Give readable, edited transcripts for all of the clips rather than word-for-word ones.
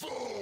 foe!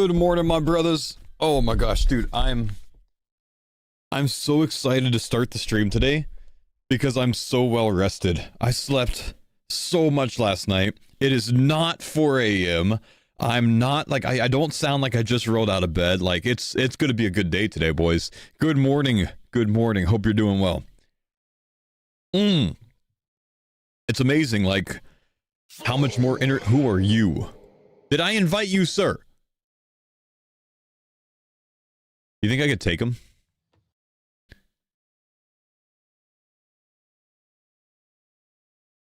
Good morning, my brothers. Oh my gosh, dude, I'm so excited to start the stream today because I'm so well rested. I slept so much last night. It is not 4 a.m. I'm not like I don't sound like I just rolled out of bed. Like it's gonna be a good day today, boys. Good morning. Good morning. Hope you're doing well. It's amazing, like how much more who are you? Did I invite you, sir? You think I could take him?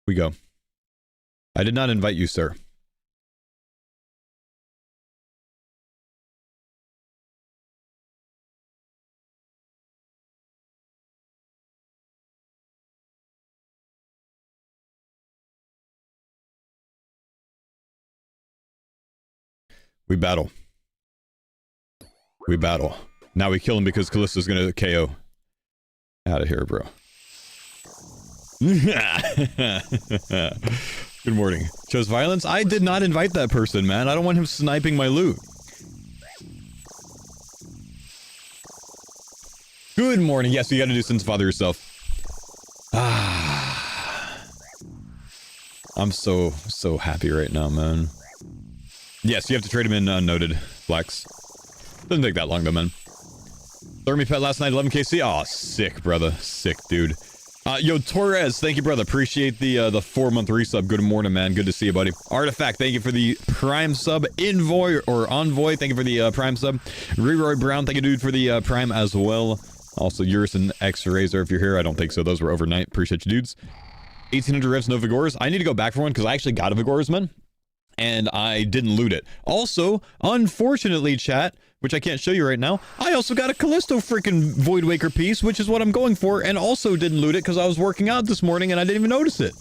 We go. I did not invite you, sir. We battle. We battle. Now we kill him because Kalisto's gonna KO. Out of here, bro. Good morning. Chose violence? I did not invite that person, man. I don't want him sniping my loot. Good morning. Yes, you gotta do Sin's Father yourself. I'm so happy right now, man. Yes, you have to trade him in unnoted flex. Doesn't take that long though, man. Thermi pet last night, 11 KC. Aw, sick, brother. Sick, dude. Yo, Torres, thank you, brother. Appreciate the 4-month resub. Good morning, man. Good to see you, buddy. Artifact, thank you for the Prime sub. Envoy, or Envoy, thank you for the Prime sub. Reroy Brown, thank you, dude, for the Prime as well. Also, Urison X Razor, if you're here. I don't think so. Those were overnight. Appreciate you, dudes. 1800 revs, no Vigors. I need to go back for one, because I actually got a Vigors, man. And I didn't loot it. Also, unfortunately, chat, which I can't show you right now, I also got a Kalisto freaking Voidwaker piece, which is what I'm going for, and also didn't loot it because I was working out this morning and I didn't even notice it.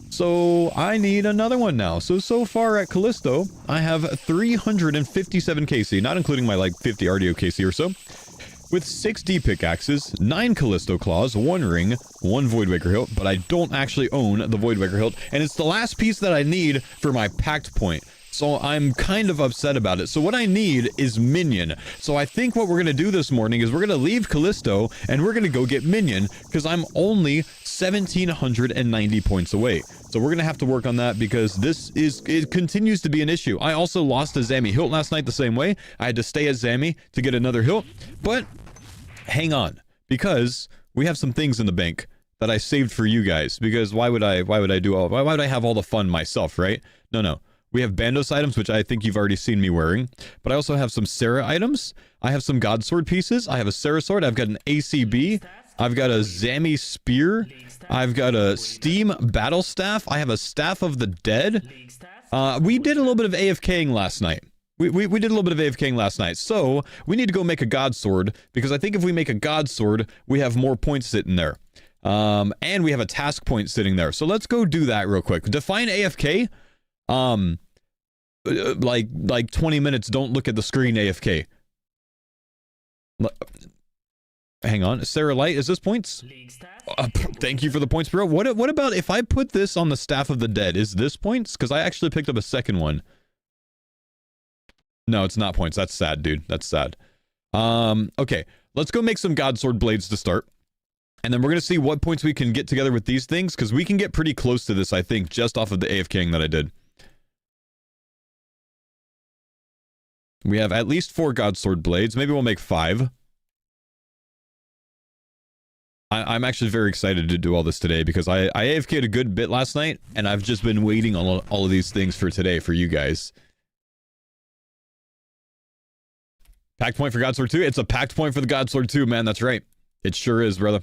So I need another one now. So far at Kalisto, I have 357 KC, not including my like 50 RDO KC or so, with 6 D pickaxes, 9 Kalisto claws, 1 ring, 1 Voidwaker hilt, but I don't actually own the Voidwaker hilt, and it's the last piece that I need for my pact point. So I'm kind of upset about it. So what I need is minion. So I think what we're going to do this morning is we're going to leave Kalisto and we're going to go get minion because I'm only 1,790 points away. So we're going to have to work on that because it continues to be an issue. I also lost a Zami hilt last night the same way. I had to stay at Zami to get another hilt, but hang on because we have some things in the bank that I saved for you guys because why would I have all the fun myself, right? No. We have Bandos items, which I think you've already seen me wearing. But I also have some Sarah items. I have some Godsword pieces. I have a Sarah sword. I've got an ACB. I've got a Zami spear. I've got a Steam battle staff. I have a Staff of the Dead. We did a little bit of AFKing last night. We did a little bit of AFKing last night. So we need to go make a Godsword. Because I think if we make a Godsword, we have more points sitting there. And we have a task point sitting there. So let's go do that real quick. Define AFK. Like 20 minutes, don't look at the screen AFK. Hang on, Sarah Light, is this points? Thank you for the points, bro. What about if I put this on the Staff of the Dead? Is this points? Because I actually picked up a second one. No, it's not points. That's sad, dude. That's sad. Okay, let's go make some Godsword blades to start. And then we're going to see what points we can get together with these things, because we can get pretty close to this, I think, just off of the AFKing that I did. We have at least 4 Godsword blades. Maybe we'll make 5. I'm actually very excited to do all this today because I AFK'd a good bit last night, and I've just been waiting on all of these things for today for you guys. Pact point for Godsword 2? It's a pact point for the Godsword 2, man. That's right. It sure is, brother.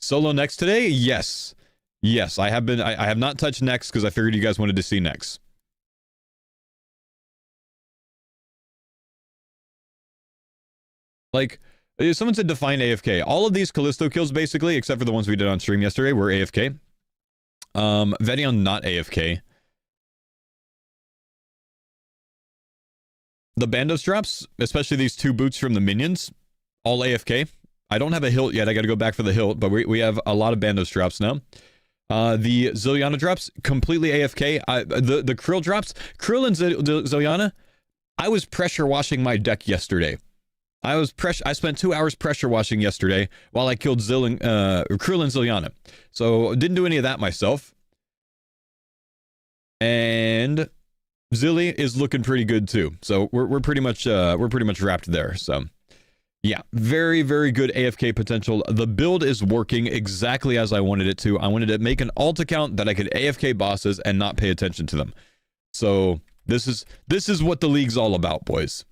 Solo next today? Yes. Yes, I have not touched next because I figured you guys wanted to see next. Like, someone said define AFK. All of these Kalisto kills, basically, except for the ones we did on stream yesterday, were AFK. Vedion, not AFK. The Bandos drops, especially these 2 boots from the minions, all AFK. I don't have a hilt yet. I got to go back for the hilt, but we have a lot of Bandos drops now. The Ziliana drops, completely AFK. The Krill drops, Krill and Ziliana, I was pressure washing my deck yesterday. I spent 2 hours pressure washing yesterday while I killed Krill and Zilliana. So didn't do any of that myself. And Zilly is looking pretty good too. So we're pretty much wrapped there. So yeah, very, very good AFK potential. The build is working exactly as I wanted it to. I wanted to make an alt account that I could AFK bosses and not pay attention to them. So this is what the league's all about, boys.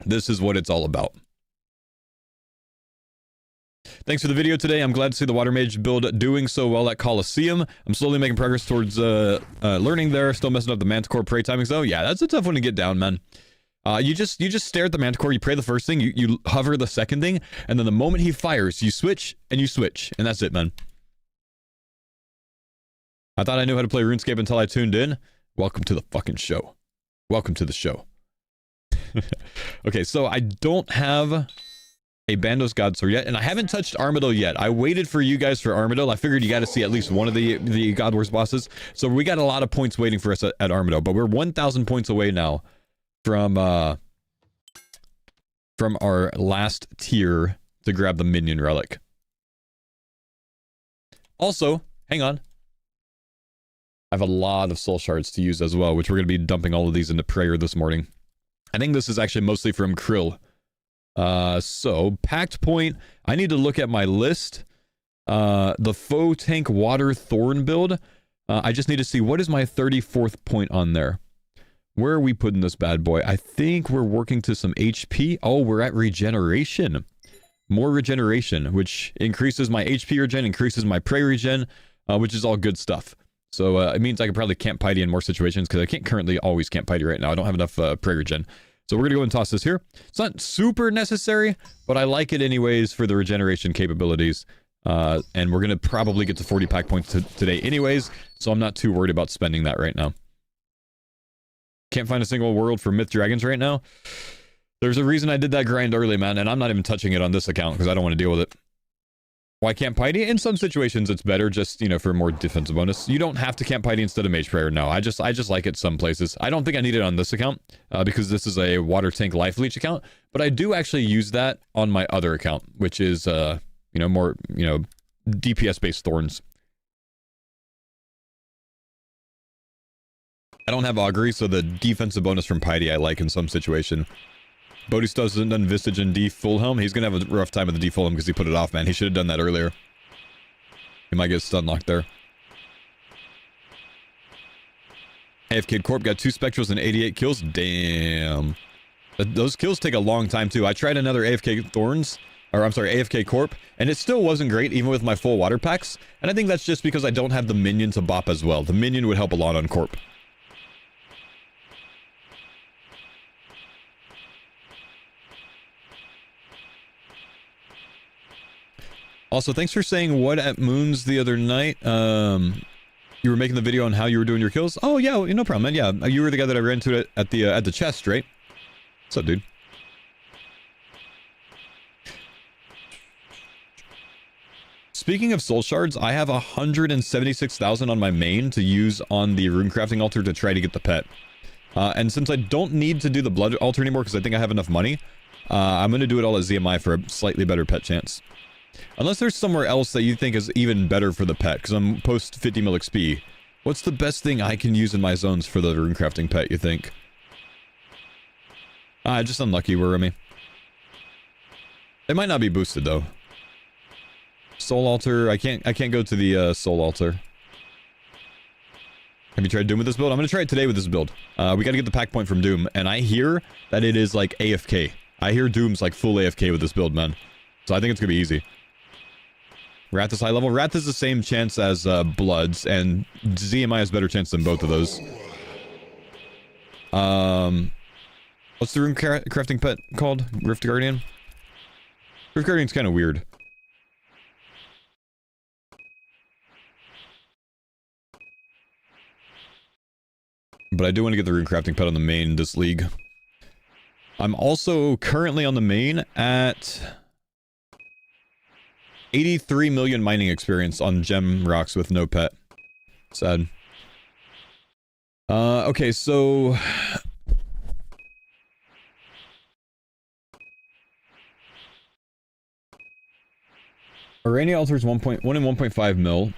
This is what it's all about. Thanks for the video today. I'm glad to see the Water Mage build doing so well at Coliseum. I'm slowly making progress towards learning there. Still messing up the Manticore prey timings though. Yeah, that's a tough one to get down, man. You just stare at the Manticore, you pray the first thing, you hover the second thing, and then the moment he fires, you switch, and that's it, man. I thought I knew how to play RuneScape until I tuned in. Welcome to the fucking show. Welcome to the show. Okay, so I don't have a Bandos Godsword yet, and I haven't touched Armadyl yet. I waited for you guys for Armadyl. I figured you got to see at least one of the God Wars bosses. So we got a lot of points waiting for us at Armadyl, but we're 1,000 points away now from our last tier to grab the minion relic. Also, hang on. I have a lot of soul shards to use as well, which we're going to be dumping all of these into prayer this morning. I think this is actually mostly from Krill. So, packed point. I need to look at my list. The faux tank water thorn build. I just need to see what is my 34th point on there. Where are we putting this bad boy? I think we're working to some HP. Oh, we're at regeneration. More regeneration, which increases my HP regen, increases my prey regen, which is all good stuff. So it means I can probably camp Piety in more situations because I can't currently always camp Piety right now. I don't have enough prey regen. So we're going to go and toss this here. It's not super necessary, but I like it anyways for the regeneration capabilities. And we're going to probably get to 40 pack points today anyways, so I'm not too worried about spending that right now. Can't find a single world for Myth Dragons right now. There's a reason I did that grind early, man, and I'm not even touching it on this account because I don't want to deal with it. Why camp Piety? In some situations, it's better just, you know, for more defensive bonus. You don't have to camp Piety instead of Mage Prayer. No, I just like it some places. I don't think I need it on this account because this is a water tank life leech account, but I do actually use that on my other account, which is, you know, more, you know, DPS-based thorns. I don't have Augury, so the defensive bonus from Piety I like in some situation. Bodhi doesn't done Visage and D full helm. He's gonna have a rough time with the D full helm because he put it off, man. He should have done that earlier. He might get stun locked there. AFK Corp got 2 Spectrals and 88 kills. Damn. Those kills take a long time too. I tried another AFK Thorns, or I'm sorry, AFK Corp, and it still wasn't great even with my full water packs. And I think that's just because I don't have the minion to bop as well. The minion would help a lot on Corp. Also, thanks for saying what at Moons the other night. You were making the video on how you were doing your kills. Oh yeah, no problem, man. Yeah, you were the guy that I ran into it at the chest, right? What's up, dude? Speaking of soul shards, I have 176,000 on my main to use on the Runecrafting altar to try to get the pet. And since I don't need to do the blood altar anymore because I think I have enough money, I'm going to do it all at ZMI for a slightly better pet chance. Unless there's somewhere else that you think is even better for the pet, because I'm post 50 mil XP. What's the best thing I can use in my zones for the Runecrafting pet, you think? Just unlucky, Wormy. It might not be boosted, though. Soul Altar, I can't go to the Soul Altar. Have you tried Doom with this build? I'm going to try it today with this build. We got to get the pack point from Doom, and I hear that it is like AFK. I hear Doom's like full AFK with this build, man. So I think it's going to be easy. Wrath is high level. Wrath is the same chance as Bloods, and ZMI has better chance than both of those. What's the Runecrafting pet called? Rift Guardian? Rift Guardian's kind of weird. But I do want to get the Runecrafting pet on the main this league. I'm also currently on the main at 83 million mining experience on gem rocks with no pet. Sad. Okay, so Arania altars 1 in 1.5 mil.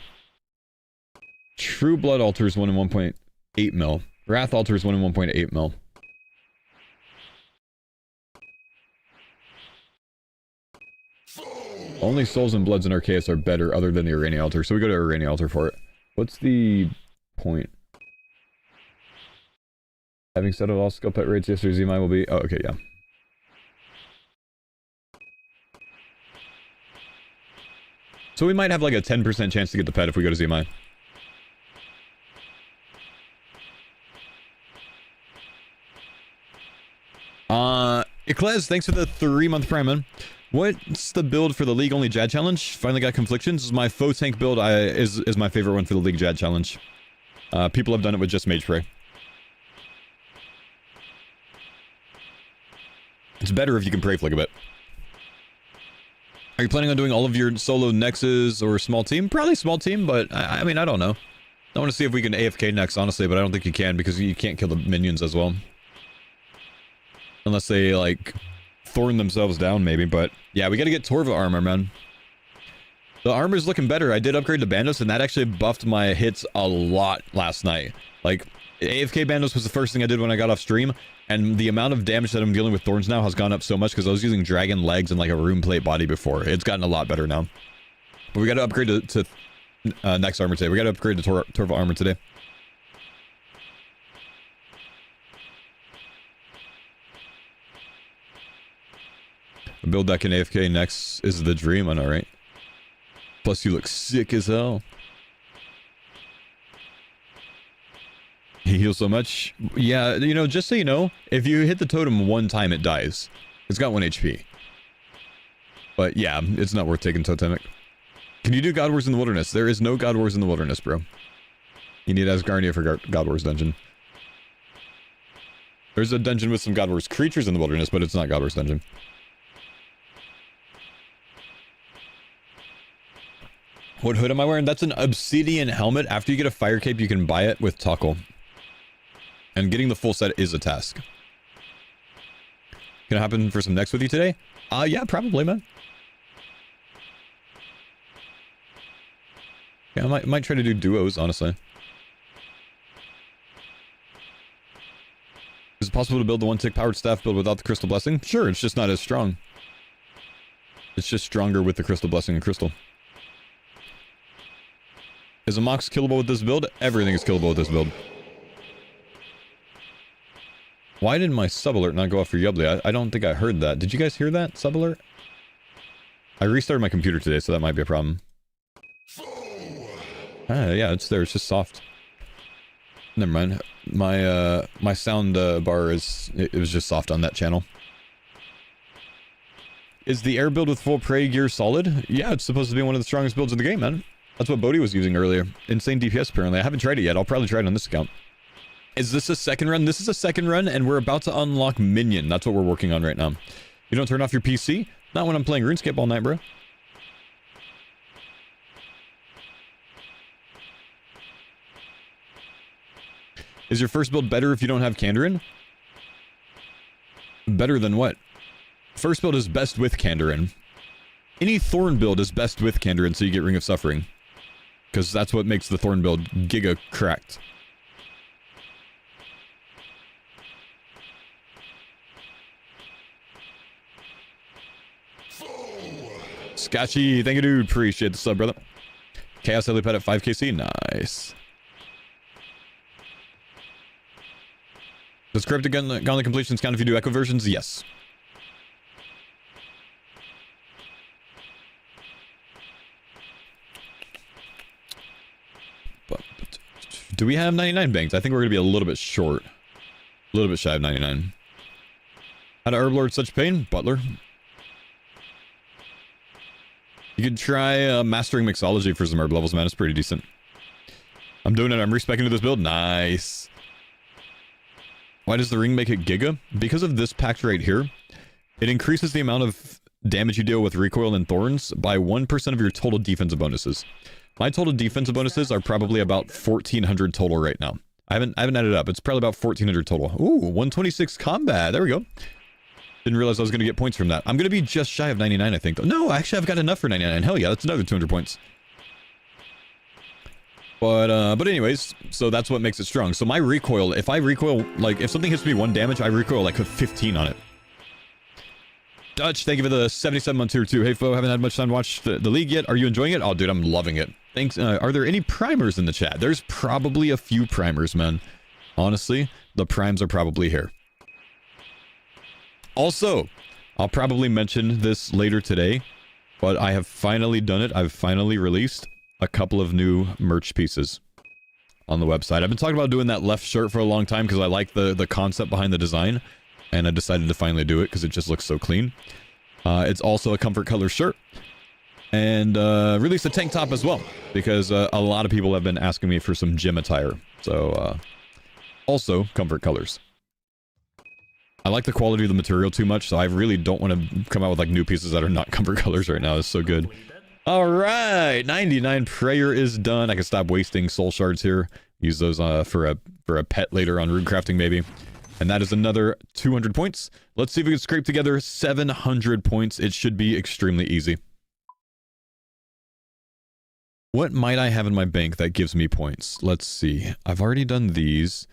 True Blood altars 1 in 1.8 mil. Wrath altars 1 in 1.8 mil. Only Souls and Bloods and Arceus are better other than the Arania altar, so we go to Arania altar for it. What's the point? Having settled all skill pet rates yesterday, Zmai will be... Oh, okay, yeah. So we might have like a 10% chance to get the pet if we go to Zmai. Eclez, thanks for the 3-month prime, man. What's the build for the League Only Jad Challenge? Finally got Conflictions. My Foe Tank build is my favorite one for the League Jad Challenge. People have done it with just Mage Prey. It's better if you can Prey Flick a bit. Are you planning on doing all of your solo nexes or small team? Probably small team, but I mean, I don't know. I want to see if we can AFK next, honestly, but I don't think you can because you can't kill the minions as well. Unless they, like, thorn themselves down, maybe, but... Yeah, we gotta get Torva armor, man. The armor's looking better. I did upgrade to Bandos, and that actually buffed my hits a lot last night. Like, AFK Bandos was the first thing I did when I got off stream, and the amount of damage that I'm dealing with thorns now has gone up so much because I was using dragon legs and, like, a rune plate body before. It's gotten a lot better now. But we gotta upgrade to next armor today. We gotta upgrade to Torva armor today. A build that can AFK next is the dream, I know, right? Plus you look sick as hell. He heals so much. Yeah, you know, just so you know, if you hit the totem one time, it dies. It's got 1 HP. But yeah, it's not worth taking totemic. Can you do God Wars in the Wilderness? There is no God Wars in the Wilderness, bro. You need Asgardia for God Wars dungeon. There's a dungeon with some God Wars creatures in the Wilderness, but it's not God Wars dungeon. What hood am I wearing? That's an obsidian helmet. After you get a fire cape, you can buy it with Tuckle. And getting the full set is a task. Gonna happen for some next with you today? Yeah, probably, man. Yeah, I might try to do duos, honestly. Is it possible to build the 1-tick powered staff build without the Crystal Blessing? Sure, it's just not as strong. It's just stronger with the Crystal Blessing and Crystal. Is a Mox killable with this build? Everything is killable with this build. Why did my sub alert not go off for Yubly? I don't think I heard that. Did you guys hear that sub alert? I restarted my computer today, so that might be a problem. Yeah, it's there. It's just soft. Never mind. My sound bar it was just soft on that channel. Is the air build with full prey gear solid? Yeah, it's supposed to be one of the strongest builds in the game, man. That's what Bodhi was using earlier. Insane DPS, apparently. I haven't tried it yet. I'll probably try it on this account. Is this a second run? This is a second run, and we're about to unlock Minion. That's what we're working on right now. You don't turn off your PC? Not when I'm playing RuneScape all night, bro. Is your first build better if you don't have Kandarin? Better than what? First build is best with Kandarin. Any Thorn build is best with Kandarin, so you get Ring of Suffering. Because that's what makes the Thorn build giga cracked. Scotchy, thank you, dude. Appreciate the sub, brother. Chaos Helipad at 5kc. Nice. Does Cryptic Gauntlet completions count if you do echo versions? Yes. Do we have 99 banked? I think we're going to be a little bit short. A little bit shy of 99. How to Herb Lord such pain? Butler. You could try mastering mixology for some herb levels, man. It's pretty decent. I'm doing it. I'm respecting to this build. Nice. Why does the ring make it giga? Because of this pact right here. It increases the amount of damage you deal with recoil and thorns by 1% of your total defensive bonuses. My total defensive bonuses are probably about 1,400 total right now. I haven't added up. It's probably about 1,400 total. Ooh, 126 combat. There we go. Didn't realize I was going to get points from that. I'm going to be just shy of 99, I think. Though. No, actually, I've got enough for 99. Hell yeah, that's another 200 points. But anyways, so that's what makes it strong. So my recoil, if I recoil, like, if something hits me 1 damage, I recoil like a 15 on it. Dutch, thank you for the 77 month tier 2. Hey, Fo, haven't had much time to watch the league yet. Are you enjoying it? Oh, dude, I'm loving it. Thanks. Are there any primers in the chat? There's probably a few primers, man. Honestly, the primes are probably here. Also, I'll probably mention this later today, but I have finally done it. I've finally released a couple of new merch pieces on the website. I've been talking about doing that left shirt for a long time because I like the concept behind the design, and I decided to finally do it because it just looks so clean. It's also a comfort color shirt, and released a tank top as well because a lot of people have been asking me for some gym attire. So also comfort colors. I like the quality of the material too much, so I really don't want to come out with like new pieces that are not comfort colors right now. It's so good. All right, 99 prayer is done. I can stop wasting soul shards here. Use those for a pet later on Runecrafting maybe. And that is another 200 points. Let's see if we can scrape together 700 points. It should be extremely easy. What might I have in my bank that gives me points? Let's see. I've already done these.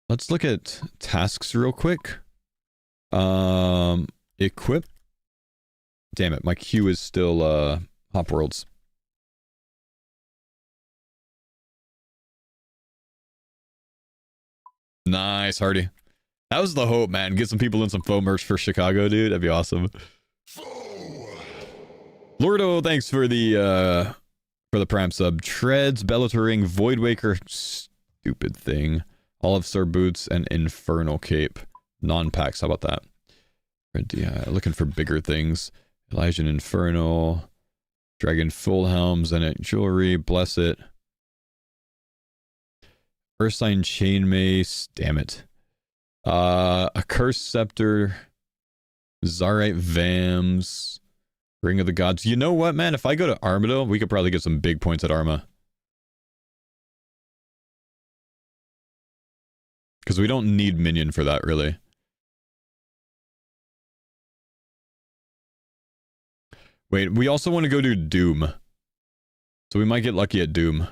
Let's look at tasks real quick. Equip. Damn it, my queue is still Hop Worlds. Nice, Hardy. That was the hope, man. Get some people in some faux merch for Chicago, dude. That'd be awesome. Lordo, thanks for the prime sub. Treads, Bellatoring, Voidwaker, stupid thing. Olive Star Boots, and Inferno Cape. Non-packs, how about that? Looking for bigger things. Elysian Inferno. Dragon Full Helms, and it jewelry. Bless it. Ursine Chain Mace. Damn it. A Cursed Scepter. Zarite Vams. Ring of the Gods. You know what, man? If I go to Armadyl, we could probably get some big points at Arma. Because we don't need minion for that, really. Wait, we also want to go to Doom. So we might get lucky at Doom.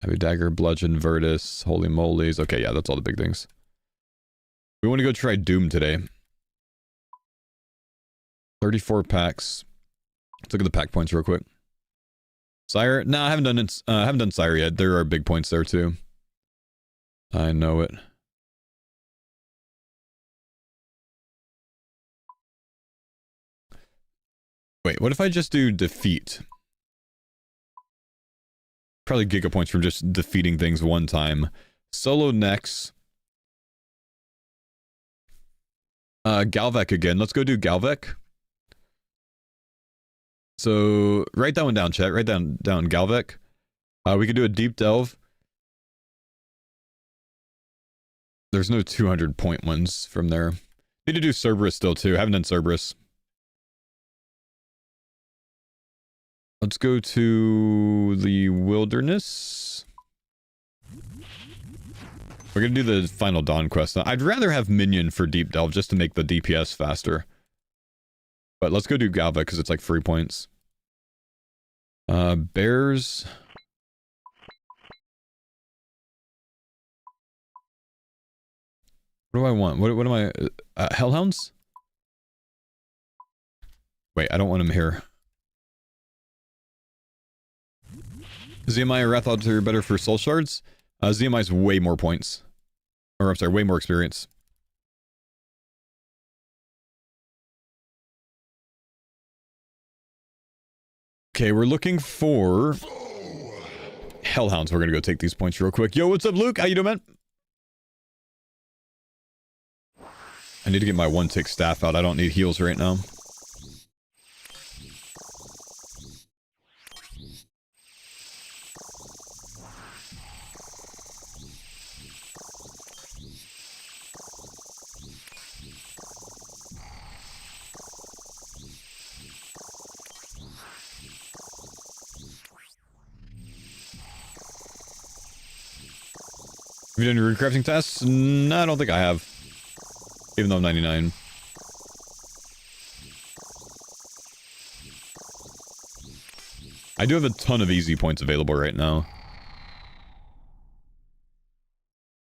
Heavy Dagger, Bludgeon, Virtus, Holy Molies. Okay, yeah, that's all the big things. We want to go try Doom today. 34 packs. Let's look at the pack points real quick. Sire? No, I haven't done Sire yet. There are big points there too. I know it. Wait, what if I just do defeat? Probably giga points from just defeating things one time. Solo next. Galvek again. Let's go do Galvek. So write that one down, chat. Write down Galvek. We could do a deep delve. There's no 200 point ones from there. Need to do Cerberus still too. Haven't done Cerberus. Let's go to the wilderness. We're gonna do the final Dawn quest. I'd rather have minion for deep delve just to make the DPS faster. But let's go do Galva because it's like free points. Bears. What do I want? What am I? Hellhounds? Wait, I don't want him here. ZMI or Rathod are better for soul shards? ZMI's way more points. Or, I'm sorry, way more experience. Okay, we're looking for Hellhounds. We're gonna go take these points real quick. Yo, what's up, Luke? How you doing, man? I need to get my one-tick staff out. I don't need heals right now. Have you done your recrafting tests? No, I don't think I have. Even though I'm 99. I do have a ton of easy points available right now.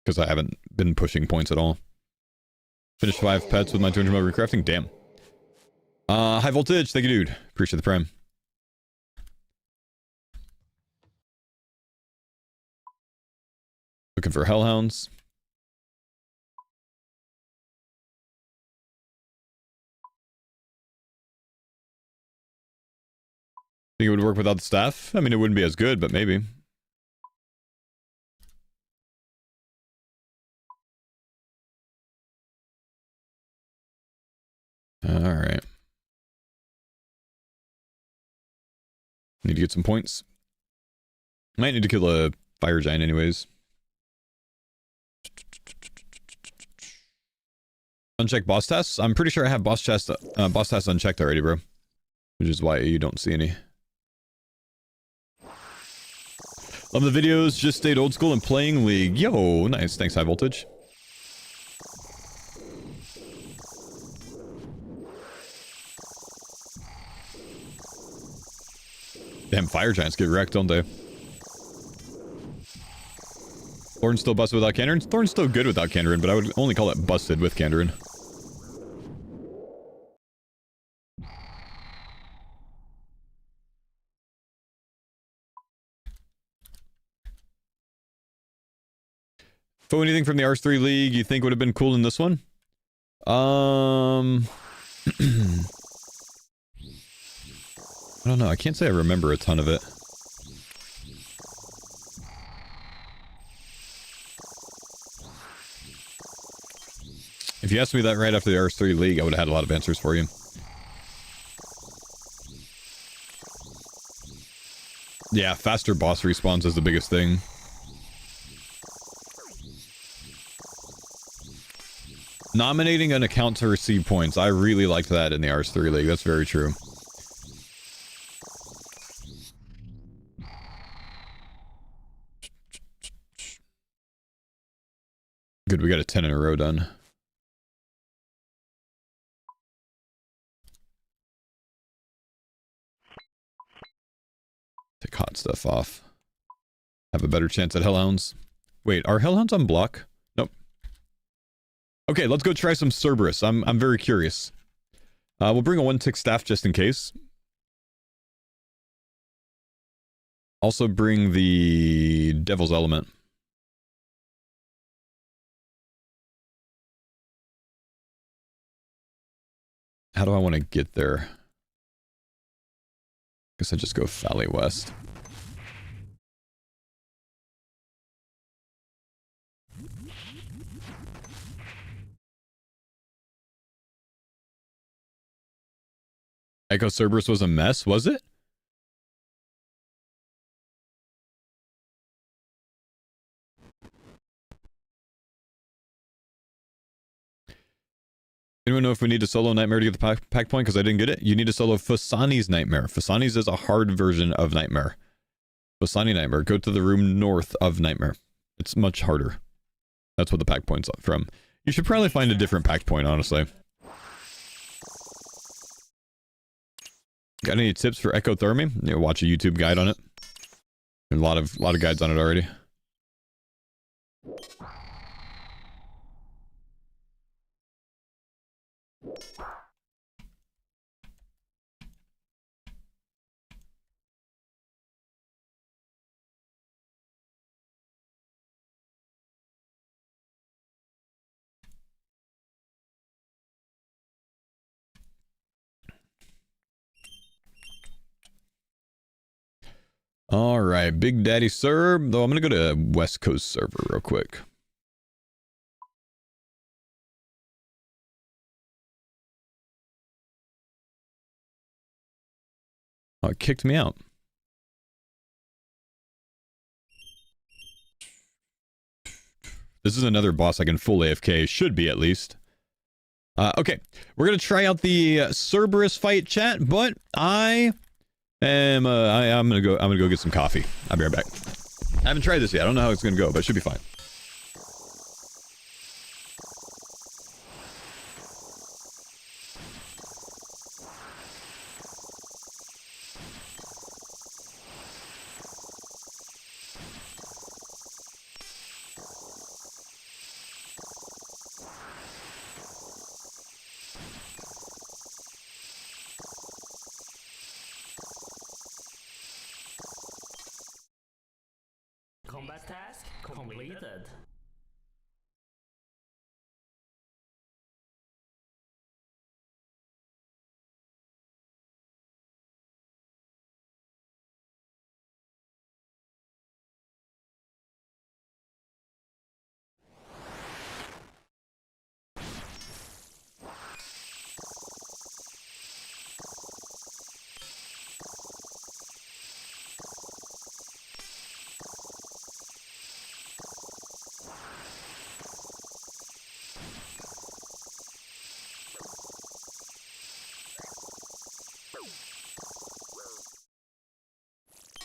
Because I haven't been pushing points at all. Finished 5 pets with my 200 mil recrafting. Damn. High voltage. Thank you, dude. Appreciate the prime. Looking for hellhounds. Think it would work without the staff? I mean, it wouldn't be as good, but maybe. Alright. Need to get some points. Might need to kill a fire giant anyways. Uncheck boss tasks? I'm pretty sure I have boss tasks unchecked already, bro. Which is why you don't see any. Love the videos, just stayed old school and playing League. Yo, nice. Thanks, High Voltage. Damn, fire giants get wrecked, don't they? Thorn's still busted without Kandarin? Thorn's still good without Kandarin, but I would only call it busted with Kandarin. Fo, anything from the Ars3 League you think would have been cool in this one? I don't know. I can't say I remember a ton of it. If you asked me that right after the Ars3 League, I would have had a lot of answers for you. Yeah, faster boss respawns is the biggest thing. Nominating an account to receive points. I really liked that in the Ars3 League. That's very true. Good, we got a 10 in a row done. Take hot stuff off. Have a better chance at hellhounds. Wait, are hellhounds on block? Nope. Okay, let's go try some Cerberus. I'm very curious. We'll bring a 1-tick staff just in case. Also bring the Devil's Element. How do I want to get there? Guess I just go Valley West. Echo Cerberus was a mess, was it? Anyone know if we need to solo Nightmare to get the pack point? Because I didn't get it. You need to solo Fasani's Nightmare. Fasani's is a hard version of Nightmare. Fasani Nightmare. Go to the room north of Nightmare. It's much harder. That's what the pack point's from. You should probably find a different pack point, honestly. Got any tips for ectothermy? You know, watch a YouTube guide on it. There's a lot of guides on it already. Alright, Big Daddy Serb. Though I'm gonna go to West Coast server real quick. Oh, it kicked me out. This is another boss I can full AFK. Should be, at least. Okay, we're gonna try out the Cerberus fight, chat, but I'm gonna go get some coffee. I'll be right back. I haven't tried this yet. I don't know how it's gonna go, but it should be fine. completed.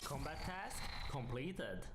Combat task completed.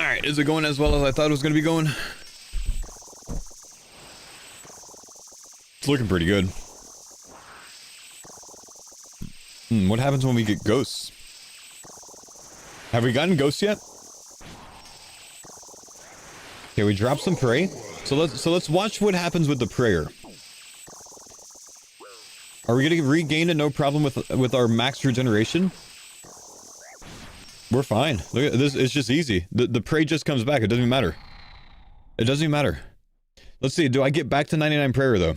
Alright, is it going as well as I thought it was going to be going? It's looking pretty good. What happens when we get ghosts? Have we gotten ghosts yet? Okay, we dropped some prey. So let's watch what happens with the prayer. Are we gonna regain it no problem with our max regeneration? We're fine. Look at this, it's just easy. The prey just comes back, it doesn't even matter. It doesn't even matter. Let's see, do I get back to 99 prayer though?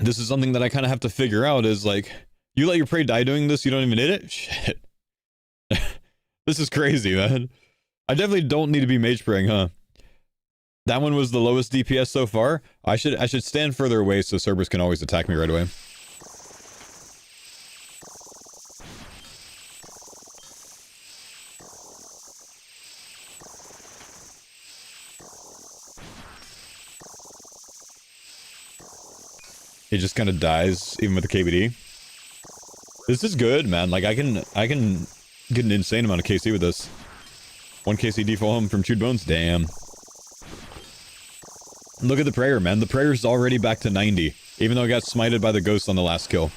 This is something that I kind of have to figure out is like, you let your prey die doing this, you don't even hit it? Shit. This is crazy, man. I definitely don't need to be mage praying, huh? That one was the lowest DPS so far. I should stand further away so Cerberus can always attack me right away. He just kind of dies even with the KBD. This is good, man. Like I can get an insane amount of KC with this. 1 KC default home from chewed bones. Damn. Look at the prayer, man. The prayer's already back to 90, even though it got smited by the ghost on the last kill.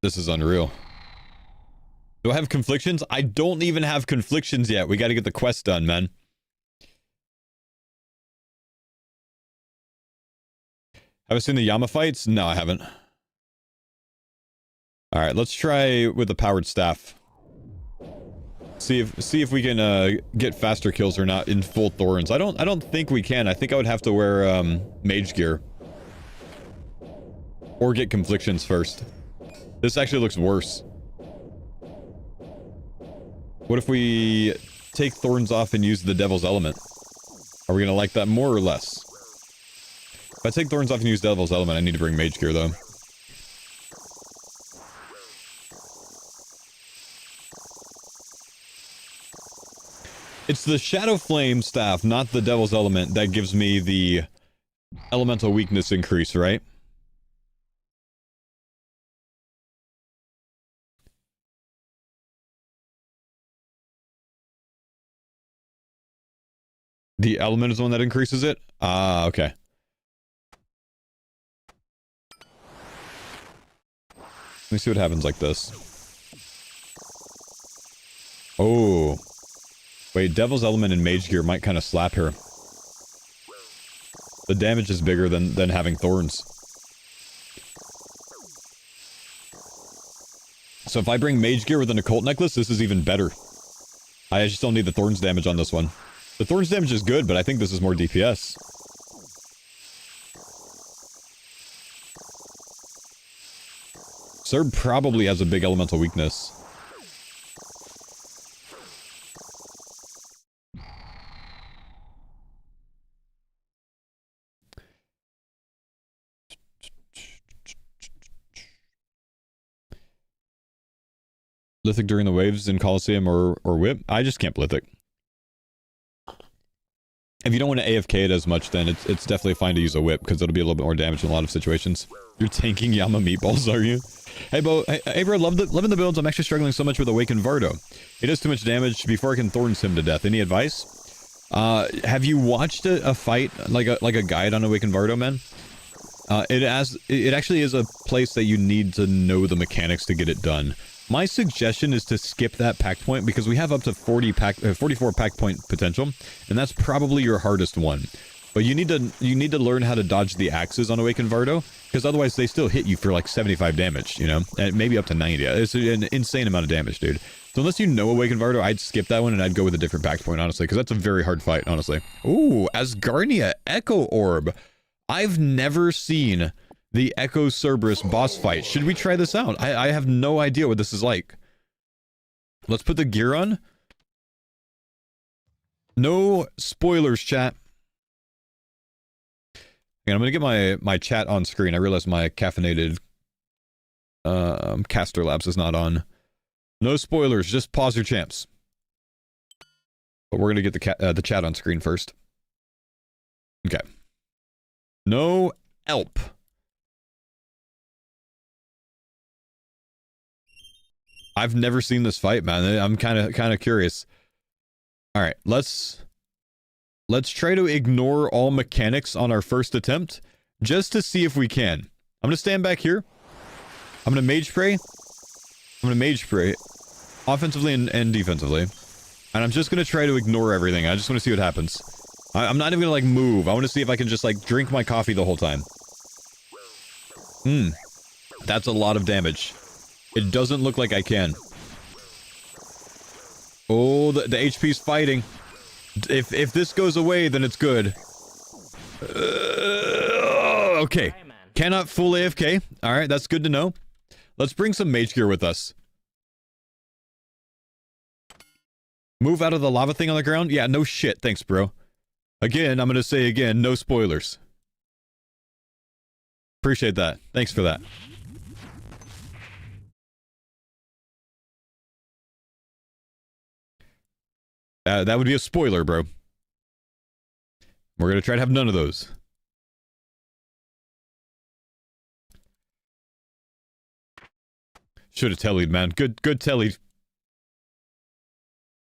This is unreal. Do I have conflictions? I don't even have conflictions yet. We got to get the quest done, man. Have I seen the Yama fights? No, I haven't. Alright, let's try with the powered staff. See if we can get faster kills or not in full thorns. I don't think we can. I think I would have to wear mage gear. Or get conflictions first. This actually looks worse. What if we take thorns off and use the devil's element? Are we gonna like that more or less? If I take thorns off and use devil's element, I need to bring mage gear though. It's the Shadow Flame staff, not the Devil's Element, that gives me the elemental weakness increase, right? The element is the one that increases it? Ah, okay. Let me see what happens like this. Oh. Wait, Devil's Element and Mage Gear might kind of slap her. The damage is bigger than having Thorns. So if I bring Mage Gear with an Occult Necklace, this is even better. I just don't need the Thorns damage on this one. The Thorns damage is good, but I think this is more DPS. Cerb probably has a big elemental weakness. Lithic during the waves in Coliseum or Whip? I just can't Lithic. If you don't want to AFK it as much, then it's definitely fine to use a Whip, because it'll be a little bit more damage in a lot of situations. You're tanking Yama meatballs, are you? Hey, Bo. Hey, bro. Loving the builds. I'm actually struggling so much with Awakened Vardo. He does too much damage before I can Thorns him to death. Any advice? Have you watched a fight, like a guide on Awakened Vardo, man? It actually is a place that you need to know the mechanics to get it done. My suggestion is to skip that pack point, because we have up to 44 pack point potential, and that's probably your hardest one. But you need to learn how to dodge the axes on Awakened Vardo, because otherwise they still hit you for like 75 damage, you know, and maybe up to 90. It's an insane amount of damage, dude. So unless you know Awakened Vardo, I'd skip that one and I'd go with a different pack point, honestly, because that's a very hard fight, honestly. Ooh, Asgarnia Echo Orb. I've never seen the Echo Cerberus boss fight. Should we try this out? I have no idea what this is like. Let's put the gear on. No spoilers, chat. And I'm gonna get my chat on screen. I realize my caffeinated Caster Labs is not on. No spoilers, just pause your champs. But we're gonna get the chat on screen first. Okay. No elp. I've never seen this fight, man. I'm kind of curious. All right, let's try to ignore all mechanics on our first attempt, just to see if we can. I'm gonna stand back here. I'm gonna Mage Spray. Offensively and defensively. And I'm just gonna try to ignore everything. I just want to see what happens. I'm not even gonna, like, move. I want to see if I can just, like, drink my coffee the whole time. That's a lot of damage. It doesn't look like I can. Oh, the HP's fighting. If this goes away, then it's good. Okay. Cannot full AFK. Alright, that's good to know. Let's bring some Mage Gear with us. Move out of the lava thing on the ground? Yeah, no shit. Thanks, bro. Again, I'm gonna say again, no spoilers. Appreciate that. Thanks for that. That would be a spoiler, bro. We're gonna try to have none of those. Should have tellied, man. Good tellied.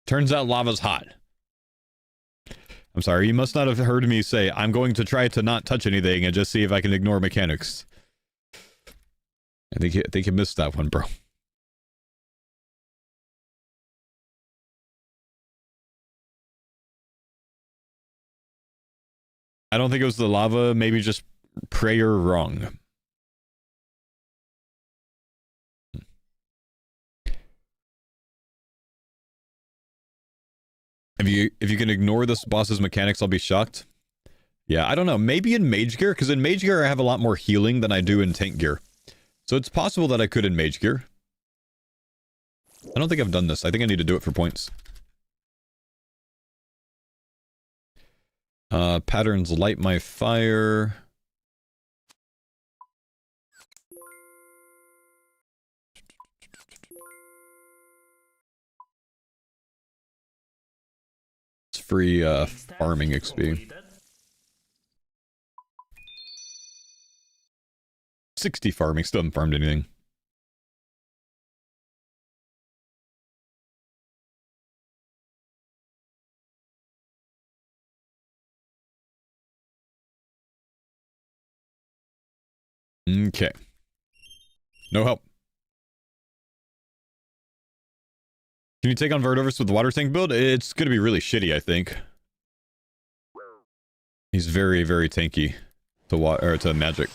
Turns out lava's hot. I'm sorry, you must not have heard me say, I'm going to try to not touch anything and just see if I can ignore mechanics. I think you missed that one, bro. I don't think it was the lava, maybe just prayer wrong. If you can ignore this boss's mechanics, I'll be shocked. Yeah, I don't know. Maybe in Mage Gear, because in Mage Gear I have a lot more healing than I do in Tank Gear. So it's possible that I could in Mage Gear. I don't think I've done this. I think I need to do it for points. Patterns light my fire. It's free farming XP. 60 farming, still haven't farmed anything. Okay. No help. Can you take on Vardorvis with the water tank build? It's going to be really shitty, I think. He's very, very tanky to magic.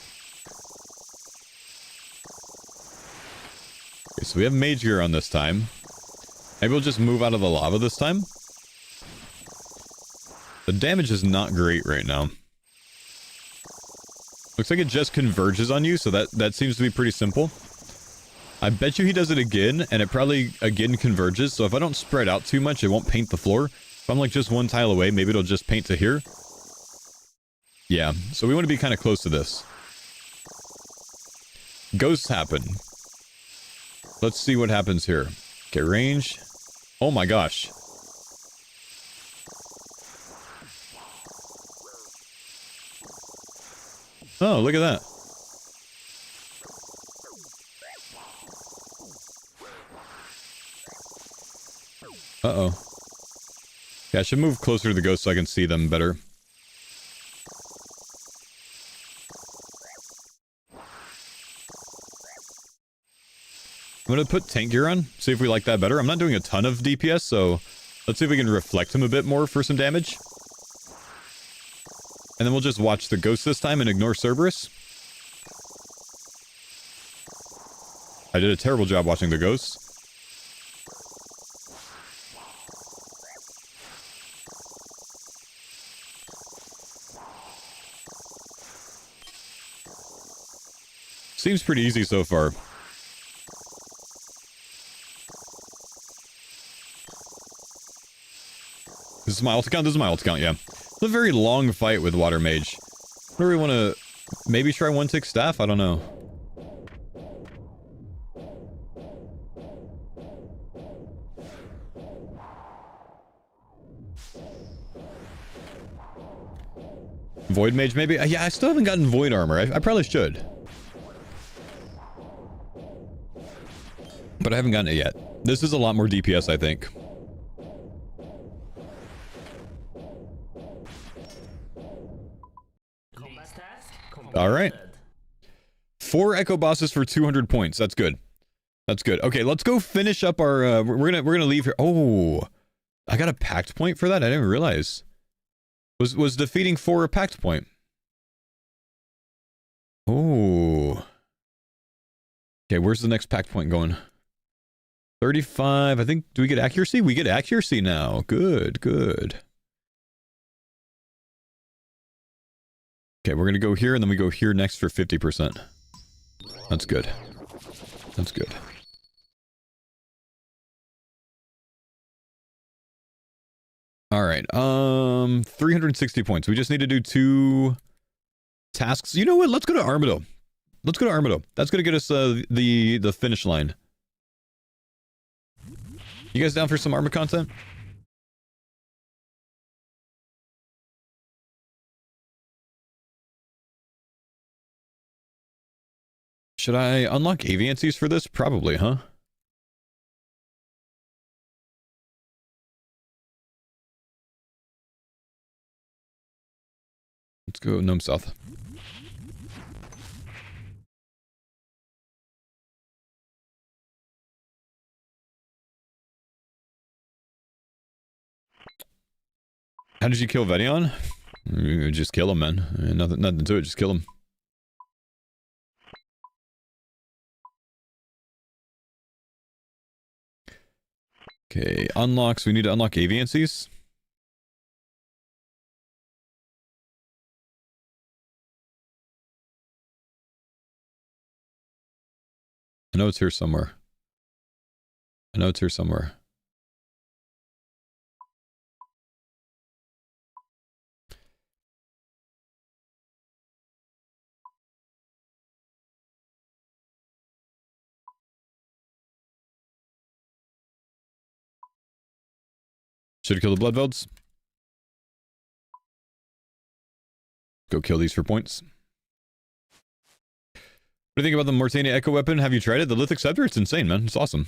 Okay, so we have mage gear on this time. Maybe we'll just move out of the lava this time. The damage is not great right now. Looks like it just converges on you, so that seems to be pretty simple. I bet you he does it again, and it probably again converges, so if I don't spread out too much, it won't paint the floor. If I'm like just one tile away, maybe it'll just paint to here. Yeah, so we want to be kind of close to this. Ghosts happen. Let's see what happens here. Okay, range. Oh my gosh. Oh, look at that. Uh-oh. Yeah, I should move closer to the ghosts so I can see them better. I'm gonna put tank gear on, see if we like that better. I'm not doing a ton of DPS, so let's see if we can reflect him a bit more for some damage. And then we'll just watch the ghost this time and ignore Cerberus. I did a terrible job watching the ghosts. Seems pretty easy so far. This is my ult account? This is my ult account, yeah. It's a very long fight with Water Mage. Where do we want to... maybe try one tick staff? I don't know. Void Mage, maybe? Yeah, I still haven't gotten Void Armor. I probably should. But I haven't gotten it yet. This is a lot more DPS, I think. Alright. 4 Echo Bosses for 200 points. That's good. That's good. Okay, let's go finish up our... we're gonna leave here. Oh! I got a pact point for that? I didn't realize. Was defeating 4 a pact point? Oh. Okay, where's the next pact point going? 35, I think... do we get accuracy? We get accuracy now. Good, good. Okay, we're gonna go here, and then we go here next for 50%. That's good. That's good. Alright, 360 points. We just need to do 2 tasks. You know what? Let's go to Armadyl. Let's go to Armadyl. That's gonna get us the finish line. You guys down for some armor content? Should I unlock aviancies for this? Probably, huh? Let's go Gnome South. How did you kill Vedion? You just kill him, man. Nothing to it, just kill him. Okay, unlocks. We need to unlock aviancies. I know it's here somewhere. I know it's here somewhere. Should have killed the Bloodvelds. Go kill these for points. What do you think about the Mortania Echo Weapon? Have you tried it? The Lithic Scepter? It's insane, man. It's awesome.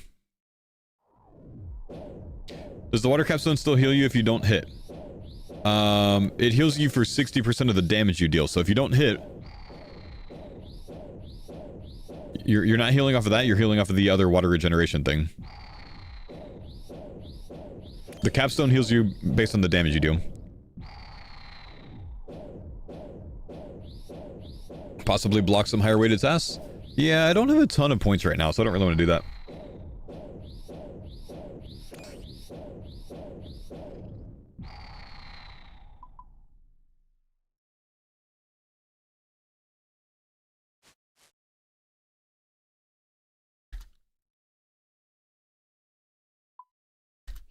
Does the Water Capstone still heal you if you don't hit? It heals you for 60% of the damage you deal. So if you don't hit... You're not healing off of that, you're healing off of the other water regeneration thing. The capstone heals you based on the damage you do. Possibly block some higher weighted tasks. Yeah, I don't have a ton of points right now, so I don't really want to do that.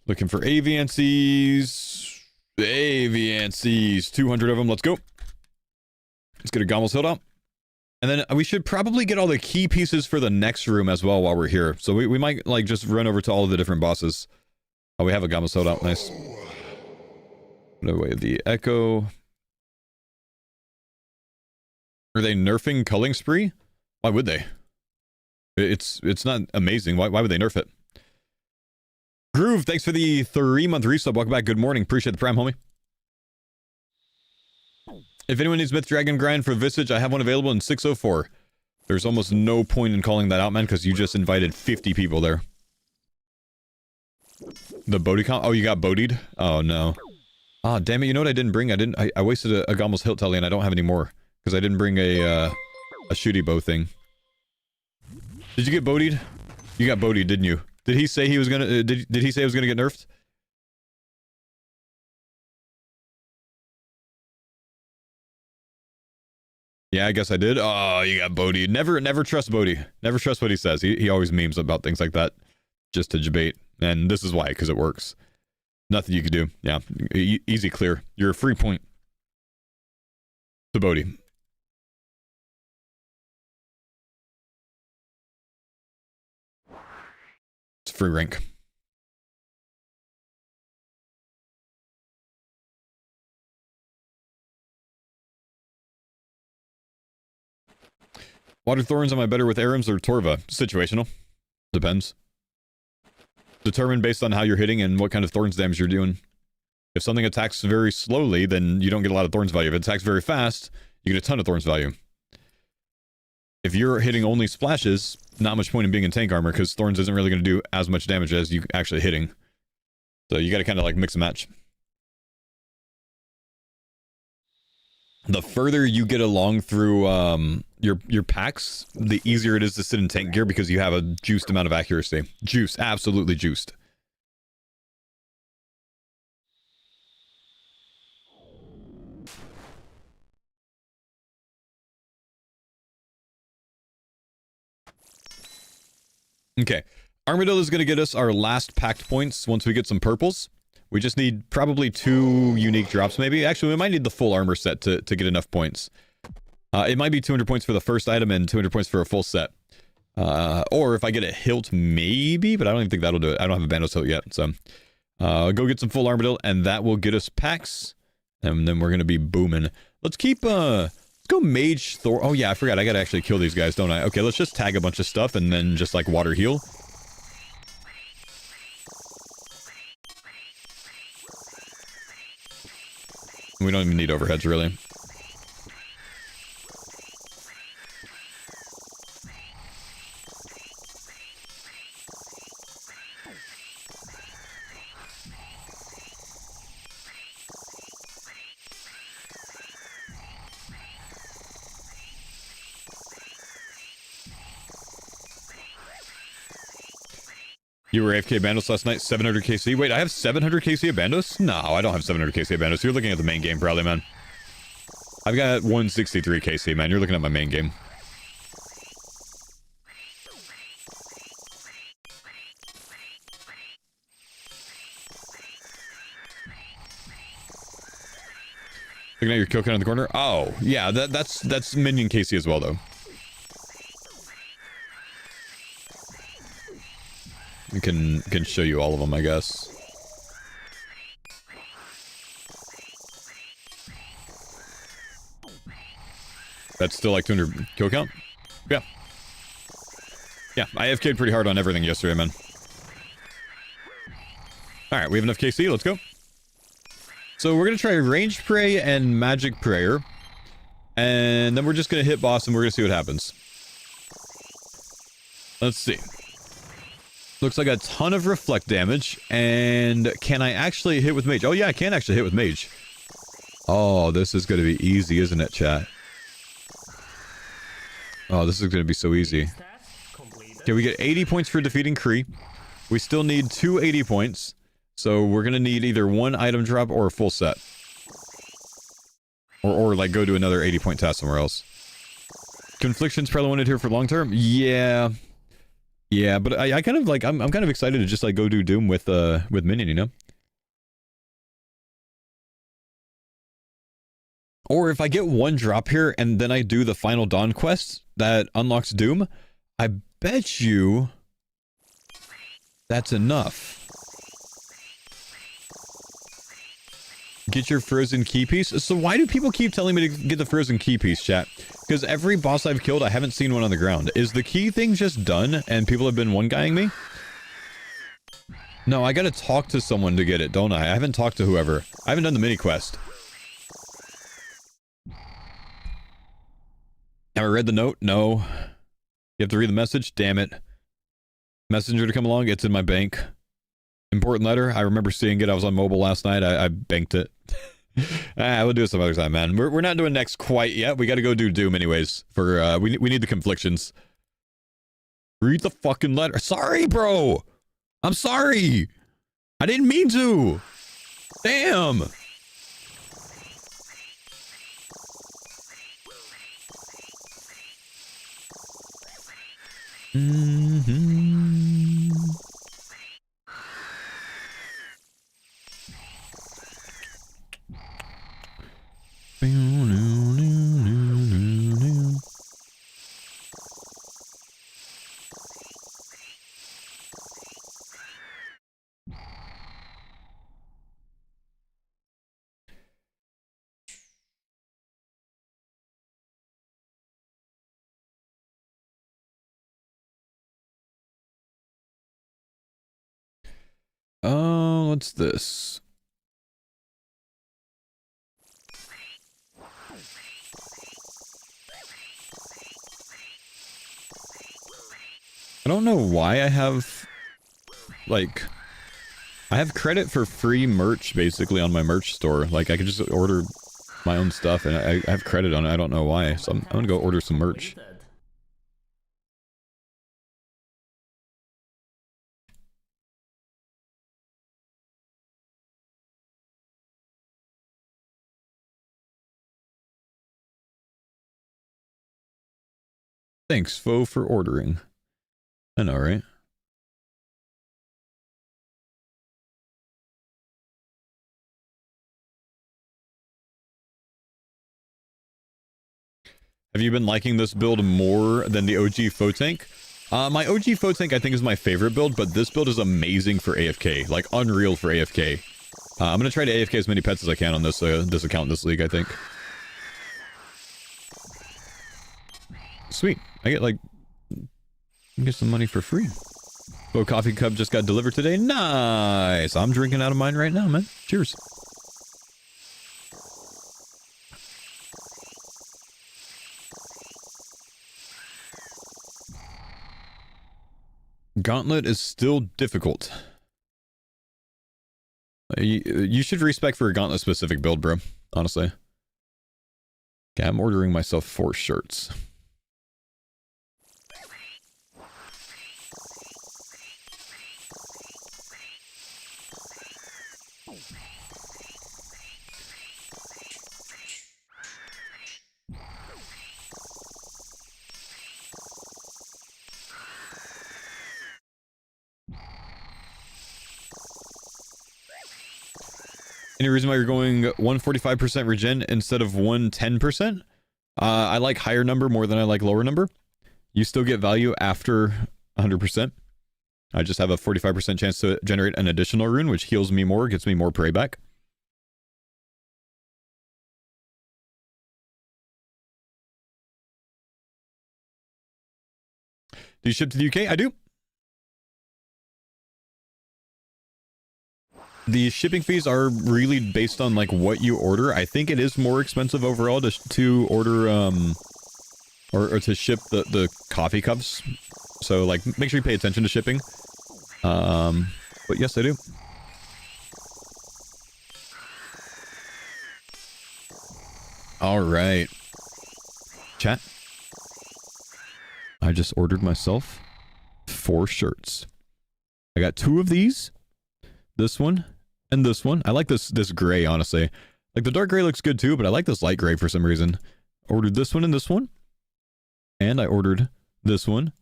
Looking for aviancies. Aviancies. 200 of them. Let's go. Let's get a Gommel's Hilt out. And then we should probably get all the key pieces for the next room as well while we're here. So we might, like, just run over to all of the different bosses. Oh, we have a Gommel's Hilt out. Nice. Put away the Echo. Are they nerfing Culling Spree? Why would they? It's not amazing. Why would they nerf it? Groove, thanks for the 3-month resub. Welcome back. Good morning. Appreciate the prime, homie. If anyone needs Myth Dragon Grind for Visage, I have one available in 604. There's almost no point in calling that out, man, because you just invited 50 people there. The Bodhi comp? Oh, you got Bodhied? Oh, no. Ah, damn it. You know what I didn't bring? I wasted a Gommel's Hilt Telly, and I don't have any more. Because I didn't bring a shooty bow thing. Did you get Bodhied? You got Bodhied, didn't you? Did he say he was gonna, did he say it was gonna get nerfed? Yeah, I guess I did. Oh, you got Bodhi. Never trust Bodhi. Never trust what he says. He always memes about things like that. Just to debate. And this is why, because it works. Nothing you can do. Yeah, easy clear. You're a free point. To Bodhi. It's free rank. Water Thorns, am I better with Arims or Torva? Situational. Depends. Determined based on how you're hitting and what kind of Thorns damage you're doing. If something attacks very slowly, then you don't get a lot of Thorns value. If it attacks very fast, you get a ton of Thorns value. If you're hitting only splashes, not much point in being in tank armor, because Thorns isn't really going to do as much damage as you actually hitting. So you got to kind of like mix and match. The further you get along through your packs, the easier it is to sit in tank gear because you have a juiced amount of accuracy. Juice, absolutely juiced. Okay, Armadyl is going to get us our last packed points once we get some purples. We just need probably 2 unique drops, maybe. Actually, we might need the full armor set to get enough points. It might be 200 points for the first item and 200 points for a full set. Or if I get a hilt, maybe, but I don't even think that'll do it. I don't have a Bandos hilt yet, so... go get some full Armadyl, and that will get us packs. And then we're going to be booming. Let's keep, let's go Mage Thor... Oh, yeah, I forgot. I got to actually kill these guys, don't I? Okay, let's just tag a bunch of stuff and then just, like, water heal. We don't even need overheads, really. You were AFK Bandos last night, 700 KC. Wait, I have 700 KC of Bandos? No, I don't have 700 KC of Bandos. You're looking at the main game, probably, man. I've got 163 KC, man. You're looking at my main game. Looking at your kill count in the corner? Oh, yeah, that's minion KC as well, though. I can show you all of them, I guess. That's still like 200 kill count? Yeah. Yeah, I AFK'd pretty hard on everything yesterday, man. Alright, we have enough KC, let's go. So we're gonna try Ranged Prey and Magic Prayer. And then we're just gonna hit boss and we're gonna see what happens. Let's see. Looks like a ton of reflect damage. And can I actually hit with mage? Oh yeah, I can actually hit with mage. Oh, this is going to be easy, isn't it, chat? Oh, this is going to be so easy. Okay, we get 80 points for defeating Kree. We still need 2 80 points. So we're going to need either one item drop or a full set. Or like go to another 80 point task somewhere else. Confliction's probably wanted here for long term. Yeah. Yeah, but I kind of like, I'm kind of excited to just like go do Doom with Minion, you know? Or if I get one drop here and then I do the final Dawn quest that unlocks Doom, I bet you that's enough. Get your frozen key piece. So why do people keep telling me to get the frozen key piece, chat? Because every boss I've killed, I haven't seen one on the ground. Is the key thing just done and people have been one-guying me? No, I gotta talk to someone to get it, don't I? I haven't talked to whoever. I haven't done the mini quest. Have I read the note? No. You have to read the message? Damn it. Messenger to come along? It's in my bank. Important letter? I remember seeing it. I was on mobile last night. I banked it. We'll do it some other time, man. We're not doing next quite yet. We gotta go do Doom anyways. For, we need the conflictions. Read the fucking letter. Sorry, bro! I'm sorry! I didn't mean to! Damn! Oh, what's this? I don't know why I have, like, I have credit for free merch, basically, on my merch store. Like, I could just order my own stuff, and I have credit on it. I don't know why, so I'm gonna go order some merch. Thanks, Fo, for ordering. I know, right? Have you been liking this build more than the OG Foe Tank? My OG Foe Tank I think is my favorite build, but this build is amazing for AFK. Like, unreal for AFK. I'm gonna try to AFK as many pets as I can on this this account, this league, I think. Sweet. I get, like... get some money for free. Oh, coffee cup just got delivered today. Nice! I'm drinking out of mine right now, man. Cheers. Gauntlet is still difficult. You should respect for a Gauntlet specific build, bro. Honestly. Okay, I'm ordering myself 4 shirts. Any reason why you're going 145% regen instead of 110%? I like higher number more than I like lower number. You still get value after 100%. I just have a 45% chance to generate an additional rune, which heals me more, gets me more prey back. Do you ship to the UK? I do. The shipping fees are really based on like what you order. I think it is more expensive overall to order or to ship the coffee cups. So like make sure you pay attention to shipping. But yes, I do. All right. Chat. I just ordered myself 4 shirts. I got 2 of these. This one and this one. I like this gray, honestly. Like, the dark gray looks good too, but I like this light gray for some reason. I ordered this one and this one. And I ordered this one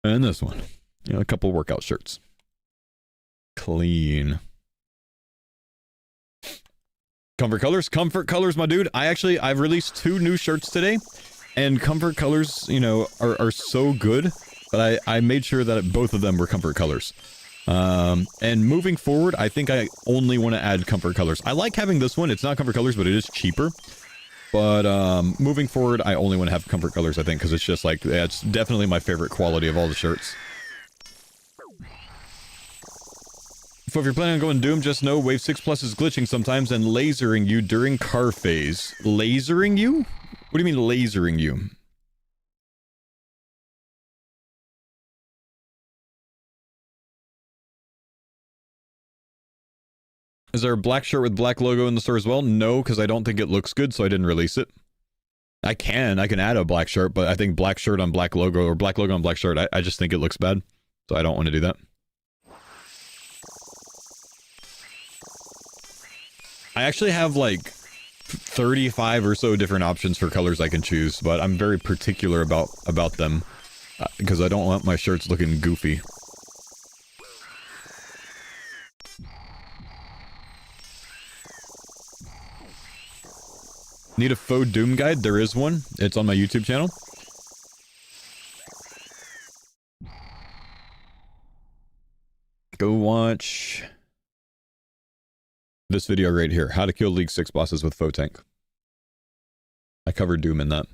and this one. You know, a couple workout shirts. Clean. Comfort colors, my dude. I've released 2 new shirts today, and comfort colors, you know, are so good, but I made sure that both of them were comfort colors. And moving forward, I think I only want to add comfort colors. I like having this one. It's not comfort colors, but it is cheaper. But moving forward, I only want to have comfort colors, I think, because it's just like, yeah, it's definitely my favorite quality of all the shirts. So if you're planning on going Doom, just know Wave 6 Plus is glitching sometimes and lasering you during car phase. Lasering you? What do you mean lasering you? Is there a black shirt with black logo in the store as well? No, because I don't think it looks good, so I didn't release it. I can add a black shirt, but I think black shirt on black logo, or black logo on black shirt, I just think it looks bad. So I don't want to do that. I actually have like 35 or so different options for colors I can choose, but I'm very particular about them because I don't want my shirts looking goofy. Need a faux Doom guide? There is one. It's on my YouTube channel. Go watch this video right here. How to kill League 6 bosses with faux tank. I covered Doom in that.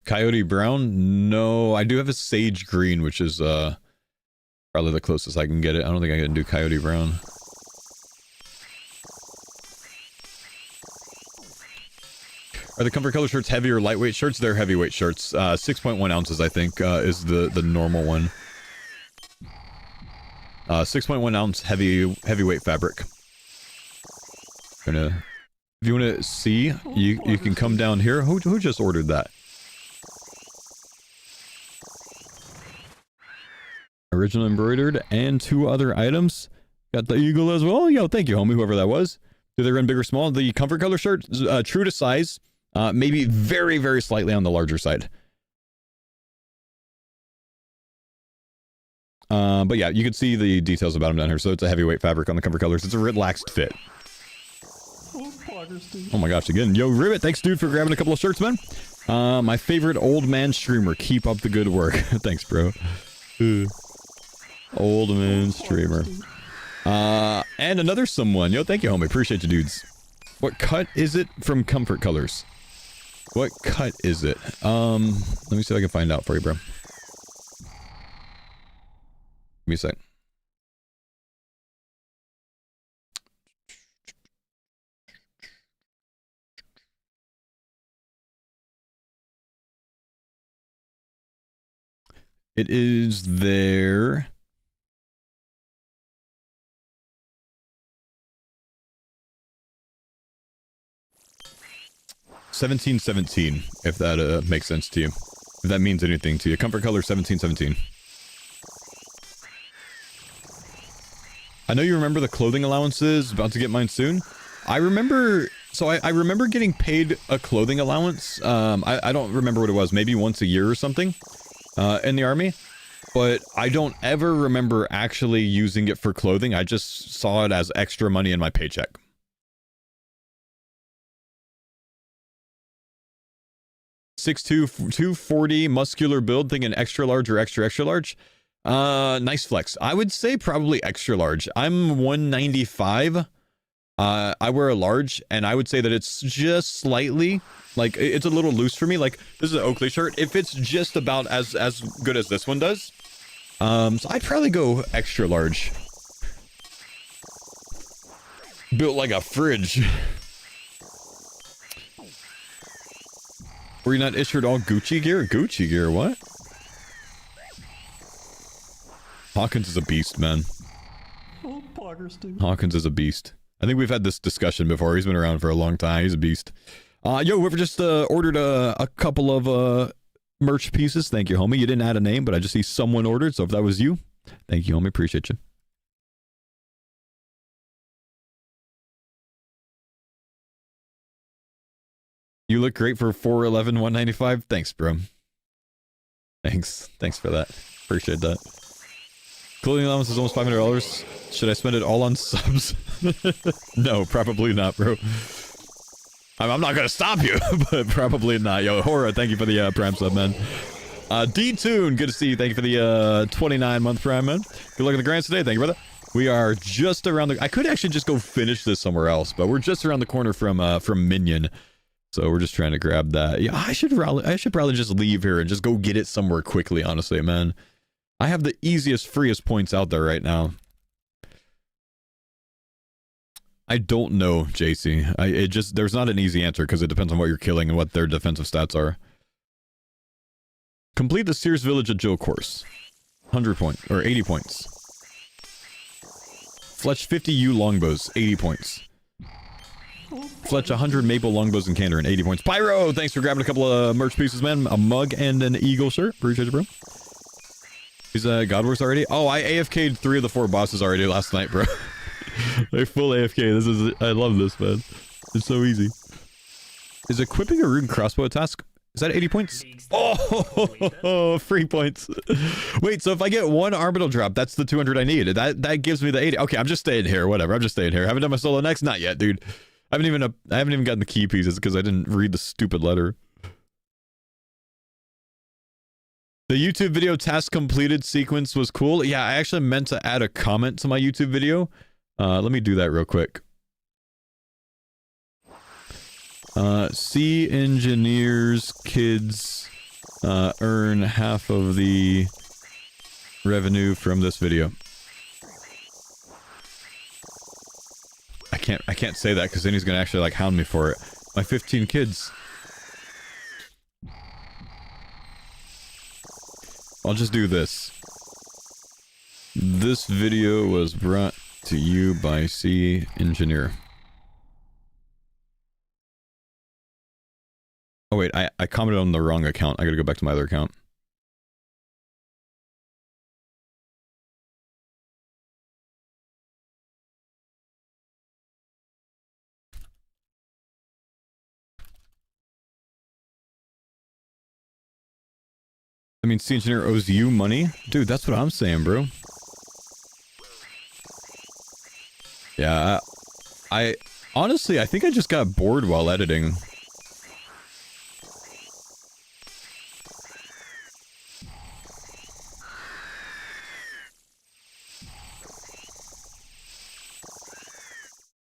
Coyote brown? No, I do have a sage green, which is probably the closest I can get it. I don't think I can do coyote brown. Are the comfort color shirts heavy or lightweight shirts? They're heavyweight shirts. 6.1 ounces, I think, is the normal one. 6.1 ounce heavyweight fabric. If you want to see, you can come down here. Who just ordered that? Original embroidered and 2 other items. Got the eagle as well. Yo, thank you, homie, whoever that was. Do they run big or small? The comfort color shirt, true to size. Maybe very, very slightly on the larger side. But yeah, you can see the details about them down here. So it's a heavyweight fabric on the comfort colors. It's a relaxed fit. Oh my gosh, again. Yo, Ribbit, thanks, dude, for grabbing a couple of shirts, man. My favorite old man streamer. Keep up the good work. Thanks, bro. Old man streamer. And another someone. Yo, thank you, homie. Appreciate you, dudes. What cut is it from comfort colors? What cut is it? Let me see if I can find out for you, bro. Give me a sec. It is there. $17.17, if that makes sense to you. If that means anything to you. Comfort color $17.17. I know you remember the clothing allowances. About to get mine soon. I remember... So I remember getting paid a clothing allowance. I don't remember what it was. Maybe once a year or something. In the army. But I don't ever remember actually using it for clothing. I just saw it as extra money in my paycheck. .6'2", 240 muscular build, thinking extra large or extra large. Nice flex. I would say probably extra large. I'm 195. I wear a large, and I would say that it's just slightly, like, it's a little loose for me. Like, this is an Oakley shirt. It fits just about as good as this one does. So I'd probably go extra large. Built like a fridge. Were you not issued all Gucci gear? Gucci gear, what? Hawkins is a beast, man. Oh, poggers, dude. Hawkins is a beast. I think we've had this discussion before. He's been around for a long time. He's a beast. Yo, whoever just ordered a couple of merch pieces, thank you, homie. You didn't add a name, but I just see someone ordered, so if that was you, thank you, homie. Appreciate you. You look great for 411 195. Thanks, bro. Thanks for that. Appreciate that. Clothing allowance is almost $500. Should I spend it all on subs? No, probably not, bro. I'm not gonna stop you, but probably not. Yo, Hora, thank you for the Prime sub, man. D-Tune, good to see you. Thank you for the 29-month Prime, man. Good luck in the grants today. Thank you, brother. We are just around the... I could actually just go finish this somewhere else, but we're just around the corner from Minion. So we're just trying to grab that. Yeah, I should probably just leave here and just go get it somewhere quickly, honestly, man. I have the easiest, freest points out there right now. I don't know, JC. There's not an easy answer because it depends on what you're killing and what their defensive stats are. Complete the Sears Village at Jill course. 100 points, or 80 points. Fletch 50 U longbows, 80 points. Fletch 100 maple longbows and canter and 80 points. Pyro, thanks for grabbing a couple of merch pieces, man. A mug and an eagle shirt. Appreciate it, bro. He's Godworks already? Oh, I AFK'd 3 of the 4 bosses already last night, bro. They're full AFK. I love this, man. It's so easy. Is equipping a rune crossbow a task? Is that 80 points? Oh, free points. Wait, so if I get one Armadyl drop, that's the 200 I need. That gives me the 80. Okay, I'm just staying here. Whatever. I'm just staying here. Haven't done my solo next? Not yet, dude. I haven't even gotten the key pieces because I didn't read the stupid letter. The YouTube video task completed sequence was cool. Yeah, I actually meant to add a comment to my YouTube video. Let me do that real quick. C engineers kids earn half of the revenue from this video. I can't say that because then he's gonna actually like hound me for it. My 15 kids. I'll just do this. This video was brought to you by C Engineer. Oh wait, I commented on the wrong account. I gotta go back to my other account. I mean, C Engineer owes you money? Dude, that's what I'm saying, bro. Yeah, I honestly, I think I just got bored while editing.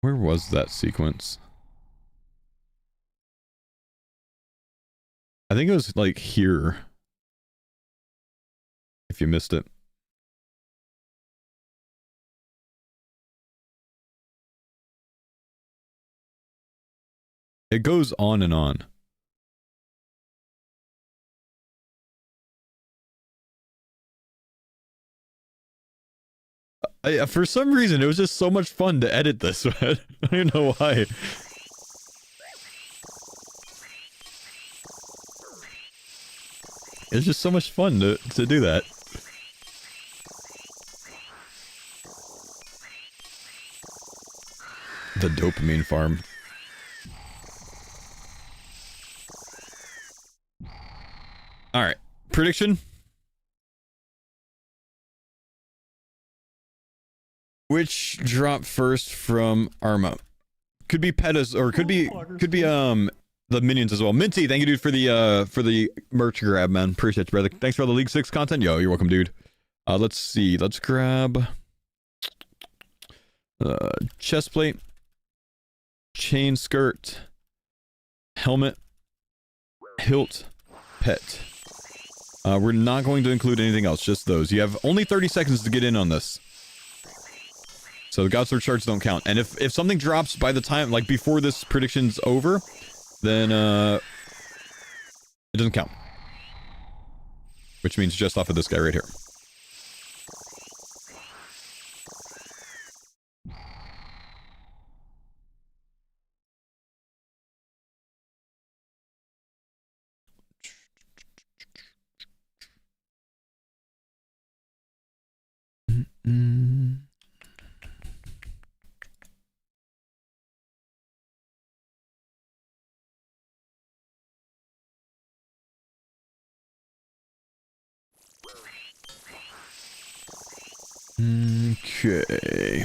Where was that sequence? I think it was like here. If you missed it. It goes on and on. For some reason, it was just so much fun to edit this. I don't know why. It's just so much fun to do that. The dopamine farm. Alright. Prediction? Which dropped first from Arma? Could be Petas, or could be the minions as well. Minty, thank you, dude, for the merch grab, man. Appreciate you, brother. Thanks for all the League 6 content. Yo, you're welcome, dude. Let's see. Let's grab chestplate, chain skirt, helmet, hilt, pet. We're not going to include anything else, just those. You have only 30 seconds to get in on this. So the Godsword shards don't count. And if something drops by the time, like before this prediction's over, then it doesn't count. Which means just off of this guy right here. Mm. Okay.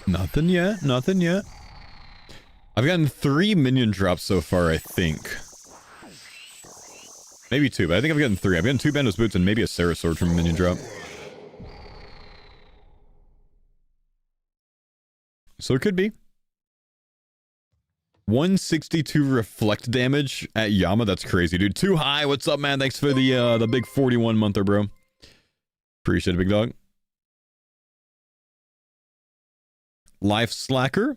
Nothing yet, nothing yet. I've gotten 3 minion drops so far, I think. Maybe 2, but I think I've gotten 3. I've gotten 2 Bandos boots and maybe a Sarah sword from a minion drop. So it could be. 162 reflect damage at Yama. That's crazy, dude. Too high. What's up, man? Thanks for the big 41 monther, bro. Appreciate it, big dog. Life Slacker.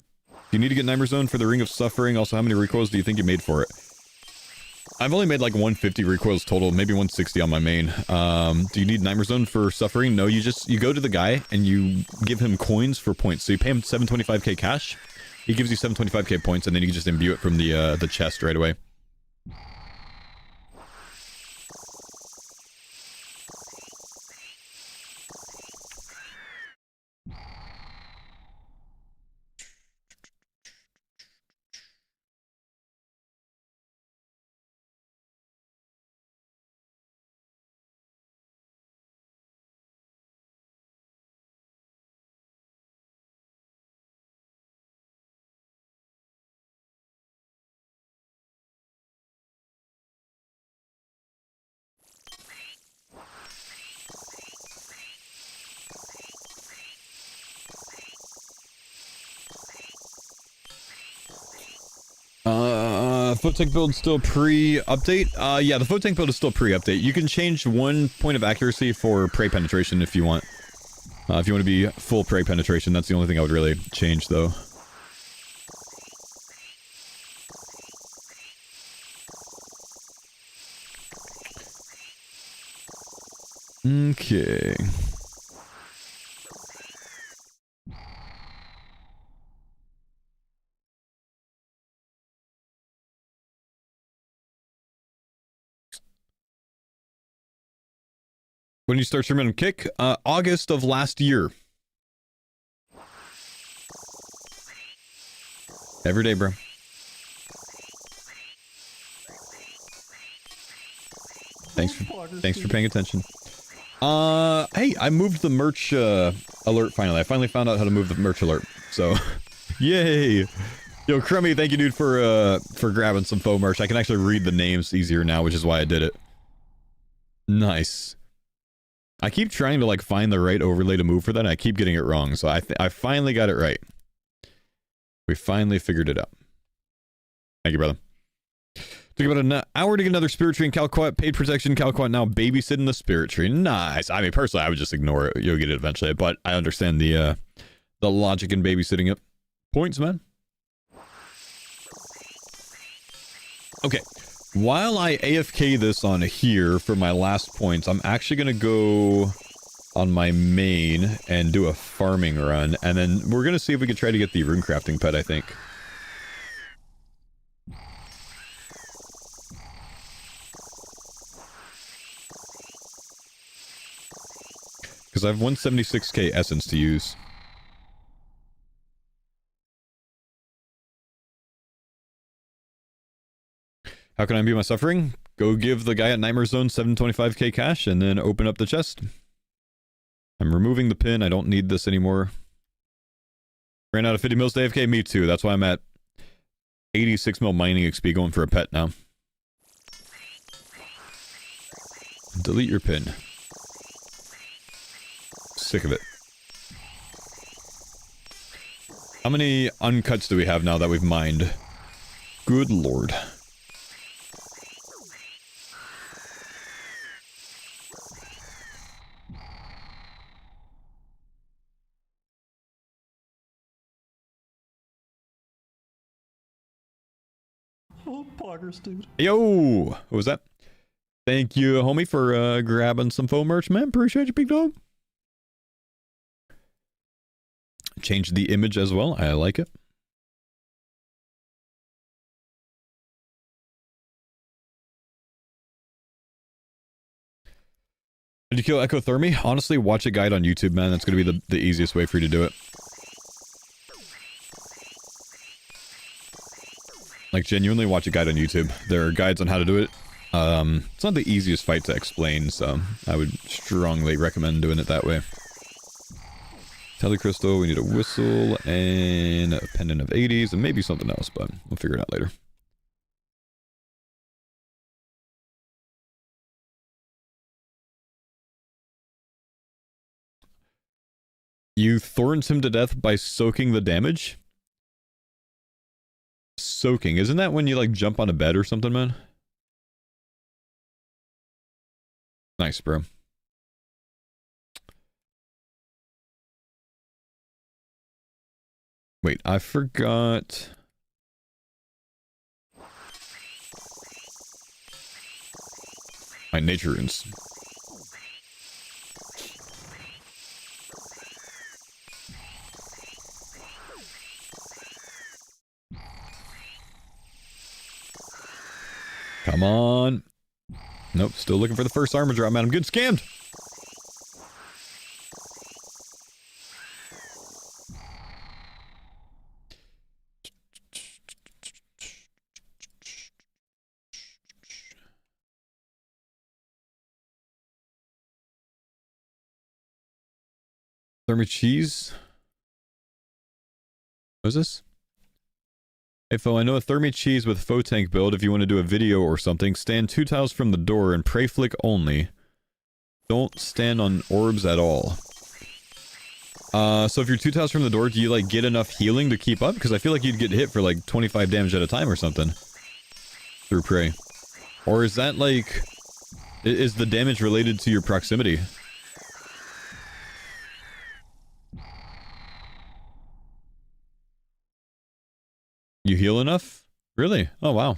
You need to get Nightmare Zone for the Ring of Suffering. Also, how many recoils do you think you made for it? I've only made like 150 recoils total, maybe 160 on my main. Do you need Nightmare Zone for Suffering? No, you go to the guy and you give him coins for points. So you pay him 725k cash. He gives you 725k points, and then you can just imbue it from the chest right away. Foot tank build still pre-update? Yeah, the foot tank build is still pre-update. You can change 1 point of accuracy for prey penetration if you want. If you want to be full prey penetration, that's the only thing I would really change, though. Okay. When you start streaming on Kick? August of last year. Every day, bro. Thanks for paying attention. Hey, I moved the merch alert finally. I finally found out how to move the merch alert. So, yay. Yo, Crummy, thank you, dude, for grabbing some faux merch. I can actually read the names easier now, which is why I did it. Nice. I keep trying to, like, find the right overlay to move for that, and I keep getting it wrong. So I finally got it right. We finally figured it out. Thank you, brother. Took about an hour to get another spirit tree in Calquat. Paid protection, Calquat now babysitting the spirit tree. Nice. I mean, personally, I would just ignore it. You'll get it eventually, but I understand the logic in babysitting it. Points, man. Okay. While I AFK this on here for my last points, I'm actually going to go on my main and do a farming run, and then we're going to see if we can try to get the Runecrafting pet, I think. Because I have 176k essence to use. How can I imbue my suffering? Go give the guy at Nightmare Zone 725k cash and then open up the chest. I'm removing the pin. I don't need this anymore. Ran out of 50 mils to AFK. Me too. That's why I'm at 86 mil mining XP going for a pet now. Delete your pin. Sick of it. How many uncuts do we have now that we've mined? Good lord. Oh, poggers, dude. Yo! What was that? Thank you, homie, for grabbing some faux merch, man. Appreciate you, big dog. Change the image as well. I like it. you kill ectothermy? Honestly, watch a guide on YouTube, man. That's going to be the easiest way for you to do it. Like, genuinely watch a guide on YouTube. There are guides on how to do it. It's not the easiest fight to explain, so I would strongly recommend doing it that way. Telecrystal, we need a whistle, and a pendant of 80s, and maybe something else, but we'll figure it out later. You thorns him to death by soaking the damage? Soaking. Isn't that when you, like, jump on a bed or something, man? Nice, bro. Wait, I forgot... my nature runes. Come on. Nope, still looking for the first armor drop, man. I'm getting scammed. Thermy cheese. What is this? Hey, Phil, I know a Thermy cheese with faux tank build. If you want to do a video or something, stand 2 tiles from the door and pray flick only. Don't stand on orbs at all. So if you're 2 tiles from the door, do you, like, get enough healing to keep up? Because I feel like you'd get hit for, like, 25 damage at a time or something. Through pray. Or is that, like... is the damage related to your proximity? You heal enough? Really? Oh, wow.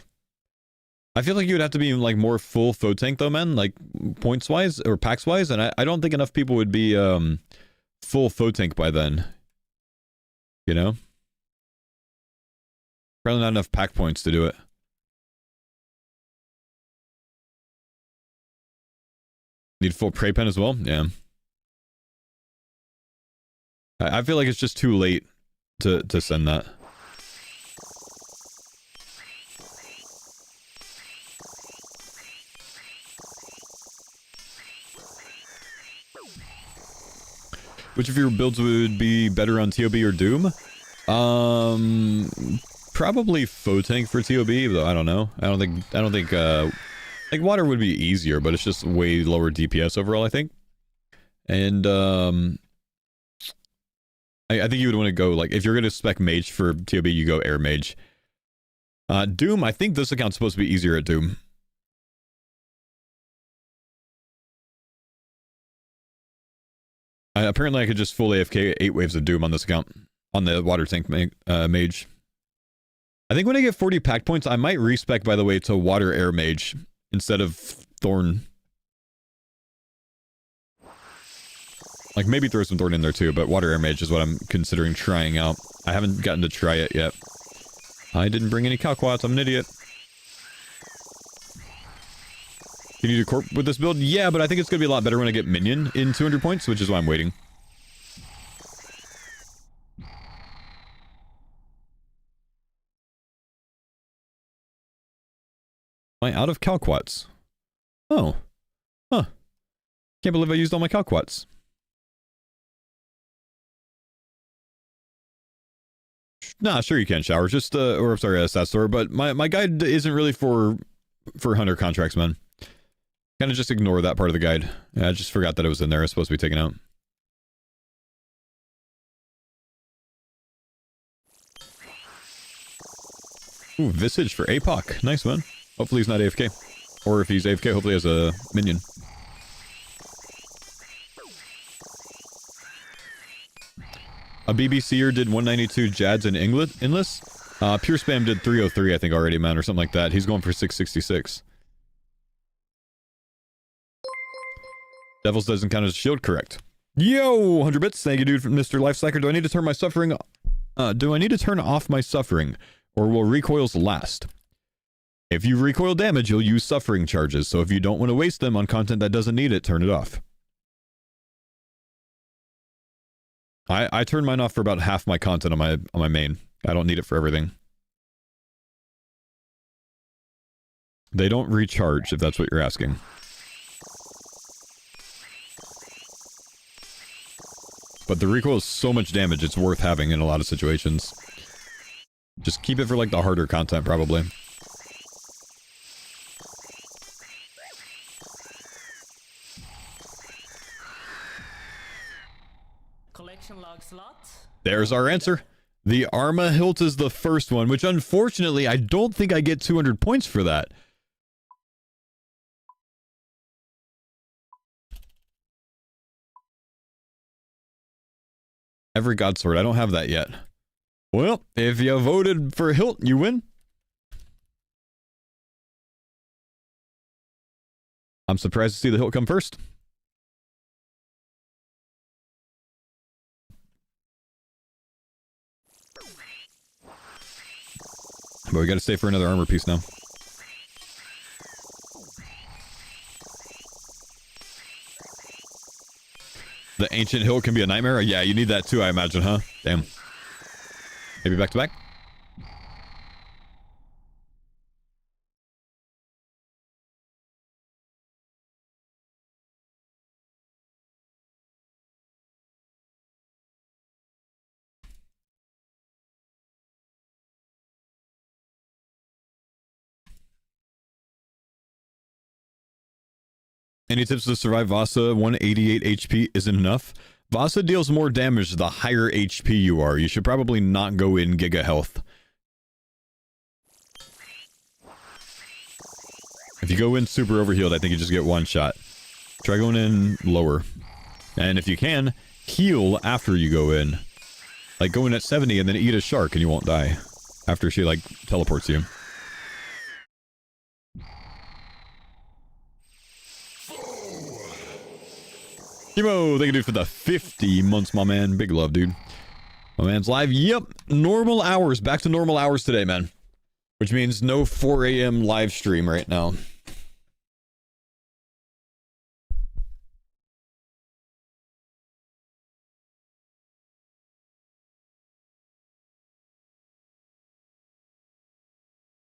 I feel like you would have to be, like, more full faux tank, though, man. Like, points-wise, or packs-wise, and I don't think enough people would be, full faux tank by then. You know? Probably not enough pack points to do it. Need full prey pen as well? Yeah. I feel like it's just too late to send that. Which of your builds would be better on TOB or Doom? Probably faux tank for TOB, though I don't know. I don't think like water would be easier, but it's just way lower DPS overall, I think. And I think you would want to go, like, if you're gonna spec mage for TOB, you go air mage. Doom, I think this account's supposed to be easier at Doom. Apparently I could just full AFK 8 waves of Doom on this account. On the water tank mage. I think when I get 40 pack points, I might respec, by the way, to water air mage instead of thorn. Like, maybe throw some thorn in there too, but water air mage is what I'm considering trying out. I haven't gotten to try it yet. I didn't bring any calquats, I'm an idiot. Can you do corp with this build? Yeah, but I think it's going to be a lot better when I get minion in 200 points, which is why I'm waiting. Am I out of calquats? Oh. Huh. Can't believe I used all my calquats. Nah, sure you can, Shower. Just, or sorry, Satstor, but my guide isn't really for hunter contracts, man. Kind of just ignore that part of the guide. Yeah, I just forgot that it was in there. It's supposed to be taken out. Ooh, Visage for APOC. Nice, man. Hopefully he's not AFK. Or if he's AFK, hopefully he has a minion. A BBCer did 192 Jads in Endless. Pure Spam did 303, I think, already, man, or something like that. He's going for 666. Devils doesn't count as a shield, correct. Yo, 100 bits. Thank you, dude, from Mr. Lifecycle. Do I need to turn my suffering... do I need to turn off my suffering? Or will recoils last? If you recoil damage, you'll use suffering charges, so if you don't want to waste them on content that doesn't need it, turn it off. I turn mine off for about half my content on my main. I don't need it for everything. They don't recharge, if that's what you're asking. But the recoil is so much damage, it's worth having in a lot of situations. Just keep it for, like, the harder content, probably. Collection log slot. There's our answer. The Arma hilt is the first one, which unfortunately, I don't think I get 200 points for that. Every Godsword. I don't have that yet. Well, if you voted for hilt, you win. I'm surprised to see the hilt come first. But we gotta stay for another armor piece now. The ancient hilt can be a nightmare? Yeah, you need that too, I imagine, huh? Damn. Maybe back to back? Any tips to survive Vasa? 188 HP isn't enough. Vasa deals more damage the higher HP you are. You should probably not go in Giga Health. If you go in super overhealed, I think you just get one shot. Try going in lower. And if you can, heal after you go in. Like, go in at 70 and then eat a shark and you won't die. After she, like, teleports you. Kimo, thank you, dude, for the 50 months, my man. Big love, dude. My man's live. Yep. Normal hours. Back to normal hours today, man. Which means no 4 a.m. live stream right now.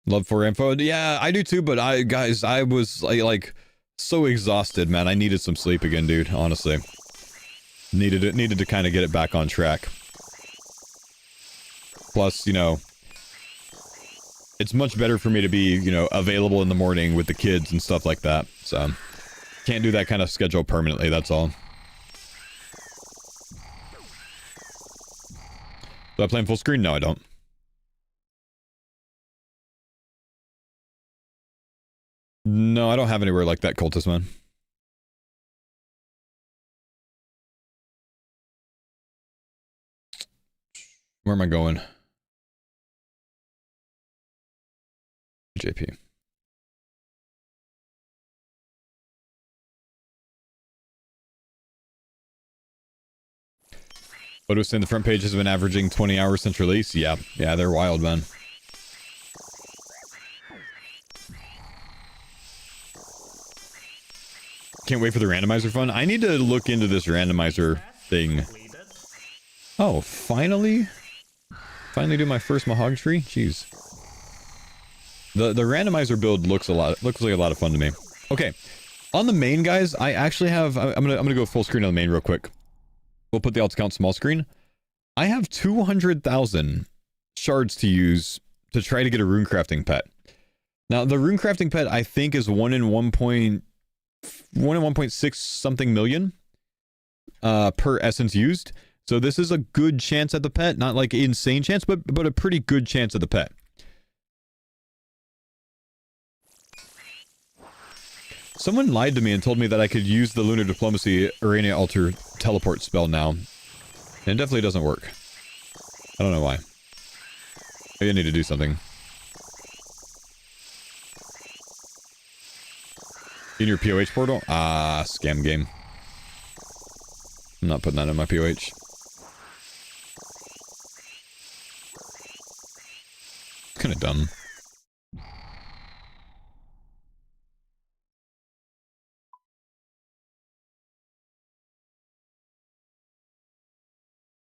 Love for info. Yeah, I do too, but guys, I was like so exhausted, man. I needed some sleep again, dude, honestly. Needed to kind of get it back on track. Plus, you know, it's much better for me to be, you know, available in the morning with the kids and stuff like that. So, can't do that kind of schedule permanently, that's all. Do I play in full screen? No, I don't. No, I don't have anywhere like that, Cultist, man. Where am I going? JP. What was saying the front page has been averaging 20 hours since release? Yeah, they're wild, man. Can't wait for the randomizer fun. I need to look into this randomizer thing. Oh, finally? Finally do my first Mahog tree? Jeez. The randomizer build looks like a lot of fun to me. Okay. On the main, guys, I actually have... I'm gonna go full screen on the main real quick. We'll put the alt account small screen. I have 200,000 shards to use to try to get a runecrafting pet. Now, the runecrafting pet, I think, is 1 in 1.6 something million per essence used. So this is a good chance at the pet. Not like insane chance, but a pretty good chance at the pet. Someone lied to me and told me that I could use the Lunar Diplomacy Arena Altar teleport spell now. And it definitely doesn't work. I don't know why. Maybe I need to do something. In your POH portal? Ah, scam game. I'm not putting that in my POH. Kind of dumb.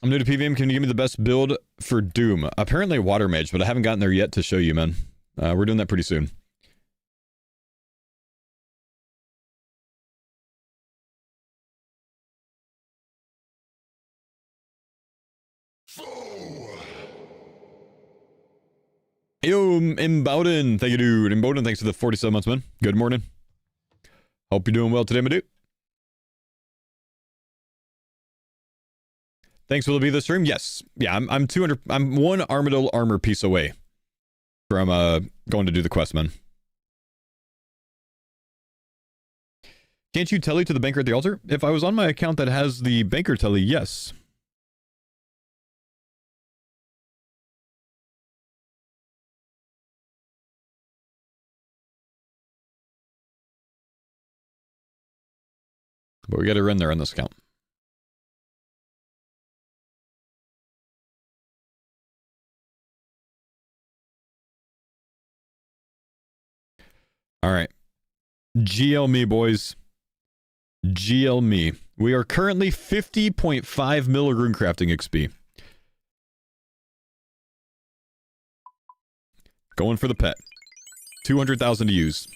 I'm new to PVM. Can you give me the best build for Doom? Apparently Water Mage, but I haven't gotten there yet to show you, man. We're doing that pretty soon. Yo, Mbowden. Thank you, dude. Mbowden, thanks for the 47 months, man. Good morning. Hope you're doing well today, my dude. Thanks for the stream. Yes. Yeah, I'm 200. I'm one Armadyl armor piece away from going to do the quest, man. Can't you tele to the banker at the altar? If I was on my account that has the banker tele, yes. But we got to run there on this account. All right. GL me, boys. GL me. We are currently 50.5 mil Runecrafting XP. Going for the pet. 200,000 to use.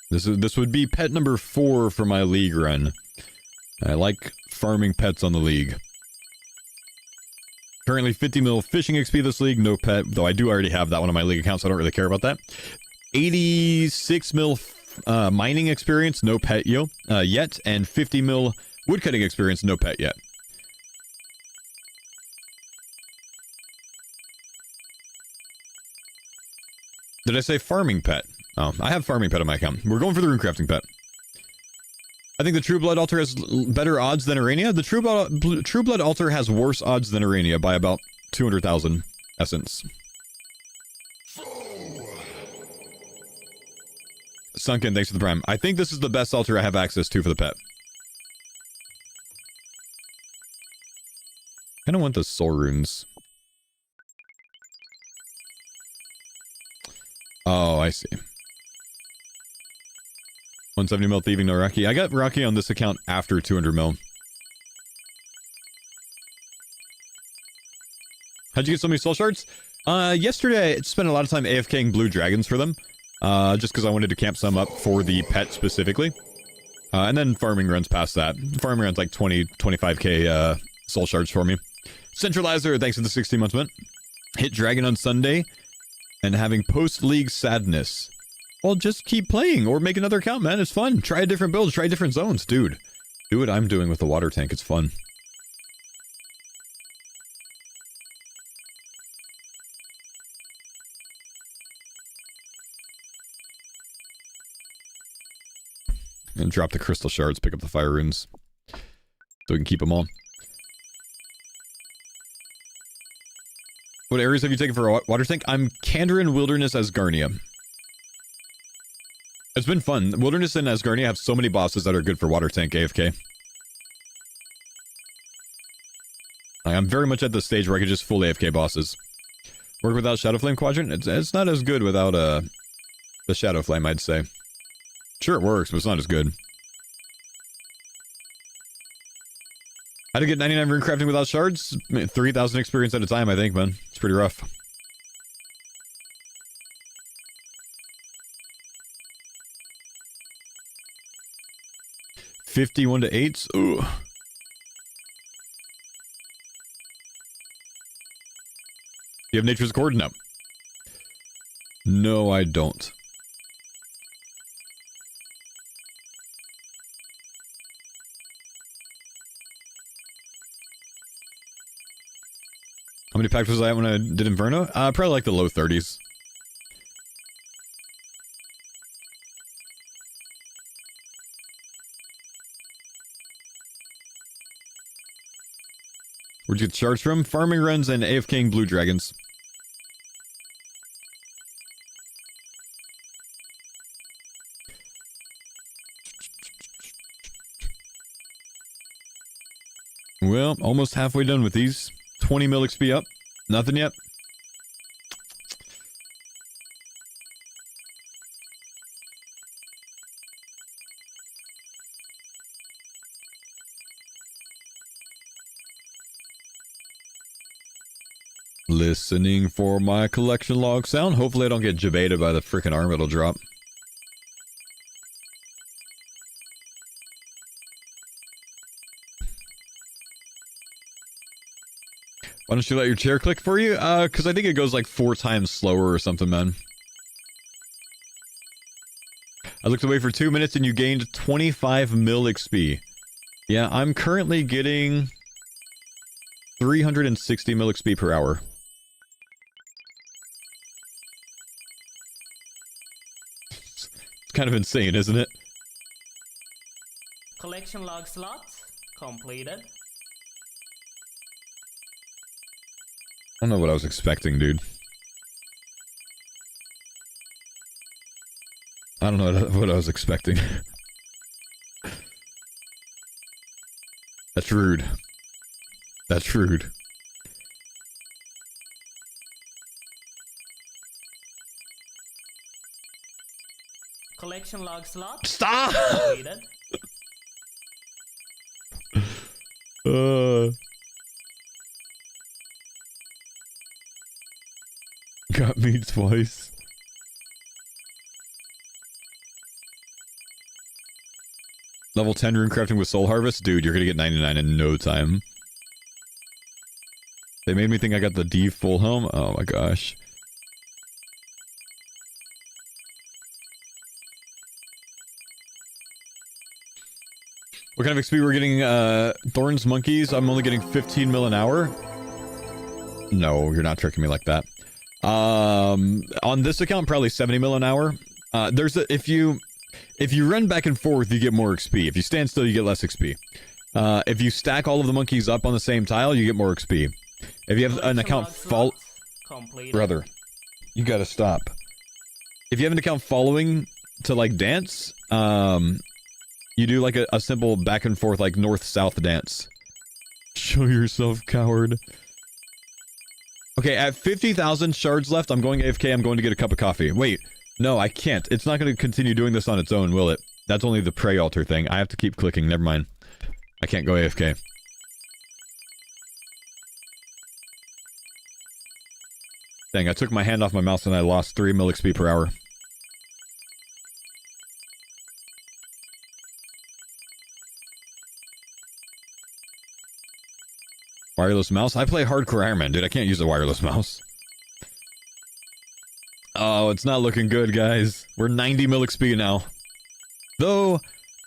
This would be pet number 4 for my league run. I like farming pets on the league. Currently 50 mil fishing XP this league, no pet, though I do already have that one on my league account, so I don't really care about that. 86 mil mining experience, no pet yet, and 50 mil woodcutting experience, no pet yet. Did I say farming pet? Oh, I have farming pet on my account. We're going for the Runecrafting pet. I think the True Blood altar has better odds than Arania. The True Blood altar has worse odds than Arania by about 200,000 essence. Sunken, thanks for the prime. I think this is the best altar I have access to for the pet. I don't want the soul runes. Oh, I see. 170 mil thieving, no Rocky. I got Rocky on this account after 200 mil. How'd you get so many soul shards? Yesterday I spent a lot of time AFKing blue dragons for them. Just because I wanted to camp some up for the pet specifically. And then farming runs past that. Farming runs like 25k soul shards for me. Centralizer, thanks for the 16 months, man. Hit dragon on Sunday. And having post-league sadness. Well, just keep playing or make another account, man. It's fun. Try a different build. Try different zones. Dude, do what I'm doing with the water tank. It's fun. And drop the crystal shards, pick up the fire runes. So we can keep them all. What areas have you taken for a water tank? I'm Kandarin, Wilderness, Asgarnia. It's been fun. Wilderness and Asgarnia have so many bosses that are good for water tank AFK. I'm very much at the stage where I could just full AFK bosses. Work without Shadowflame Quadrant? It's not as good without the Shadowflame, I'd say. Sure, it works, but it's not as good. How to get 99 Runecrafting without shards? 3,000 experience at a time, I think, man. It's pretty rough. $51 to 8? Ooh. You have Nature's Accord? No. No, I don't. How many packs was I at when I did Inferno? Probably like the low 30s. Where'd you get the shards from? Farming runs and AFKing blue dragons. Well, almost halfway done with these. 20 mil XP up. Nothing yet. Listening for my collection log sound. Hopefully I don't get jebaited by the freaking Armadyl drop. Why don't you let your chair click for you? Because I think it goes like 4 times slower or something, man. I looked away for 2 minutes and you gained 25 mil XP. Yeah, I'm currently getting 360 mil XP per hour. It's kind of insane, isn't it? Collection log slot completed. I don't know what I was expecting, dude. I don't know what I was expecting. That's rude. That's rude. Collection log slot Stop! completed. Got me twice. Level 10 runecrafting with soul harvest? Dude, you're gonna get 99 in no time. They made me think I got the D full home? Oh my gosh. What kind of XP we're getting? Thorns monkeys. I'm only getting 15 mil an hour. No, you're not tricking me like that. On this account, probably 70 mil an hour. If you run back and forth, you get more XP. If you stand still, you get less XP. If you stack all of the monkeys up on the same tile, you get more XP. If you have an account brother, you gotta stop. If you have an account following to like dance, you do like a simple back and forth like north-south dance. Show yourself, coward. Okay, at 50,000 shards left, I'm going AFK, I'm going to get a cup of coffee. Wait, no, I can't. It's not going to continue doing this on its own, will it? That's only the prey altar thing. I have to keep clicking, never mind. I can't go AFK. Dang, I took my hand off my mouse and I lost 3 mil XP per hour. Wireless mouse? I play hardcore Iron Man, dude. I can't use a wireless mouse. Oh, it's not looking good, guys. We're 90 mil XP now. Though,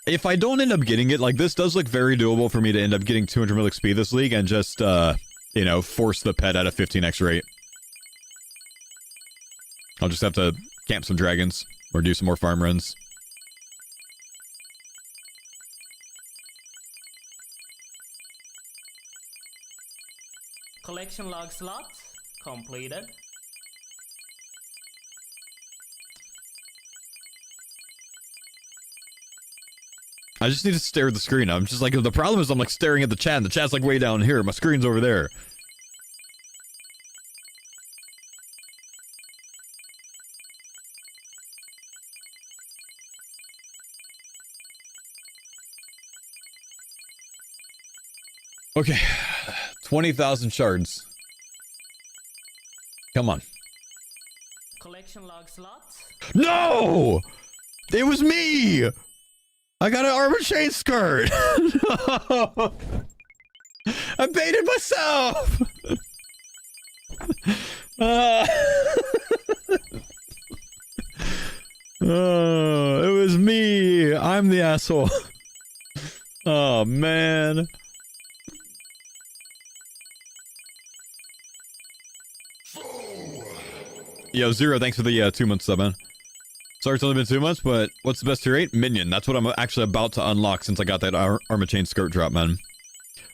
if I don't end up getting it, like, this does look very doable for me to end up getting 200 mil XP this league and just, you know, force the pet at a 15x rate. I'll just have to camp some dragons or do some more farm runs. Collection log slot completed. I just need to stare at the screen. I'm just like, the problem is I'm like staring at the chat and the chat's like way down here. My screen's over there. Okay. 20,000 shards. Come on. Collection log slot. No! It was me! I got an armor chain skirt! No! I baited myself! It was me! I'm the asshole. Oh, man. Yo, Zero, thanks for the 2 months sub, man. Sorry it's only been 2 months, but what's the best tier 8? Minion. That's what I'm actually about to unlock since I got that armor chain skirt drop, man.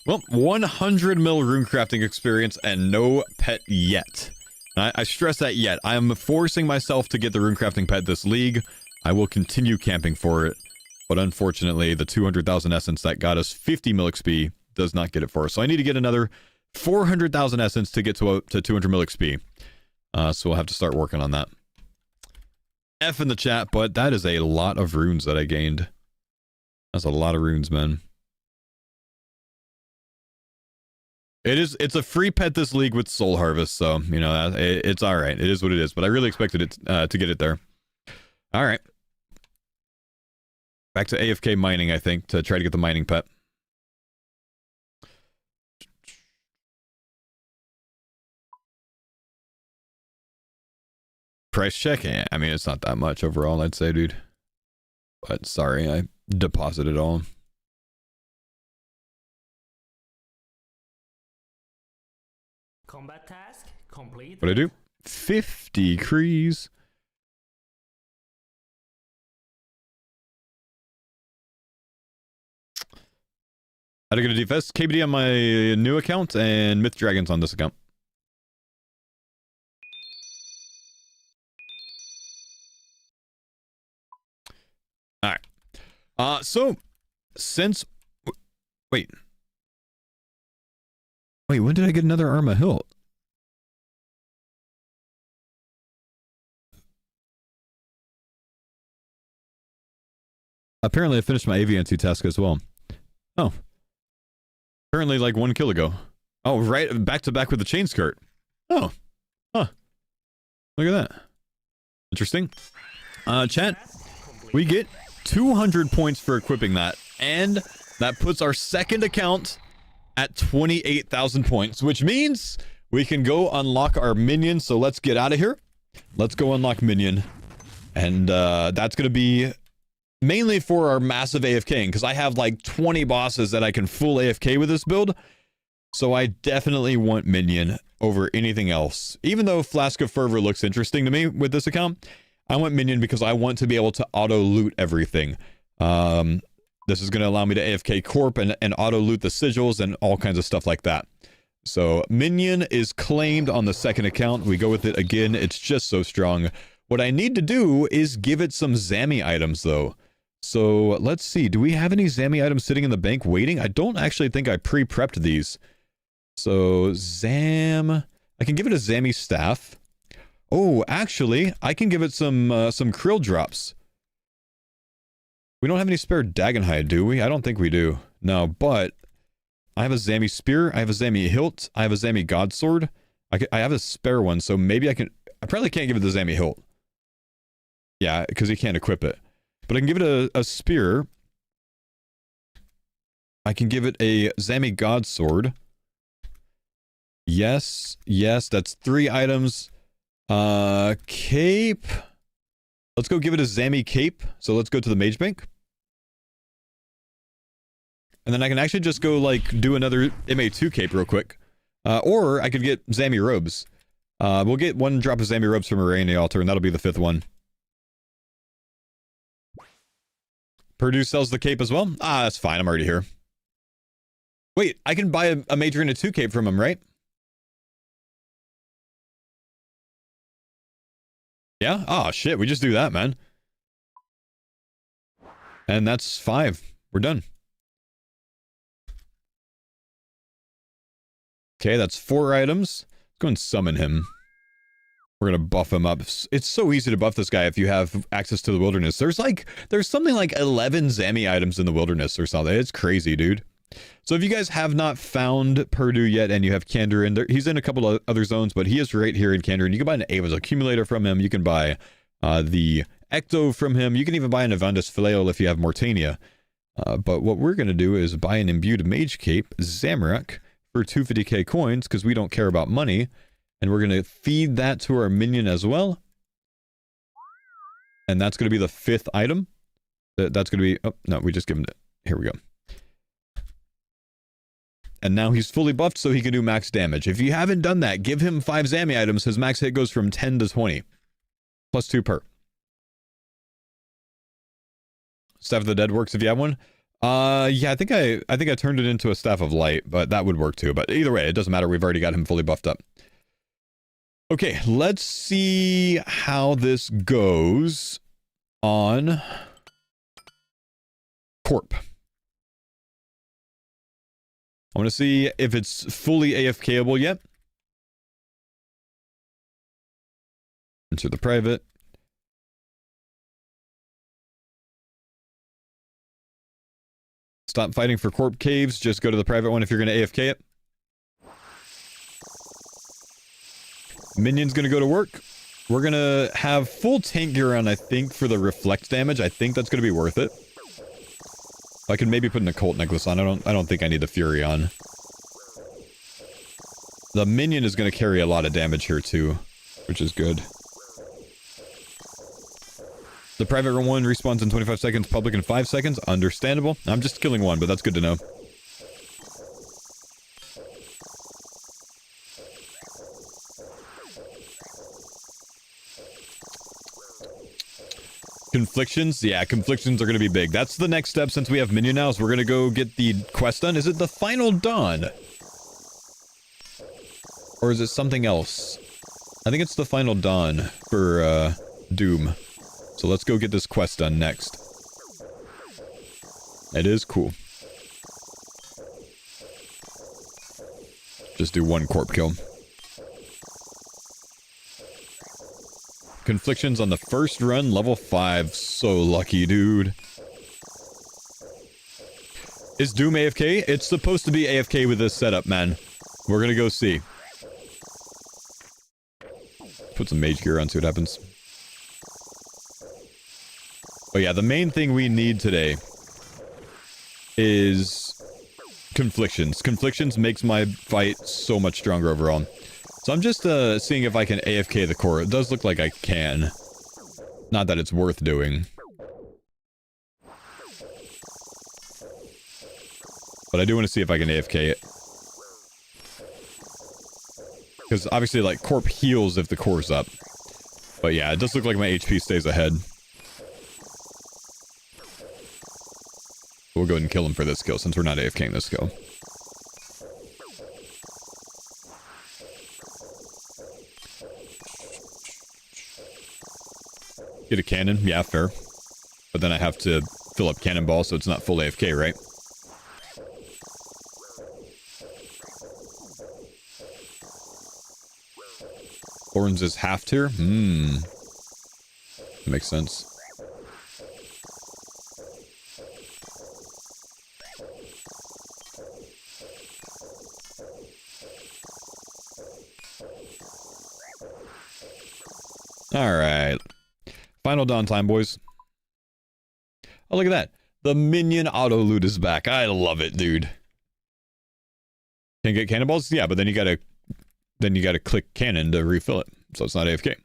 Well, 100 mil runecrafting experience and no pet yet. And I stress that yet. I am forcing myself to get the runecrafting pet this league. I will continue camping for it. But unfortunately, the 200,000 essence that got us 50 mil XP does not get it for us. So I need to get another 400,000 essence to get to 200 mil XP. So we'll have to start working on that. F in the chat, but that is a lot of runes that I gained. That's a lot of runes, man. It's a free pet this league with Soul Harvest, so, you know, it's alright. It is what it is, but I really expected it to get it there. Alright. Back to AFK mining, I think, to try to get the mining pet. Price check? I mean, it's not that much overall, I'd say, dude. But sorry, I deposited all. Combat task complete. What'd I do? 50 crees. How to get a defense? KBD on my new account and Myth Dragons on this account. Alright. So, since... Wait. Wait, when did I get another Armadyl? Apparently I finished my AV2 task as well. Oh. Apparently like 1 kill ago. Oh, right, back to back with the chain skirt. Oh. Huh. Look at that. Interesting. Chat, we get 200 points for equipping that, and that puts our second account at 28,000 points, which means we can go unlock our minion. So let's get out of here. Let's go unlock minion. And that's going to be mainly for our massive AFKing, because I have like 20 bosses that I can full AFK with this build. So I definitely want minion over anything else. Even though Flask of Fervor looks interesting to me with this account, I want minion because I want to be able to auto loot everything. This is going to allow me to AFK Corp and auto loot the sigils and all kinds of stuff like that. So minion is claimed on the second account. We go with it again. It's just so strong. What I need to do is give it some Zammy items though. So let's see. Do we have any Zammy items sitting in the bank waiting? I don't actually think I pre-prepped these. So Zam, I can give it a Zammy staff. Oh, actually, I can give it some krill drops. We don't have any spare Dagonhide, do we? I don't think we do. No, but I have a Zammy spear. I have a Zammy hilt. I have a Zammy Godsword. I have a spare one, so maybe I can... I probably can't give it the Zammy hilt. Yeah, because you can't equip it. But I can give it a spear. I can give it a Zammy Godsword. Yes, yes, that's 3 items. Cape. Let's go give it a Zammy cape. So let's go to the mage bank. And then I can actually just go like do another MA2 cape real quick. Or I could get Zammy robes. We'll get 1 drop of Zammy robes from Array in the altar, and that'll be the 5th one. Purdue sells the cape as well? Ah, that's fine. I'm already here. Wait, I can buy a Major and a 2 cape from him, right? Yeah? Oh, shit. We just do that, man. And that's 5. We're done. Okay, that's 4 items. Let's go and summon him. We're gonna buff him up. It's so easy to buff this guy if you have access to the wilderness. There's something like 11 Zammy items in the wilderness or something. It's crazy, dude. So if you guys have not found Purdue yet and you have Candor in there, he's in a couple of other zones, but he is right here in Candor. And you can buy an Ava's accumulator from him. You can buy the Ecto from him. You can even buy an Avandus Flail if you have Mortania. But what we're gonna do is buy an imbued mage cape, Zamorak, for 250k coins, because we don't care about money. And we're going to feed that to our minion as well. And that's going to be the 5th item. That's going to be... Oh, no, we just give him it. Here we go. And now he's fully buffed, so he can do max damage. If you haven't done that, give him 5 Zammy items. His max hit goes from 10 to 20. Plus 2 per. Staff of the Dead works if you have one. Yeah, I think I turned it into a Staff of Light, but that would work too. But either way, it doesn't matter. We've already got him fully buffed up. Okay, let's see how this goes on Corp. I want to see if it's fully AFKable yet. Enter the private. Stop fighting for Corp caves. Just go to the private one if you're going to AFK it. Minion's gonna go to work. We're gonna have full tank gear on, I think, for the reflect damage. I think that's gonna be worth it. I could maybe put an occult necklace on. I don't think I need the fury on. The minion is gonna carry a lot of damage here too, which is good. The private one respawns in 25 seconds, public in 5 seconds. Understandable. I'm just killing one, but that's good to know. Conflictions? Yeah, conflictions are going to be big. That's the next step since we have minion now, is we're going to go get the quest done. Is it the final dawn? Or is it something else? I think it's the final dawn for Doom. So let's go get this quest done next. It is cool. Just do one corp kill. Conflictions on the first run, level 5. So lucky, dude. Is Doom AFK? It's supposed to be AFK with this setup, man. We're gonna go see. Put some mage gear on, see what happens. But yeah, the main thing we need today is conflictions. Conflictions makes my fight so much stronger overall. So I'm just seeing if I can AFK the core. It does look like I can. Not that it's worth doing. But I do want to see if I can AFK it. Because obviously, like, corp heals if the core's up. But yeah, it does look like my HP stays ahead. We'll go ahead and kill him for this kill, since we're not AFKing this kill. Get a cannon? Yeah, fair. But then I have to fill up cannonball, so it's not full AFK, right? Thorns is half tier? Makes sense. Alright. Final downtime, boys. Oh, look at that. The minion auto loot is back. I love it, dude. Can get cannonballs? Yeah, but then you gotta click cannon to refill it. So it's not AFK.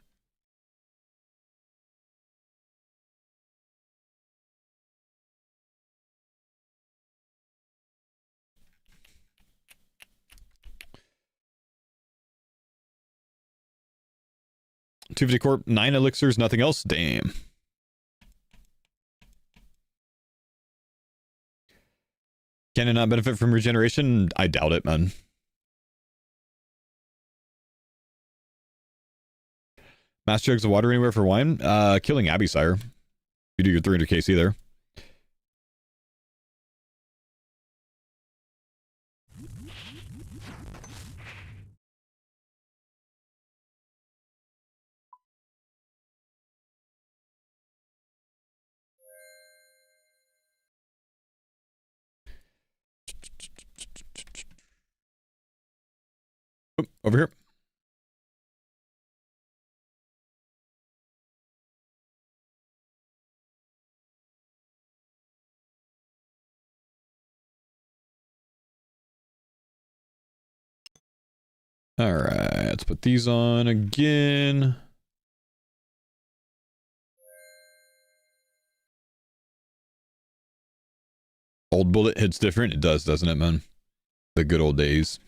$250 corp, 9 elixirs, nothing else. Damn. Can it not benefit from regeneration? I doubt it, man. Mass jugs of water anywhere for wine? Killing Abbey, sire. You do your 300 KC there. Oop, over here. Alright, let's put these on again. Old bullet hits different. It does, doesn't it, man? The good old days.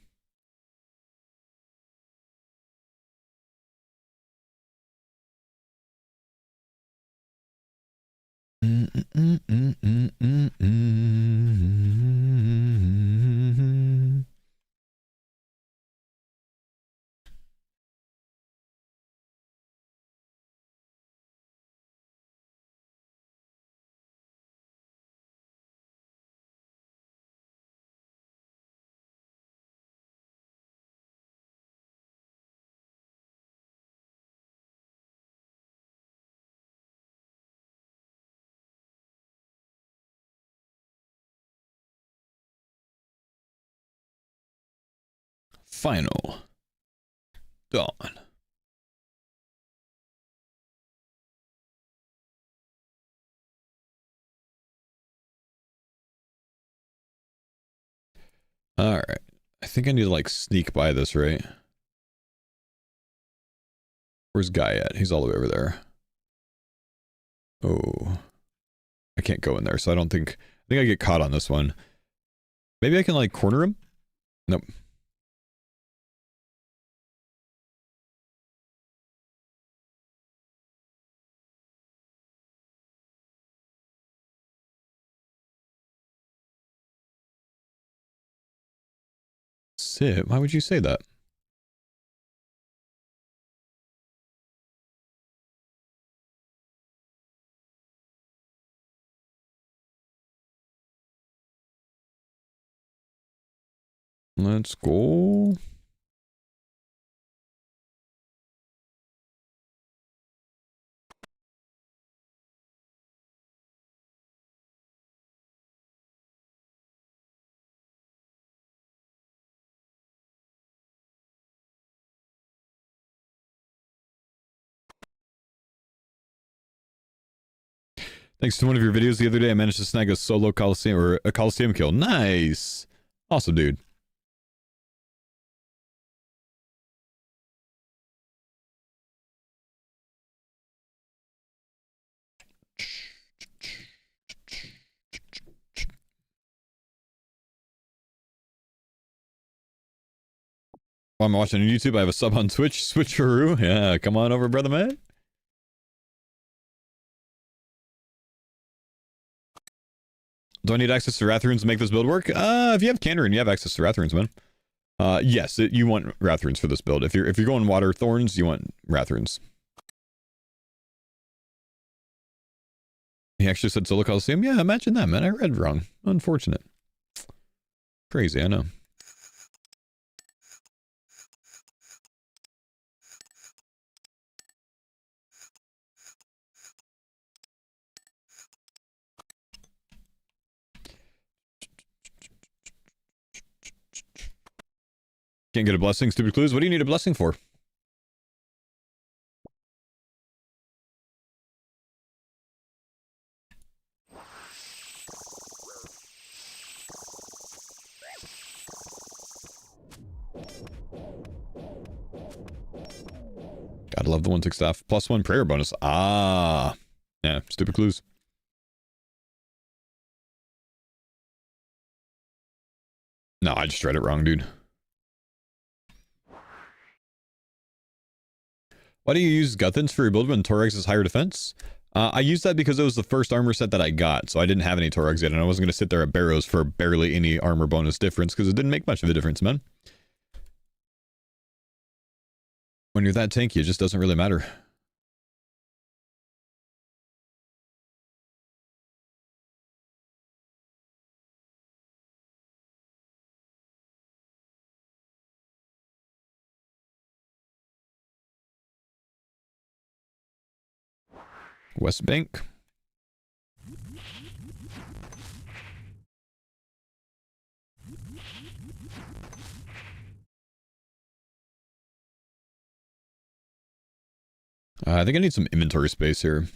Final dawn. Alright. I think I need to like sneak by this, right? Where's Guy at? He's all the way over there. Oh. I can't go in there, so I think I get caught on this one. Maybe I can like corner him? Nope. Sit? Why would you say that? Let's go. Thanks to one of your videos the other day, I managed to snag a solo Coliseum or a Coliseum kill. Nice. Awesome, dude. While I'm watching on YouTube, I have a sub on Twitch. Switcheroo. Yeah, come on over, brother man. Do I need access to Wrath Runes to make this build work? If you have Candorin, you have access to Wrath Runes, man. Yes, you want Wrath Runes for this build. If you're going Water Thorns, you want Wrath Runes. He actually said Solo Coliseum? Yeah, imagine that, man. I read wrong. Unfortunate. Crazy, I know. Can't get a blessing, stupid clues. What do you need a blessing for? Gotta love the 1-tick staff. +1 prayer bonus. Ah. Yeah, stupid clues. No, I just read it wrong, dude. Why do you use Guthans for your build when Torrex is higher defense? I used that because it was the first armor set that I got, so I didn't have any Torrex yet, and I wasn't going to sit there at Barrows for barely any armor bonus difference, because it didn't make much of a difference, man. When you're that tanky, it just doesn't really matter. West Bank. I think I need some inventory space here.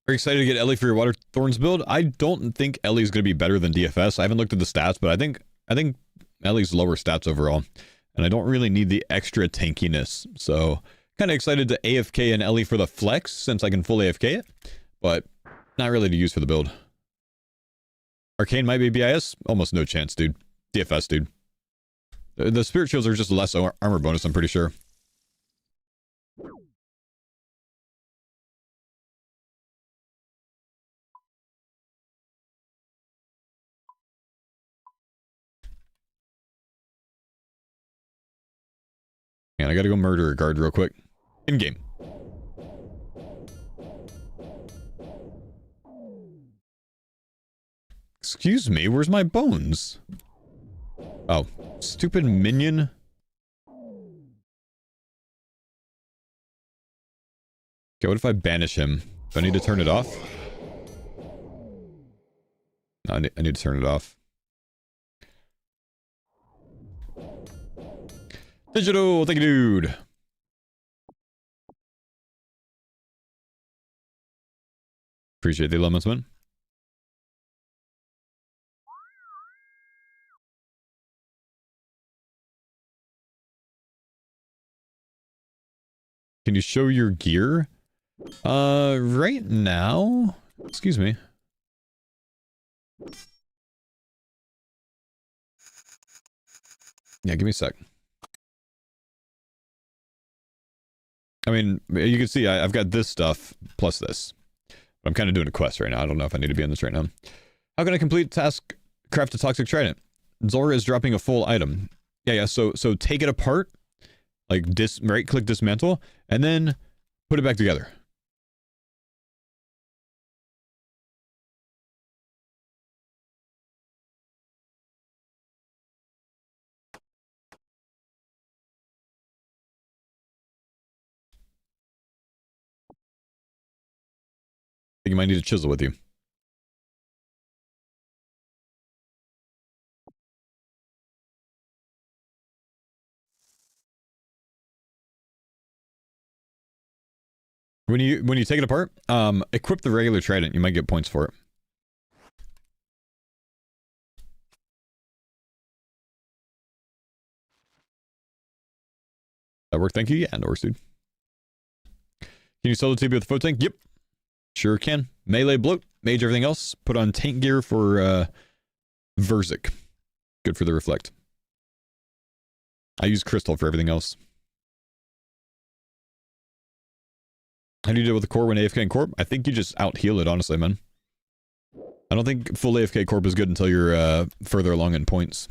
Are you excited to get Ellie for your Water Thorns build? I don't think Ellie's going to be better than DFS. I haven't looked at the stats, but I think Ellie's lower stats overall. And I don't really need the extra tankiness. So, kind of excited to AFK an Ellie for the flex, since I can full AFK it. But, not really to use for the build. Arcane might be BIS? Almost no chance, dude. DFS, dude. The Spirit Shields are just less armor bonus, I'm pretty sure. And I gotta go murder a guard real quick. In-game. Excuse me, where's my bones? Oh, stupid minion. Okay, what if I banish him? Do I need to turn it off? No, I need to turn it off. Digital, thank you, dude. Appreciate the elements, man. Can you show your gear? Right now? Excuse me. Yeah, give me a sec. I mean, you can see I've got this stuff plus this. I'm kind of doing a quest right now. I don't know if I need to be on this right now. How can I complete task craft a toxic trident? Zora is dropping a full item. Yeah, so take it apart, like right click dismantle, and then put it back together. I think you might need a chisel with you. When you take it apart, equip the regular trident. You might get points for it. That worked, thank you. Yeah, no worries, dude. Can you solo TB with the foe tank? Yep. Sure can. Melee bloat, mage everything else. Put on tank gear for Verzik. Good for the reflect. I use crystal for everything else. How do you deal with the core when AFK in corp? I think you just out heal it, honestly, man. I don't think full AFK corp is good until you're further along in points.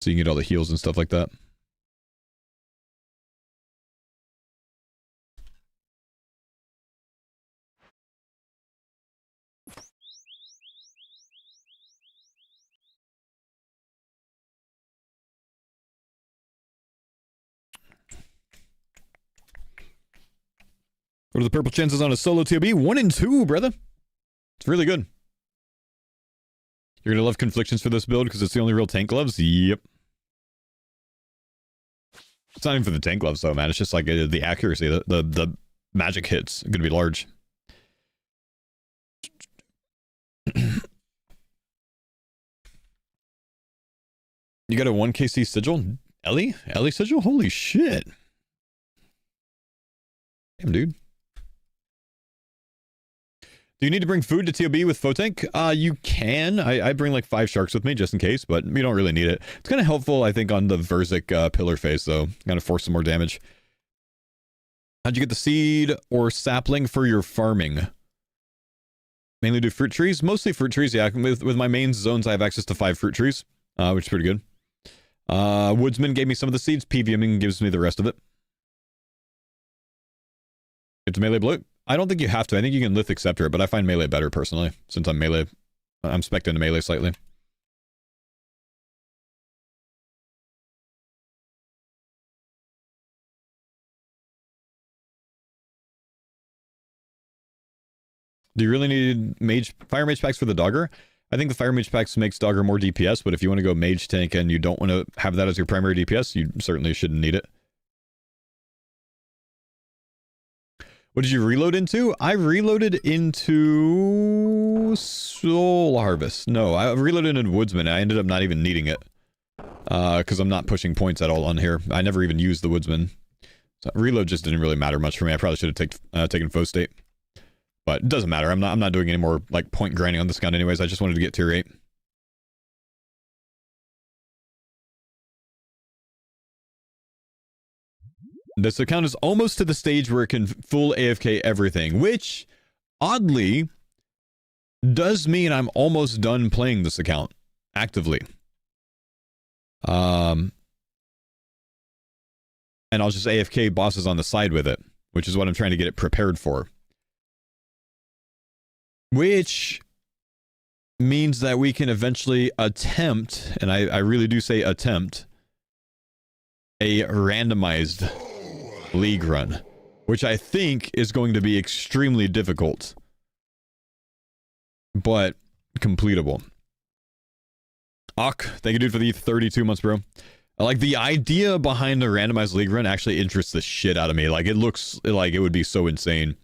So you can get all the heals and stuff like that. What are the purple chances on a solo TOB? 1 in 2, brother. It's really good. You're gonna love conflictions for this build because it's the only real tank gloves? Yep. It's not even for the tank gloves though, man. It's just like the accuracy. The magic hits are gonna be large. You got a 1KC sigil? Ellie? Ellie sigil? Holy shit. Damn, dude. Do you need to bring food to TOB with Fotank? You can. I bring like 5 sharks with me just in case, but you don't really need it. It's kind of helpful, I think, on the Verzik pillar phase, though. Kind of force some more damage. How'd you get the seed or sapling for your farming? Mainly do fruit trees? Mostly fruit trees, yeah. With my main zones, I have access to 5 fruit trees, which is pretty good. Woodsman gave me some of the seeds. PVMing gives me the rest of it. Get to melee bloat? I don't think you have to. I think you can Lith Acceptor it, but I find melee better personally, since I'm melee. I'm spec'd into melee slightly. Do you really need fire mage packs for the dogger? I think the fire mage packs makes dogger more DPS, but if you want to go mage tank and you don't want to have that as your primary DPS, you certainly shouldn't need it. What did you reload into? I reloaded into Soul Harvest. No, I reloaded into Woodsman. I ended up not even needing it. Because I'm not pushing points at all on here. I never even used the Woodsman. So reload just didn't really matter much for me. I probably should have taken Foe State. But it doesn't matter. I'm not doing any more like point grinding on this gun anyways. I just wanted to get tier 8. This account is almost to the stage where it can full AFK everything, which, oddly, does mean I'm almost done playing this account actively. And I'll just AFK bosses on the side with it, which is what I'm trying to get it prepared for. Which means that we can eventually attempt, and I really do say attempt, a randomized league run, which I think is going to be extremely difficult, but completable. Ak, thank you, dude, for the 32 months, bro. Like, the idea behind the randomized league run actually interests the shit out of me. Like, it looks like it would be so insane.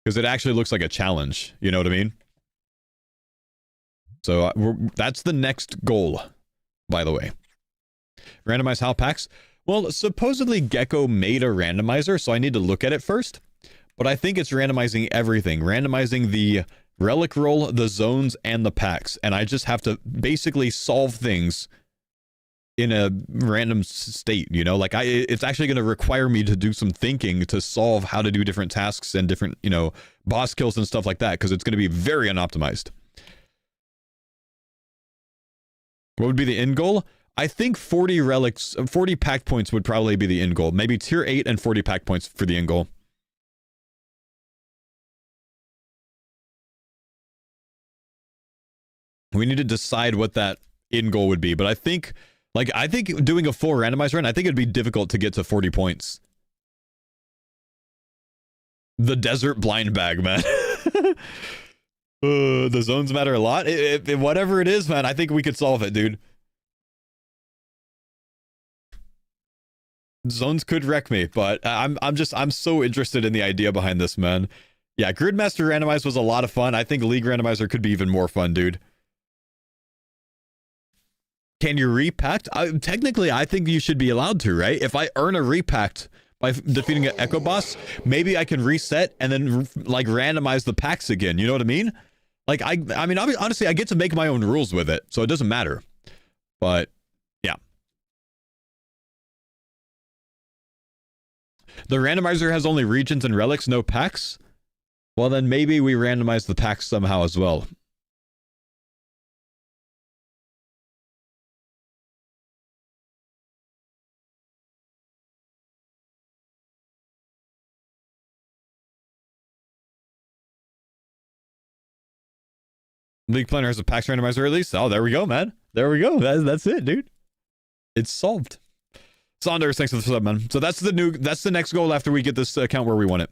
Because it actually looks like a challenge. You know what I mean? So, that's the next goal, by the way. Randomize how packs? Well, supposedly Gecko made a randomizer, so I need to look at it first. But I think it's randomizing everything. Randomizing the relic roll, the zones, and the packs. And I just have to basically solve things in a random state, you know? Like, it's actually going to require me to do some thinking to solve how to do different tasks and different, you know, boss kills and stuff like that, because it's going to be very unoptimized. What would be the end goal? I think 40 relics, 40 pack points would probably be the end goal. Maybe tier 8 and 40 pack points for the end goal. We need to decide what that end goal would be, but I think, like, I think doing a full randomizer run, I think it'd be difficult to get to 40 points. The desert blind bag, man. The zones matter a lot. Whatever it is, man, I think we could solve it, dude. Zones could wreck me, but I'm so interested in the idea behind this, man. Yeah, Gridmaster Randomize was a lot of fun. I think League Randomizer could be even more fun, dude. Can you repact? Technically, I think you should be allowed to, right? If I earn a repact by defeating an Echo Boss, maybe I can reset and then, like, randomize the packs again. You know what I mean? Like, I mean, honestly, I get to make my own rules with it, so it doesn't matter. But, yeah. The randomizer has only regions and relics, no packs? Well, then maybe we randomize the packs somehow as well. League Planner has a packs randomizer release. Oh, there we go, man. There we go. That's it, dude. It's solved. Saunders, thanks for the sub, man. So that's the next goal after we get this account where we want it.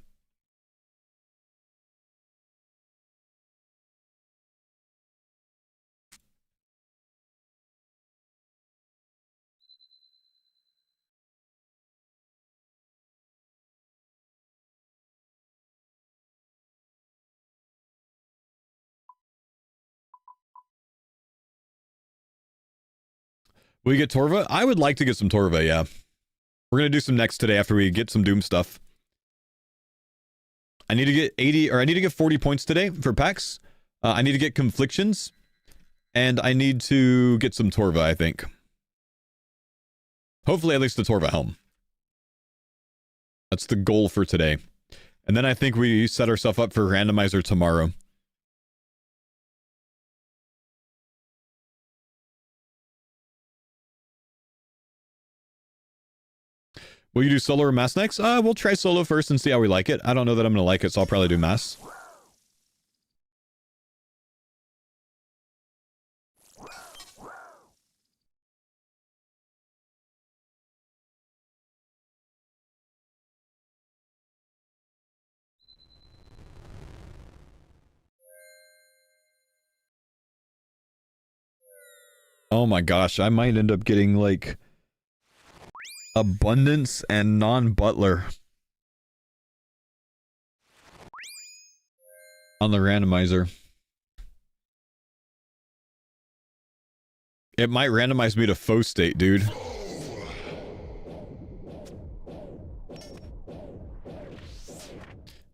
We get Torva? I would like to get some Torva, yeah. We're going to do some next today after we get some Doom stuff. I need to get 80, or I need to get 40 points today for packs. I need to get Conflictions. And I need to get some Torva, I think. Hopefully at least the Torva helm. That's the goal for today. And then I think we set ourselves up for randomizer tomorrow. Will you do solo or mass next? We'll try solo first and see how we like it. I don't know that I'm going to like it, so I'll probably do mass. Oh my gosh, I might end up getting, like, Abundance and non-butler on the randomizer. It might randomize me to foe state, dude.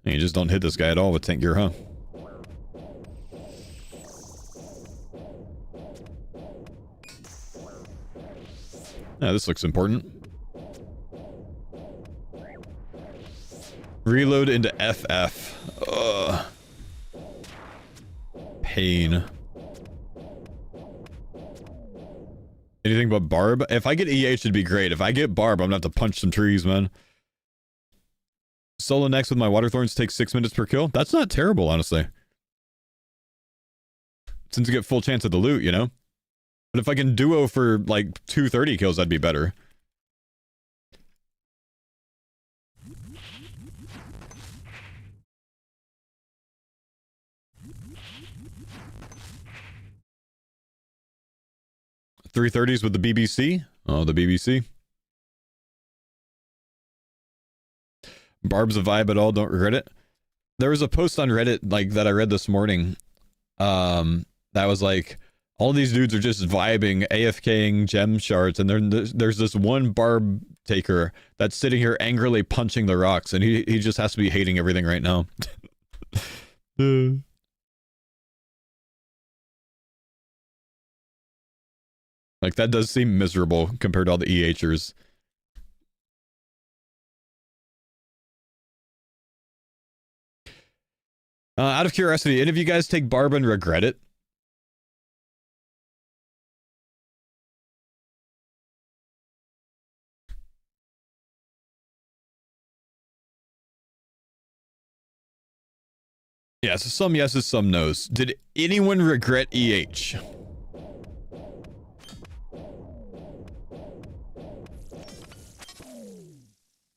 And you just don't hit this guy at all with tank gear, huh? Yeah, this looks important. Reload into FF. Ugh. Pain. Anything but Barb? If I get EH, it'd be great. If I get Barb, I'm gonna have to punch some trees, man. Solo next with my Water Thorns takes 6 minutes per kill. That's not terrible, honestly. Since you get full chance of the loot, you know? But if I can duo for, like, 230 kills, that'd be better. .330s with the BBC? Oh, the BBC. Barb's a vibe at all, don't regret it. There was a post on Reddit like that I read this morning. That was like, all these dudes are just vibing, AFKing gem shards, and there's this one barb taker that's sitting here angrily punching the rocks, and he just has to be hating everything right now. Like, that does seem miserable compared to all the EHers. Out of curiosity, any of you guys take barb and regret it? Yeah, so some yeses, some nos. Did anyone regret EH?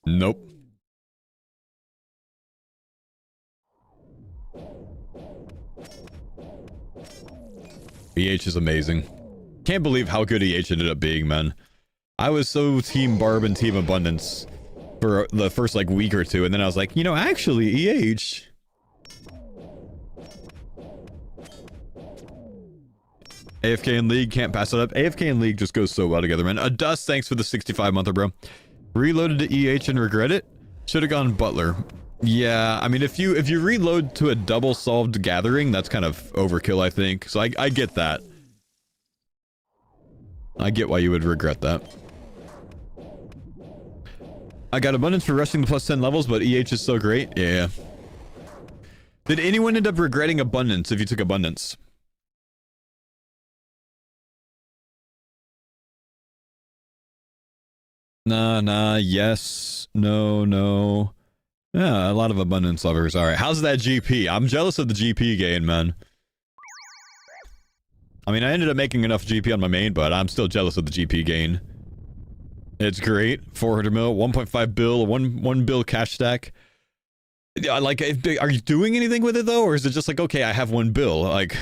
Nope. EH is amazing. Can't believe how good EH ended up being, man. I was so team barb and team abundance for the first like week or two, and then I was like, you know, actually EH. AFK and League, can't pass it up. AFK and League just goes so well together, man. Dust, thanks for the 65-monther, bro. Reloaded to EH and regret it? Should have gone Butler. Yeah, I mean, if you reload to a double-solved gathering, that's kind of overkill, I think. So I get that. I get why you would regret that. I got abundance for rushing the plus 10 levels, but EH is so great. Yeah. Did anyone end up regretting abundance if you took abundance? Nah, yes, no. Yeah, a lot of abundance lovers. Alright, how's that GP? I'm jealous of the GP gain, man. I mean, I ended up making enough GP on my main, but I'm still jealous of the GP gain. It's great. 400 mil, 1.5 bill, 1 bill cash stack. Like, are you doing anything with it, though? Or is it just like, okay, I have 1 bill? Like...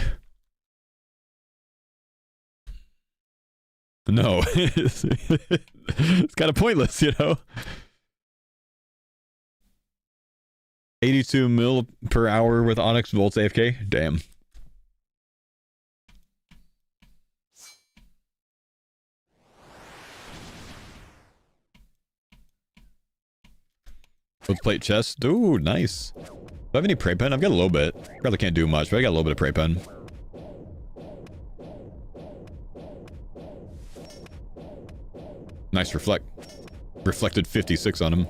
No. It's kind of pointless, you know? 82 mil per hour with Onyx Bolts AFK? Damn. With plate chest? Ooh, nice. Do I have any prey pen? I've got a little bit. Probably can't do much, but I got a little bit of prey pen. Nice reflect. Reflected 56 on him.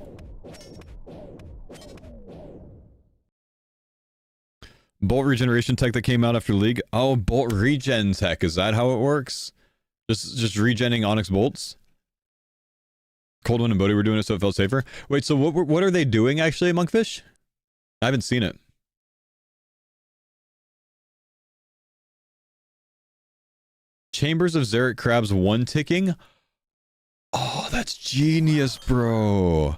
Bolt regeneration tech that came out after League. Oh, bolt regen tech. Is that how it works? Just regenning Onyx bolts? Cold One and Bodhi were doing it so it felt safer. Wait, so what are they doing actually, Monkfish? I haven't seen it. Chambers of Xeric Crabs 1-ticking? Oh, that's genius, bro.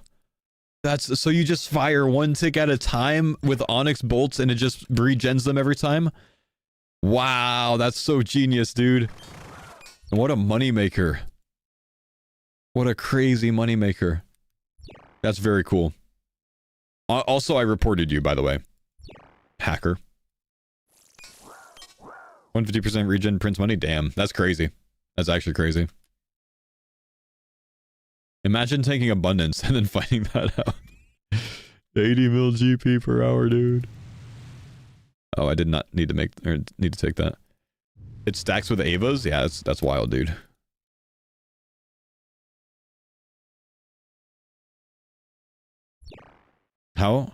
That's so you just fire 1 tick at a time with Onyx bolts and it just regens them every time? Wow, that's so genius, dude. And what a moneymaker. What a crazy moneymaker. That's very cool. Also, I reported you, by the way. Hacker. 150% regen prints money? Damn, that's crazy. That's actually crazy. Imagine taking abundance and then finding that out. 80 mil GP per hour, dude. Oh, I did not need to need to take that. It stacks with Avas? Yeah, that's wild, dude. How?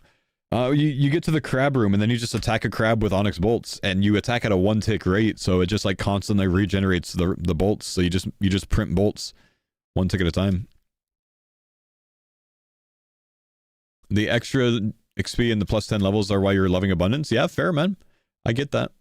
You get to the crab room and then you just attack a crab with Onyx bolts and you attack at a 1-tick rate, so it just like constantly regenerates the bolts. So you just print bolts 1 tick at a time. The extra XP and the plus 10 levels are why you're loving abundance? Yeah, fair, man. I get that.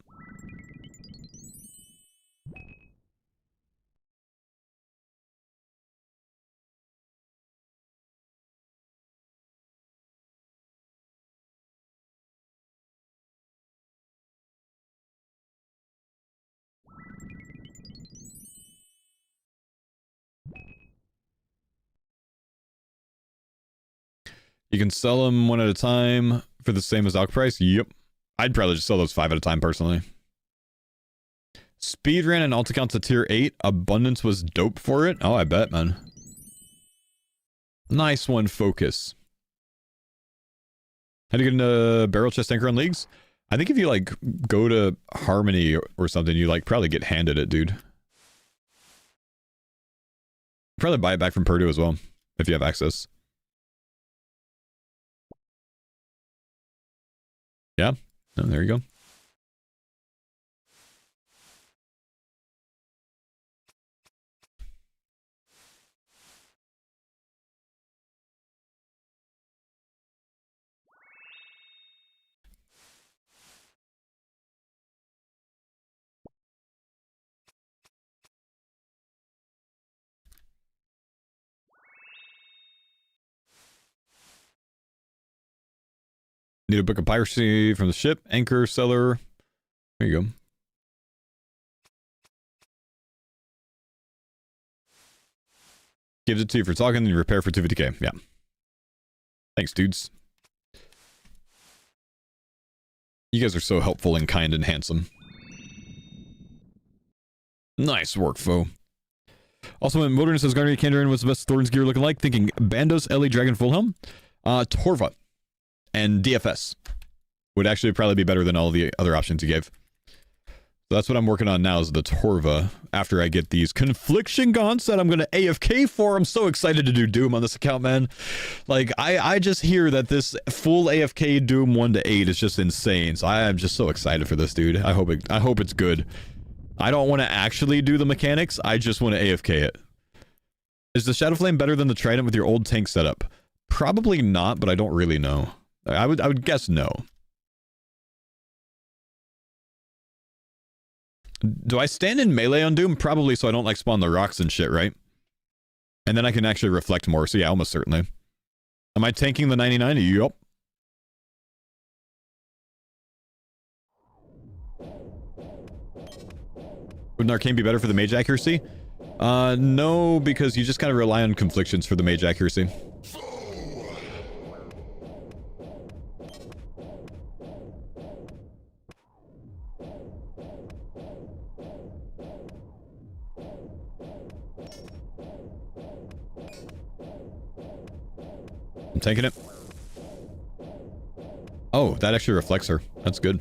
You can sell them one at a time for the same as Alk price. Yep. I'd probably just sell those 5 at a time personally. Speed ran and alt account to tier 8. Abundance was dope for it. Oh, I bet, man. Nice one, Focus. How do you get into barrel chest anchor on leagues? I think if you like go to Harmony or something, you like probably get handed it, dude. Probably buy it back from Purdue as well, if you have access. Yeah. Oh, there you go. Need a book of piracy from the ship. Anchor, seller. There you go. Gives it to you for talking and you repair for 250k. Yeah. Thanks, dudes. You guys are so helpful and kind and handsome. Nice work, foe. Also, when Wilderness says Garnier Kandarin, what's the best Thorns gear looking like? Thinking Bandos, Ellie, Dragon, Full Helm. Torva. And DFS would actually probably be better than all the other options you gave. So that's what I'm working on now is the Torva. After I get these Confliction Gaunts that I'm going to AFK for. I'm so excited to do Doom on this account, man. Like, I just hear that this full AFK Doom 1 to 8 is just insane. So I am just so excited for this, dude. I hope it's good. I don't want to actually do the mechanics. I just want to AFK it. Is the Shadow Flame better than the Trident with your old tank setup? Probably not, but I don't really know. I would guess no. Do I stand in melee on Doom? Probably, so I don't like spawn the rocks and shit, right? And then I can actually reflect more, so yeah, almost certainly. Am I tanking the 99? Yup. Would an Arcane be better for the mage accuracy? No, because you just kind of rely on conflictions for the mage accuracy. I'm taking it. Oh, that actually reflects her. That's good.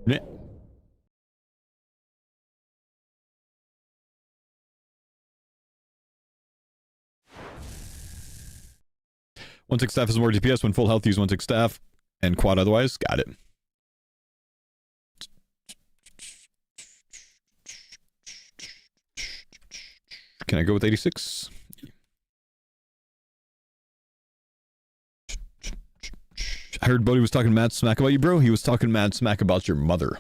Yeah. One tick staff is more DPS when full health. Use one tick staff and quad otherwise. Got it. Can I go with 86? I heard Bodhi was talking mad smack about you, bro. He was talking mad smack about your mother.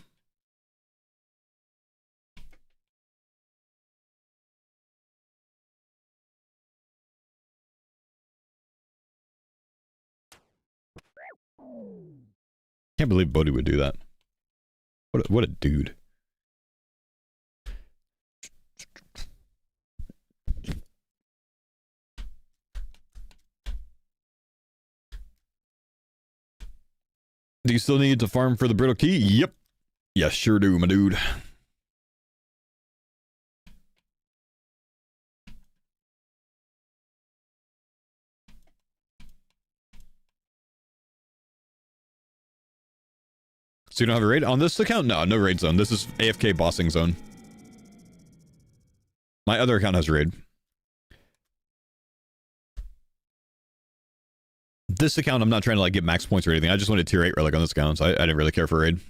Can't believe Bodhi would do that. What a dude. Do you still need to farm for the brittle key? Yep. Yeah, sure do, my dude. So you don't have a raid on this account? No, no raid zone. This is AFK bossing zone. My other account has a raid. This account, I'm not trying to like get max points or anything. I just wanted tier 8 relic on this account, so I didn't really care for raid.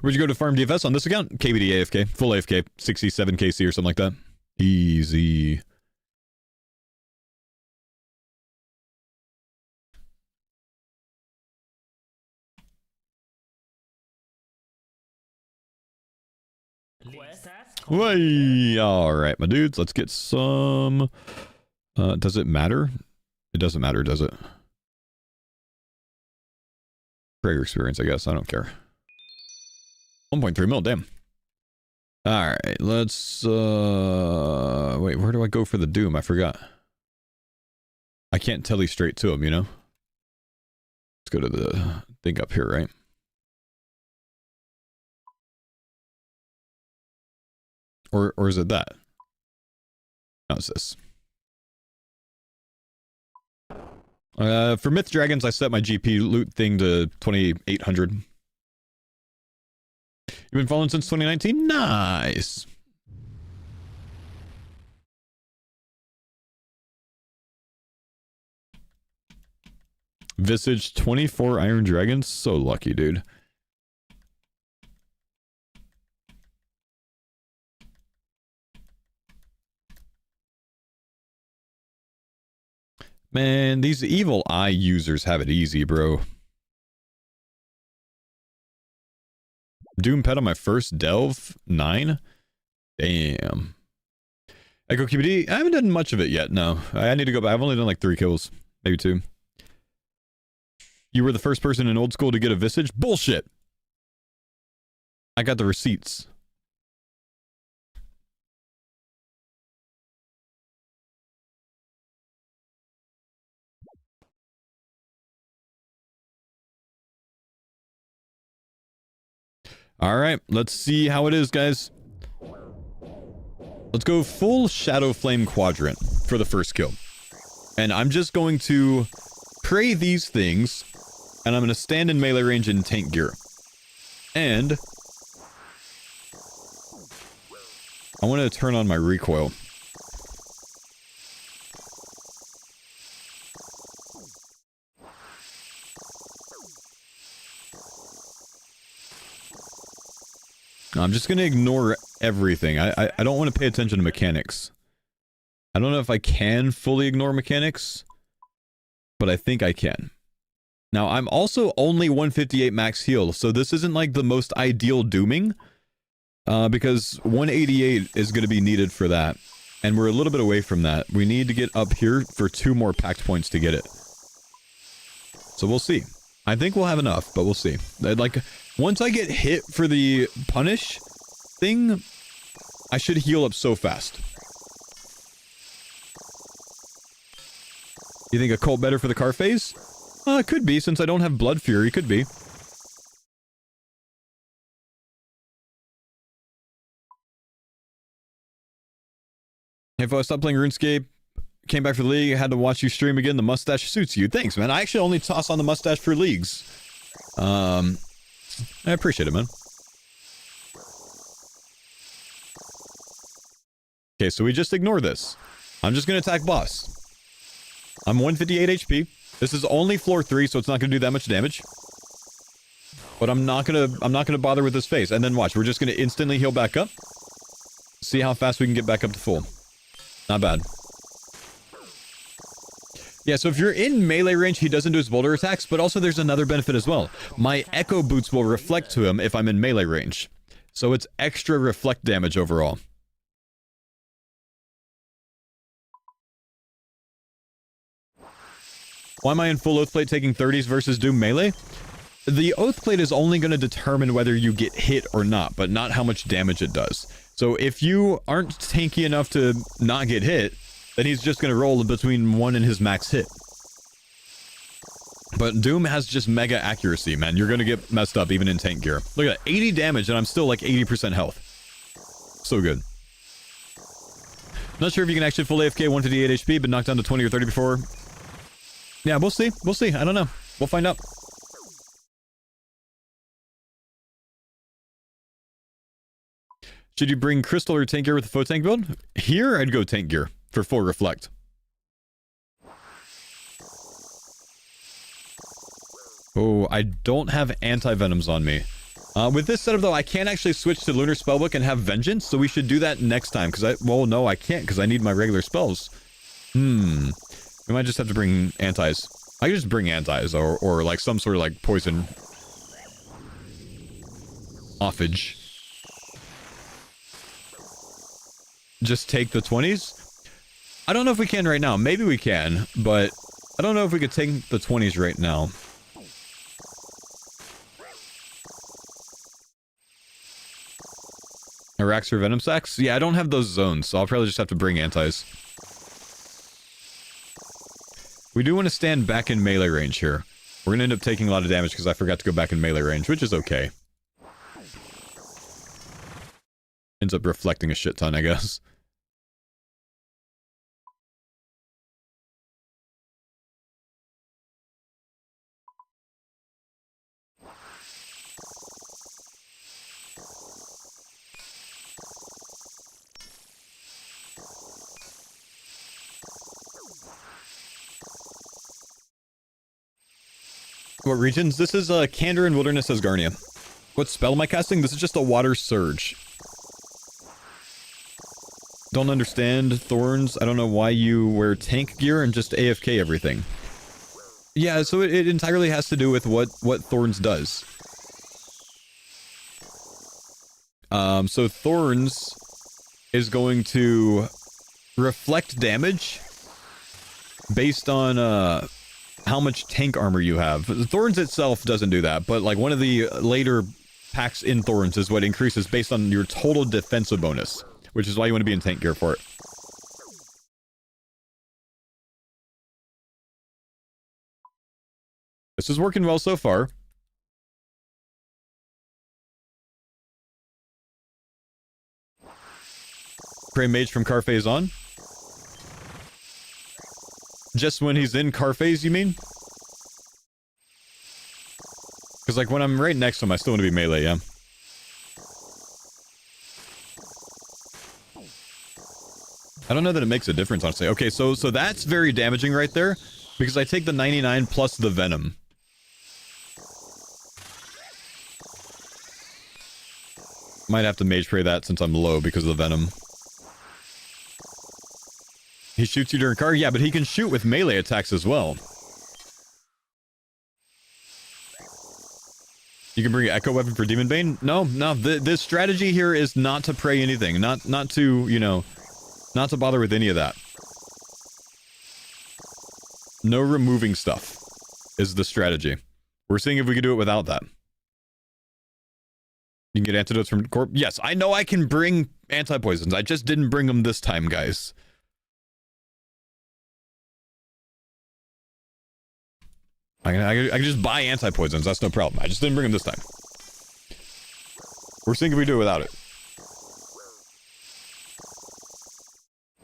Where'd you go to farm DFS on this account? KBD AFK, full AFK, 67 KC or something like that. Easy. Way. All right, my dudes, let's get some. Does it matter? It doesn't matter, does it? Prayer experience, I guess. I don't care. 1.3 mil, damn. Alright, let's... Wait, where do I go for the Doom? I forgot. I can't tele straight to him, you know? Let's go to the thing up here, right? Or is it that? No, it's this. For Myth Dragons, I set my GP loot thing to 2,800. You've been following since 2019? Nice! Visage 24 Iron Dragons? So lucky, dude. Man, these evil eye users have it easy, bro. Doom pet on my first delve? 9? Damn. Echo QBD? I haven't done much of it yet, no. I need to go back. I've only done like 3 kills. Maybe 2. You were the first person in old school to get a Visage? Bullshit! I got the receipts. Alright, let's see how it is, guys. Let's go full Shadow Flame Quadrant for the first kill. And I'm just going to pray these things, and I'm going to stand in melee range in tank gear. And I want to turn on my recoil. I'm just going to ignore everything. I don't want to pay attention to mechanics. I don't know if I can fully ignore mechanics, but I think I can. Now, I'm also only 158 max heal, so this isn't like the most ideal dooming, because 188 is going to be needed for that, and we're a little bit away from that. We need to get up here for 2 more pact points to get it. So we'll see. I think we'll have enough, but we'll see. Like, once I get hit for the punish thing, I should heal up so fast. You think a cult better for the car phase? It could be, since I don't have Blood Fury, could be. If I stopped playing RuneScape, came back for the league, I had to watch you stream again, the mustache suits you. Thanks, man. I actually only toss on the mustache for leagues. I appreciate it, man. Okay, so we just ignore this. I'm just gonna attack boss. I'm 158 HP. This is only floor 3, so it's not gonna do that much damage. But I'm not gonna bother with this phase. And then watch, we're just gonna instantly heal back up. See how fast we can get back up to full. Not bad. Yeah, so if you're in melee range, he doesn't do his boulder attacks, but also there's another benefit as well. My echo boots will reflect to him if I'm in melee range. So it's extra reflect damage overall. Why am I in full Oathplate taking 30s versus Doom melee? The Oathplate is only going to determine whether you get hit or not, but not how much damage it does. So if you aren't tanky enough to not get hit, then he's just going to roll between 1 and his max hit. But Doom has just mega accuracy, man. You're going to get messed up even in tank gear. Look at that, 80 damage and I'm still like 80% health. So good. Not sure if you can actually full AFK 158 HP, but knock down to 20 or 30 before. Yeah, we'll see. We'll see. I don't know. We'll find out. Should you bring Crystal or tank gear with the faux tank build? Here, I'd go tank gear for full reflect. Oh, I don't have anti-venoms on me. With this setup, though, I can actually switch to Lunar Spellbook and have Vengeance, so we should do that next time, because well, no, I can't, because I need my regular spells. We might just have to bring antis. I can just bring antis, or like some sort of like poison offage. Just take the 20s? I don't know if we can right now. Maybe we can, but I don't know if we could take the 20s right now. Arax or Venom Sacks? Yeah, I don't have those zones, so I'll probably just have to bring antis. We do want to stand back in melee range here. We're going to end up taking a lot of damage because I forgot to go back in melee range, which is okay. Ends up reflecting a shit ton, I guess. What regions? This is Candor and Wilderness Asgarnia. What spell am I casting? This is just a Water Surge. Don't understand Thorns. I don't know why you wear tank gear and just AFK everything. Yeah, so it entirely has to do with what Thorns does. So Thorns is going to reflect damage based on how much tank armor you have. Thorns itself doesn't do that, but like one of the later packs in Thorns is what increases based on your total defensive bonus, which is why you want to be in tank gear for it. This is working well so far. Pray Mage from car phase on. Just when he's in car phase, you mean? Because, like, when I'm right next to him, I still want to be melee, yeah. I don't know that it makes a difference, honestly. Okay, so that's very damaging right there, because I take the 99 plus the Venom. Might have to Mage Pray that since I'm low because of the Venom. He shoots you during car? Yeah, but he can shoot with melee attacks as well. You can bring an Echo Weapon for Demon Bane? No, this strategy here is not to pray anything. Not to, you know, not to bother with any of that. No removing stuff is the strategy. We're seeing if we can do it without that. You can get antidotes from Corp. Yes, I know I can bring anti-poisons. I just didn't bring them this time, guys. I can just buy anti-poisons, that's no problem. I just didn't bring them this time. We're seeing if we do it without it.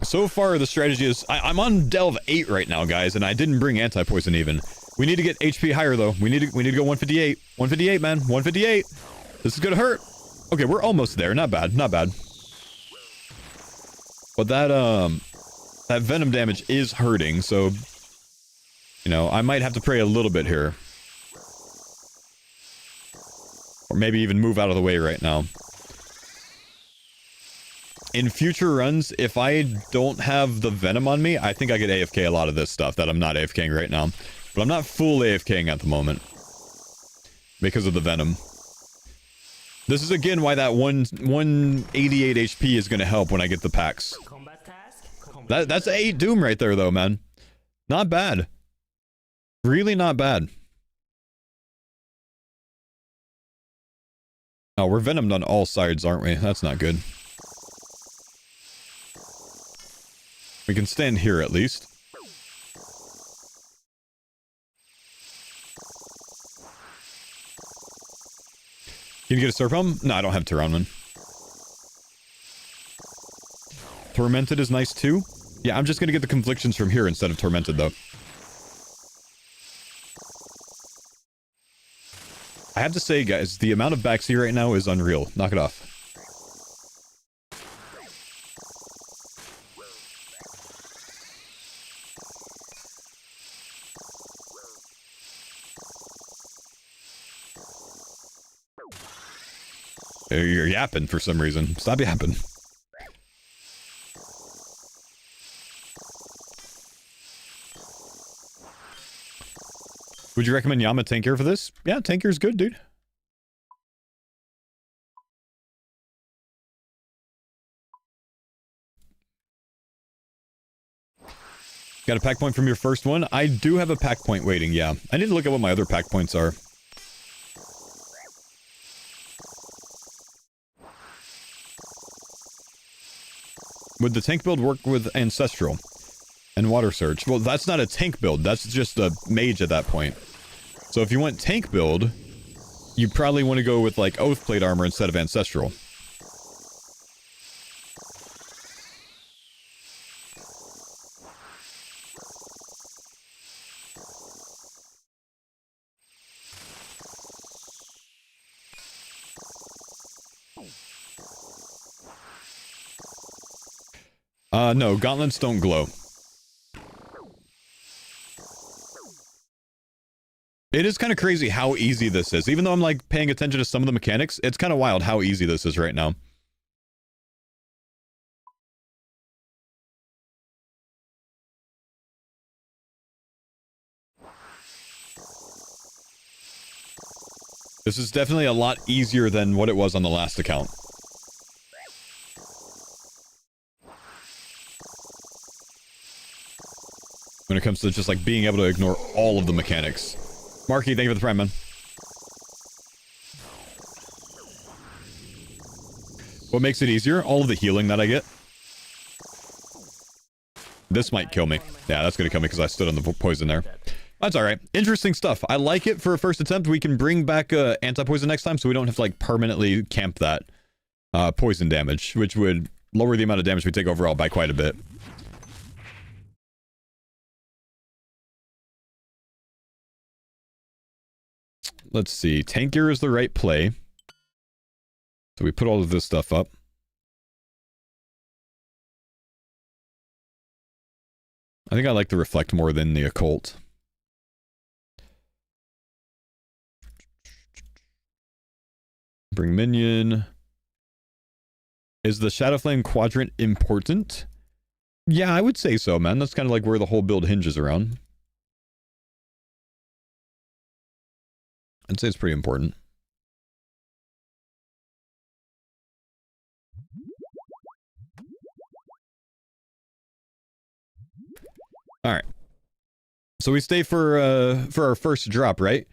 So far, the strategy is... I'm on Delve 8 right now, guys, and I didn't bring anti-poison even. We need to get HP higher, though. We need to go 158. 158, man. 158. This is gonna hurt. Okay, we're almost there. Not bad. Not bad. But that Venom damage is hurting, so... You know, I might have to pray a little bit here. Or maybe even move out of the way right now. In future runs, if I don't have the Venom on me, I think I could AFK a lot of this stuff that I'm not AFKing right now. But I'm not full AFKing at the moment. Because of the Venom. This is again why that 188 HP is going to help when I get the packs. That's 8 Doom right there though, man. Not bad. Really not bad. Oh, we're venomed on all sides, aren't we? That's not good. We can stand here at least. Can you get a Serpum? No, I don't have Tyranman. Tormented is nice too. Yeah, I'm just gonna get the Conflictions from here instead of Tormented though. I have to say, guys, the amount of backseat right now is unreal. Knock it off. You're yapping for some reason. Stop yapping. Would you recommend Yama Tankier for this? Yeah, Tankier's good, dude. Got a pack point from your first one? I do have a pack point waiting, yeah. I need to look at what my other pack points are. Would the tank build work with Ancestral and Water Surge? Well, that's not a tank build. That's just a mage at that point. So if you want tank build, you probably want to go with, like, Oathplate armor instead of Ancestral. No, gauntlets don't glow. It is kind of crazy how easy this is. Even though I'm, like, paying attention to some of the mechanics, it's kind of wild how easy this is right now. This is definitely a lot easier than what it was on the last account. When it comes to just, like, being able to ignore all of the mechanics. Marky, thank you for the prime, man. What makes it easier? All of the healing that I get. This might kill me. Yeah, that's gonna kill me because I stood on the poison there. That's alright. Interesting stuff. I like it for a first attempt. We can bring back anti-poison next time so we don't have to, like, permanently camp that poison damage, which would lower the amount of damage we take overall by quite a bit. Let's see. Tank gear is the right play. So we put all of this stuff up. I think I like the reflect more than the occult. Bring minion. Is the Shadow Flame quadrant important? Yeah, I would say so, man. That's kind of like where the whole build hinges around. I'd say it's pretty important. Alright. So we stay for our first drop, right?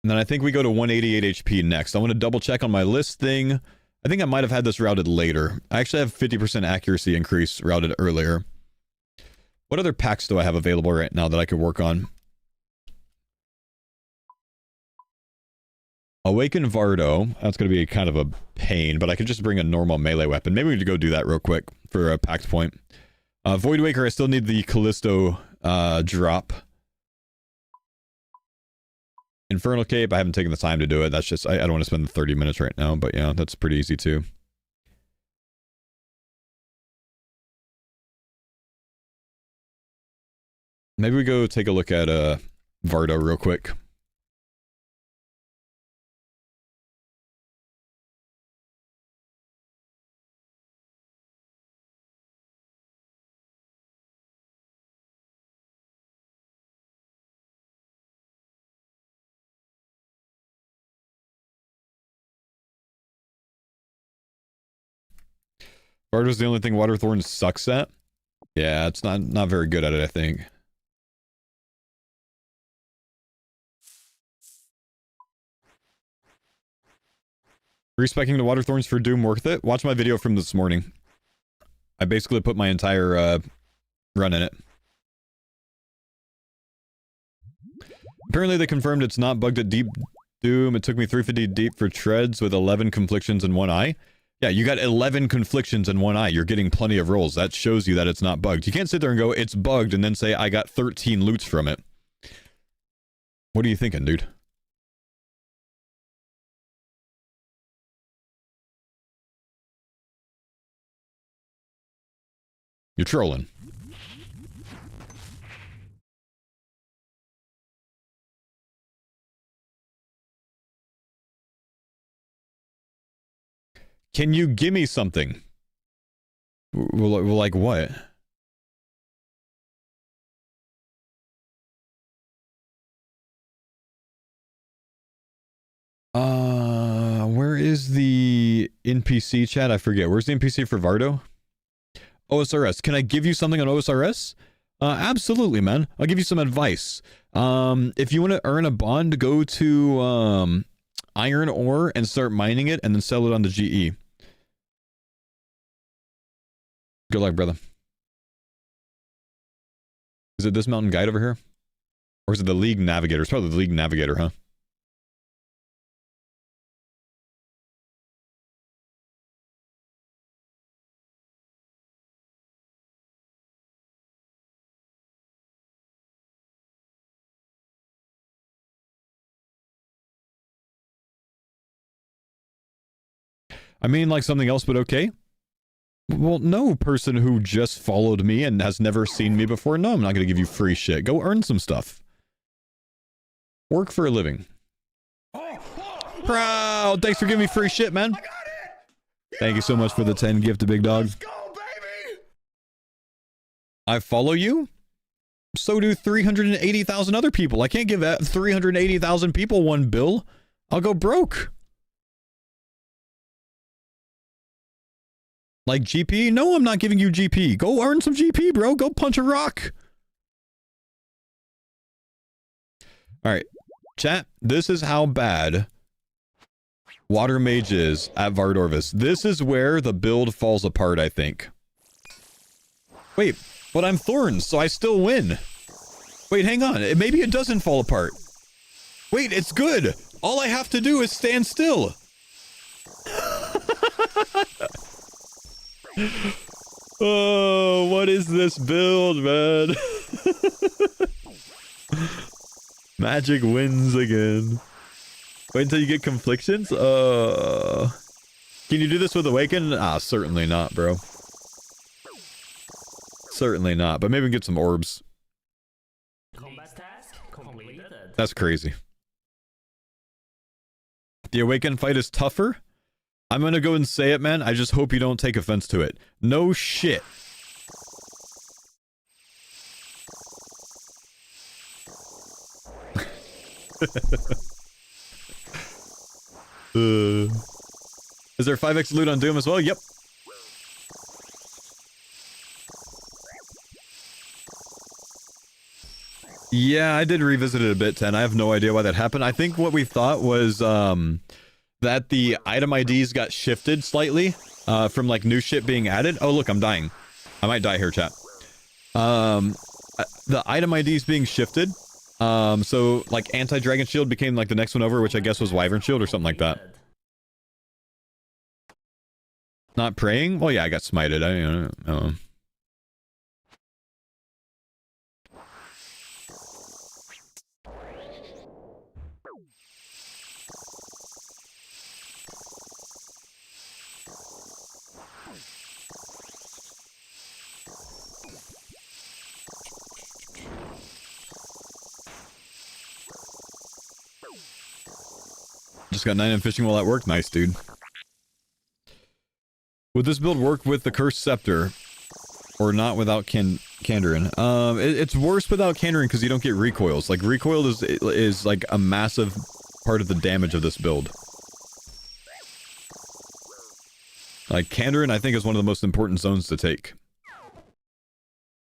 And then I think we go to 188 HP next. I want to double check on my list thing. I think I might have had this routed later. I actually have 50% accuracy increase routed earlier. What other packs do I have available right now that I could work on? Awaken Vardo. That's going to be kind of a pain, but I could just bring a normal melee weapon. Maybe we need to go do that real quick for a packed point. Voidwaker, I still need the Kalisto drop. Infernal Cape, I haven't taken the time to do it. That's just, I don't want to spend the 30 minutes right now, but yeah, that's pretty easy too. Maybe we go take a look at Vardo real quick. Vardo's the only thing Waterthorn sucks at. Yeah, it's not very good at it, I think. Respecking the Waterthorns for Doom worth it? Watch my video from this morning. I basically put my entire run in it. Apparently they confirmed it's not bugged at Deep Doom. It took me 350 deep for treads with 11 conflictions in one eye. Yeah, you got 11 conflictions in one eye. You're getting plenty of rolls. That shows you that it's not bugged. You can't sit there and go, it's bugged, and then say, I got 13 loots from it. What are you thinking, dude? You're trolling. Can you give me something? Well, like what? Where is the NPC chat? I forget. Where's the NPC for Vardo? OSRS. Can I give you something on OSRS? Absolutely, man. I'll give you some advice. If you want to earn a bond, go to iron ore and start mining it and then sell it on the GE. Good luck, brother. Is it this mountain guide over here? Or is it the League Navigator? It's probably the League Navigator, huh? I mean, like something else, but okay. Well, no person who just followed me and has never seen me before. No, I'm not going to give you free shit. Go earn some stuff. Work for a living. Proud. Thanks for giving me free shit, man. Thank you so much for the 10 gift to Big Dog. Let's go, baby! I follow you? So do 380,000 other people. I can't give 380,000 people one bill. I'll go broke. Like GP? No, I'm not giving you GP. Go earn some GP, bro. Go punch a rock. Alright. Chat, this is how bad Water Mage is at Vardorvis. This is where the build falls apart, I think. Wait, but I'm Thorns, so I still win. Wait, hang on. Maybe it doesn't fall apart. Wait, it's good. All I have to do is stand still. Oh, what is this build, man? Magic wins again. Wait until you get conflictions? Can you do this with Awaken? Ah, certainly not, bro. Certainly not, but maybe we can get some orbs. Combat task completed. That's crazy. The Awaken fight is tougher? I'm gonna go and say it, man. I just hope you don't take offense to it. No shit. Is there 5x loot on Doom as well? Yep. Yeah, I did revisit it a bit, 10. I have no idea why that happened. I think what we thought was that the item IDs got shifted slightly from like new shit being added. Oh, look, I'm dying. I might die here, chat. The item IDs being shifted. So like anti-dragon shield became like the next one over, which I guess was wyvern shield or something like that. Not praying? Well, yeah, I got smited. I don't know. Just got 9 in fishing while at work. Nice, dude. Would this build work with the Cursed Scepter? Or not without Kandarin? It's worse without Kandarin because you don't get recoils. Like, recoil is like a massive part of the damage of this build. Like, Kandarin, I think, is one of the most important zones to take.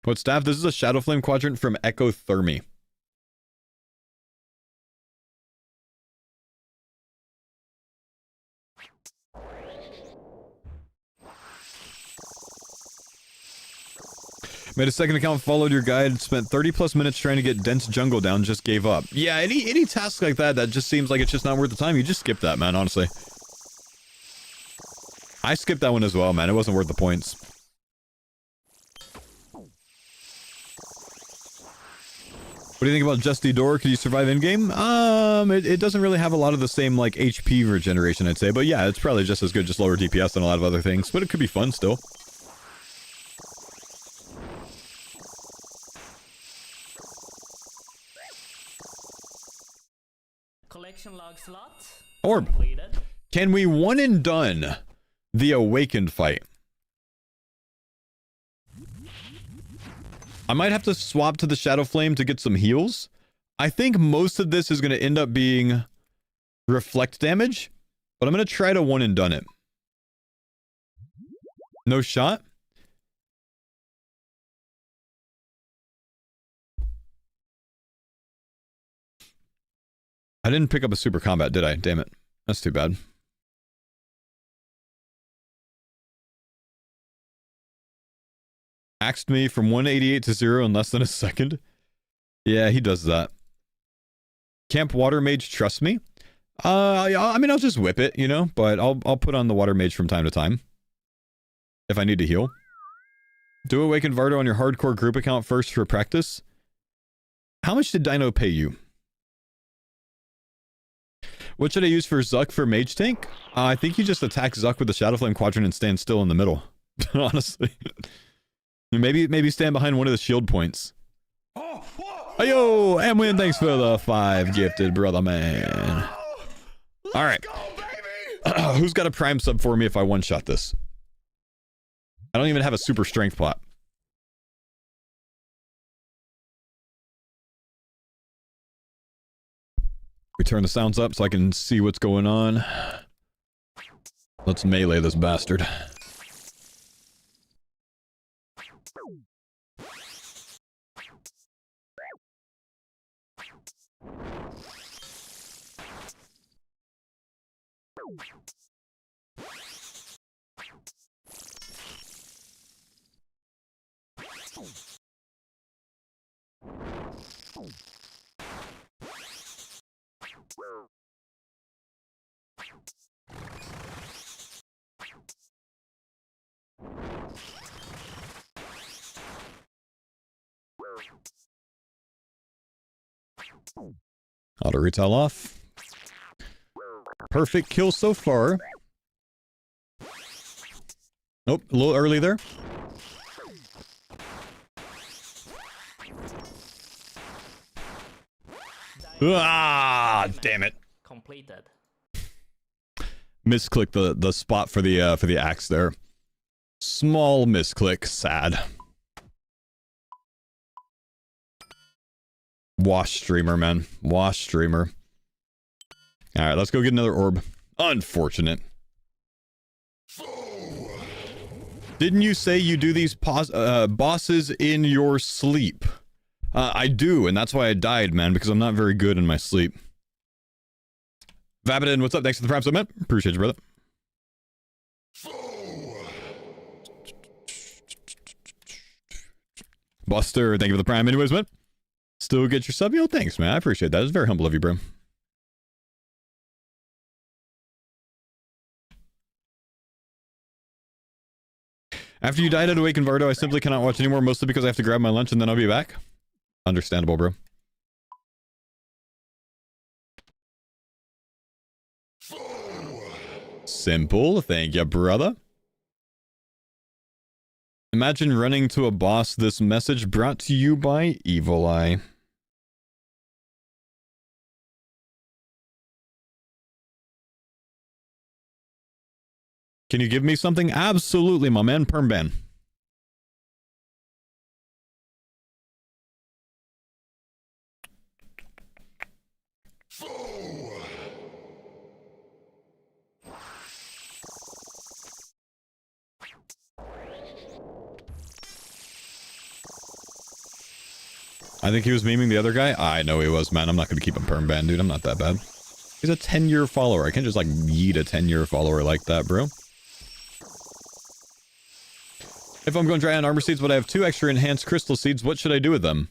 What staff? This is a Shadow Flame quadrant from Ecothermy. Made a second account, followed your guide, spent 30 plus minutes trying to get dense jungle down, just gave up. Yeah, any task like that just seems like it's just not worth the time, you just skip that, man, honestly. I skipped that one as well, man. It wasn't worth the points. What do you think about Justy Door? Could you survive in-game? It doesn't really have a lot of the same, like, HP regeneration, I'd say. But yeah, it's probably just as good, just lower DPS than a lot of other things. But it could be fun still. Collection log slot. Orb. Completed. Can we one and done the Awakened fight? I might have to swap to the Shadow Flame to get some heals. I think most of this is going to end up being reflect damage, but I'm going to try to one and done it. No shot? I didn't pick up a super combat, did I? Damn it. That's too bad. Axed me from 188 to 0 in less than a second. Yeah, he does that. Camp Water Mage trust me? I mean, I'll just whip it, you know, but I'll put on the Water Mage from time to time. If I need to heal. Do Awaken Vardo on your hardcore group account first for practice. How much did Dino pay you? What should I use for Zuck for Mage Tank? I think you just attack Zuck with the Shadow Flame Quadrant and stand still in the middle. Honestly. Maybe stand behind one of the shield points. Yo, Amwin, thanks for the 5 gifted, brother man. Alright. Who's got a prime sub for me if I one-shot this? I don't even have a super strength plot. We turn the sounds up so I can see what's going on. Let's melee this bastard. Auto retail off. Perfect kill so far. Nope, a little early there. Ah, damn it. Completed. Misclick the spot for the axe there. Small misclick, sad. Wash streamer, man. Wash streamer. Alright, let's go get another orb. Unfortunate. Didn't you say you do these bosses in your sleep? I do, and that's why I died, man, because I'm not very good in my sleep. Vabidin, what's up? Thanks for the prime sub, man. Appreciate you, brother. Buster, thank you for the prime anyways, man. Still get your sub? Yo, thanks, man. I appreciate that. It's very humble of you, bro. After you died at Awaken Vardo, I simply cannot watch anymore, mostly because I have to grab my lunch and then I'll be back. Understandable, bro. Simple. Thank you, brother. Imagine running to a boss. This message brought to you by Evil Eye. Can you give me something? Absolutely, my man. Perm ban. I think he was memeing the other guy. I know he was, man. I'm not going to keep him perm banned, dude. I'm not that bad. He's a 10-year follower. I can't just, like, yeet a 10-year follower like that, bro. If I'm going dry on armor seeds, but I have 2 extra enhanced crystal seeds, what should I do with them?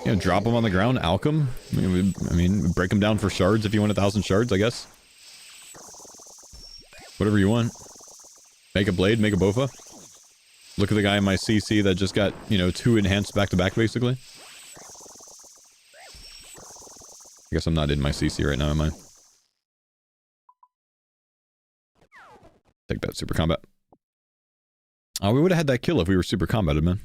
You know, drop them on the ground, alchem? I mean, break them down for shards if you want 1,000 shards, I guess. Whatever you want. Make a blade, make a bofa. Look at the guy in my CC that just got, you know, 2 enhanced back-to-back, basically. I guess I'm not in my CC right now, am I? Take that, super combat. Oh, we would have had that kill if we were super combated, man.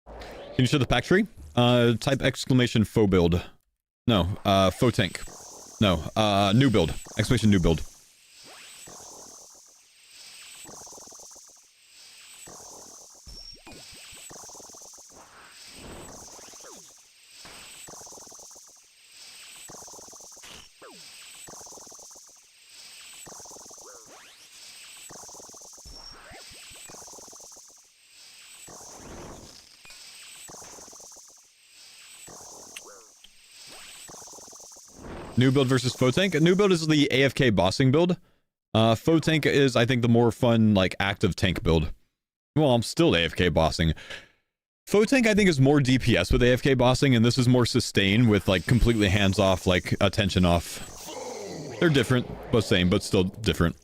Can you show the pack tree? Type exclamation faux build. No, faux tank. No, new build. Exclamation new build. New build versus faux tank. New build is the AFK bossing build. Faux tank is, I think, the more fun, like, active tank build. Well, I'm still AFK bossing. Faux tank, I think, is more DPS with AFK bossing, and this is more sustain with, like, completely hands-off, like, attention off. They're different, but same, but still different.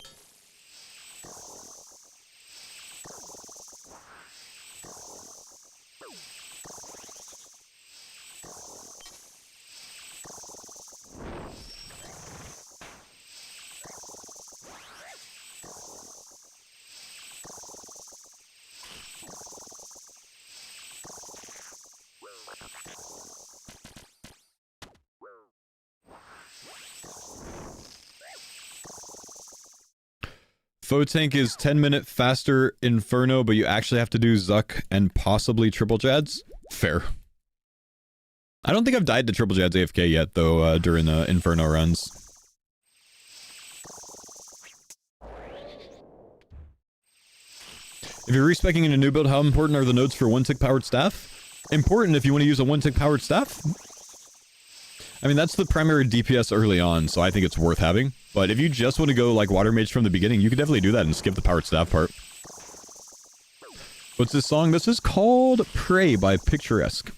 Faux tank is 10-minute faster Inferno, but you actually have to do Zuck and possibly triple Jads. Fair. I don't think I've died to triple Jads AFK yet, though, during the Inferno runs. If you're respeccing in a new build, how important are the nodes for 1-tick powered staff? Important if you want to use a 1-tick powered staff. I mean, that's the primary DPS early on, so I think it's worth having. But if you just want to go, like, Water Mage from the beginning, you could definitely do that and skip the powered staff part. What's this song? This is called Prey by Picturesque.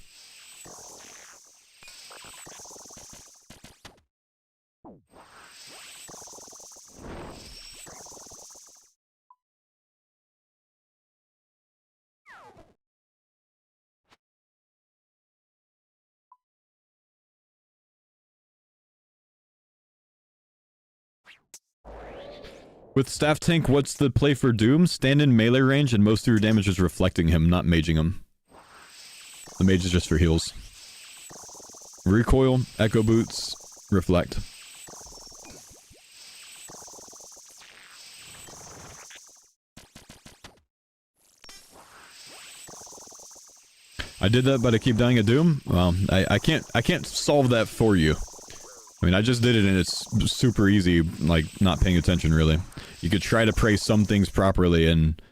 With Staff Tank, what's the play for Doom? Stand in melee range and most of your damage is reflecting him, not maging him. The mage is just for heals. Recoil, Echo Boots, Reflect. I did that, but I keep dying at Doom? Well, I can't solve that for you. I mean, I just did it and it's super easy, like, not paying attention, really. You could try to pray some things properly and,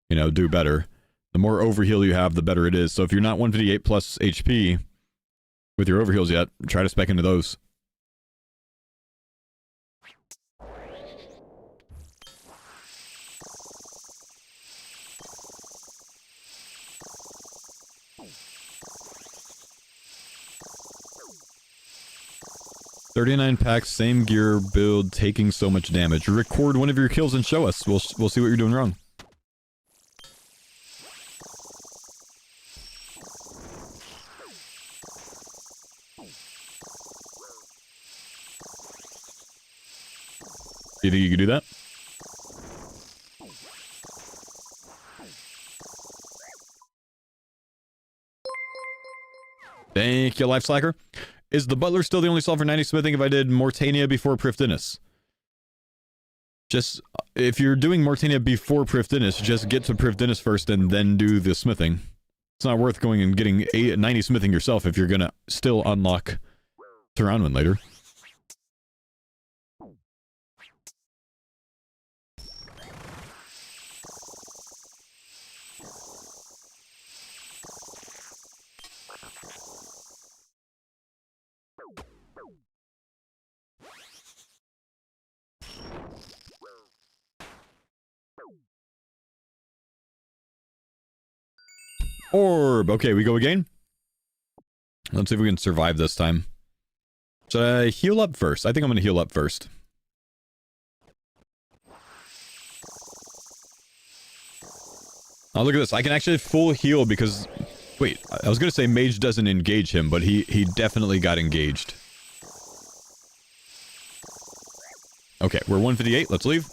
you know, do better. The more overheal you have, the better it is. So if you're not 158 plus HP with your overheals yet, try to spec into those. $39 packs, same gear, build, taking so much damage. Record one of your kills and show us. We'll see what you're doing wrong. Do you think you can do that? Thank you, Life Slacker. Is the Butler still the only solve for 90 smithing if I did Mortania before Prifdinus? Just, if you're doing Mortania before Prifdinus, just get to Prifdinus first and then do the smithing. It's not worth going and getting 90 smithing yourself if you're gonna still unlock Tyranwin later. Orb. Okay, we go again. Let's see if we can survive this time. Should I heal up first? I think I'm going to heal up first. Oh, look at this. I can actually full heal because... Wait, I was going to say Mage doesn't engage him, but he definitely got engaged. Okay, we're 158. Let's leave.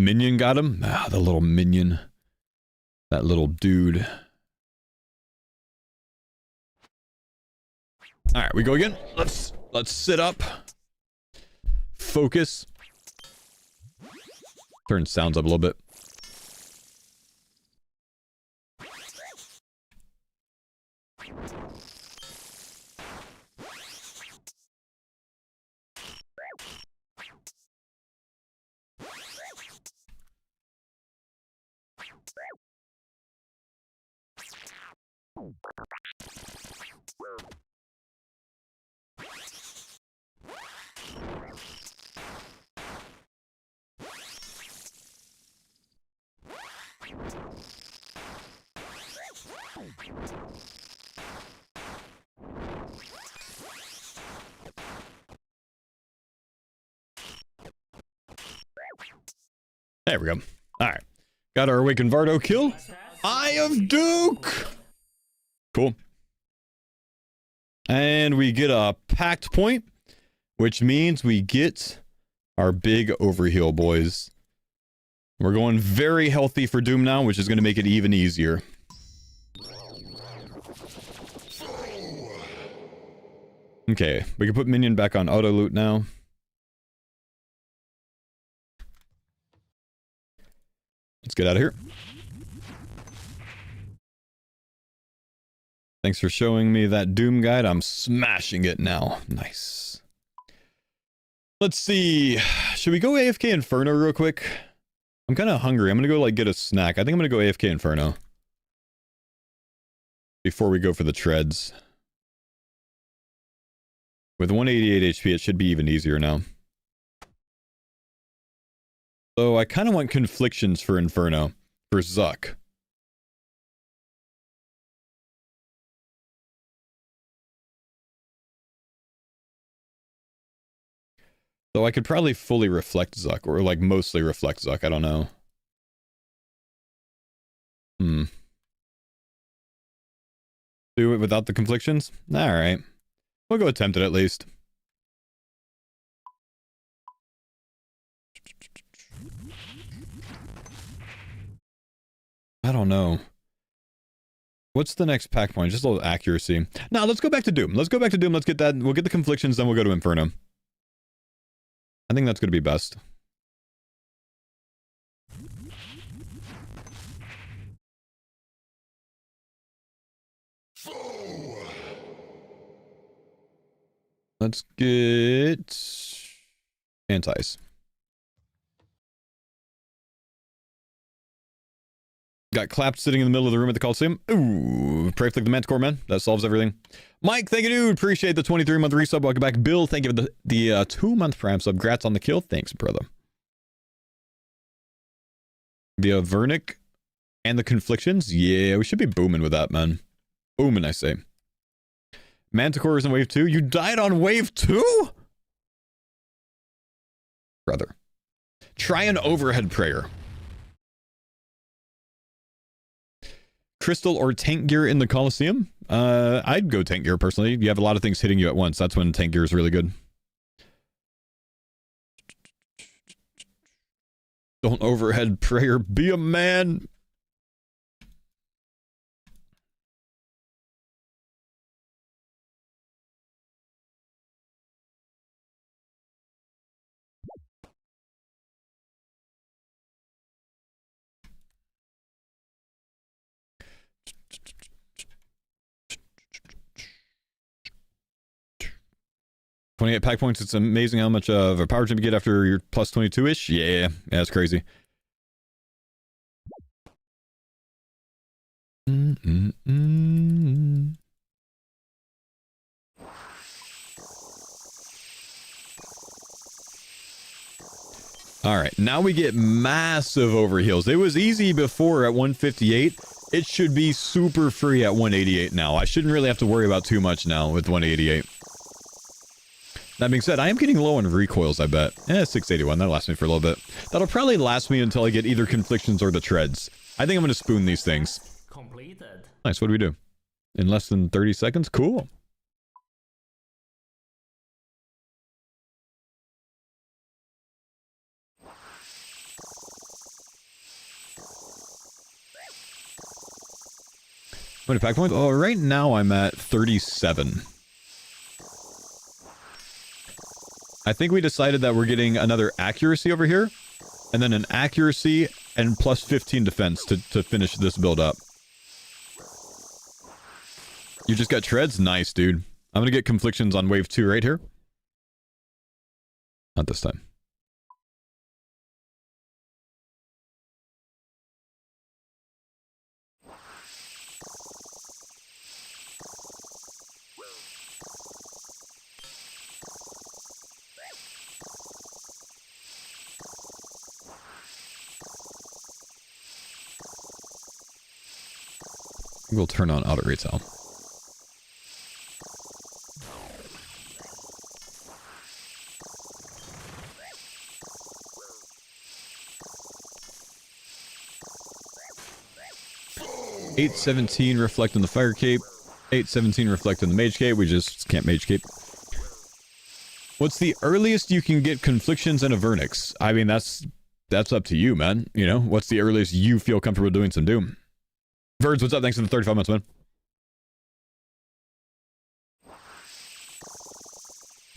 Minion got him? Ah, the little minion. That little dude. Alright, we go again. Let's sit up. Focus. Turn sounds up a little bit. There we go. All right. Got our Awakened Vardo kill. Eye of Duke. Cool. And we get a packed point, which means we get our big overheal, boys. We're going very healthy for Doom now, which is going to make it even easier. Okay, we can put Minion back on auto loot now. Let's get out of here. Thanks for showing me that Doom guide. I'm smashing it now. Nice. Let's see. Should we go AFK Inferno real quick? I'm kind of hungry. I'm going to go like get a snack. I think I'm going to go AFK Inferno. Before we go for the treads. With 188 HP, it should be even easier now. So I kind of want Conflictions for Inferno. For Zuck. So I could probably fully reflect Zuck, or like mostly reflect Zuck, I don't know. Do it without the Conflictions? Alright. We'll go attempt it at least. I don't know. What's the next pack point? Just a little accuracy. Now, let's go back to Doom. Let's go back to Doom. Let's get that. We'll get the Conflictions, then we'll go to Inferno. I think that's going to be best. Let's get Antis. Got clapped sitting in the middle of the room at the Coliseum. Ooh, pray flick the Manticore, man. That solves everything. Mike, thank you, dude. Appreciate the 23-month resub. Welcome back. Bill, thank you for the 2-month prime sub. Grats on the kill. Thanks, brother. The Vernic and the Conflictions. Yeah, we should be booming with that, man. Booming, I say. Manticore is in wave 2. You died on wave 2? Brother. Try an overhead prayer. Crystal or tank gear in the Coliseum? I'd go tank gear personally. You have a lot of things hitting you at once. That's when tank gear is really good. Don't overhead prayer. Be a man. $28 pack points. It's amazing how much of a power gem you get after your plus 22-ish. Yeah, that's crazy. All right, now we get massive overheals. It was easy before at 158. It should be super free at 188 now. I shouldn't really have to worry about too much now with 188. That being said, I am getting low on recoils, I bet. 681. That'll last me for a little bit. That'll probably last me until I get either Conflictions or the Treads. I think I'm going to spoon these things. Completed. Nice. What do we do? In less than 30 seconds? Cool. How many pack points? Oh, right now I'm at 37. I think we decided that we're getting another accuracy over here, and then an accuracy and plus 15 defense to finish this build up. You just got treads? Nice, dude. I'm gonna get Conflictions on wave 2 right here. Not this time. We'll turn on auto retail. 817 reflect on the fire cape. 817 reflect on the mage cape. We just can't mage cape. What's the earliest you can get conflictions and a vernix? I mean, that's up to you, man. You know, what's the earliest you feel comfortable doing some doom? Verds, what's up? Thanks for the 35 months, man.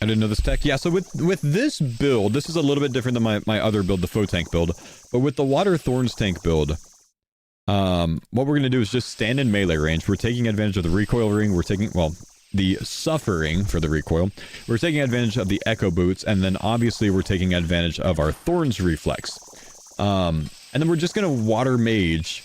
I didn't know this tech. Yeah, so with this build, this is a little bit different than my other build, the faux tank build. But with the water thorns tank build, what we're going to do is just stand in melee range. We're taking advantage of the recoil ring. We're taking, well, the suffering for the recoil. We're taking advantage of the echo boots, and then obviously we're taking advantage of our thorns reflex. And then we're just going to water mage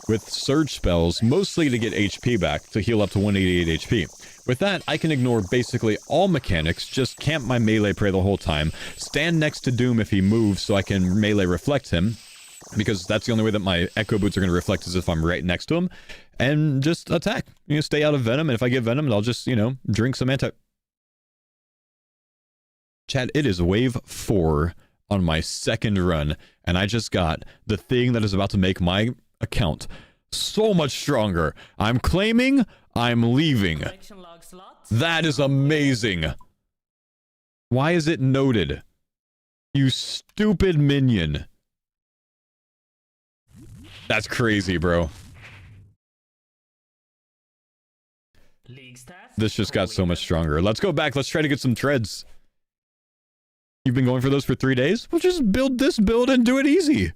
with surge spells, mostly to get HP back, to heal up to 188 HP. With that, I can ignore basically all mechanics, just camp my melee prey the whole time, stand next to Doom if he moves so I can melee reflect him, because that's the only way that my echo boots are going to reflect is if I'm right next to him, and just attack. You know, stay out of venom, and if I get venom, I'll just, you know, drink some anti... Chat, it is wave 4 on my second run, and I just got the thing that is about to make my account so much stronger. I'm claiming, I'm leaving. That is amazing. Why is it noted? You stupid minion. That's crazy, bro. This just got so much stronger. Let's go back. Let's try to get some treads. You've been going for those for 3 days? Well, just build this build and do it easy.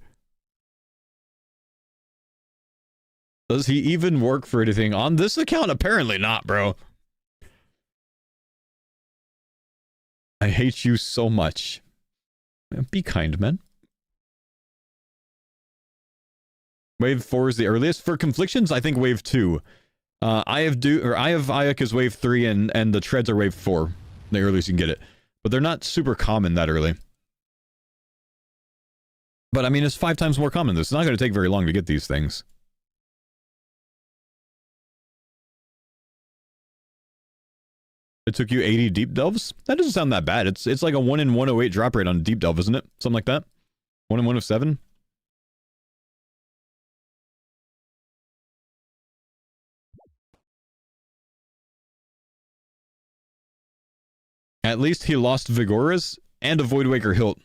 Does he even work for anything on this account? Apparently not, bro. I hate you so much. Be kind, man. Wave 4 is the earliest. For conflictions, I think wave 2. I have Ayuk is wave 3 and the treads are wave 4. The earliest you can get it. But they're not super common that early. But I mean, it's 5 times more common. It's not going to take very long to get these things. It took you 80 deep delves? That doesn't sound that bad. It's like a 1 in 108 drop rate on deep delve, isn't it? Something like that? 1 in 107? At least he lost Vigoras and a Voidwaker hilt.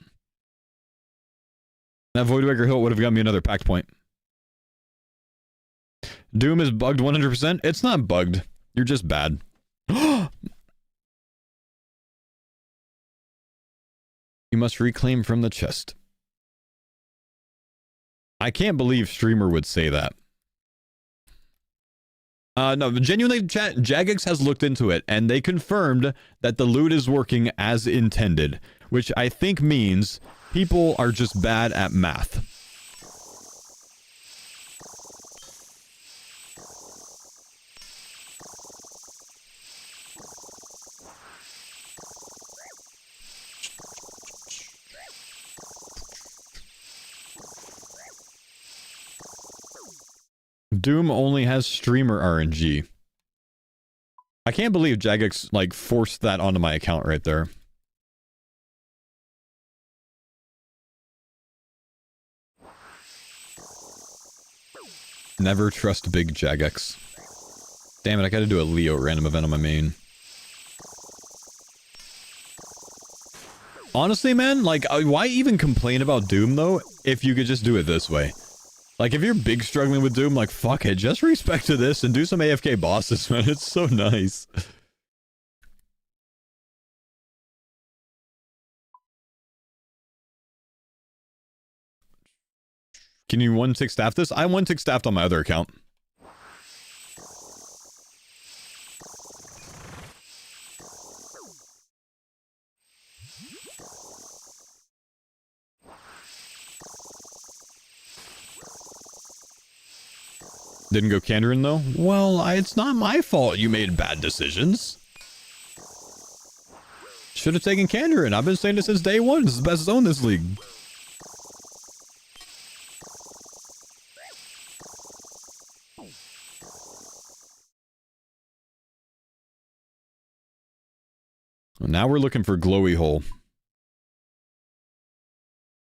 That Voidwaker hilt would have got me another pact point. Doom is bugged 100%? It's not bugged. You're just bad. You must reclaim from the chest. I can't believe streamer would say that. No, genuinely, chat, Jagex has looked into it, and they confirmed that the loot is working as intended, which I think means people are just bad at math. Doom only has streamer RNG. I can't believe Jagex, like, forced that onto my account right there. Never trust big Jagex. Damn it, I gotta do a Leo random event on my main. Honestly, man, like, why even complain about Doom, though, if you could just do it this way? Like, if you're big struggling with Doom, like, fuck it, just respect to this and do some AFK bosses, man. It's so nice. Can you one-tick staff this? I one-tick staffed on my other account. Didn't go Kandarin, though? Well, it's not my fault you made bad decisions. Should have taken Kandarin. I've been saying this since day one. This is the best zone in this league. Well, now we're looking for Glowy Hole.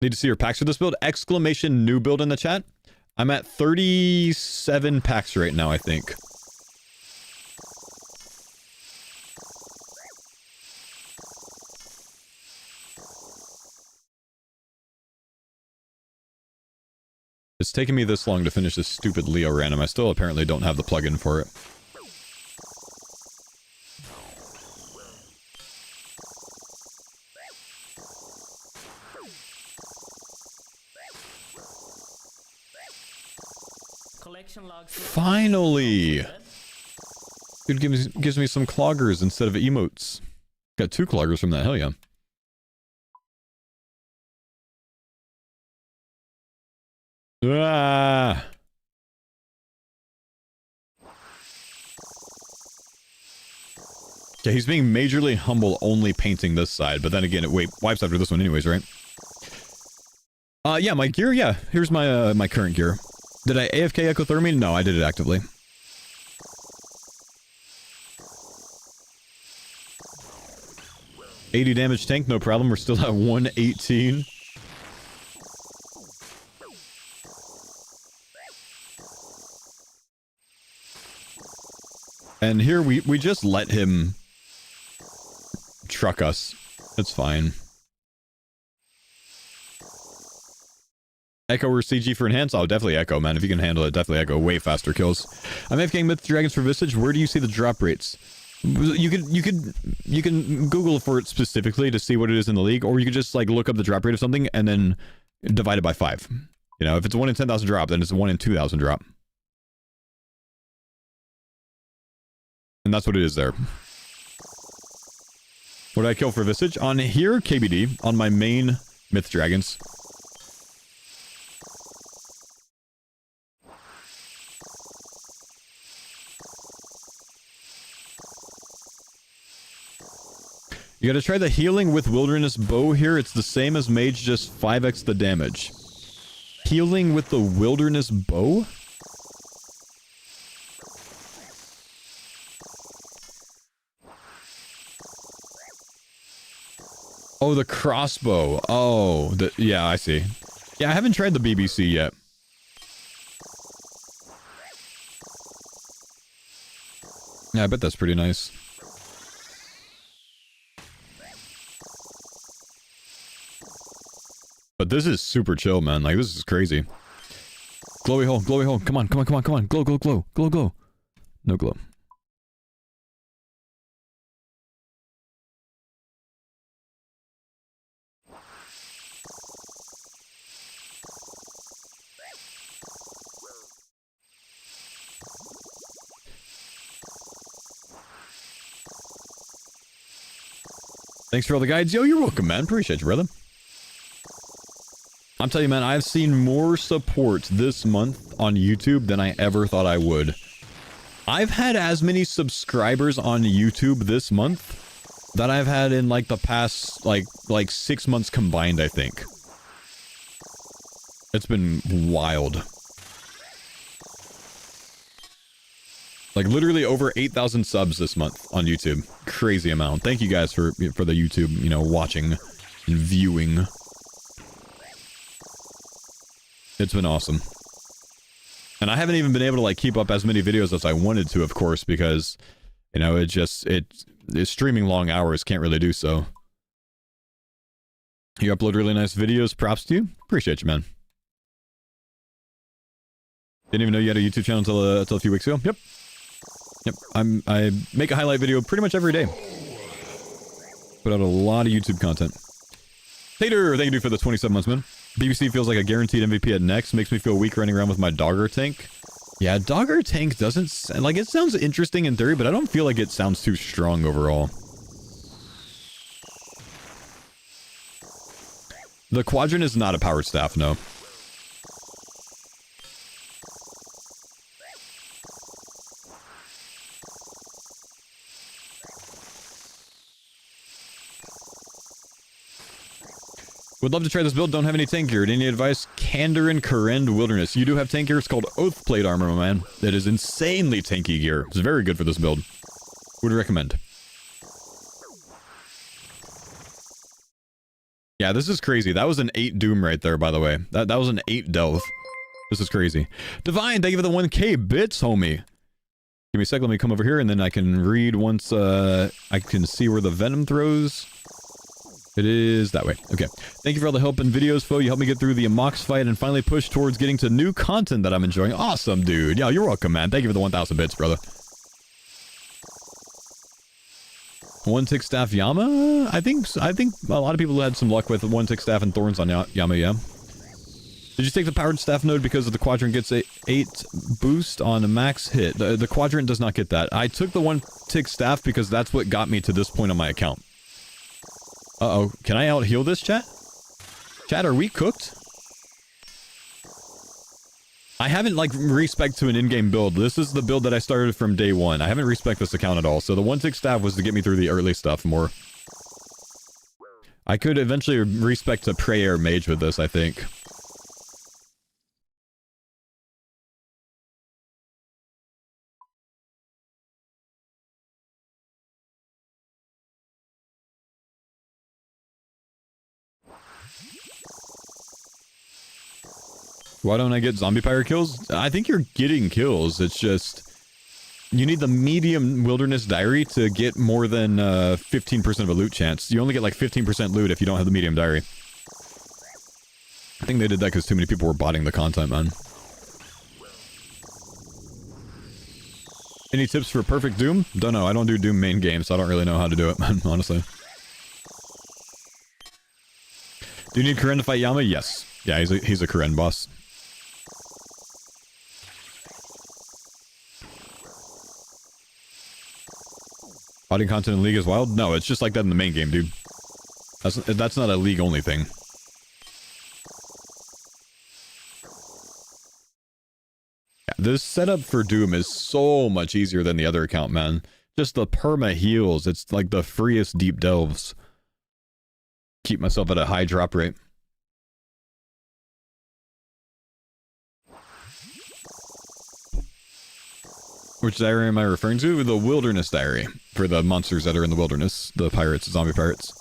Need to see your packs for this build? Exclamation new build in the chat. I'm at 37 packs right now, I think. It's taken me this long to finish this stupid Leo random. I still apparently don't have the plugin for it. Finally! Dude gives me some cloggers instead of emotes. Got 2 cloggers from that, hell yeah. Ah! Yeah, he's being majorly humble only painting this side, but then again, it wipes after this one anyways, right? Yeah, my gear, yeah. Here's my, my current gear. Did I AFK Ecothermy? No, I did it actively. $80 damage tank, no problem. We're still at 118. And here we just let him truck us. It's fine. Echo or CG for enhance? Oh, definitely Echo, man. If you can handle it, definitely Echo. Way faster kills. I'm AFKing Myth Dragons for Visage. Where do you see the drop rates? You can Google for it specifically to see what it is in the league, or you could just like look up the drop rate of something and then divide it by 5. You know, if it's a 1 in 10,000 drop, then it's a 1 in 2,000 drop. And that's what it is there. What did I kill for Visage? On here, KBD. On my main Myth Dragons. You gotta try the healing with Wilderness Bow here. It's the same as Mage, just 5x the damage. Healing with the Wilderness Bow? Oh, the crossbow. Oh, yeah, I see. Yeah, I haven't tried the BBC yet. Yeah, I bet that's pretty nice. But this is super chill, man. Like, this is crazy. Glowy hole, glowy hole. Come on, come on, come on, come on. Glow, glow, glow. Glow, glow. No glow. Thanks for all the guides. Yo, you're welcome, man. Appreciate you, brother. I'm telling you, man, I've seen more support this month on YouTube than I ever thought I would. I've had as many subscribers on YouTube this month that I've had in, like, the past, like 6 months combined, I think. It's been wild. Like, literally over 8,000 subs this month on YouTube. Crazy amount. Thank you guys for the YouTube, you know, watching and viewing. It's been awesome. And I haven't even been able to, like, keep up as many videos as I wanted to, of course, because, you know, it's streaming long hours, can't really do so. You upload really nice videos, props to you. Appreciate you, man. Didn't even know you had a YouTube channel until a few weeks ago. Yep. Yep, I make a highlight video pretty much every day. Put out a lot of YouTube content. Tater, thank you for the 27 months, man. BBC feels like a guaranteed MVP at next. Makes me feel weak running around with my Dogger tank. Yeah, Dogger tank doesn't... Like, it sounds interesting in theory, but I don't feel like it sounds too strong overall. The Quadrant is not a powered staff, no. Would love to try this build, don't have any tank gear. Any advice? Kandarin Karend Wilderness. You do have tank gear, it's called Oath Plate Armor, my man. That is insanely tanky gear. It's very good for this build. Would recommend. Yeah, this is crazy. That was an 8 Doom right there, by the way. That was an 8 Delve. This is crazy. Divine, thank you for the 1K bits, homie. Give me a sec, let me come over here, and then I can read once I can see where the venom throws. It is that way. Okay. Thank you for all the help in videos, Fo. You helped me get through the Amox fight and finally push towards getting to new content that I'm enjoying. Awesome, dude. Yeah, you're welcome, man. Thank you for the 1,000 bits, brother. One tick staff Yama? I think a lot of people had some luck with one tick staff and thorns on Yama, yeah. Did you take the powered staff node because of the quadrant gets a 8 boost on a max hit? The quadrant does not get that. I took the one tick staff because that's what got me to this point on my account. Uh-oh. Can I out-heal this, chat? Chat, are we cooked? I haven't, like, respec to an in-game build. This is the build that I started from day one. I haven't respec this account at all. So the one tick staff was to get me through the early stuff more. I could eventually respec to prayer mage with this, I think. Why don't I get zombie pyre kills? I think you're getting kills. It's just... You need the medium wilderness diary to get more than 15% of a loot chance. You only get like 15% loot if you don't have the medium diary. I think they did that because too many people were botting the content, man. Any tips for perfect Doom? Don't know. I don't do Doom main game, so I don't really know how to do it, man, honestly. Do you need Karen to fight Yama? Yes. Yeah, he's a Karen boss. Botting content in League is wild? No, it's just like that in the main game, dude. That's not a League only thing. Yeah, this setup for Doom is so much easier than the other account, man. Just the perma heals. It's like the freest deep delves. Keep myself at a high drop rate. Which diary am I referring to? The Wilderness Diary. For the monsters that are in the wilderness. The pirates, zombie pirates.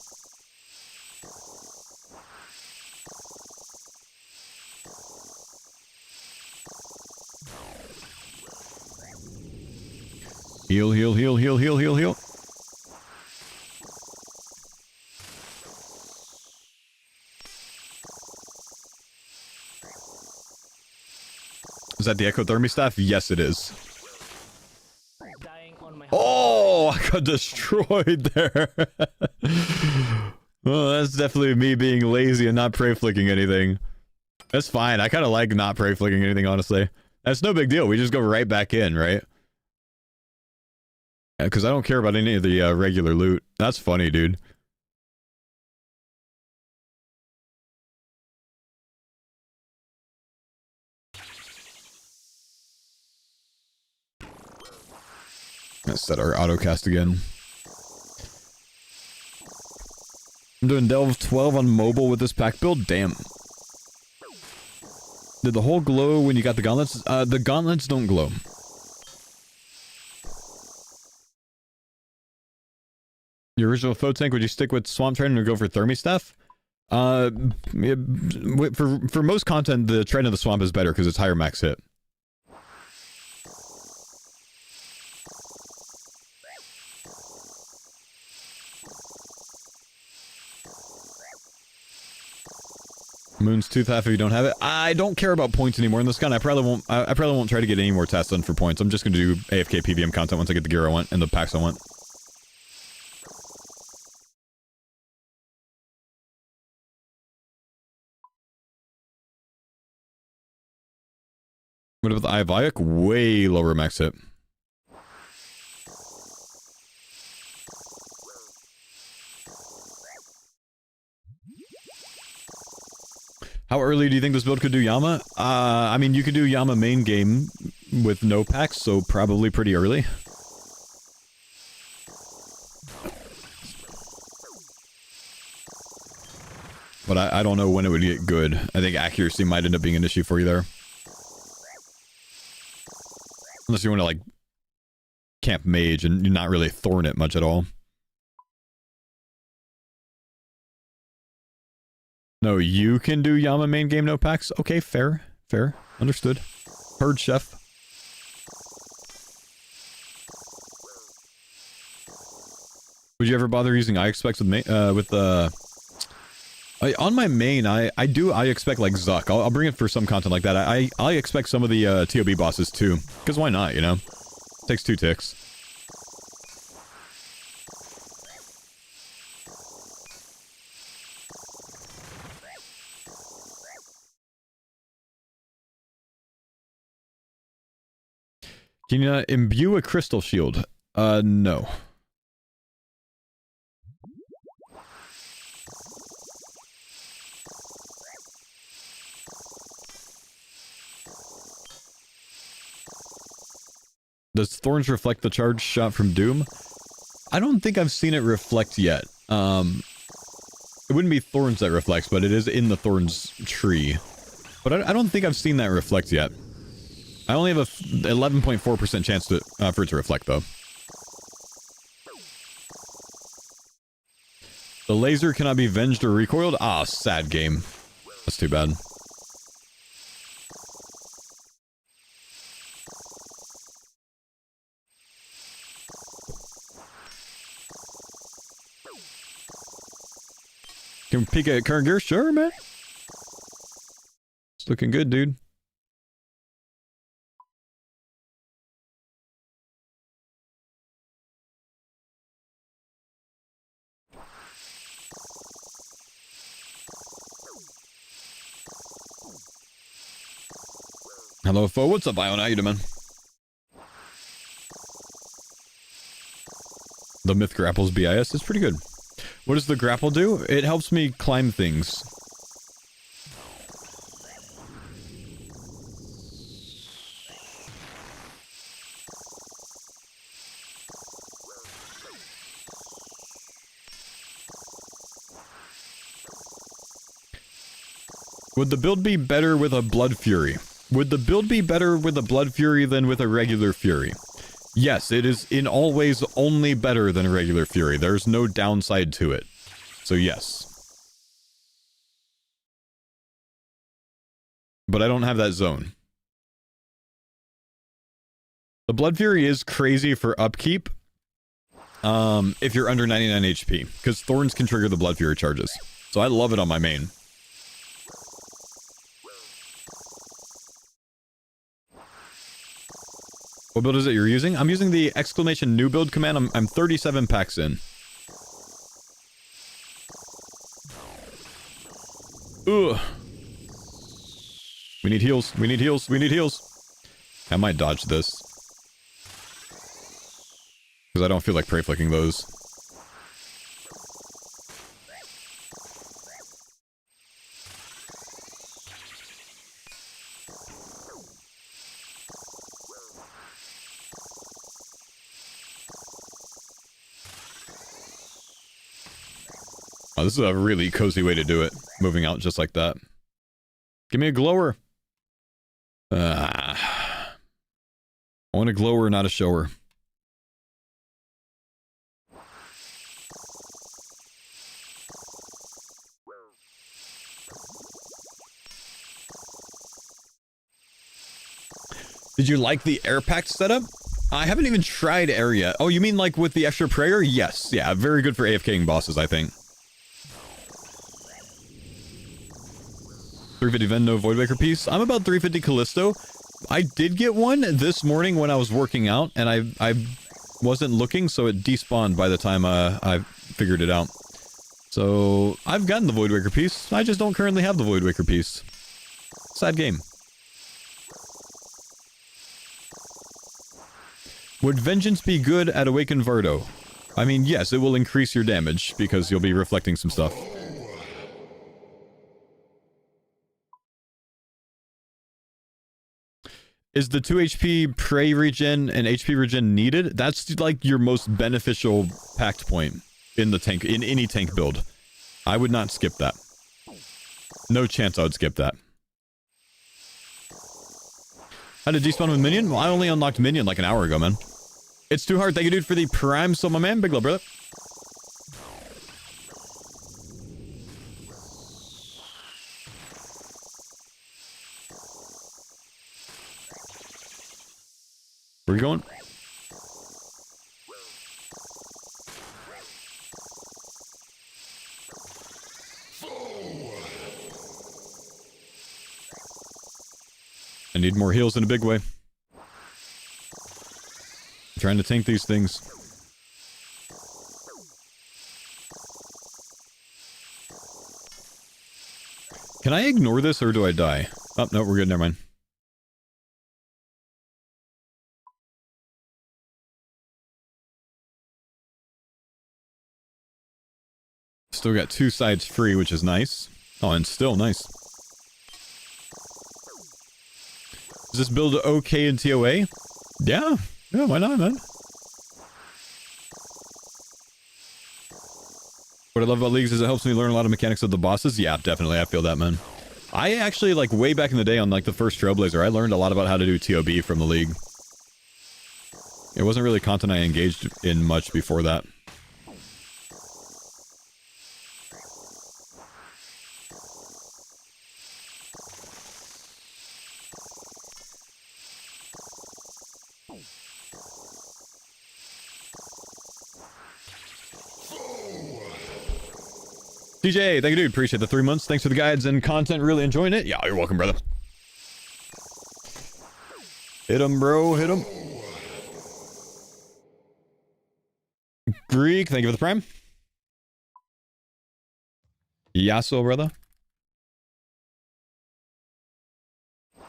Heal, heal, heal, heal, heal, heal, heal. Is that the ectothermy staff? Yes, it is. Oh, I got destroyed there. Well, that's definitely me being lazy and not prey flicking anything. That's fine. I kind of like not prey flicking anything, honestly. That's no big deal. We just go right back in, right? Yeah, because I don't care about any of the regular loot. That's funny, dude. Let's set our autocast again. I'm doing Delve 12 on mobile with this pack build? Damn. Did the hole glow when you got the gauntlets? The gauntlets don't glow. Your original foe tank, would you stick with Swamp Trident or go for Thermi Staff? For most content, the Trident of the Swamp is better because it's higher max hit. Moon's Tooth half if you don't have it. I don't care about points anymore in this gun. I probably won't try to get any more tasks done for points. I'm just gonna do AFK PVM content once I get the gear I want and the packs I want. What about the Eye of Ayuk? Way lower max hit. How early do you think this build could do Yama? I mean, you could do Yama main game with no packs, so probably pretty early. But I don't know when it would get good. I think accuracy might end up being an issue for you there. Unless you want to, like, camp mage and not really thorn it much at all. No, you can do Yama main game no packs? Okay, fair. Fair. Understood. Heard, chef. Would you ever bother using I expect on my main, I expect like Zuck. I'll bring it for some content like that. I expect some of the TOB bosses too. Because why not, you know? Takes 2 ticks. Can you imbue a crystal shield? No. Does Thorns reflect the charge shot from Doom? I don't think I've seen it reflect yet. It wouldn't be Thorns that reflects, but it is in the Thorns tree. But I don't think I've seen that reflect yet. I only have a 11.4% chance to, for it to reflect, though. The laser cannot be venged or recoiled? Ah, sad game. That's too bad. Can we peek at current gear? Sure, man. It's looking good, dude. Hello, foe. What's up, Ion? How you doing, man? The myth grapples BIS is pretty good. What does the grapple do? It helps me climb things. Would the build be better with a Blood Fury? Would the build be better with a Blood Fury than with a regular Fury? Yes, it is in all ways only better than a regular Fury. There's no downside to it. So yes. But I don't have that zone. The Blood Fury is crazy for upkeep. If you're under 99 HP. Because Thorns can trigger the Blood Fury charges. So I love it on my main. What build is it you're using? I'm using the exclamation new build command. I'm 37 packs in. Ugh. We need heals. We need heals. We need heals. I might dodge this. Because I don't feel like prey flicking those. Oh, this is a really cozy way to do it. Moving out just like that. Give me a glower. I want a glower, not a shower. Did you like the air pact setup? I haven't even tried air yet. Oh, you mean like with the extra prayer? Yes. Yeah, very good for AFKing bosses, I think. 350 Vendo Voidwaker piece. I'm about 350 Kalisto. I did get one this morning when I was working out, and I wasn't looking, so it despawned by the time I figured it out. So, I've gotten the Voidwaker piece. I just don't currently have the Voidwaker piece. Sad game. Would Vengeance be good at Awakened Vardo? I mean, yes, it will increase your damage, because you'll be reflecting some stuff. Is the 2 HP Prey regen and HP regen needed? That's like your most beneficial pact point in the tank, in any tank build. I would not skip that. No chance I would skip that. How to despawn with minion? Well, I only unlocked minion like an hour ago, man. It's too hard. Thank you, dude, for the prime. So, my man, big love, brother. Where are you going? I need more heals in a big way. I'm trying to tank these things. Can I ignore this or do I die? Oh, no, we're good. Never mind. Still got 2 sides free, which is nice. Oh, and still nice. Is this build okay in TOA? Yeah. Yeah, why not, man? What I love about Leagues is it helps me learn a lot of mechanics of the bosses. Yeah, definitely. I feel that, man. I actually, like, way back in the day on, like, the first Trailblazer, I learned a lot about how to do TOB from the League. It wasn't really content I engaged in much before that. DJ, thank you, dude. Appreciate the 3 months. Thanks for the guides and content. Really enjoying it. Yeah, you're welcome, brother. Hit him, bro. Hit him. Greek, thank you for the prime. Yasso, brother. A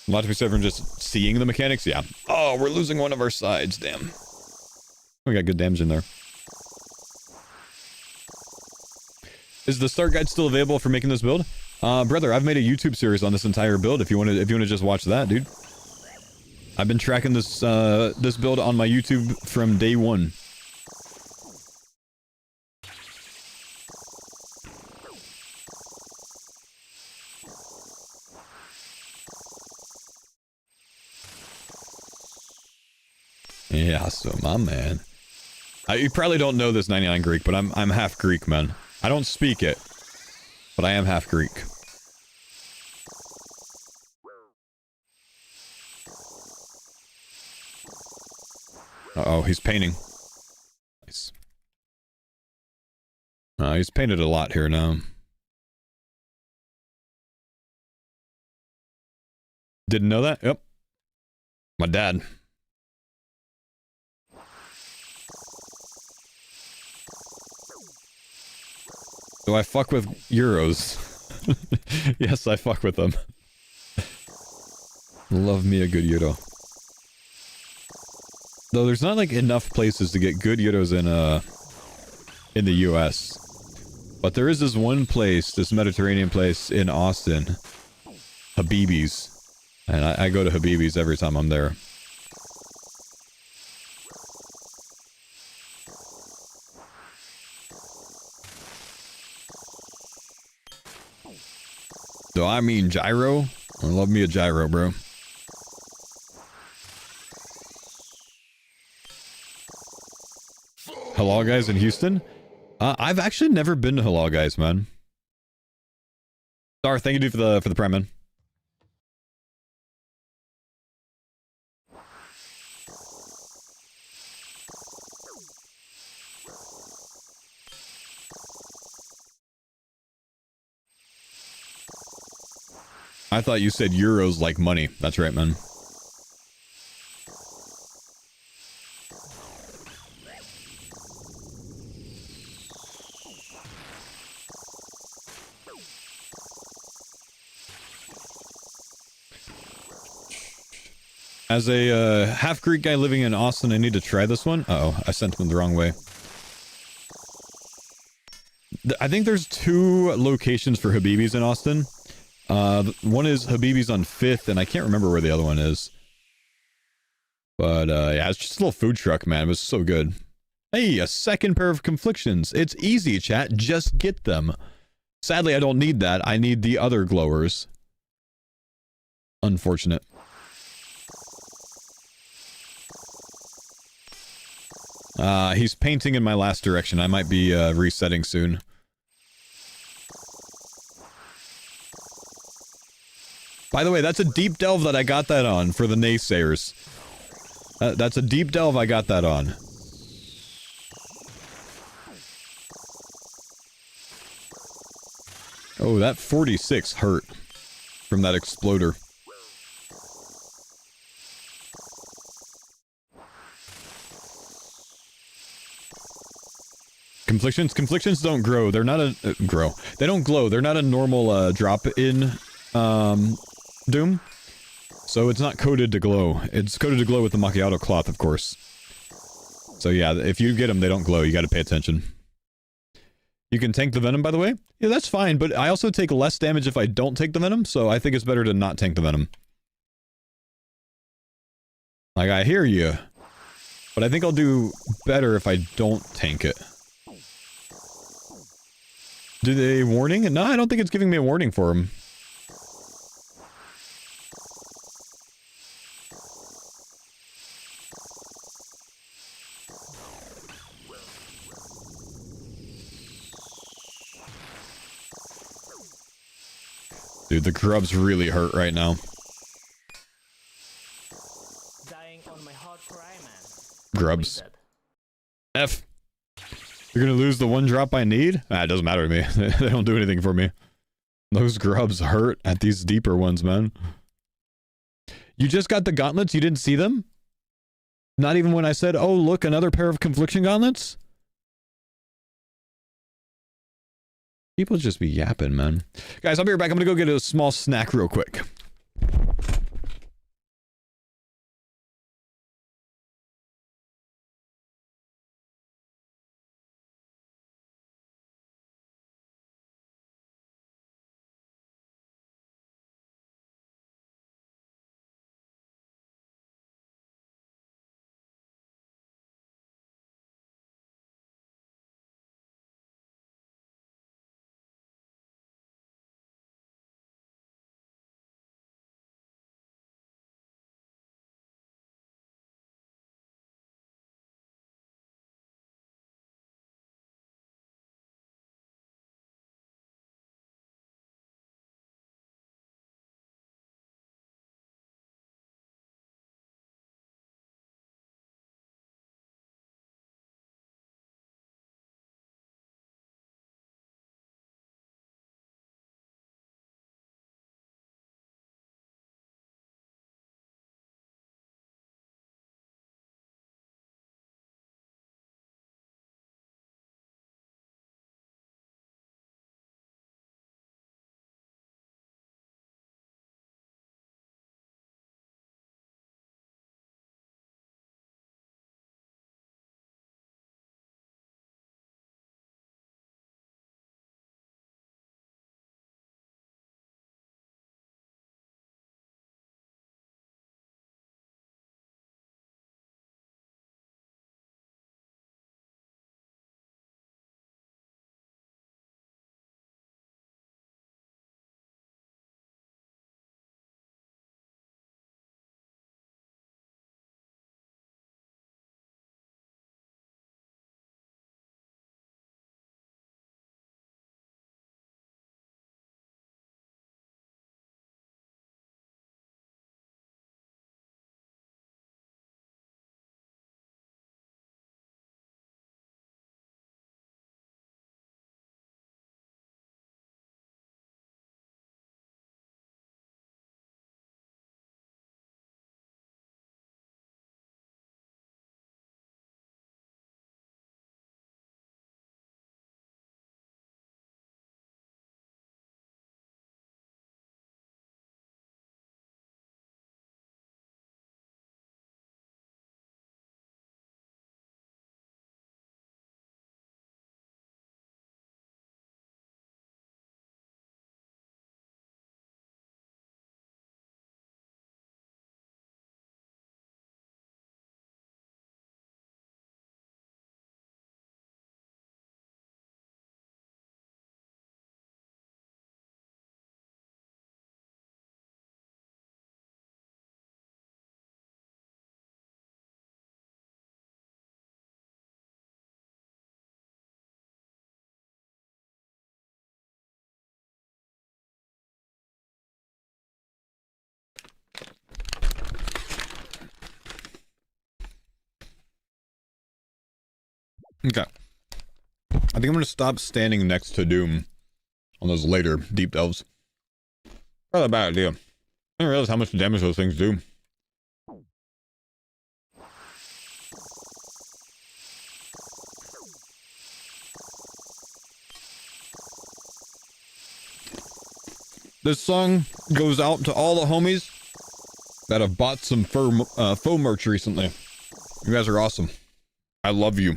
lot to be said from just seeing the mechanics. Yeah. Oh, we're losing one of our sides. Damn. We got good damage in there. Is the start guide still available for making this build? Brother, I've made a YouTube series on this entire build. If you want to just watch that, dude. I've been tracking this this build on my YouTube from day 1. Yeah, so my man. You probably don't know this 99 Greek, but I'm half Greek, man. I don't speak it, but I am half Greek. Uh-oh, he's painting. Nice. He's painted a lot here now. Didn't know that? Yep. My dad. Do I fuck with Euros? Yes, I fuck with them. Love me a good Euro. Though there's not like enough places to get good Euros in the US. But there is this one place, this Mediterranean place in Austin. Habibi's. And I go to Habibi's every time I'm there. So I mean gyro. I love me a gyro, bro. Hello, guys in Houston. I've actually never been to Hello, guys, man. Star, thank you, dude, for the prime, man. I thought you said euros like money. That's right, man. As a half Greek guy living in Austin, I need to try this one. Uh-oh, I sent him the wrong way. I think there's 2 locations for Habibis in Austin. One is Habibi's on 5th, and I can't remember where the other one is. But, yeah, it's just a little food truck, man. It was so good. Hey, a second pair of conflictions. It's easy, chat. Just get them. Sadly, I don't need that. I need the other glowers. Unfortunate. He's painting in my last direction. I might be, resetting soon. By the way, that's a deep delve that I got that on for the naysayers. That's a deep delve I got that on. Oh, that 46 hurt from that exploder. Conflictions don't grow. They're not a grow. They don't glow. They're not a normal drop in Doom. So it's not coded to glow. It's coded to glow with the macchiato cloth, of course. So yeah, if you get them, they don't glow. You got to pay attention. You can tank the venom, by the way. Yeah, that's fine, but I also take less damage if I don't take the venom, so I think it's better to not tank the venom. Like, I hear you, but I think I'll do better if I don't tank it. Do they warning? No, I don't think it's giving me a warning for him. Dude, the grubs really hurt right now. Dying on my hard cry, man. Grubs. Wasted. F. You're gonna lose the one drop I need? Ah, it doesn't matter to me. They don't do anything for me. Those grubs hurt at these deeper ones, man. You just got the gauntlets? You didn't see them? Not even when I said, oh, look, another pair of confliction gauntlets? People just be yapping, man. Guys, I'll be right back. I'm gonna go get a small snack real quick. Okay. I think I'm gonna stop standing next to Doom on those later deep delves. Not a bad idea. I didn't realize how much damage those things do. This song goes out to all the homies that have bought some faux merch recently. You guys are awesome. I love you.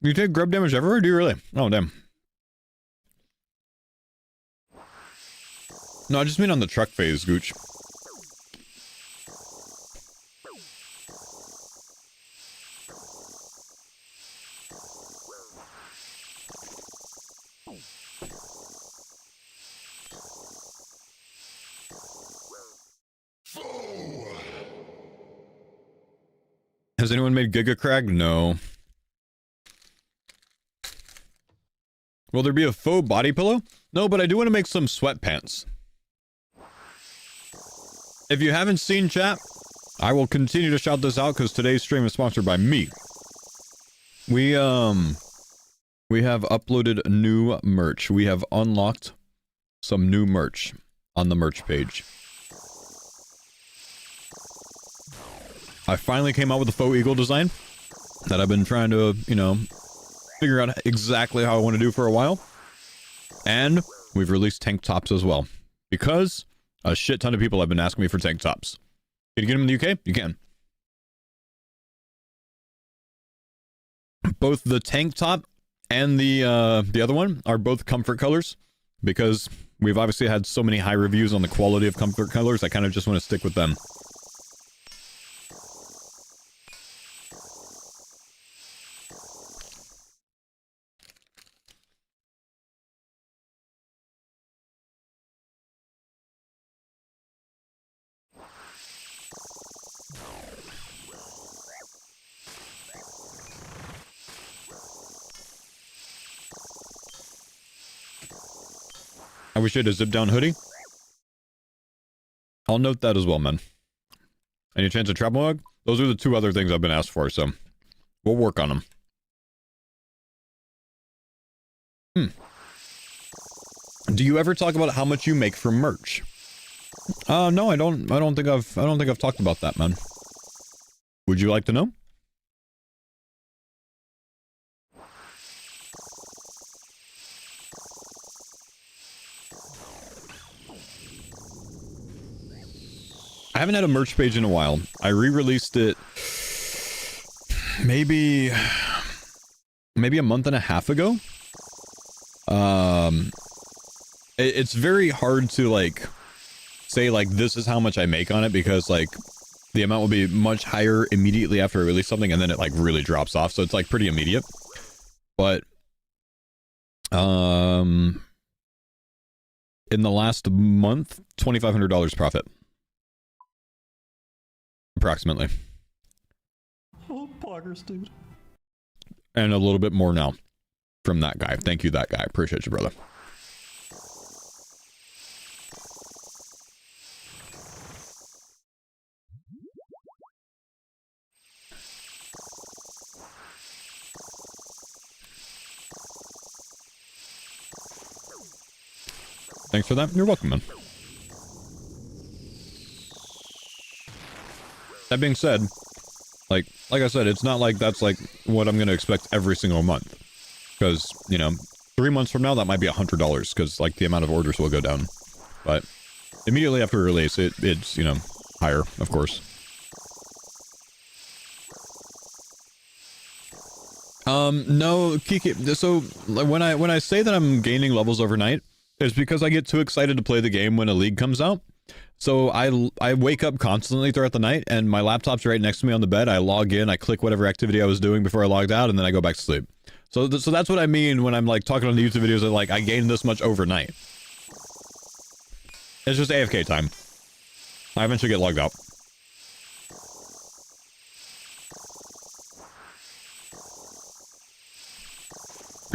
You take grub damage everywhere? Do you really? Oh, damn. No, I just mean on the truck phase, Gooch. Has anyone made Giga Crag? No. Will there be a faux body pillow? No, but I do want to make some sweatpants. If you haven't seen chat, I will continue to shout this out because today's stream is sponsored by me. We have uploaded new merch. We have unlocked some new merch on the merch page. I finally came out with a faux eagle design that I've been trying to, you know, figure out exactly how I want to do for a while. And we've released tank tops as well. Because a shit ton of people have been asking me for tank tops. Can you get them in the UK? You can. Both the tank top and the other one are both comfort colors. Because we've obviously had so many high reviews on the quality of comfort colors, I kind of just want to stick with them. I wish I had a zip down hoodie. I'll note that as well, man. Any chance of travel mug? Those are the two other things I've been asked for, so we'll work on them. Do you ever talk about how much you make from merch? No, I don't think I've talked about that, man. Would you like to know? I haven't had a merch page in a while. I re-released it maybe a month and a half ago. It's very hard to like say like this is how much I make on it because like the amount will be much higher immediately after I release something and then it like really drops off, so it's like pretty immediate. But in the last month, $2,500 profit. Approximately. Oh, poggers, dude. And a little bit more now from that guy. Thank you, that guy. Appreciate you, brother. Thanks for that. You're welcome, man. That being said, like I said, it's not like that's like what I'm going to expect every single month. Because, you know, 3 months from now, that might be $100 because like the amount of orders will go down. But immediately after release, it's, you know, higher, of course. No, Kiki, so when I say that I'm gaining levels overnight, it's because I get too excited to play the game when a league comes out. So I wake up constantly throughout the night and my laptop's right next to me on the bed. I log in, I click whatever activity I was doing before I logged out, and then I go back to sleep. So that's what I mean when I'm like talking on the YouTube videos that like I gained this much overnight. It's just AFK time. I eventually get logged out.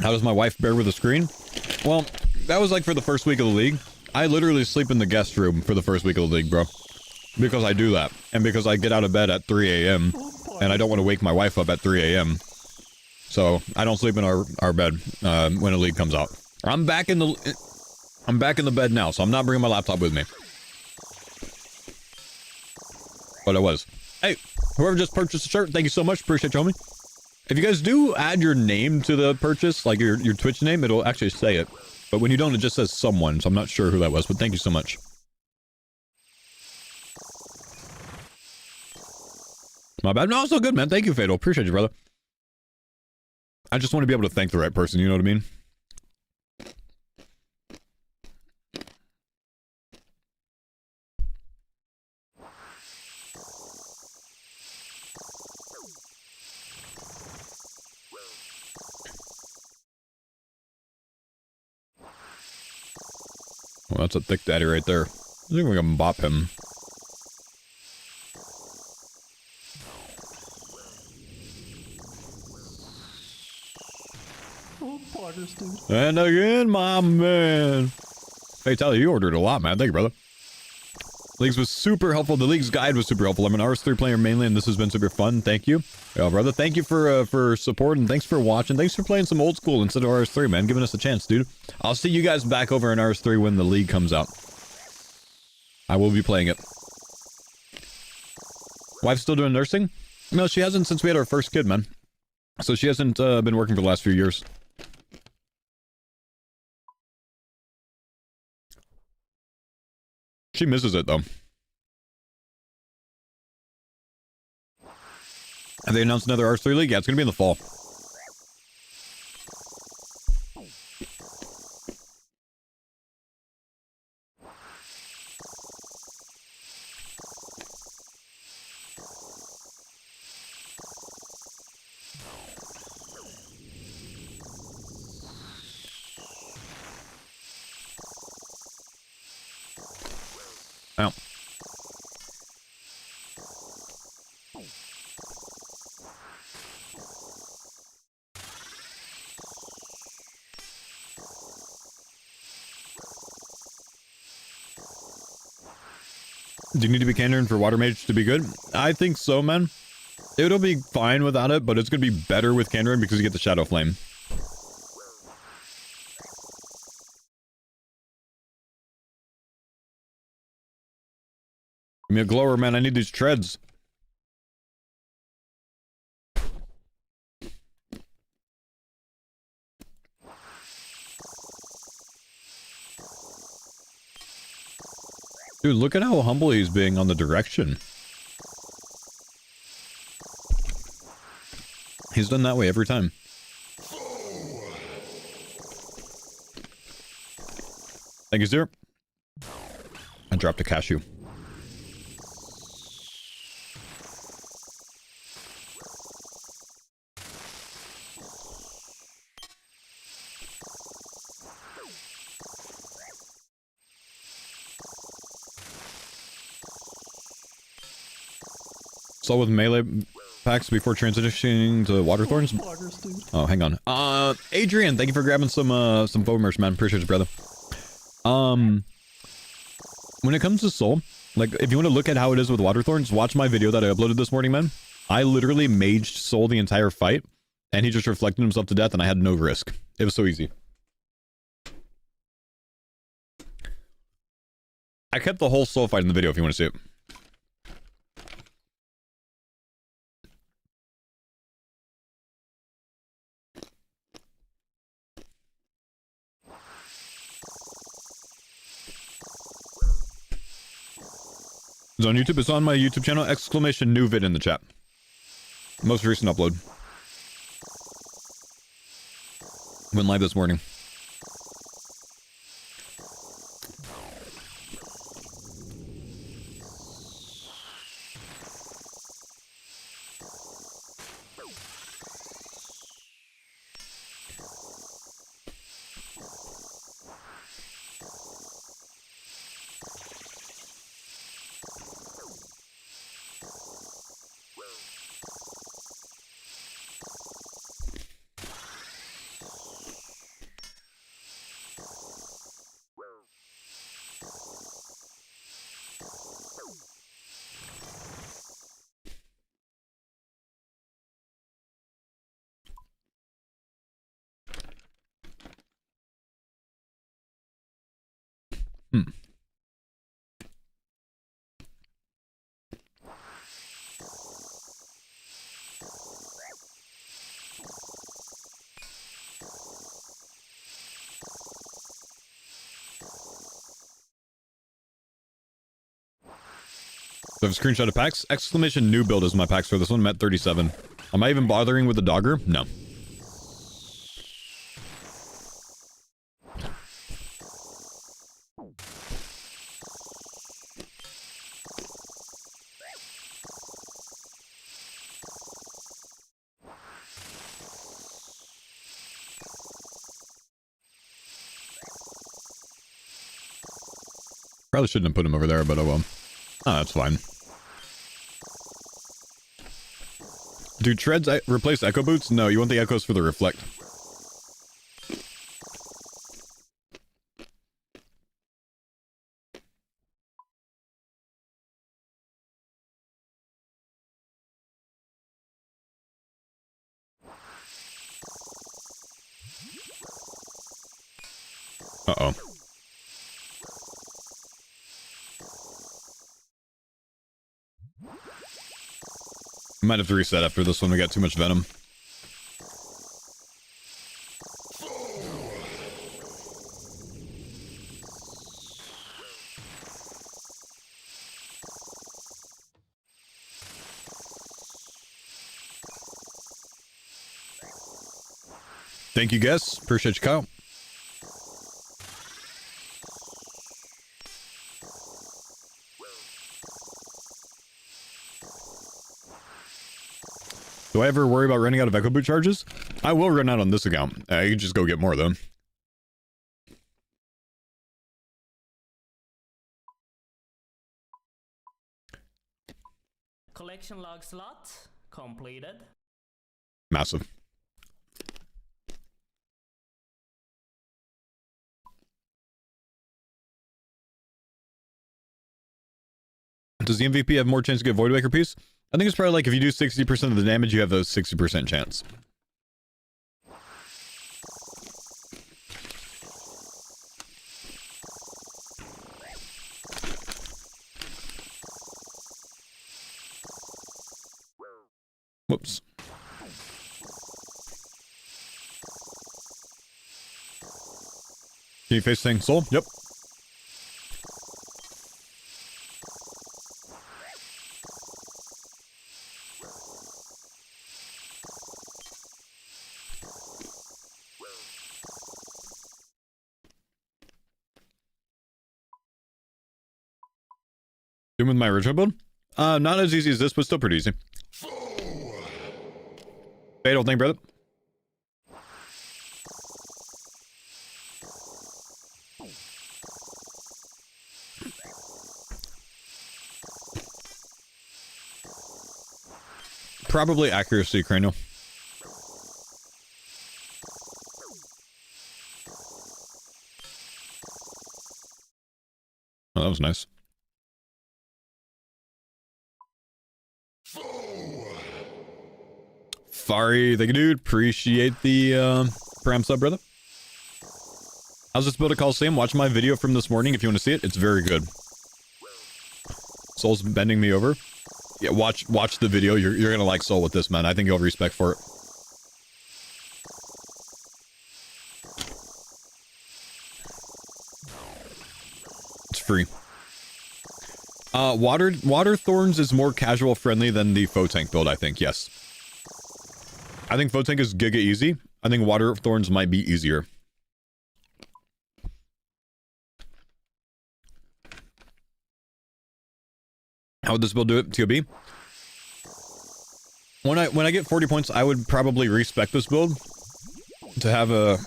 How does my wife bear with the screen? Well, that was like for the first week of the league. I literally sleep in the guest room for the first week of the league, bro. because I do that. And because I get out of bed at 3 a.m. and I don't want to wake my wife up at 3 a.m. So I don't sleep in our bed when a league comes out. I'm back in the bed now, so I'm not bringing my laptop with me. But I was. Hey, whoever just purchased a shirt, thank you so much. Appreciate you, homie. If you guys do add your name to the purchase, like your Twitch name, it'll actually say it. But when you don't, it just says someone, so I'm not sure who that was, but thank you so much. My bad. No, it's all good, man. Thank you, Fatal. Appreciate you, brother. I just want to be able to thank the right person, you know what I mean? Well, that's a thick daddy right there. I think we can bop him. Oh, poggers, dude. And again, my man. Fatality, you ordered a lot, man. Thank you, brother. Leagues was super helpful. The League's guide was super helpful. I'm an RS3 player mainly, and this has been super fun. Thank you. Yeah, brother. Thank you for support, and thanks for watching. Thanks for playing some old school instead of RS3, man. Giving us a chance, dude. I'll see you guys back over in RS3 when the League comes out. I will be playing it. Wife's still doing nursing? No, she hasn't since we had our first kid, man. So she hasn't been working for the last few years. She misses it, though. Have they announced another RS3 League? Yeah, it's going to be in the fall. Ow. Do you need to be Kandarin for Water Mage to be good? I think so, man. It'll be fine without it, but it's going to be better with Kandarin because you get the Shadow Flame. Give me a glower, man. I need these treads. Dude, look at how humble he's being on the direction. He's done that way every time. Thank you, sir. I dropped a cashew. So with melee packs before transitioning to water thorns. Oh, hang on. Adrian, thank you for grabbing some foamers, man. Appreciate it, brother. When it comes to soul, like if you want to look at how it is with water thorns, watch my video that I uploaded this morning, man. I literally maged soul the entire fight, and he just reflected himself to death, and I had no risk. It was so easy. I kept the whole soul fight in the video if you want to see it. It's on YouTube. It's on my YouTube channel. Exclamation new vid in the chat. Most recent upload. Went live this morning. Hmm. So I have a screenshot of packs. Exclamation new build is my packs for this one. I'm at 37. Am I even bothering with the dogger? No. Probably shouldn't have put him over there, but oh well. Oh, that's fine. Do treads replace echo boots? No, you want the echoes for the reflect. Uh-oh. Might have to reset after this one. We got too much venom. Thank you, guys. Appreciate you, Kyle. Do I ever worry about running out of echo boot charges? I will run out on this account. You can just go get more, though. Collection log slot completed. Massive. Does the MVP have more chance to get Voidwaker piece? I think it's probably like if you do 60% of the damage, you have those 60% chance. Whoops. Can you face thing soul? Yep. Doing with my original build? Not as easy as this, but still pretty easy. Fatal thing, brother. Probably accuracy, cranial. Oh, that was nice. Fari, thank you, dude. Appreciate the Pram sub, brother. How's this build a Coliseum? Watch my video from this morning if you want to see it. It's very good. Soul's bending me over. Yeah, watch the video. You're gonna like Soul with this, man. I think you'll have respect for it. It's free. Water Thorns is more casual friendly than the Foe Tank build, I think, yes. I think Foe Tank is giga easy. I think Water Thorns might be easier. How would this build do it, TOB? When I get 40 points, I would probably respec this build to have a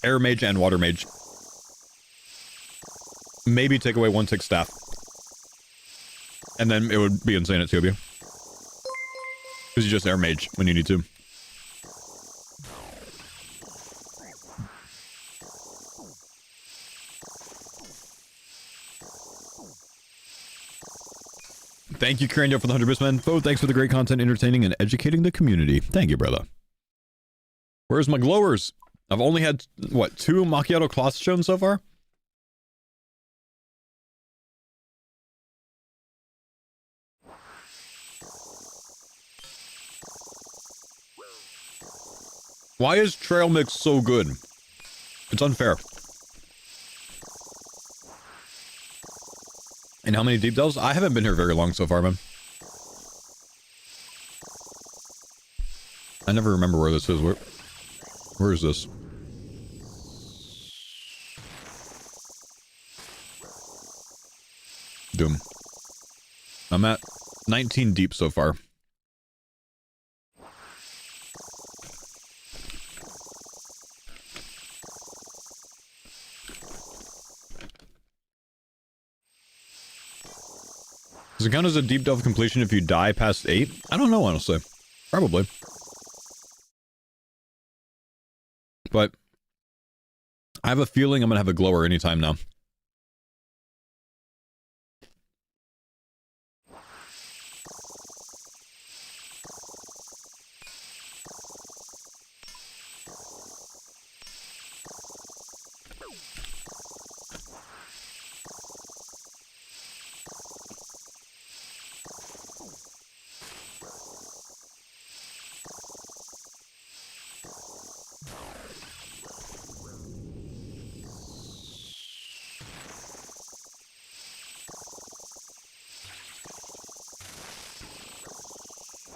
Air Mage and Water Mage. Maybe take away 1 tick staff. And then it would be insane at TOB. Because you just Air Mage when you need to. Thank you, Cranial, for the 100 bits, man. Foe, thanks for the great content, entertaining and educating the community. Thank you, brother. Where's my glowers? I've only had, what, 2 Macchiato cloths shown so far? Why is trail mix so good? It's unfair. And how many deep delves? I haven't been here very long so far, man. I never remember where this is. Where is this? Doom. I'm at 19 deep so far. Does it count as a deep delve completion if you die past 8? I don't know, honestly. Probably. But I have a feeling I'm gonna have a glower anytime now.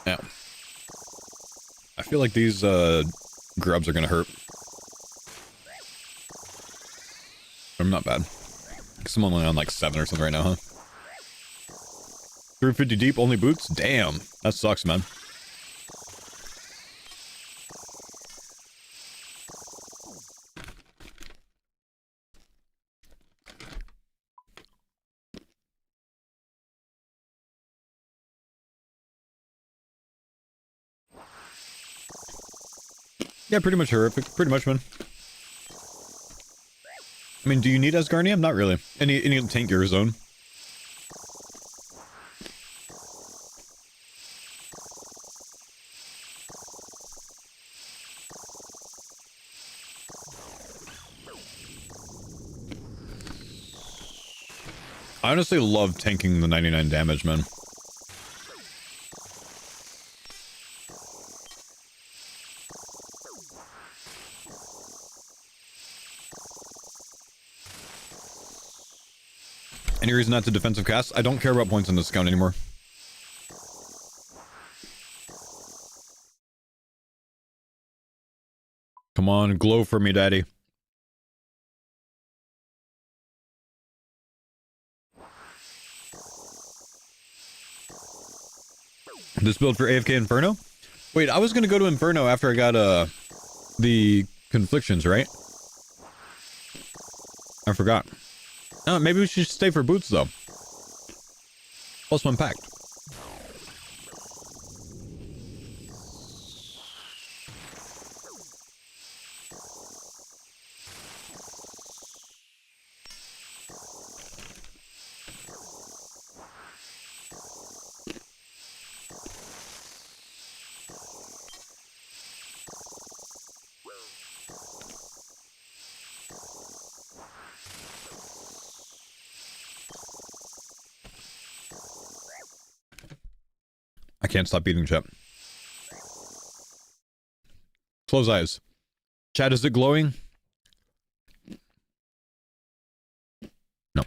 Yeah. I feel like these grubs are gonna hurt. I'm not bad. Guess I'm only on like 7 or something right now, huh? 350 deep, only boots? Damn. That sucks, man. Yeah, pretty much horrific. Pretty much, man. I mean, do you need Asgarnium? Not really. Any tank your zone. I honestly love tanking the 99 damage, man. Any reason not to defensive cast? I don't care about points on this account anymore. Come on, glow for me, daddy. This build for AFK Inferno? Wait, I was gonna go to Inferno after I got, the conflictions, right? I forgot. Oh, maybe we should stay for boots, though. +1 packed. I can't stop eating, chat. Close eyes. Chat, is it glowing? No.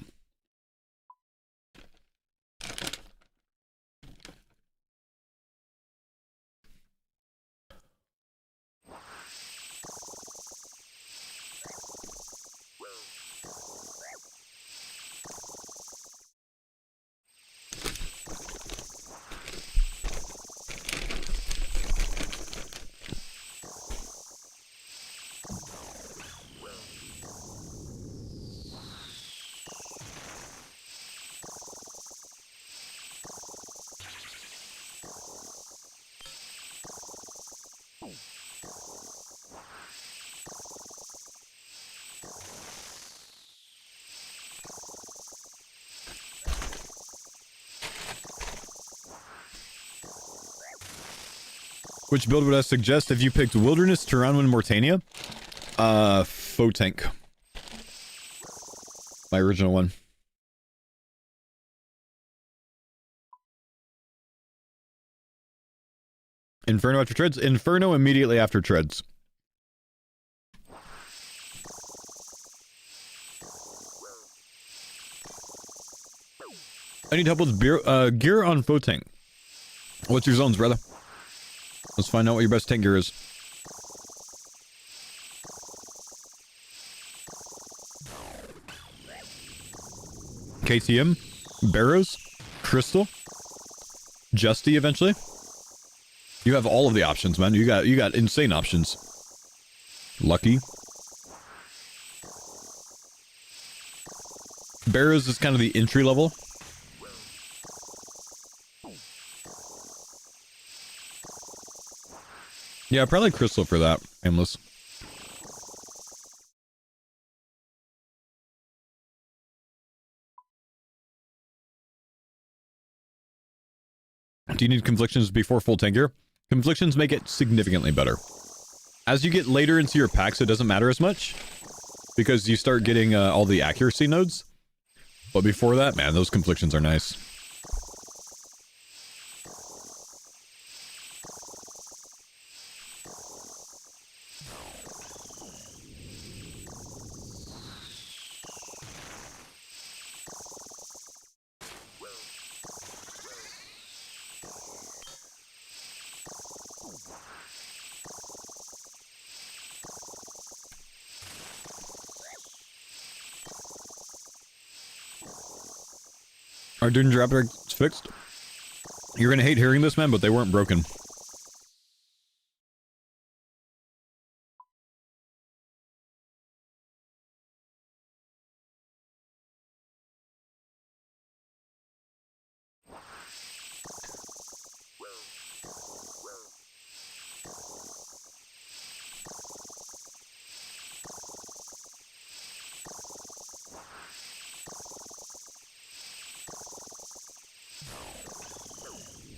Which build would I suggest if you picked Wilderness, Tyranwen, Mortania? Faux tank. My original one. Inferno after treads? Inferno immediately after treads. I need help with gear on foe tank. What's your zones, brother? Let's find out what your best tank gear is. KTM, Barrows, Crystal, Justy eventually. You have all of the options, man. You got insane options. Lucky. Barrows is kind of the entry level. Yeah, probably Crystal for that. Aimless. Do you need conflictions before full tank gear? Conflictions make it significantly better. As you get later into your packs, it doesn't matter as much, because you start getting all the accuracy nodes. But before that, man, those conflictions are nice. Are Dune Raptors fixed? You're gonna hate hearing this, man, but they weren't broken.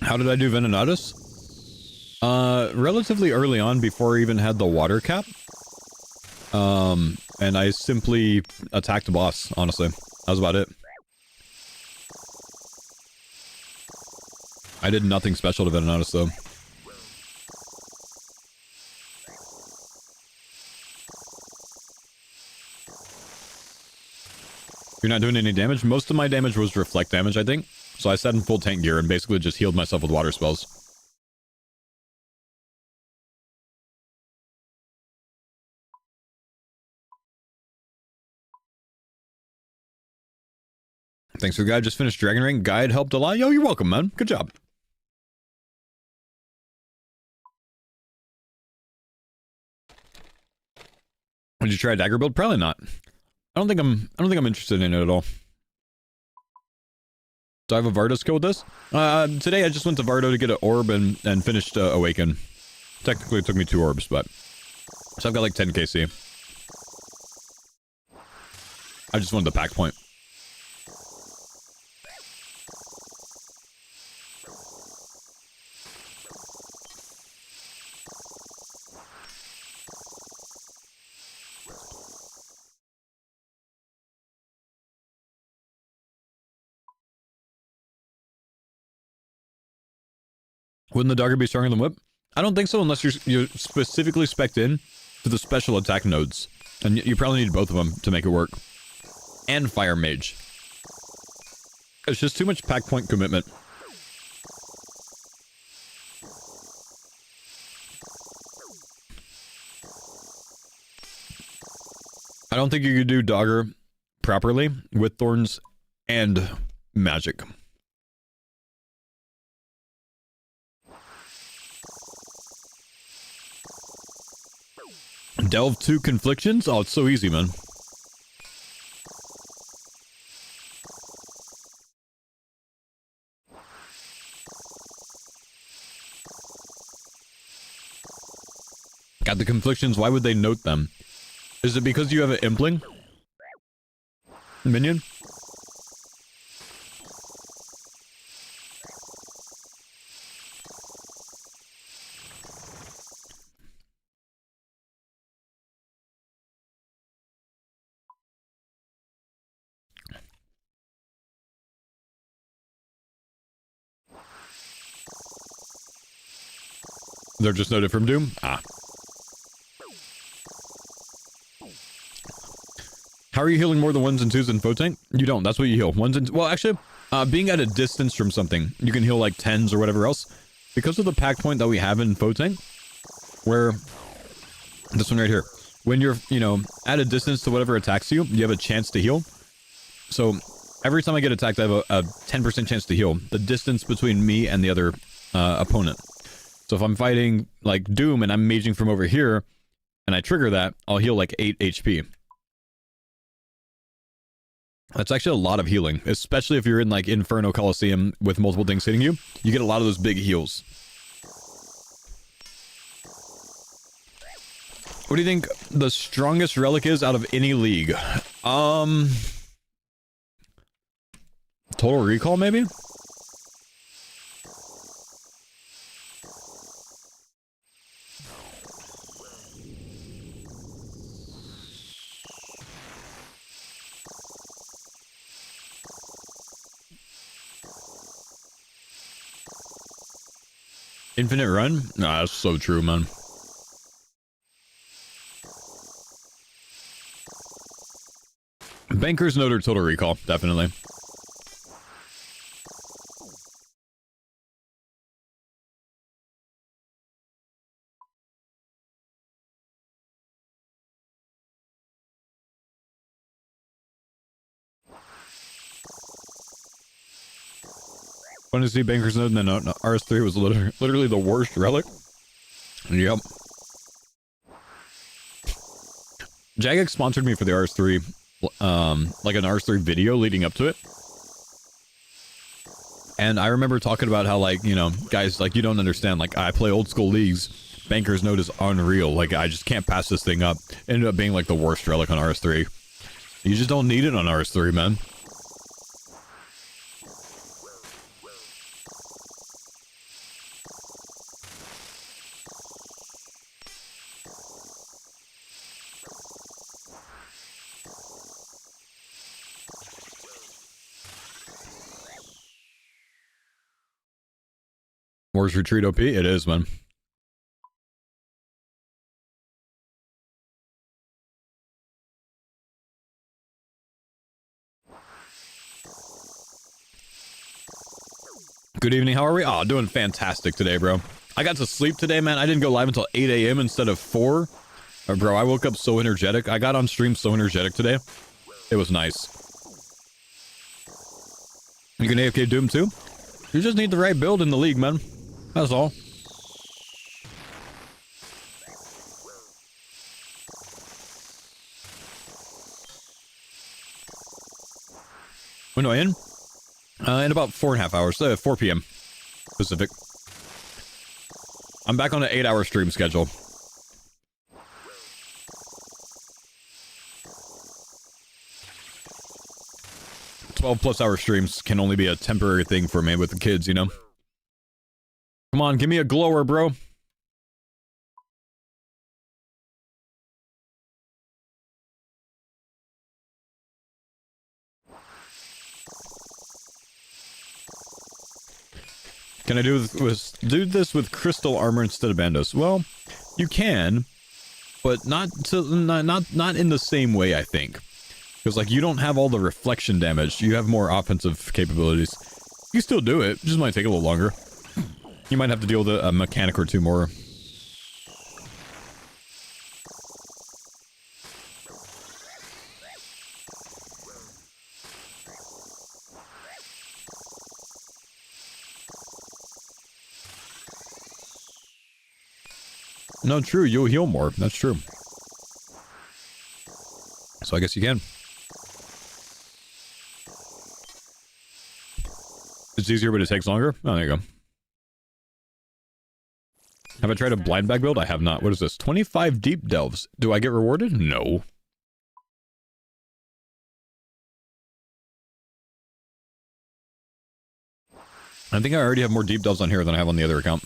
How did I do Venenatus? Relatively early on, before I even had the water cap. And I simply attacked the boss, honestly. That was about it. I did nothing special to Venenatus, though. You're not doing any damage? Most of my damage was reflect damage, I think. So I sat in full tank gear and basically just healed myself with water spells. Thanks for the guide. Just finished Dragon Ring. Guide helped a lot. Yo, you're welcome, man. Good job. Would you try a dagger build? Probably not. I don't think I'm interested in it at all. Do I have a Vardo skill with this? Today I just went to Vardo to get an orb and finished Awaken. Technically it took me 2 orbs, but... So I've got like 10 KC. I just wanted the pack point. Wouldn't the dagger be stronger than whip? I don't think so unless you're specifically spec'd in to the special attack nodes. And you probably need both of them to make it work. And fire mage. It's just too much pack point commitment. I don't think you could do dagger properly with thorns and magic. Delve 2 conflictions? Oh, it's so easy, man. Got the conflictions, why would they note them? Is it because you have an impling? Minion? They're just noted from Doom? Ah. How are you healing more than 1s and 2s in foe tank? You don't. That's what you heal. 1s and... Well, actually, Being at a distance from something, you can heal like 10s or whatever else. Because of the pack point that we have in Fotank, where this one right here, when you're, you know, at a distance to whatever attacks you, you have a chance to heal. So every time I get attacked, I have a 10% chance to heal. The distance between me and the other opponent. So if I'm fighting like Doom and I'm maging from over here, and I trigger that, I'll heal like 8 HP. That's actually a lot of healing, especially if you're in like Inferno Coliseum with multiple things hitting you. You get a lot of those big heals. What do you think the strongest relic is out of any league? Total Recall, maybe? Infinite Run? Nah, that's so true, man. Banker's Note or Total Recall, definitely. Want to see Banker's Note? No, RS3 was literally the worst relic. Yep. Jagex sponsored me for the RS3, like an RS3 video leading up to it. And I remember talking about how, like, you know, guys, like, you don't understand. Like, I play old school leagues. Banker's Note is unreal. Like, I just can't pass this thing up. Ended up being, like, the worst relic on RS3. You just don't need it on RS3, man. Wars Retreat OP? It is, man. Good evening, how are we? Oh, doing fantastic today, bro. I got to sleep today, man. I didn't go live until 8 a.m. instead of 4. Bro, I woke up so energetic. I got on stream so energetic today. It was nice. You can AFK Doom too? You just need the right build in the league, man. That's all. When do I end? In about 4.5 hours. 4 p.m. Pacific. I'm back on an 8-hour stream schedule. 12+ hour streams can only be a temporary thing for me with the kids, you know? Come on, give me a glower, bro. Can I do this with crystal armor instead of bandos? Well, you can, but not in the same way, I think. Because, like, you don't have all the reflection damage. You have more offensive capabilities. You still do it. It just might take a little longer. You might have to deal with a mechanic or two more. No, true. You'll heal more. That's true. So I guess you can. It's easier, but it takes longer? Oh, there you go. Have I tried a blind bag build? I have not. What is this? 25 deep delves. Do I get rewarded? No. I think I already have more deep delves on here than I have on the other account.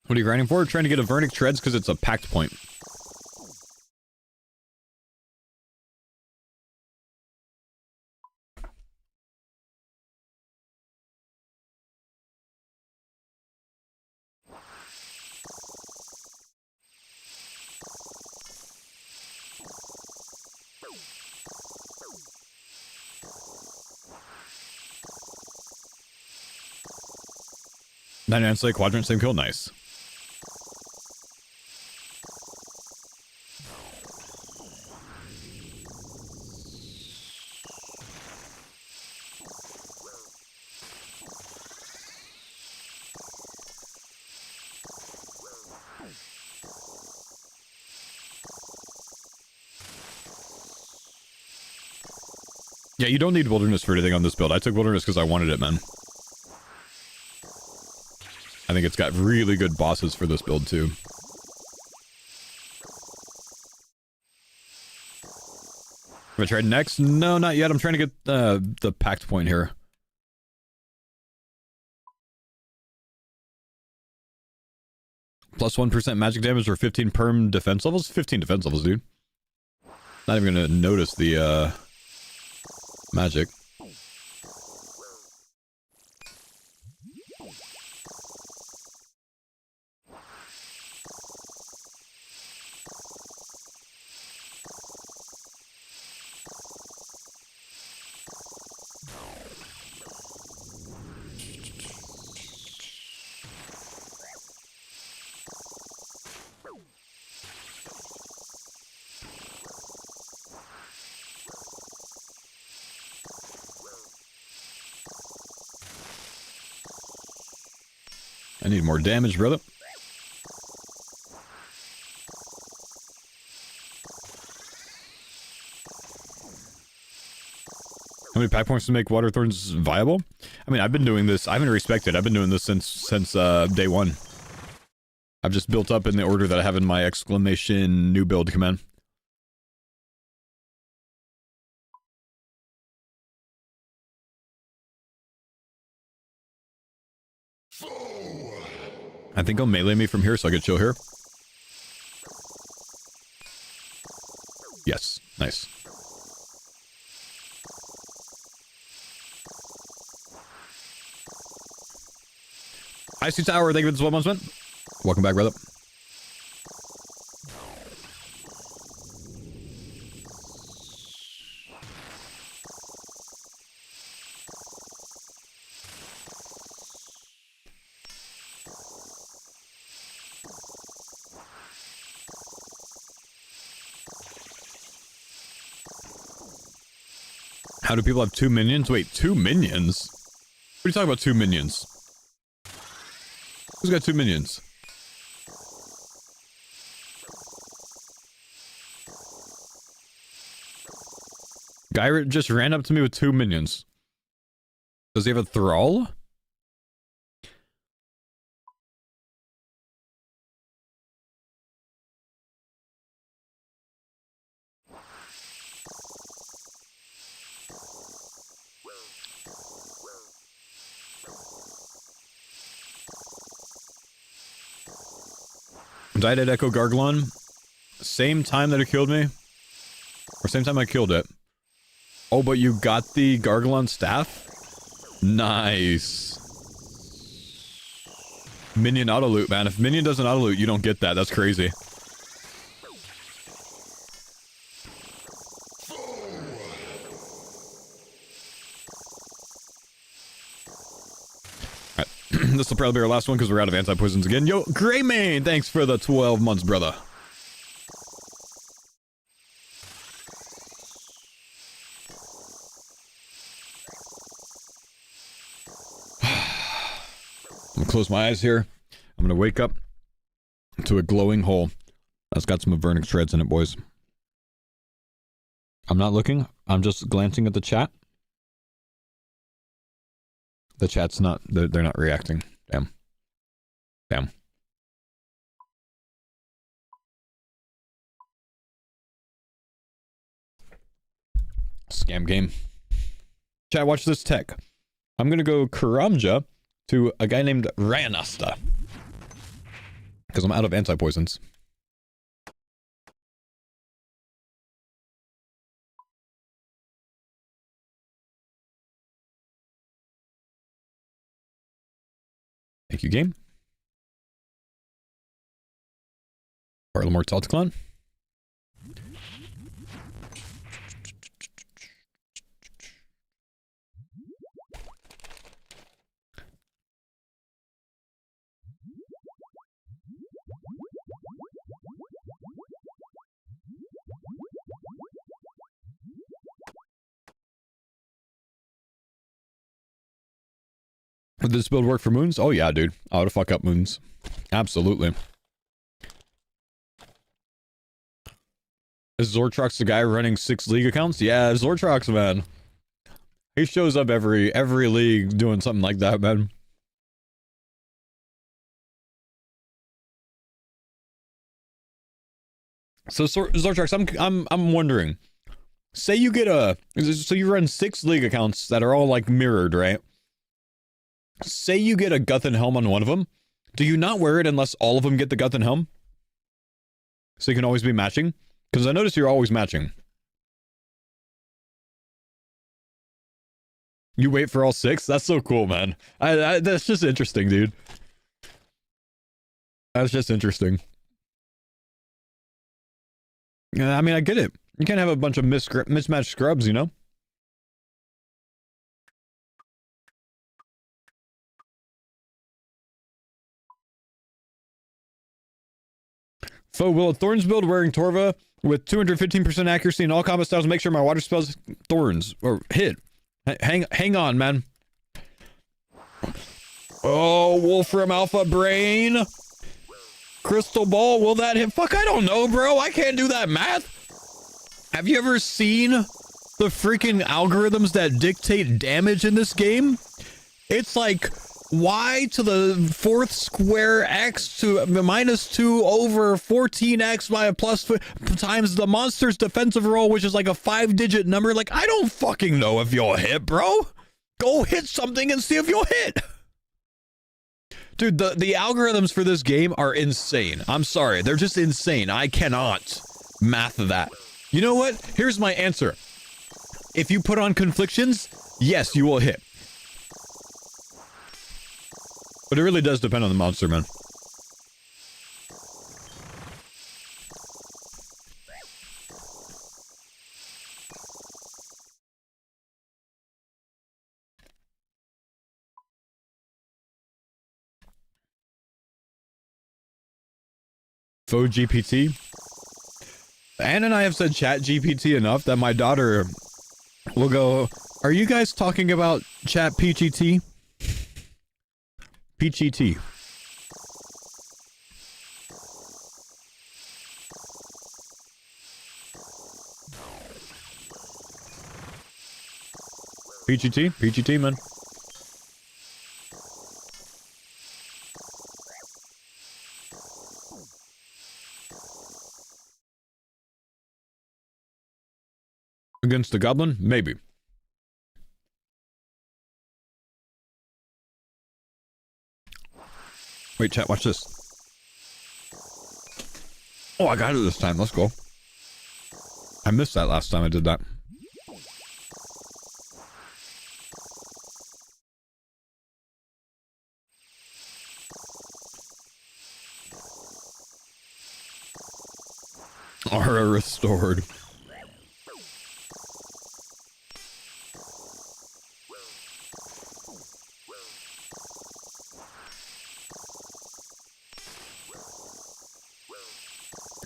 What are you grinding for? Trying to get a Vernic Treads because it's a packed point. Slay quadrant, same kill, nice. Yeah, you don't need Wilderness for anything on this build. I took Wilderness because I wanted it, man. I think it's got really good bosses for this build, too. Have I tried next? No, not yet. I'm trying to get the packed point here. Plus 1% magic damage or 15 perm defense levels? 15 defense levels, dude. Not even gonna notice the magic. I need more damage, brother. How many pack points to make Water Thorns viable? I mean, I've been doing this. I haven't respected. I've been doing this since day one. I've just built up in the order that I have in my exclamation new build command. I think he'll melee me from here so I can chill here. Yes, nice. Icy Tower, thank you for the 12 months, man. Welcome back, brother. How do people have 2 minions? Wait, 2 minions? What are you talking about, 2 minions? Who's got 2 minions? Gyrit just ran up to me with 2 minions. Does he have a thrall? Died at Echo Garglon. Same time that it killed me. Or same time I killed it. Oh, but you got the Garglon staff? Nice. Minion auto loot, man. If Minion doesn't auto loot, you don't get that. That's crazy. This will probably be our last one because we're out of anti-poisons again. Yo, Greymane, thanks for the 12 months, brother. I'm gonna close my eyes here. I'm gonna wake up to a glowing hole that's got some Vernic Treads in it, boys. I'm not looking. I'm just glancing at the chat. The chat's not, they're not reacting. Damn. Damn. Scam game. Chat, watch this tech. I'm gonna go Karamja to a guy named Ryanasta. because I'm out of anti-poisons. Thank you, game. Parle Mortal Clan. Would this build work for moons? Oh yeah, dude. I would fuck up moons. Absolutely. Is Zortrox the guy running 6 league accounts? Yeah, Zortrox, man. He shows up every league doing something like that, man. So Zortrox, I'm wondering. Say you get so you run 6 league accounts that are all like mirrored, right? Say you get a Guthan helm on one of them. Do you not wear it unless all of them get the Guthan helm? So you can always be matching? Because I notice you're always matching. You wait for all 6? That's so cool, man. That's just interesting, dude. That's just interesting. Yeah, I mean, I get it. You can't have a bunch of mismatched scrubs, you know? Foe will Thorns build wearing Torva with 215% accuracy in all combat styles. Make sure my water spells Thorns or hit. Hang on, man. Oh, Wolfram Alpha Brain. Crystal Ball, will that hit? Fuck, I don't know, bro. I can't do that math. Have you ever seen the freaking algorithms that dictate damage in this game? It's like y to the 4th square x to -2 over 14x by a plus times the monster's defensive roll, which is like a 5-digit number. Like, I don't fucking know if you'll hit, bro. Go hit something and see if you'll hit. Dude, the algorithms for this game are insane. I'm sorry. They're just insane. I cannot math that. You know what? Here's my answer. If you put on conflictions, yes, you will hit. But it really does depend on the monster, man. Faux GPT. Anne and I have said chat GPT enough that my daughter will go, are you guys talking about chat PGT? PGT. PGT? PGT, man. Against the goblin? Maybe. Wait, chat, watch this. Oh, I got it this time. Let's go. I missed that last time I did that. Aura restored.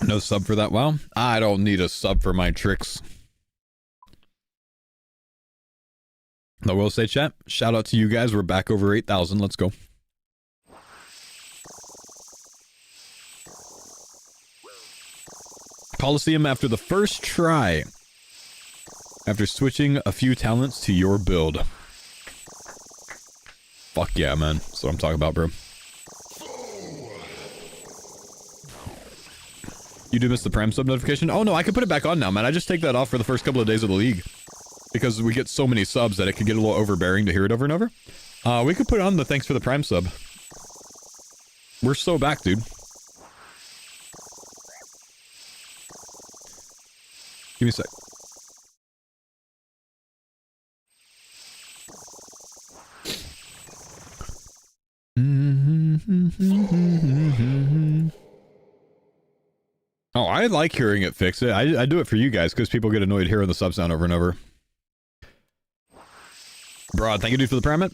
No sub for that? Well, I don't need a sub for my tricks. I will say, chat, shout out to you guys. We're back over 8,000. Let's go. Coliseum after the first try. After switching a few talents to your build. Fuck yeah, man. That's what I'm talking about, bro. You do miss the Prime sub notification? Oh no, I can put it back on now, man. I just take that off for the first couple of days of the league. Because we get so many subs that it could get a little overbearing to hear it over and over. We could put on the thanks for the Prime sub. We're so back, dude. Give me a sec. Oh, I like hearing it fix it. I do it for you guys because people get annoyed hearing the sub sound over and over. Broad, thank you, dude, for the pyramid.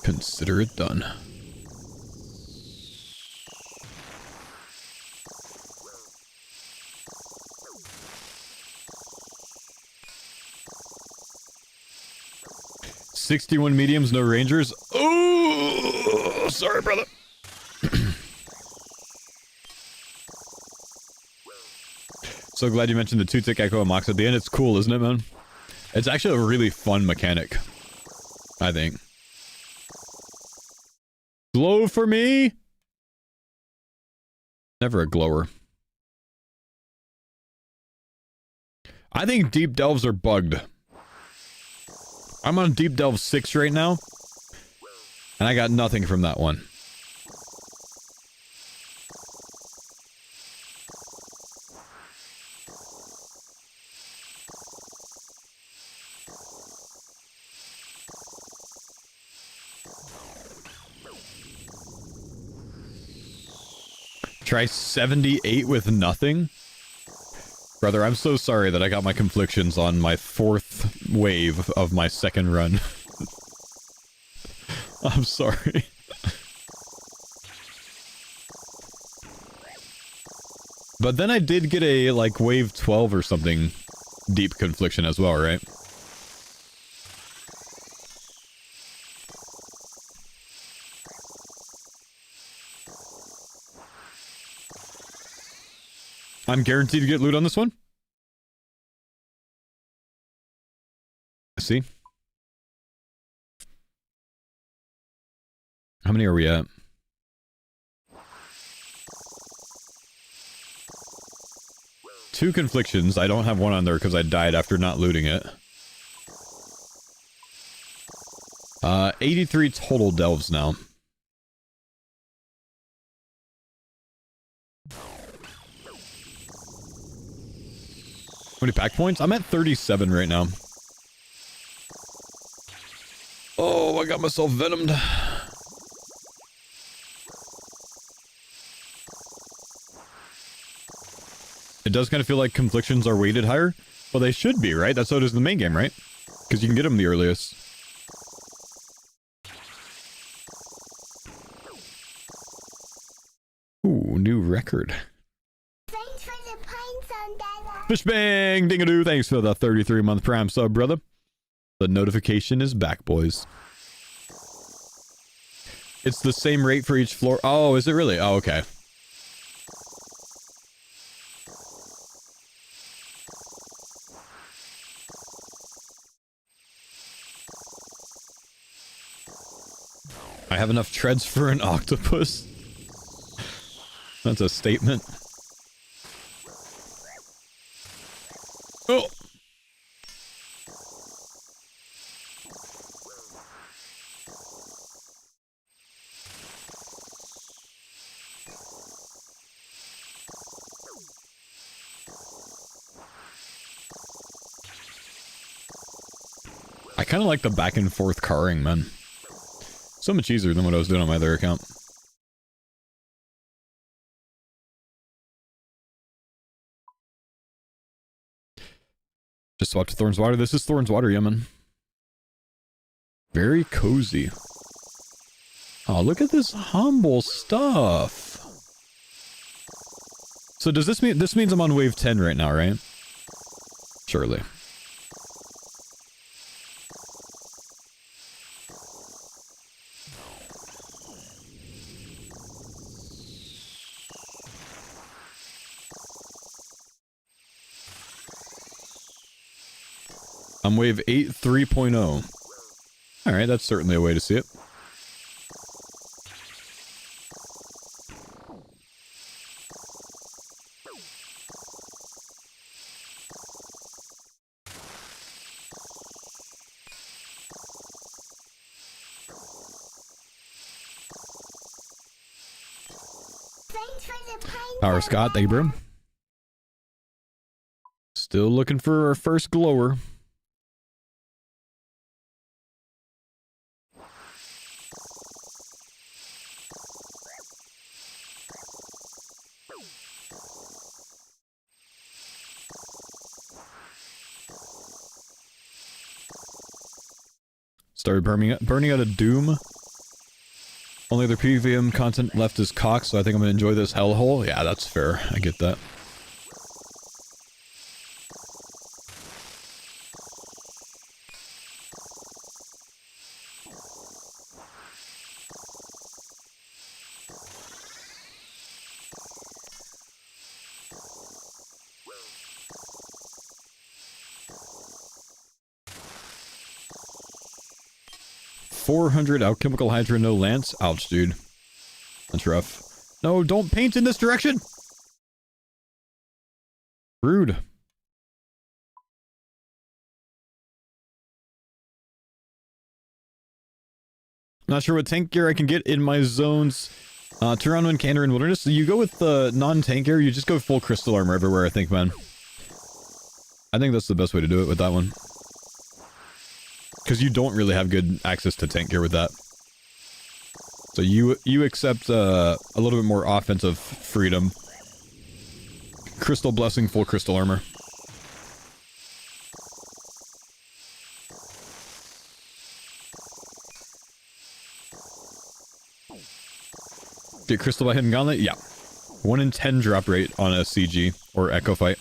Consider it done. $61 mediums, no rangers. Oh, sorry, brother. So glad you mentioned the 2-tick echo and Mox at the end. It's cool, isn't it, man? It's actually a really fun mechanic, I think. Glow for me? Never a glower. I think deep delves are bugged. I'm on deep delve 6 right now, and I got nothing from that one. Try 78 with nothing? Brother, I'm so sorry that I got my conflictions on my 4th wave of my 2nd run. I'm sorry. But then I did get a, like, wave 12 or something deep confliction as well, right? I'm guaranteed to get loot on this one. See? How many are we at? Two conflictions. I don't have one on there because I died after not looting it. 83 total delves now. How many pack points? I'm at 37 right now. Oh, I got myself venomed. It does kind of feel like conflictions are weighted higher. Well, they should be, right? That's how it is in the main game, right? Because you can get them the earliest. Ooh, new record. Thanks for the pints on that. Fish bang! Dingadoo! Thanks for the 33-month Prime sub, brother. The notification is back, boys. It's the same rate for each floor. Oh, is it really? Oh, okay. I have enough treads for an octopus. That's a statement. Oh! I kind of like the back and forth carring, man. So much easier than what I was doing on my other account. Just swapped to Thorn's Water. This is Thorn's Water, yeah, man. Very cozy. Oh, look at this humble stuff. So does this mean... This means I'm on wave 10 right now, right? Surely. I'm wave 8 3.0. Alright, that's certainly a way to see it. Thanks for the pine Power Scott, thank you, bro. Still looking for our first glower. Started burning out a Doom. Only other PVM content left is cock, so I think I'm gonna enjoy this hellhole. Yeah, that's fair. I get that. $400 alchemical hydra, no lance. Ouch, dude. That's rough. No, don't paint in this direction! Rude. Not sure what tank gear I can get in my zones. Tyranno and Canter and Wilderness. So you go with the non-tank gear, you just go full crystal armor everywhere, I think, man. I think that's the best way to do it with that one. Because you don't really have good access to tank gear with that. So you accept a little bit more offensive freedom. Crystal Blessing, full crystal armor. Get crystal by hidden gauntlet? Yeah. 1 in 10 drop rate on a CG or Echo fight.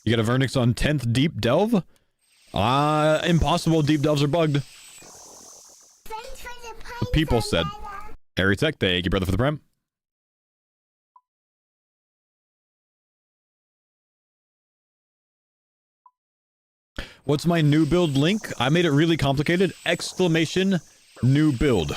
You get a Vernix on 10th Deep Delve? Impossible. Deep Delves are bugged. The people said. Harry Tech, thank you, brother, for the prime. What's my new build link? I made it really complicated. Exclamation new build.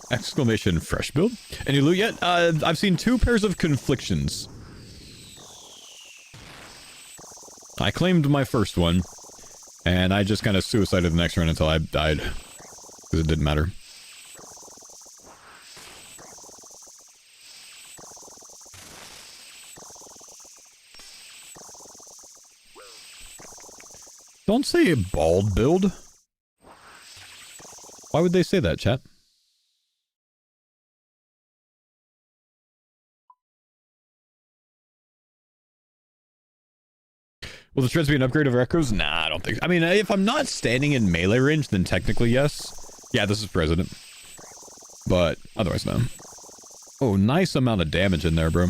Exclamation fresh build. Any loot yet? I've seen 2 pairs of conflictions. I claimed my first one, and I just kind of suicided the next run until I died. Because it didn't matter. Don't say a bald build. Why would they say that, chat? Will the treads be an upgrade of echoes? Nah, I don't think so. I mean, if I'm not standing in melee range, then technically yes. Yeah, this is President. But otherwise, no. Oh, nice amount of damage in there, bro.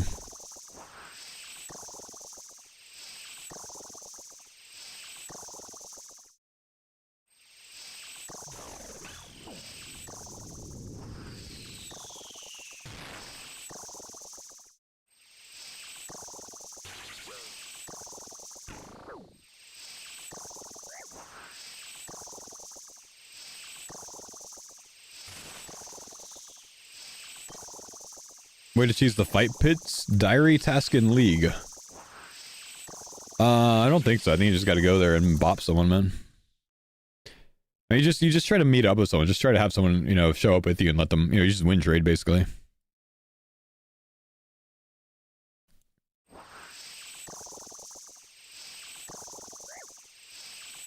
Way to choose the fight pits, diary, task, and league. I don't think so. I think you just got to go there and bop someone, man. I mean, you just try to meet up with someone. Just try to have someone, you know, show up with you and let them, you know, you just win trade basically.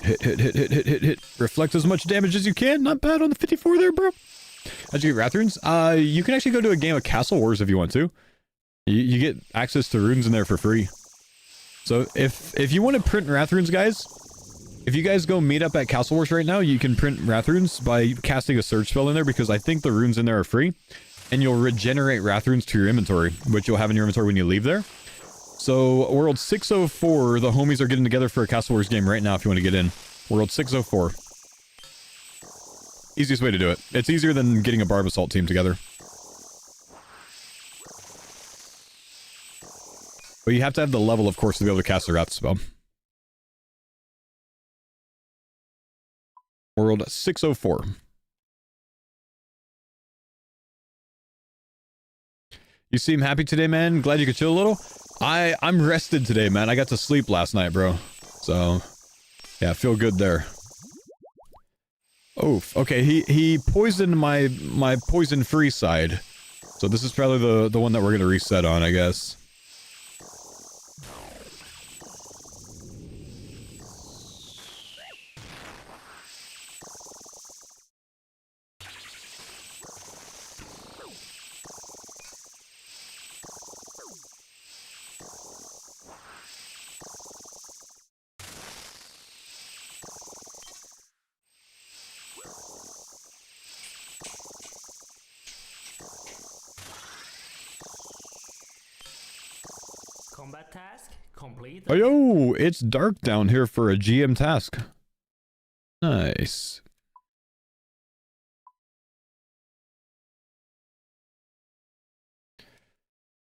Hit. Reflect as much damage as you can. Not bad on the 54 there, bro. How'd you get Wrathrunes? You can actually go to a game of Castle Wars if you want to. You get access to runes in there for free. So if you want to print Wrathrunes, guys, if you guys go meet up at Castle Wars right now, you can print Wrathrunes by casting a search spell in there because I think the runes in there are free. And you'll regenerate Wrathrunes to your inventory, which you'll have in your inventory when you leave there. So World 604, the homies are getting together for a Castle Wars game right now if you want to get in. World 604. Easiest way to do it. It's easier than getting a Barb Assault team together. But you have to have the level, of course, to be able to cast the Wrath spell. World 604. You seem happy today, man. Glad you could chill a little. I'm rested today, man. I got to sleep last night, bro. So, yeah, I feel good there. Oof. Okay, he poisoned my poison-free side. So this is probably the one that we're gonna reset on, I guess. Combat task complete. Oh, yo, it's dark down here for a GM task. Nice.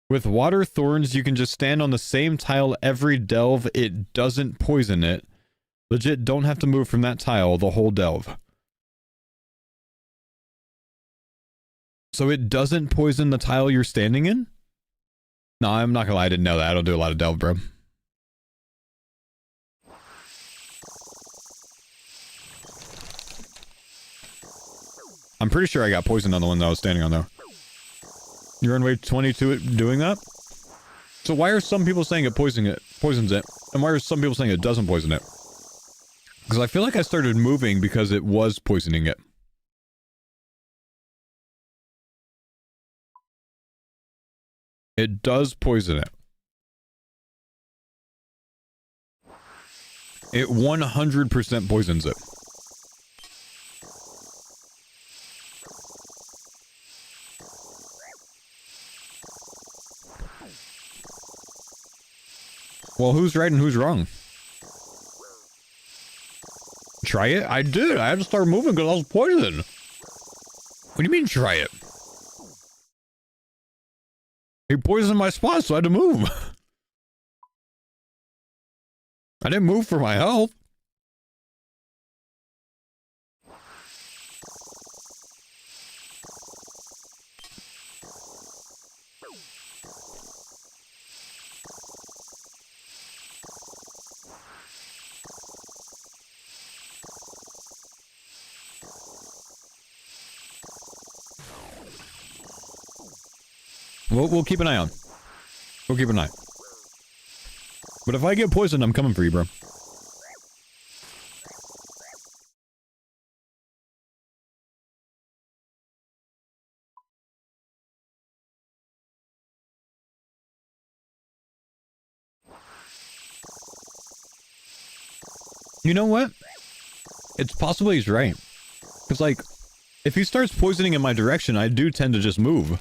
With water thorns, you can just stand on the same tile every delve. It doesn't poison it. Legit, don't have to move from that tile the whole delve. So it doesn't poison the tile you're standing in? No, I'm not gonna lie, I didn't know that. I don't do a lot of delve, bro. I'm pretty sure I got poisoned on the one that I was standing on, though. You're on wave 22 doing that? So why are some people saying it poisons it? And why are some people saying it doesn't poison it? Because I feel like I started moving because it was poisoning it. It does poison it. It 100% poisons it. Well, who's right and who's wrong? Try it? I did. I had to start moving because I was poisoned. What do you mean try it? He poisoned my spot, so I had to move. I didn't move for my health. We'll keep an eye on. We'll keep an eye. But if I get poisoned, I'm coming for you, bro. You know what? It's possible he's right. Because, like, if he starts poisoning in my direction, I do tend to just move.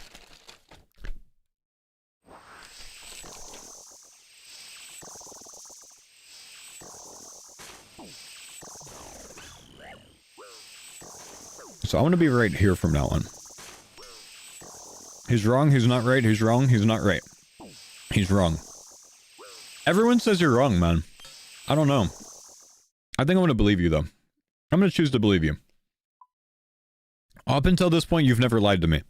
So I want to be right here from now on. He's wrong, he's not right, he's wrong, he's not right. He's wrong. Everyone says you're wrong, man. I don't know. I think I'm going to believe you, though. I'm going to choose to believe you. Up until this point, you've never lied to me.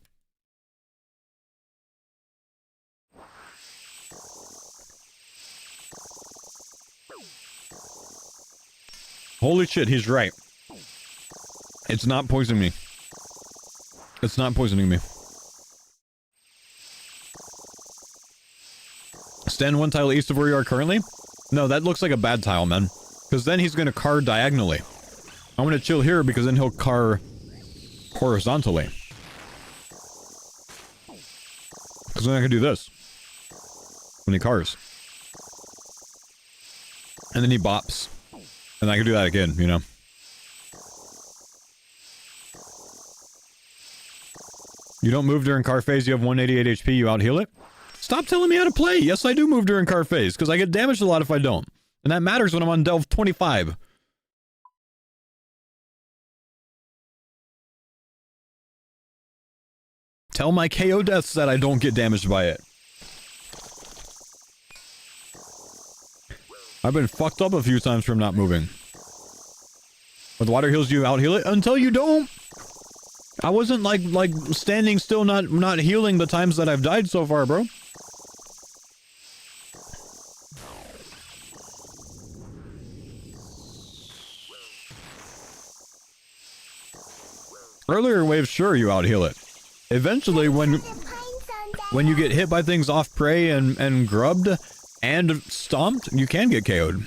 Holy shit, he's right. It's not poisoning me. It's not poisoning me. Stand one tile east of where you are currently? No, that looks like a bad tile, man. Because then he's going to carve diagonally. I'm going to chill here because then he'll carve horizontally. Because then I can do this. When he carves. And then he bops. And I can do that again, you know. You don't move during car phase, you have 188 HP, you out-heal it? Stop telling me how to play! Yes, I do move during car phase, because I get damaged a lot if I don't. And that matters when I'm on Delve 25. Tell my KO deaths that I don't get damaged by it. I've been fucked up a few times from not moving. When the water heals you, out-heal it until you don't. I wasn't like standing still, not healing the times that I've died so far, bro. Earlier waves, sure, you out heal it. Eventually, when you get hit by things off prey and grubbed and stomped, you can get KO'd.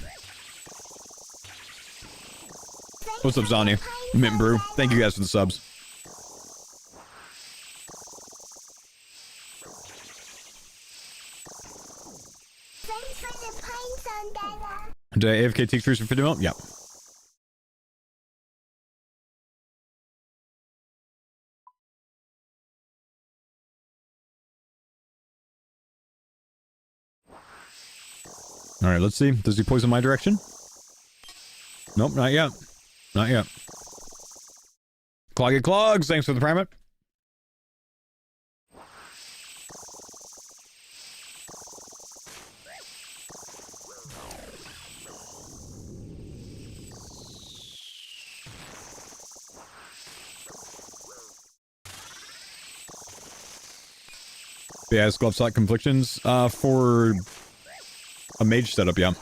What's up, Zani? Mint Brew. Thank you guys for the subs. Thanks for the pints on Dada. Did AFK take trees for 50 mil? Yeah. Alright, let's see. Does he poison my direction? Nope, not yet. Not yet. Cloggy Clogs, thanks for the primate. Yeah, it's glove slot conflictions for a mage setup, yeah.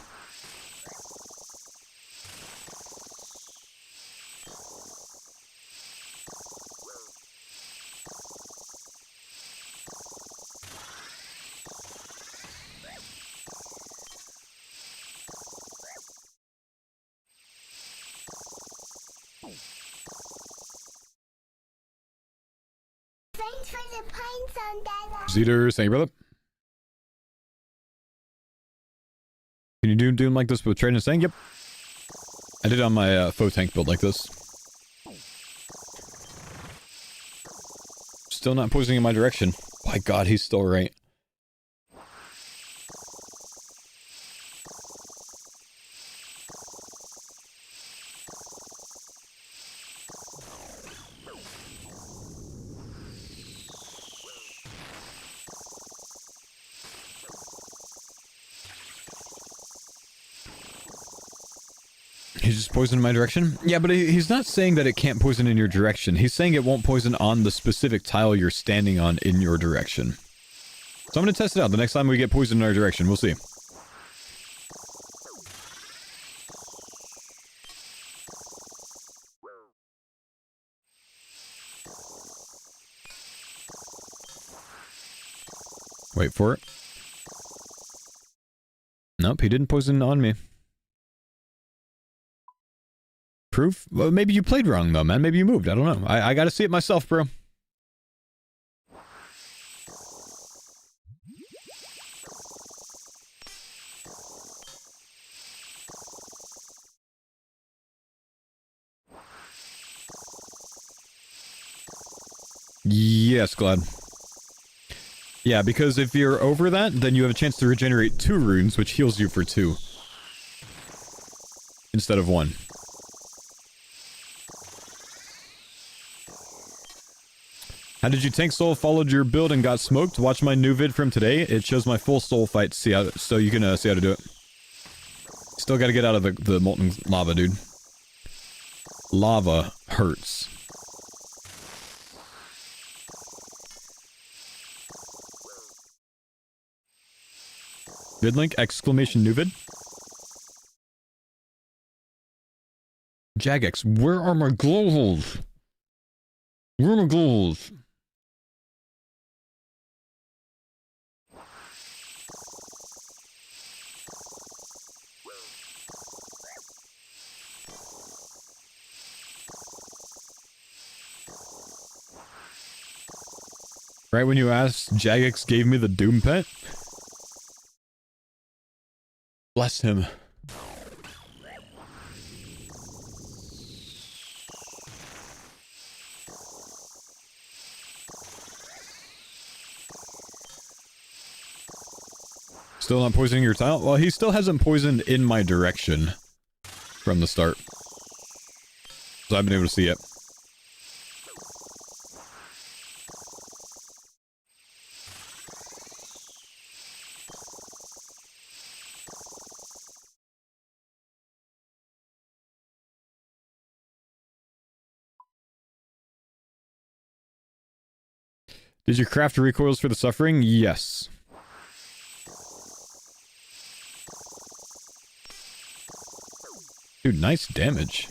Thanks for the pints on Dada. Zeter, thank you, brother. Can you do doom like this with trade and saying? Yep. I did on my faux tank build like this. Still not poisoning in my direction. My god, he's still right. He's just poisoned in my direction? Yeah, but he's not saying that it can't poison in your direction. He's saying it won't poison on the specific tile you're standing on in your direction. So I'm gonna test it out the next time we get poisoned in our direction. We'll see. Wait for it. Nope, he didn't poison on me. Proof? Well, maybe you played wrong though, man. Maybe you moved. I don't know. I gotta see it myself, bro. Yes, Glad. Yeah, because if you're over that, then you have a chance to regenerate 2 runes, which heals you for 2. Instead of 1. How did you tank soul? Followed your build and got smoked? Watch my new vid from today. It shows my full soul fight. See how, so you can see how to do it. Still gotta get out of the molten lava, dude. Lava hurts. Vid link, exclamation new vid. Jagex, where are my glow holes? Where are my glow holes? Right when you asked, Jagex gave me the Doom Pet. Bless him. Still not poisoning your tile? Well, he still hasn't poisoned in my direction from the start. So I've been able to see it. Did you craft recoils for the suffering? Yes. Dude, nice damage.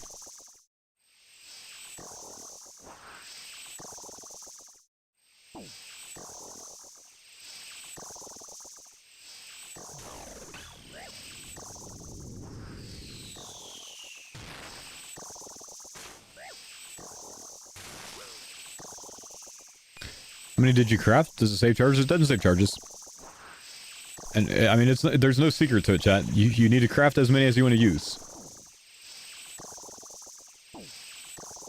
How many did you craft? Does it save charges? It doesn't save charges. And, I mean, there's no secret to it, chat. You need to craft as many as you want to use.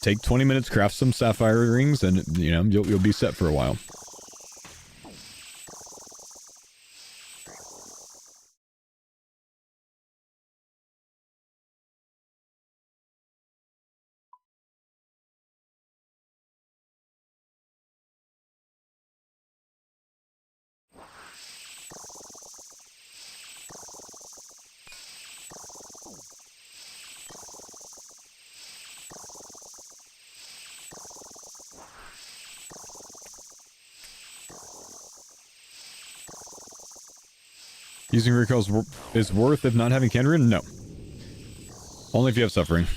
Take 20 minutes, craft some sapphire rings, and, you know, you'll be set for a while. Using recoils is worth if not having Canderin? No. Only if you have suffering.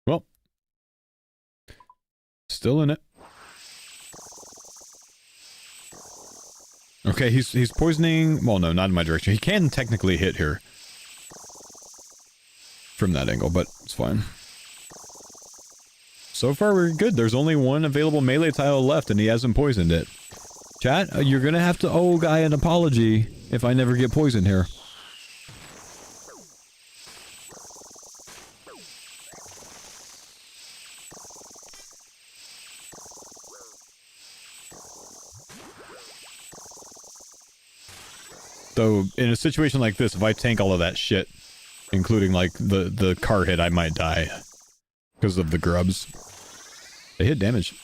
Well. Still in it. Okay, he's poisoning... Well, no, not in my direction. He can technically hit here. From that angle, but it's fine. So far, we're good. There's only one available melee tile left, and he hasn't poisoned it. Chat, you're gonna have to owe Guy an apology if I never get poisoned here. So, in a situation like this, if I tank all of that shit, including, like, the car hit, I might die. Because of the grubs. They hit damage.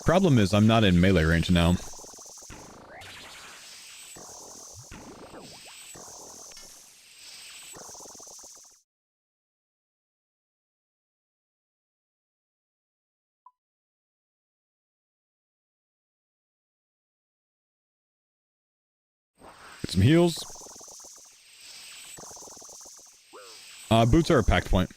Problem is, I'm not in melee range now. Get some heals. Boots are a packed point.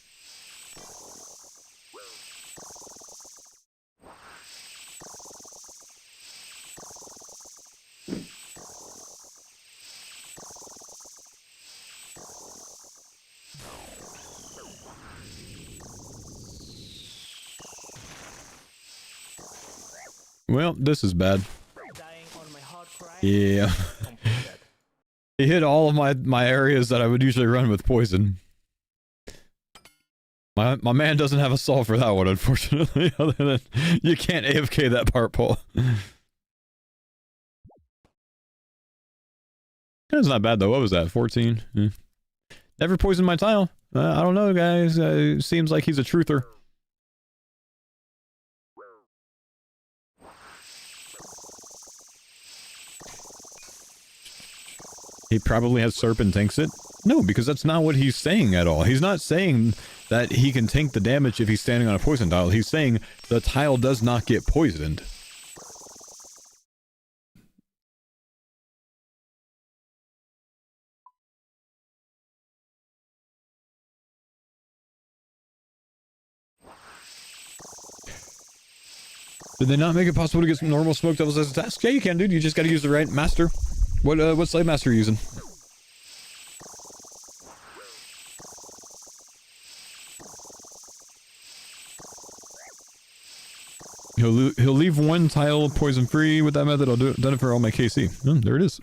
Well, this is bad. Yeah. He hit all of my areas that I would usually run with poison. My man doesn't have a solve for that one, unfortunately, other than you can't AFK that part, Paul. That's not bad, though. What was that, 14? Never poisoned my tile. I don't know, guys. Seems like he's a truther. He probably has Serp and tanks it. No, because that's not what he's saying at all. He's not saying that he can tank the damage if he's standing on a poison tile. He's saying the tile does not get poisoned. Did they not make it possible to get some normal smoke devils as a task? Yeah, you can, dude. You just gotta use the right master. What slave master are you using? He'll leave one tile poison free with that method. I'll done it for all my KC. Oh, there it is.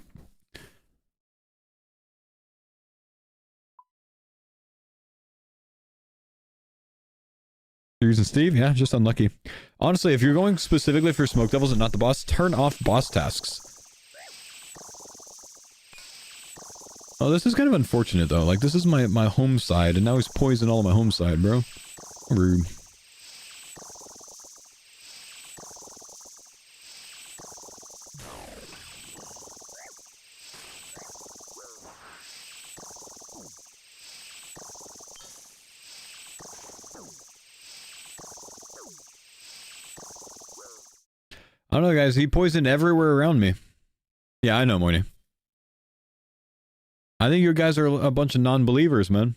You're using Steve? Yeah, just unlucky. Honestly, if you're going specifically for Smoke Devils and not the boss, turn off boss tasks. Oh, this is kind of unfortunate though. Like, this is my home side, and now he's poisoned all of my home side, bro. Rude. I don't know, guys. He poisoned everywhere around me. Yeah, I know, Moini. I think you guys are a bunch of non-believers, man.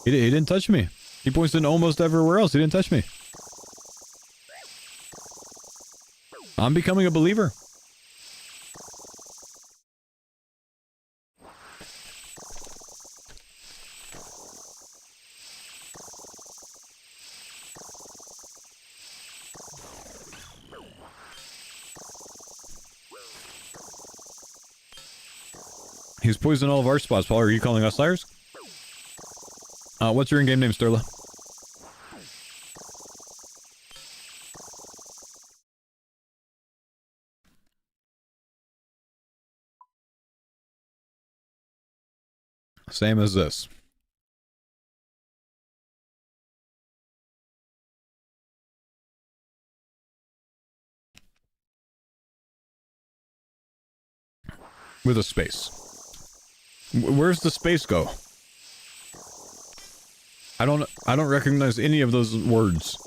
He didn't touch me. He poisoned almost everywhere else. He didn't touch me. I'm becoming a believer. He's poisoned all of our spots, Paul. Are you calling us liars? What's your in-game name, Sterla? Same as this. With a space. Where's the space go? I don't recognize any of those words.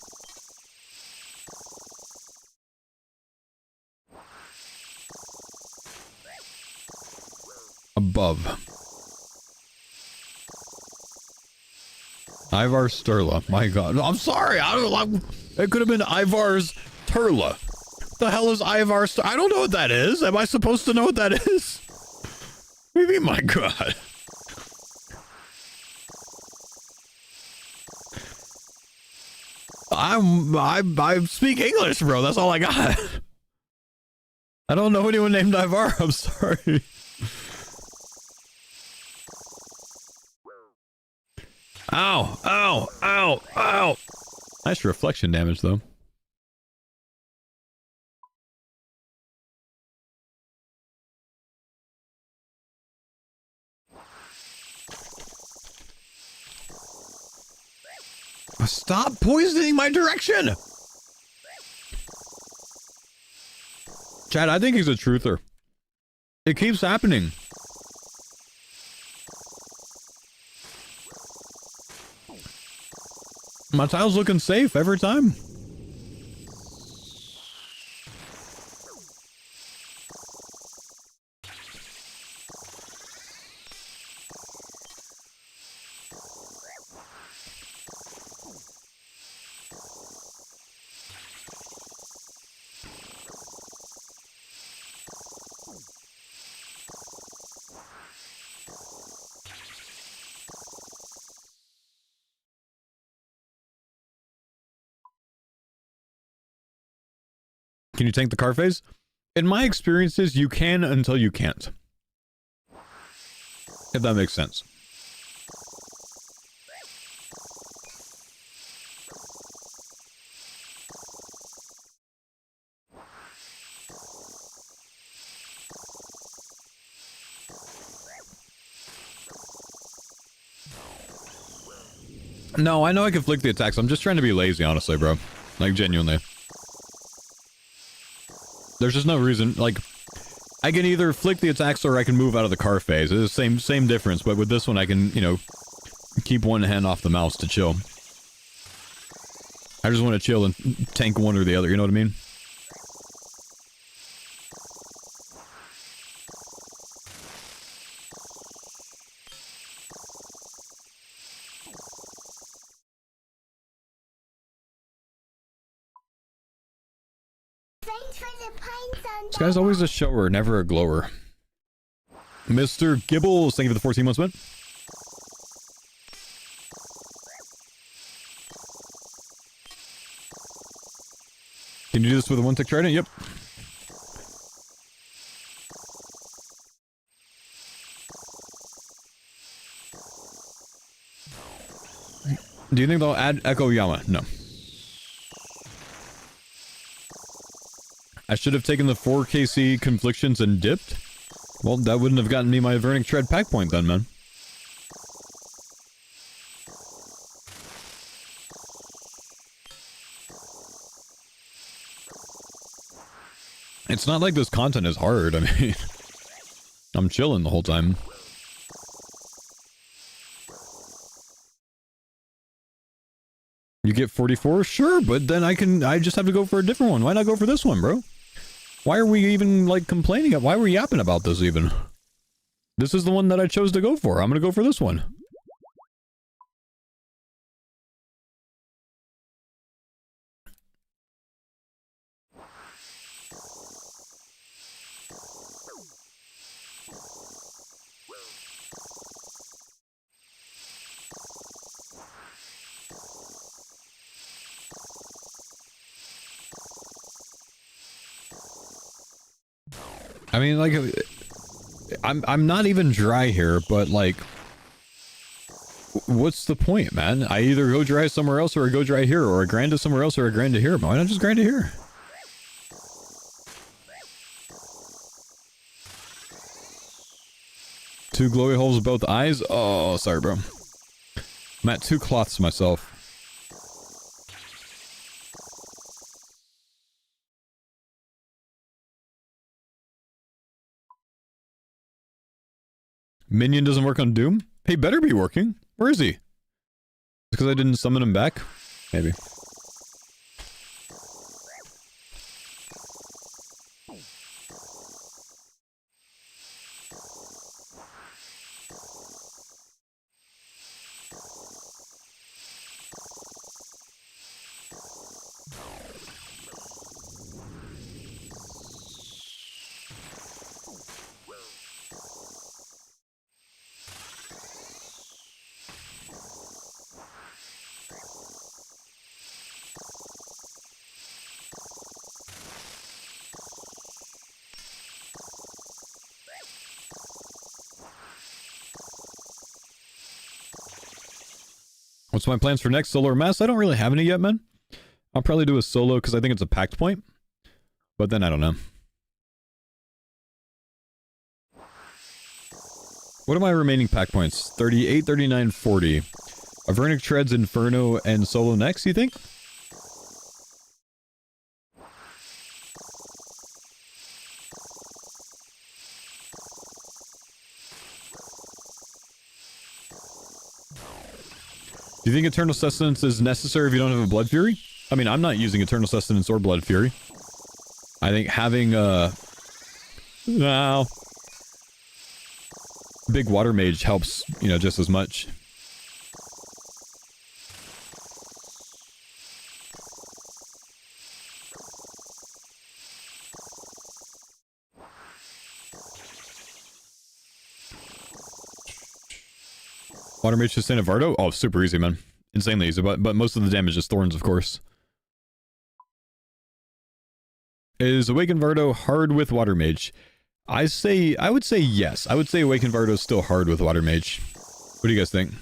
Above. Ivar Sterla. My god. I'm sorry. I don't know. It could have been Ivar's Turla. The hell is Ivar Sterla? I don't know what that is. Am I supposed to know what that is? Maybe, my god. I speak English, bro. That's all I got. I don't know anyone named Ivar. I'm sorry. Ow, ow, ow, ow. Nice reflection damage, though. Stop poisoning my direction! Chad, I think he's a truther. It keeps happening. My tile's looking safe every time. Can you tank the car phase? In my experiences, you can until you can't. If that makes sense. No, I know I can flick the attacks. I'm just trying to be lazy, honestly, bro. Like, genuinely. There's just no reason, like, I can either flick the attacks or I can move out of the car phase. It's the same difference, but with this one I can, you know, keep one hand off the mouse to chill. I just want to chill and tank one or the other, you know what I mean? This guy's always a shower, never a glower. Mr. Gibbles, thank you for the 14 months, man. Can you do this with a one-tick trident? Yep. Do you think they'll add Echo Yama? No. I should have taken the 4KC conflictions and dipped? Well, that wouldn't have gotten me my Vernic Tread pack point then, man. It's not like this content is hard, I mean... I'm chilling the whole time. You get 44? Sure, but then I just have to go for a different one. Why not go for this one, bro? Why are we even, like, complaining? Why are we yapping about this, even? This is the one that I chose to go for. I'm gonna go for this one. I mean, like, I'm not even dry here, but, like, what's the point, man? I either go dry somewhere else or I go dry here, or I grind to somewhere else or I grind to here. Why not just grind to here? Two glowy holes in both eyes? Oh, sorry, bro. I'm at 2 cloths myself. Minion doesn't work on Doom? He better be working. Where is he? Because I didn't summon him back? Maybe. What's my plans for next? Solo or mass? I don't really have any yet, man. I'll probably do a solo because I think it's a packed point. But then I don't know. What are my remaining pack points? 38, 39, 40. Avernic Treads, Inferno, and solo next, you think? Do you think Eternal Sustenance is necessary if you don't have a Blood Fury? I mean, I'm not using Eternal Sustenance or Blood Fury. I think having, no. Big Water Mage helps, you know, just as much. Water Mage to Saint Vardo? Oh, super easy, man. Insanely easy, but most of the damage is Thorns, of course. Is Awakened Vardo hard with Water Mage? I would say yes. I would say Awakened Vardo is still hard with Water Mage. What do you guys think?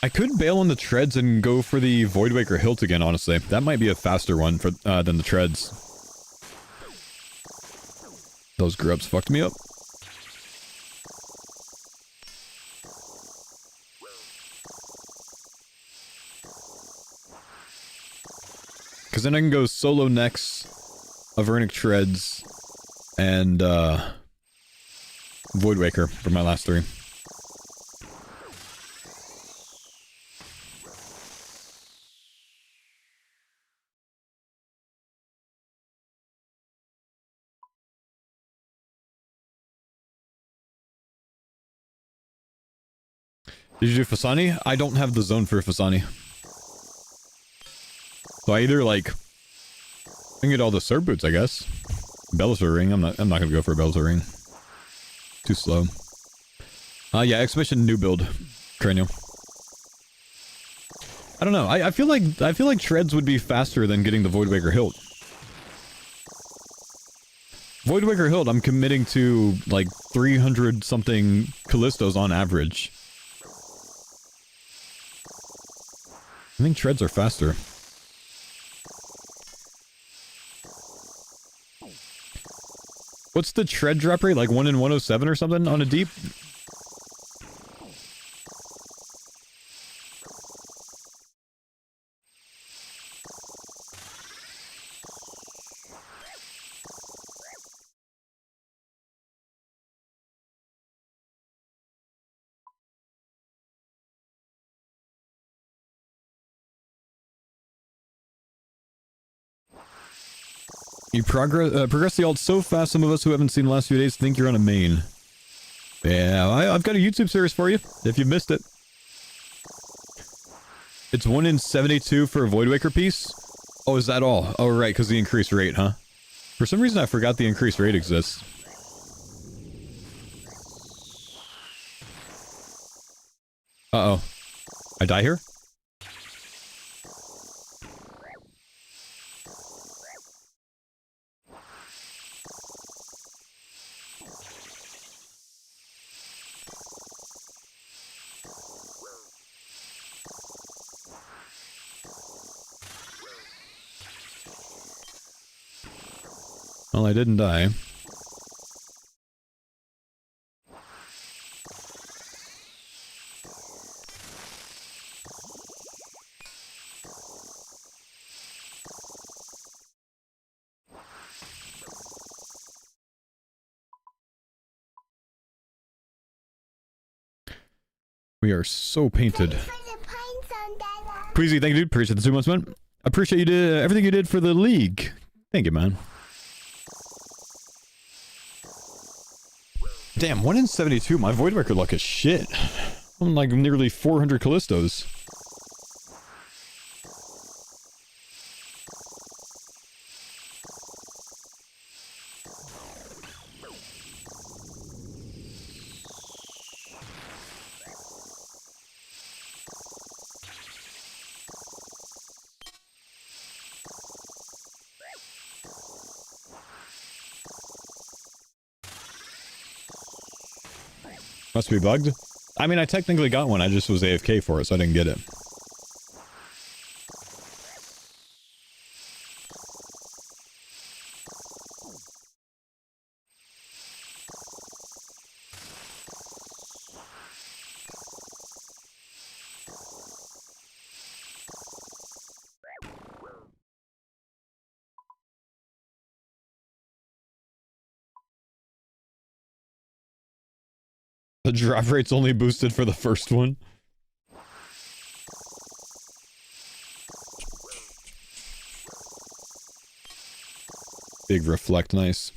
I could bail on the treads and go for the Voidwaker hilt again, honestly. That might be a faster one for than the treads. Those grubs fucked me up. Because then I can go solo next, Avernic Treads, and Voidwaker for my last 3. Did you do Fasani? I don't have the zone for Fasani. So I either like I can get all the Surf boots, I guess. Belisar ring. I'm not gonna go for a Belisar ring. Too slow. Yeah, Exhibition new build. Cranial. I don't know. I feel like Treads would be faster than getting the Voidwaker hilt. Voidwaker hilt, I'm committing to like 300 something Kalistos on average. I think Treads are faster. What's the tread drop rate? Like 1 in 107 or something on a deep? You progress the alt so fast, some of us who haven't seen the last few days think you're on a main. Yeah, I've got a YouTube series for you, if you missed it. It's 1 in 72 for a Voidwaker piece? Oh, is that all? Oh, right, because the increased rate, huh? For some reason, I forgot the increased rate exists. Uh-oh. I die here? Well, I didn't die. We are so painted. Preezy, thank you, dude. Appreciate the 2 months, man. Appreciate you did everything you did for the league. Thank you, man. Damn, 1 in 72. My Voidwaker luck is shit. I'm like nearly 400 Kalistos. Must be bugged. I mean, I technically got one. I just was AFK for it, so I didn't get it. The drop rate's only boosted for the first one. Big reflect, nice.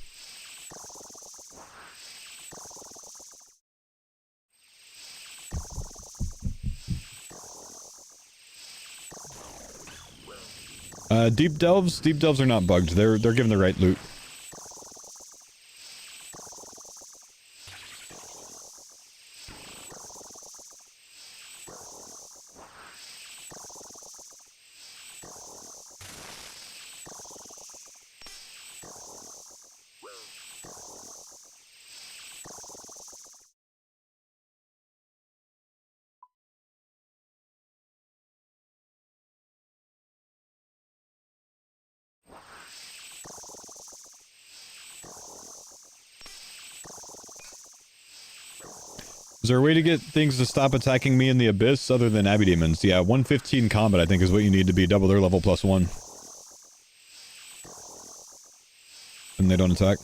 Deep delves are not bugged. They're given the right loot. Is there a way to get things to stop attacking me in the abyss other than Abbey Demons? Yeah, 115 combat I think is what you need to be double their level +1. And they don't attack.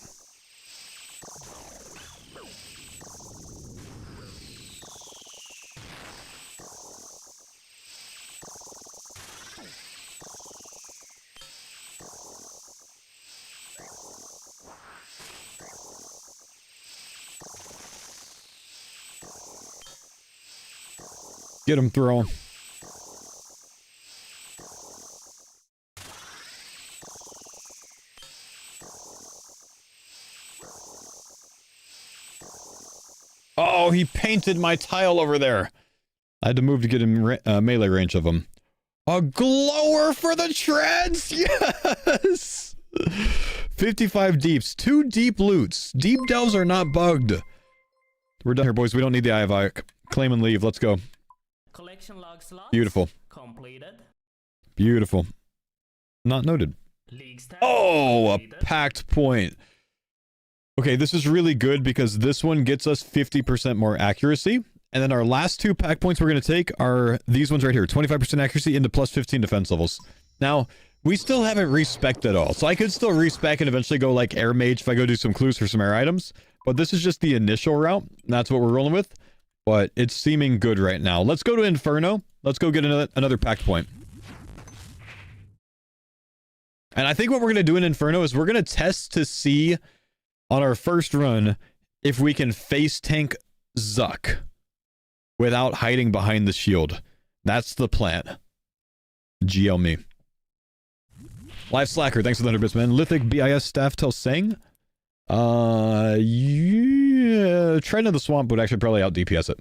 Get him, throw. Oh, he painted my tile over there. I had to move to get in melee range of him. A glower for the treads! Yes! 55 deeps. 2 deep loots. Deep delves are not bugged. We're done here, boys. We don't need the Eye of Ike. Claim and leave. Let's go. Collection log slots Beautiful. completed. Beautiful. Not noted. League stats Oh, a completed. packed point. Okay, this is really good because this one gets us 50% more accuracy. And then our last 2 pack points we're going to take are these ones right here. 25% accuracy into plus 15 defense levels. Now, we still haven't respec'd at all. So I could still respec and eventually go like air mage if I go do some clues for some air items. But this is just the initial route. That's what we're rolling with. But it's seeming good right now. Let's go to Inferno. Let's go get another packed point. And I think what we're going to do in Inferno is we're going to test to see on our first run if we can face tank Zuck without hiding behind the shield. That's the plan. GL me. Live Slacker, thanks for the 100 bits, man. Lithic BIS staff tells Sang. Yeah. Tread in the swamp would actually probably out DPS it.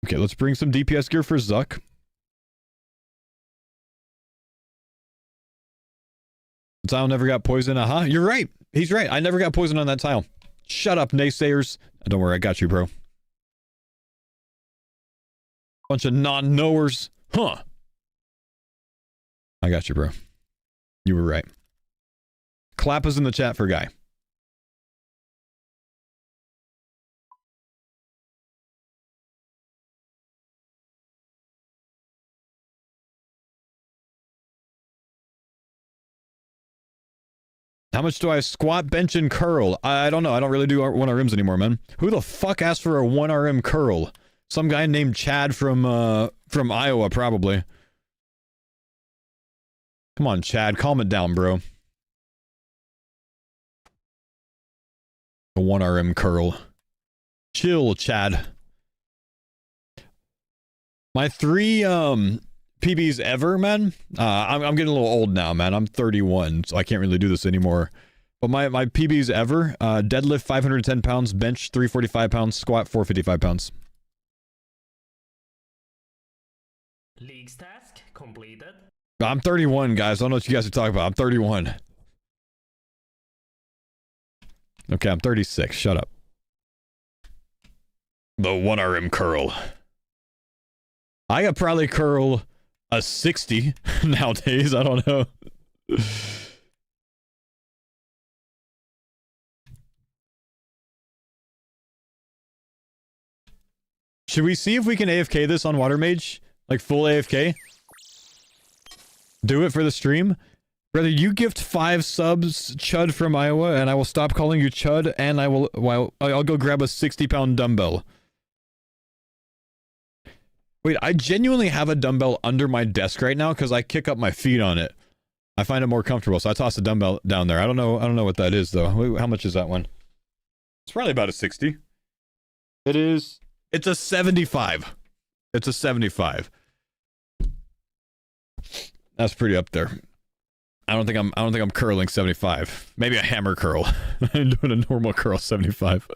Okay, let's bring some DPS gear for Zuck. The tile never got poison. Aha, you're right. He's right. I never got poison on that tile. Shut up, naysayers. Don't worry, I got you, bro. Bunch of non-knowers. Huh. I got you, bro. You were right. Clap us in the chat for Guy. How much do I squat, bench, and curl? I don't know. I don't really do 1 RMs anymore, man. Who the fuck asked for a 1 RM curl? Some guy named Chad from Iowa, probably. Come on, Chad. Calm it down, bro. A 1 RM curl. Chill, Chad. My 3, PBs ever, man. I'm getting a little old now, man. I'm 31, so I can't really do this anymore. But my PBs ever, deadlift 510 pounds, bench 345 pounds, squat 455 pounds. League's task completed. I'm 31, guys. I don't know what you guys are talking about. I'm 31. Okay, I'm 36. Shut up. The 1 RM curl. I could probably curl a 60 nowadays. I don't know. Should we see if we can AFK this on Water Mage? Like full AFK? Do it for the stream? Brother, you gift 5 subs, Chud from Iowa, and I will stop calling you Chud, and I'll go grab a 60-pound dumbbell. Wait, I genuinely have a dumbbell under my desk right now because I kick up my feet on it. I find it more comfortable, so I toss a dumbbell down there. I don't know what that is though. Wait, how much is that one? It's probably about a 60. It is. It's a 75. It's a 75. That's pretty up there. I don't think I'm curling 75. Maybe a hammer curl. I'm doing a normal curl 75.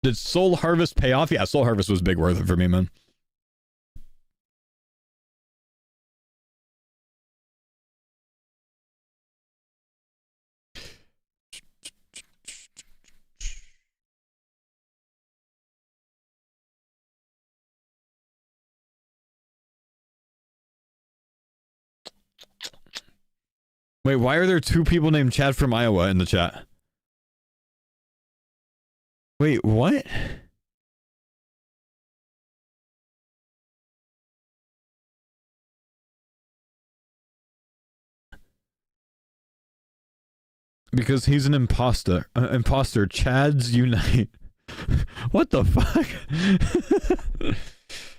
Did Soul Harvest pay off? Yeah, Soul Harvest was big worth it for me, man. Wait, why are there 2 people named Chad from Iowa in the chat? Wait, what? Because he's an imposter. Imposter. Chads unite. What the fuck?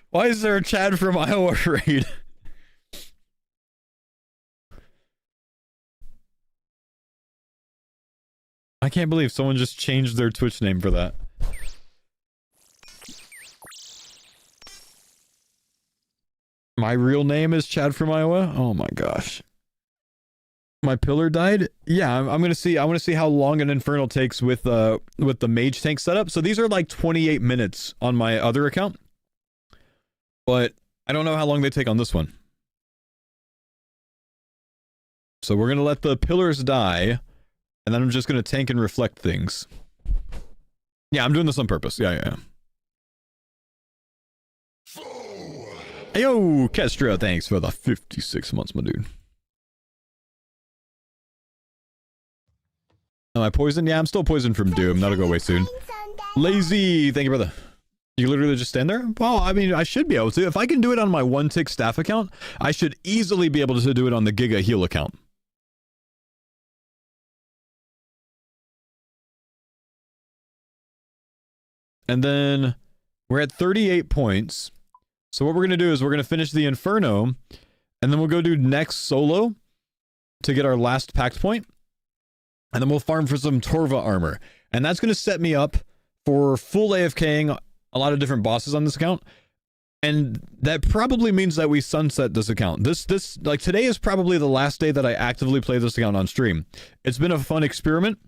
Why is there a Chad from Iowa raid? I can't believe someone just changed their Twitch name for that. My real name is Chad from Iowa? Oh my gosh. My pillar died? Yeah, I'm gonna see. I want to see how long an Inferno takes with the mage tank setup. So these are like 28 minutes on my other account. But I don't know how long they take on this one. So we're gonna let the pillars die, and then I'm just gonna tank and reflect things. Yeah, I'm doing this on purpose. Yeah. Yo, Kestra, thanks for the 56 months, my dude. Am I poisoned? Yeah, I'm still poisoned from Doom. That'll go away soon. Lazy, thank you, brother. You literally just stand there? Well, I mean, I should be able to. If I can do it on my 1-tick staff account, I should easily be able to do it on the Giga Heal account. And then we're at 38 points. So what we're going to do is we're going to finish the Inferno, and then we'll go do next solo to get our last pact point. And then we'll farm for some Torva armor. And that's going to set me up for full AFKing a lot of different bosses on this account. And that probably means that we sunset this account. Like today is probably the last day that I actively play this account on stream. It's been a fun experiment.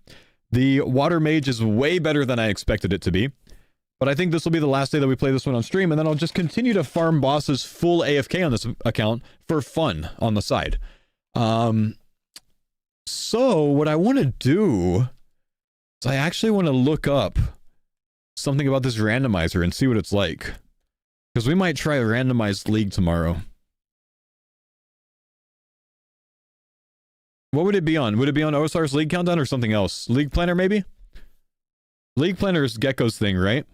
The Water Mage is way better than I expected it to be. But I think this will be the last day that we play this one on stream, and then I'll just continue to farm bosses full AFK on this account for fun on the side. So what I want to do is I actually want to look up something about this randomizer and see what it's like. Because we might try a randomized league tomorrow. What would it be on? Would it be on OSR's League Countdown or something else? League Planner, maybe? League Planner is Gecko's thing, right?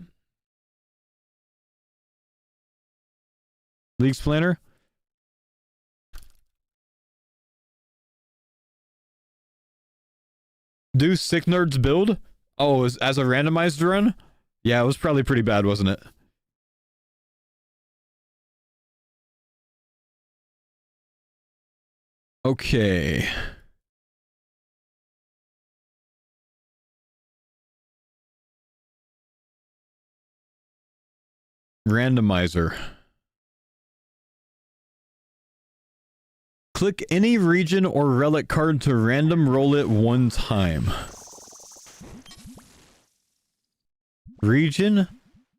League's Planner? Do Sick Nerds build? Oh, as a randomized run? Yeah, it was probably pretty bad, wasn't it? Okay. Randomizer. Click any region or relic card to random roll it one time. Region,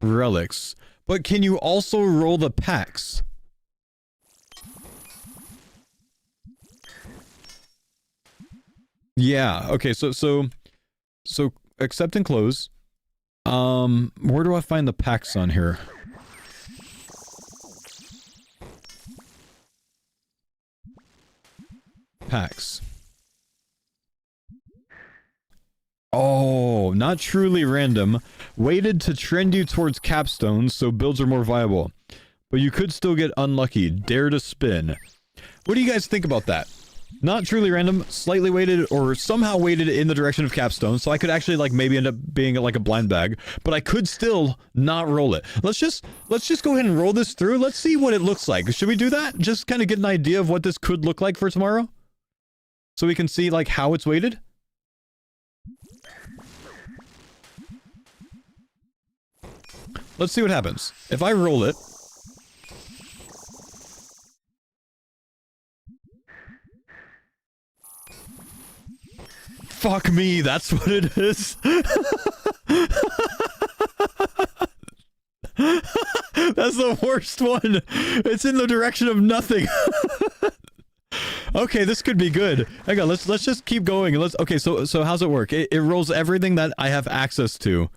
relics. But can you also roll the packs? Yeah, okay, so accept and close. Where do I find the packs on here? Packs. Oh, not truly random. Weighted to trend you towards capstones, so builds are more viable. But you could still get unlucky. Dare to spin. What do you guys think about that? Not truly random, slightly weighted, or somehow weighted in the direction of capstone, so I could actually like maybe end up being like a blind bag, but I could still not roll it. Let's just go ahead and roll this through. Let's see what it looks like. Should we do that? Just kind of get an idea of what this could look like for tomorrow? So we can see like how it's weighted? Let's see what happens. If I roll it, fuck me, that's what it is. That's the worst one. It's in the direction of nothing. Okay, this could be good. Hang on, let's just keep going. Okay, so how's it work? It rolls everything that I have access to.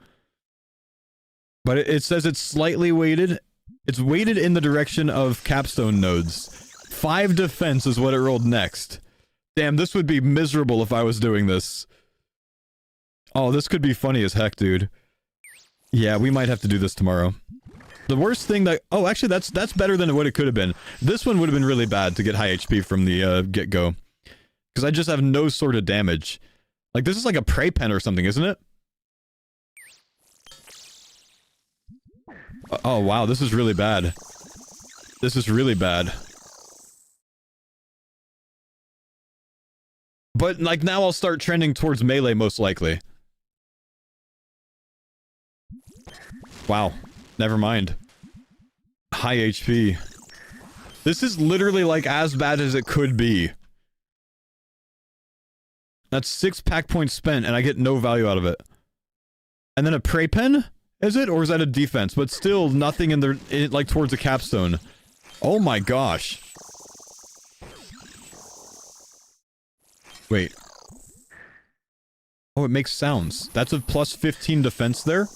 But it says it's slightly weighted. It's weighted in the direction of capstone nodes. 5 defense is what it rolled next. Damn, this would be miserable if I was doing this. Oh, this could be funny as heck, dude. Yeah, we might have to do this tomorrow. The worst thing that... Oh, actually, that's better than what it could have been. This one would have been really bad to get high HP from the get-go. Because I just have no sort of damage. Like, this is like a prey pen or something, isn't it? Oh, wow, this is really bad. This is really bad. But, like, now I'll start trending towards melee, most likely. Wow. Never mind. High HP. This is literally like as bad as it could be. That's 6 pack points spent and I get no value out of it. And then a prey pen? Is it? Or is that a defense? But still nothing in the, like towards a capstone. Oh my gosh. Wait. Oh, it makes sounds. That's a plus 15 defense there?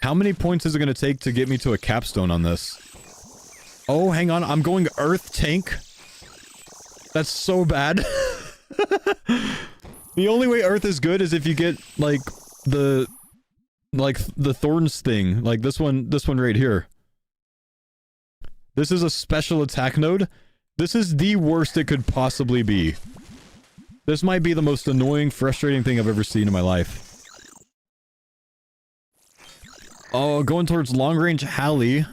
How many points is it going to take to get me to a capstone on this? Oh, hang on. I'm going Earth Tank. That's so bad. The only way Earth is good is if you get, like, the Thorns thing. Like, this one right here. This is a special attack node. This is the worst it could possibly be. This might be the most annoying, frustrating thing I've ever seen in my life. Oh, going towards long-range Hallie.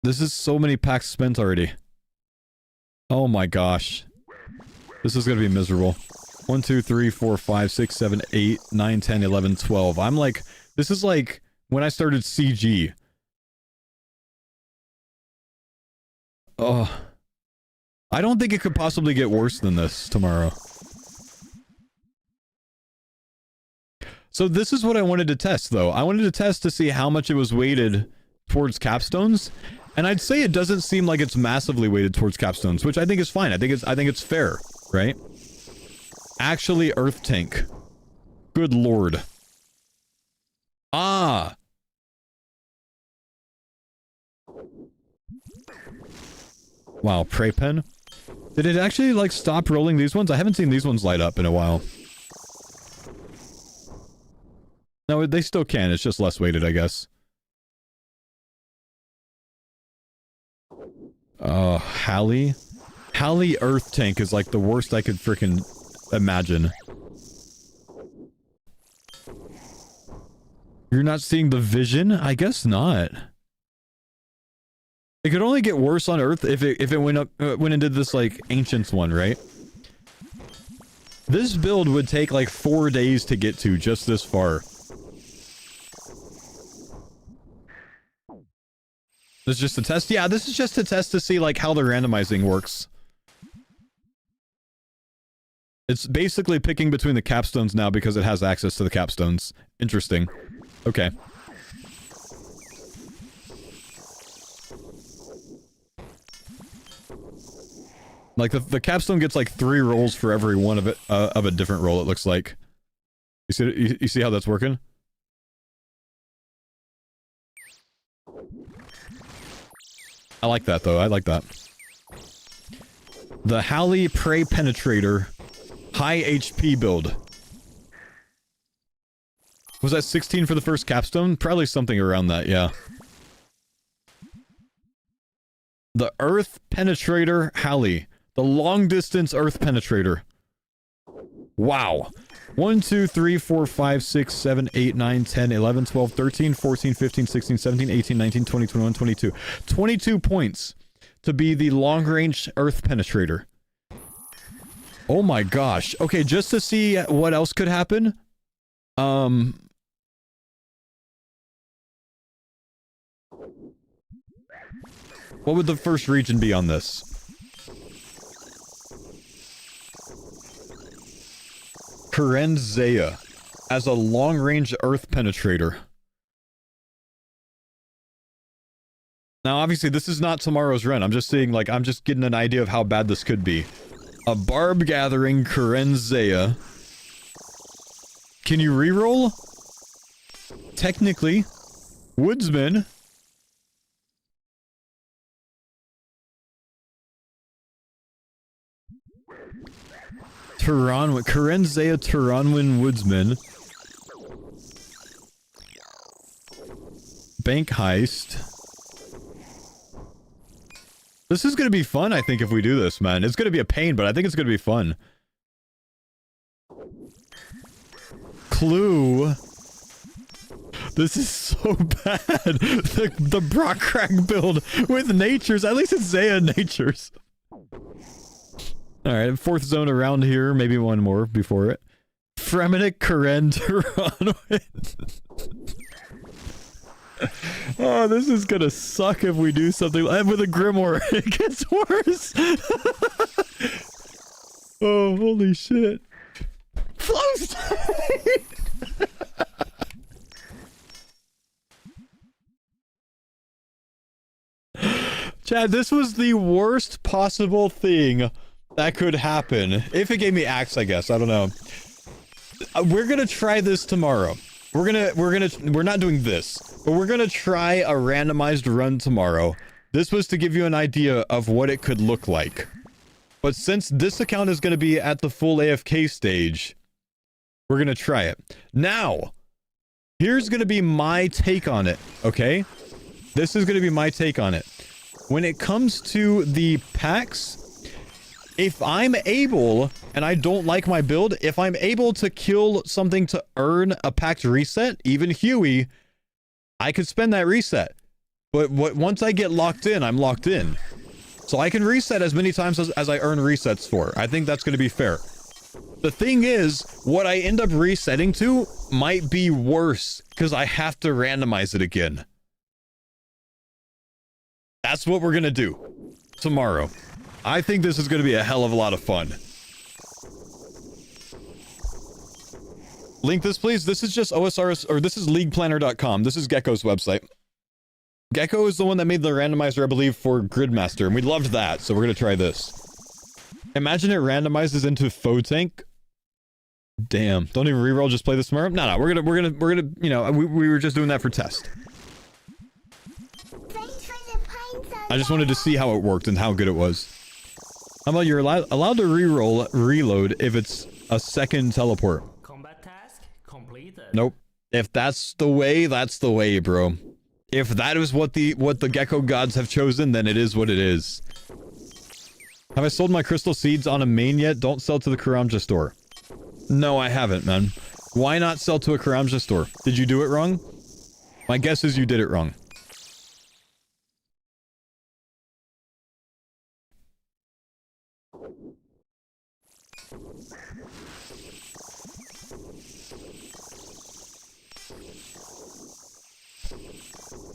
This is so many packs spent already. Oh my gosh. This is gonna be miserable. 1, 2, 3, 4, 5, 6, 7, 8, 9, 10, 11, 12. I'm like... This is like when I started CG. Oh. I don't think it could possibly get worse than this tomorrow. So this is what I wanted to test, though. I wanted to test to see how much it was weighted towards capstones. And I'd say it doesn't seem like it's massively weighted towards capstones, which I think is fine. I think it's fair, right? Actually, Earth Tank. Good lord. Ah! Wow, Prey Pen. Did it actually, like, stop rolling these ones? I haven't seen these ones light up in a while. No, they still can. It's just less weighted, I guess. Hallie? Hallie Earth Tank is like the worst I could frickin' imagine. You're not seeing the vision? I guess not. It could only get worse on Earth if it went up went and did this like Ancients one, right? This build would take like 4 days to get to just this far. This is just a test? Yeah, this is just a test to see, like, how the randomizing works. It's basically picking between the capstones now because it has access to the capstones. Interesting. Okay. Like, the capstone gets, like, 3 rolls for every one of it, of a different roll, it looks like. You see how that's working? I like that, though. I like that. The Hallie Prey Penetrator high HP build. Was that 16 for the first capstone? Probably something around that, yeah. The Earth Penetrator Hallie. The long-distance Earth Penetrator. Wow. 1, 2, 3, 4, 5, 6, 7, 8, 9, 10, 11, 12, 13, 14, 15, 16, 17, 18, 19, 20, 21, 22. 22 points to be the long-range Earth Penetrator. Oh my gosh. Okay, just to see what else could happen. What would the first region be on this? Kerenzea as a long-range Earth Penetrator. Now, obviously, this is not tomorrow's run. I'm just seeing, like, I'm just getting an idea of how bad this could be. A Barb Gathering Kerenzea. Can you reroll? Technically. Woodsman. Kerenzea Turanwin Woodsman. Bank Heist. This is gonna be fun, I think, if we do this, man. It's gonna be a pain, but I think it's gonna be fun. Clue. This is so bad. The Brock Crack build with natures. At least it's Zaya natures. Alright, fourth zone around here. Maybe one more before it. Fremenic Karen to run with. Oh, this is gonna suck if we do something. And with a Grimoire, it gets worse. Oh, holy shit. Flow state! Chad, this was the worst possible thing that could happen. If it gave me axe, I guess. I don't know. We're gonna try this tomorrow. We're not doing this, but we're gonna try a randomized run tomorrow. This was to give you an idea of what it could look like. But since this account is gonna be at the full AFK stage, we're gonna try it. Now, here's gonna be my take on it, okay? This is gonna be my take on it. When it comes to the packs, if I'm able, and I don't like my build, if I'm able to kill something to earn a packed reset, even Huey, I could spend that reset. But once I get locked in, I'm locked in. So I can reset as many times as I earn resets for. I think that's going to be fair. The thing is, what I end up resetting to might be worse, because I have to randomize it again. That's what we're going to do tomorrow. I think this is going to be a hell of a lot of fun. Link this, please. This is just OSRS, or this is leagueplanner.com. This is Gecko's website. Gecko is the one that made the randomizer, I believe, for Gridmaster, and we loved that, so we're going to try this. Imagine it randomizes into Foe Tank. Damn. Don't even reroll, just play this tomorrow? No, we're gonna, you know, we were just doing that for test. I just wanted to see how it worked and how good it was. How about you're allowed to reload if it's a second teleport? Combat task completed. Nope. If that's the way, bro. If that is what the Gecko gods have chosen, then it is what it is. Have I sold my crystal seeds on a main yet? Don't sell to the Karamja store. No, I haven't, man. Why not sell to a Karamja store? Did you do it wrong? My guess is you did it wrong.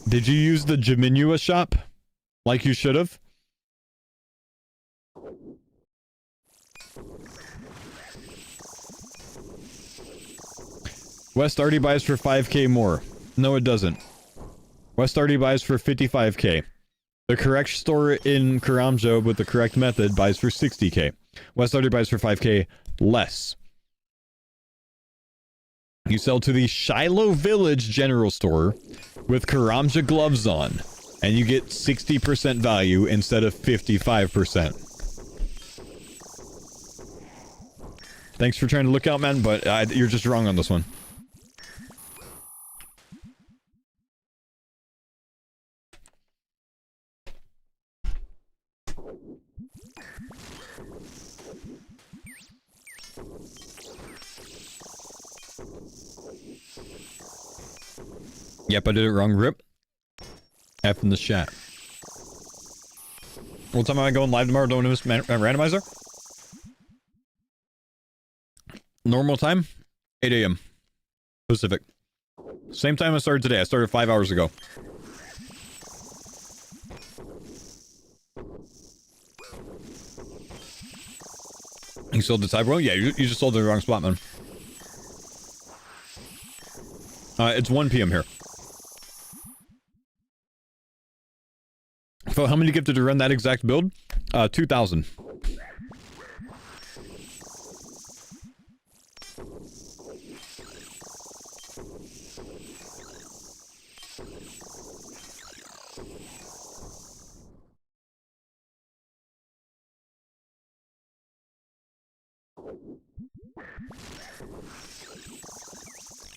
Did you use the Jaminua shop? Like you should have? West already buys for 5k more. No, it doesn't. West already buys for 55k. The correct store in Karamjo with the correct method buys for 60k. West already buys for 5k less. You sell to the Shiloh Village General Store with Karamja gloves on, and you get 60% value instead of 55%. Thanks for trying to look out, man, but you're just wrong on this one. Yep, I did it wrong. Rip. F in the chat. What time am I going live tomorrow? Don't miss randomizer? Normal time? 8 a.m. Pacific. Same time I started today. I started 5 hours ago. You sold the type wrong? Yeah, you just sold it in the wrong spot, man. It's 1 p.m. here. So how many gifted to run that exact build? 2,000.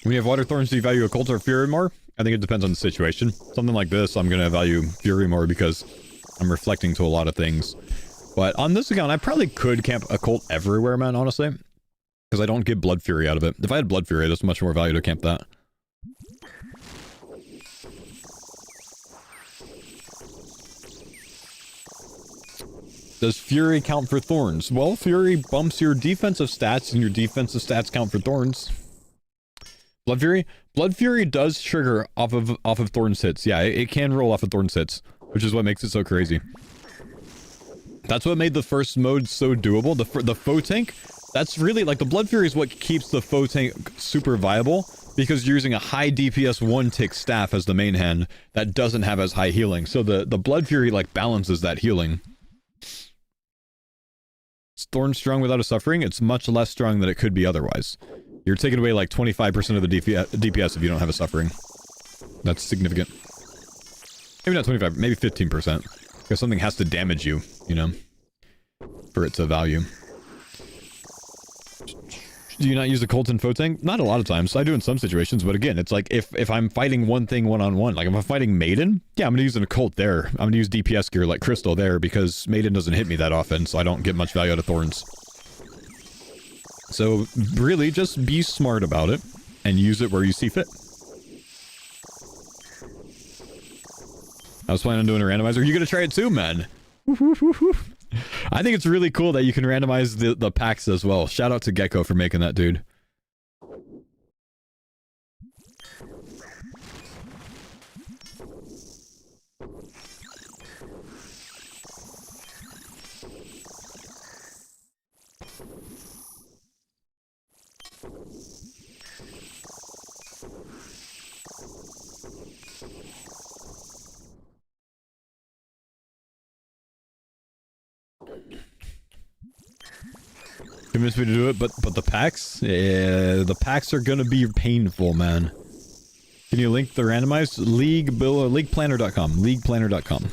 When you have water thorns, do you value occult or fury more? I think it depends on the situation. Something like this, I'm gonna value fury more because I'm reflecting to a lot of things. But on this account, I probably could camp occult everywhere, man, honestly. Because I don't get blood fury out of it. If I had blood fury, there's much more value to camp that. Does Fury count for thorns? Well, Fury bumps your defensive stats, and your defensive stats count for thorns. Blood Fury? Blood Fury does trigger off of thorns hits. Yeah, it can roll off of thorns hits, which is what makes it so crazy. That's what made the first mode so doable. The foe tank, that's really, like, the Blood Fury is what keeps the foe tank super viable, because you're using a high DPS 1-tick staff as the main hand that doesn't have as high healing. So the Blood Fury, like, balances that healing. Is Thorn strong without a suffering? It's much less strong than it could be otherwise. You're taking away like 25% of the DPS if you don't have a suffering. That's significant. Maybe not 25, maybe 15%. Because something has to damage you, you know, for it to value. Do you not use the Colt and foe tank? Not a lot of times. I do in some situations, but again, it's like if I'm fighting one thing one-on-one, like if I'm fighting Maiden, yeah, I'm gonna use a Colt there. I'm gonna use DPS gear like Crystal there because Maiden doesn't hit me that often, so I don't get much value out of Thorns. So really, just be smart about it and use it where you see fit. I was planning on doing a randomizer. You gonna try it too, man? I think it's really cool that you can randomize the packs as well. Shout out to Gecko for making that, dude. Convinced me to do it, but the packs? Yeah, the packs are gonna be painful, man. Can you link the randomized? Leagueplanner.com. Leagueplanner.com.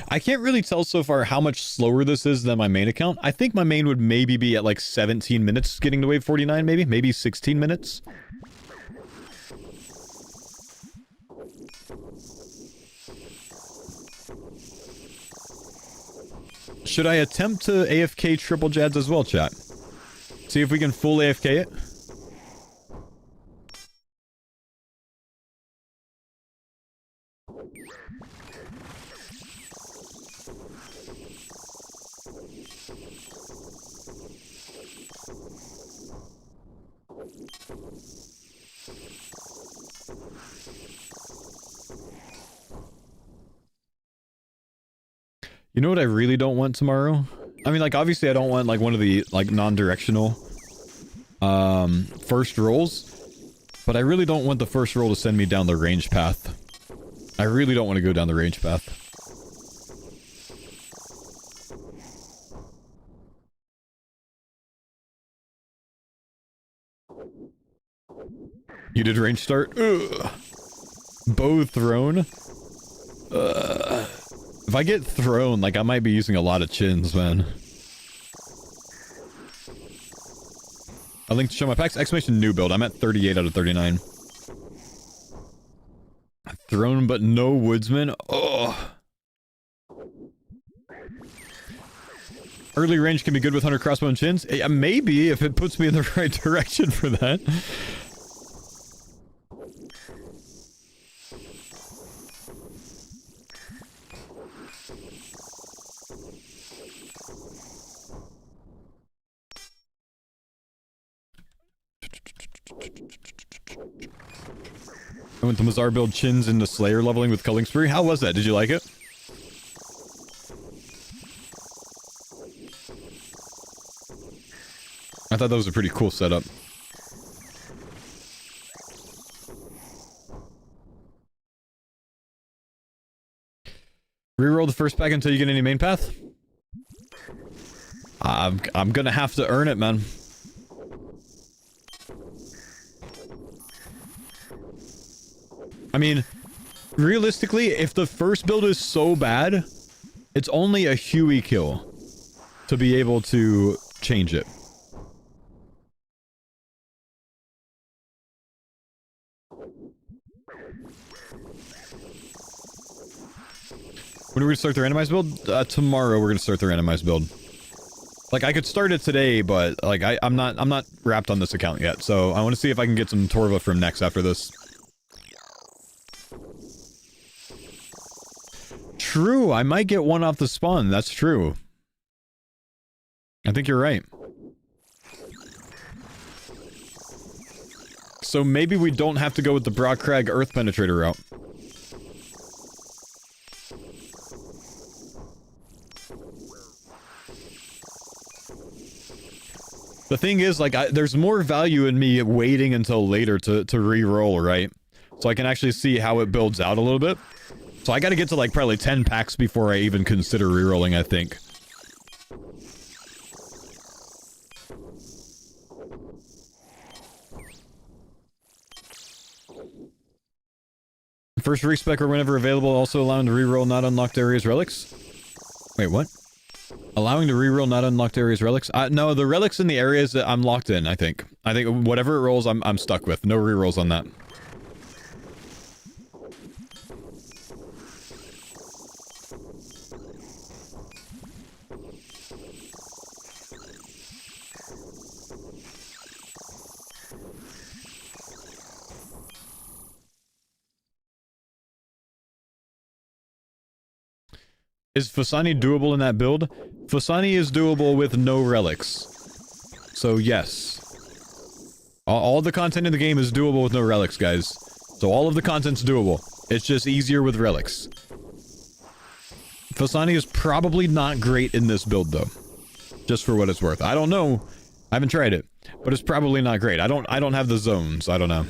I can't really tell so far how much slower this is than my main account. I think my main would maybe be at like 17 minutes getting to wave 49, maybe 16 minutes. Should I attempt to AFK triple Jads as well, chat? See if we can full AFK it? You know what I really don't want tomorrow? I mean, like, obviously I don't want, like, one of the, like, non-directional, first rolls. But I really don't want the first roll to send me down the range path. I really don't want to go down the range path. You did range start? Ugh. Bow thrown? If I get thrown, like, I might be using a lot of chins, man. I linked to show my packs. Exclamation new build. I'm at 38 out of 39. Thrown but no woodsman. Oh. Early range can be good with Hunter crossbow and chins. Yeah, maybe if it puts me in the right direction for that. I went to Mazar build chins into Slayer leveling with Culling Spree. How was that? Did you like it? I thought that was a pretty cool setup. Reroll the first pack until you get any main path? I'm gonna have to earn it, man. I mean, realistically, if the first build is so bad, it's only a Huey kill to be able to change it. When are we going to start the randomized build? Tomorrow we're going to start the randomized build. Like, I could start it today, but, like, I'm not wrapped on this account yet, so I want to see if I can get some Torva from Nex after this. true. I might get one off the spawn. That's true. I think you're right. So maybe we don't have to go with the Brockcrag Earth Penetrator route. The thing is, like, there's more value in me waiting until later to re-roll, right? So I can actually see how it builds out a little bit. So I gotta get to, like, probably 10 packs before I even consider re-rolling, I think. First respec or whenever available, also allowing to re-roll not unlocked areas relics? Wait, what? Allowing to reroll not unlocked areas relics? No, the relics in the areas that I'm locked in, I think. I think whatever it rolls, I'm stuck with. No rerolls on that. Is Fasani doable in that build? Fasani is doable with no relics. So yes. All the content in the game is doable with no relics, guys. So all of the content's doable. It's just easier with relics. Fasani is probably not great in this build, though. Just for what it's worth. I don't know. I haven't tried it. But it's probably not great. I don't have the zones. I don't know.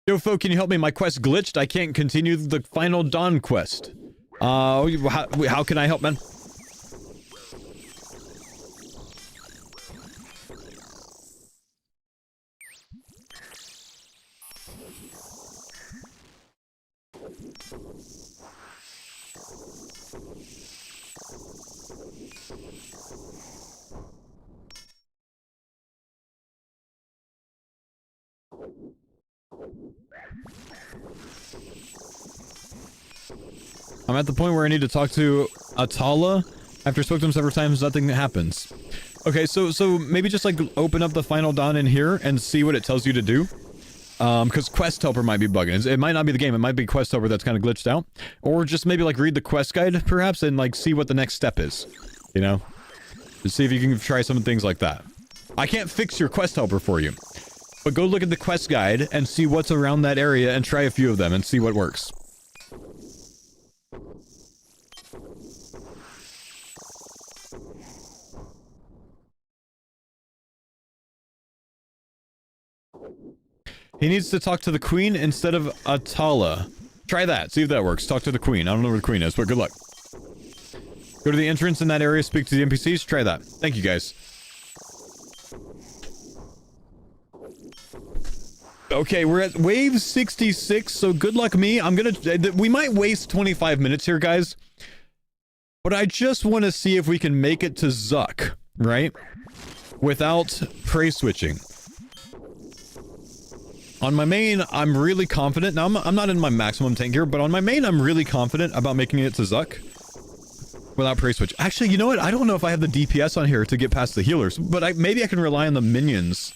Yo, folk, can you help me? My quest glitched. I can't continue the final Dawn quest. How can I help, man? I'm at the point where I need to talk to Atala. After I spoke to him several times, nothing happens. Okay, so maybe just like open up the final Dawn in here and see what it tells you to do. Because Quest Helper might be bugging. It might not be the game, it might be Quest Helper that's kind of glitched out. Or just maybe like read the quest guide, perhaps, and like see what the next step is. You know? Just see if you can try some things like that. I can't fix your Quest Helper for you. But go look at the quest guide and see what's around that area and try a few of them and see what works. He needs to talk to the queen instead of Atala. Try that. See if that works. Talk to the queen. I don't know where the queen is, but good luck. Go to the entrance in that area, speak to the NPCs. Try that. Thank you, guys. Okay, we're at wave 66, so good luck me. We might waste 25 minutes here, guys. But I just want to see if we can make it to Zuck, right? Without prey switching. On my main, I'm really confident. Now, I'm not in my maximum tank here, but on my main, I'm really confident about making it to Zuck without prey switch. Actually, you know what? I don't know if I have the DPS on here to get past the healers, but maybe I can rely on the minions.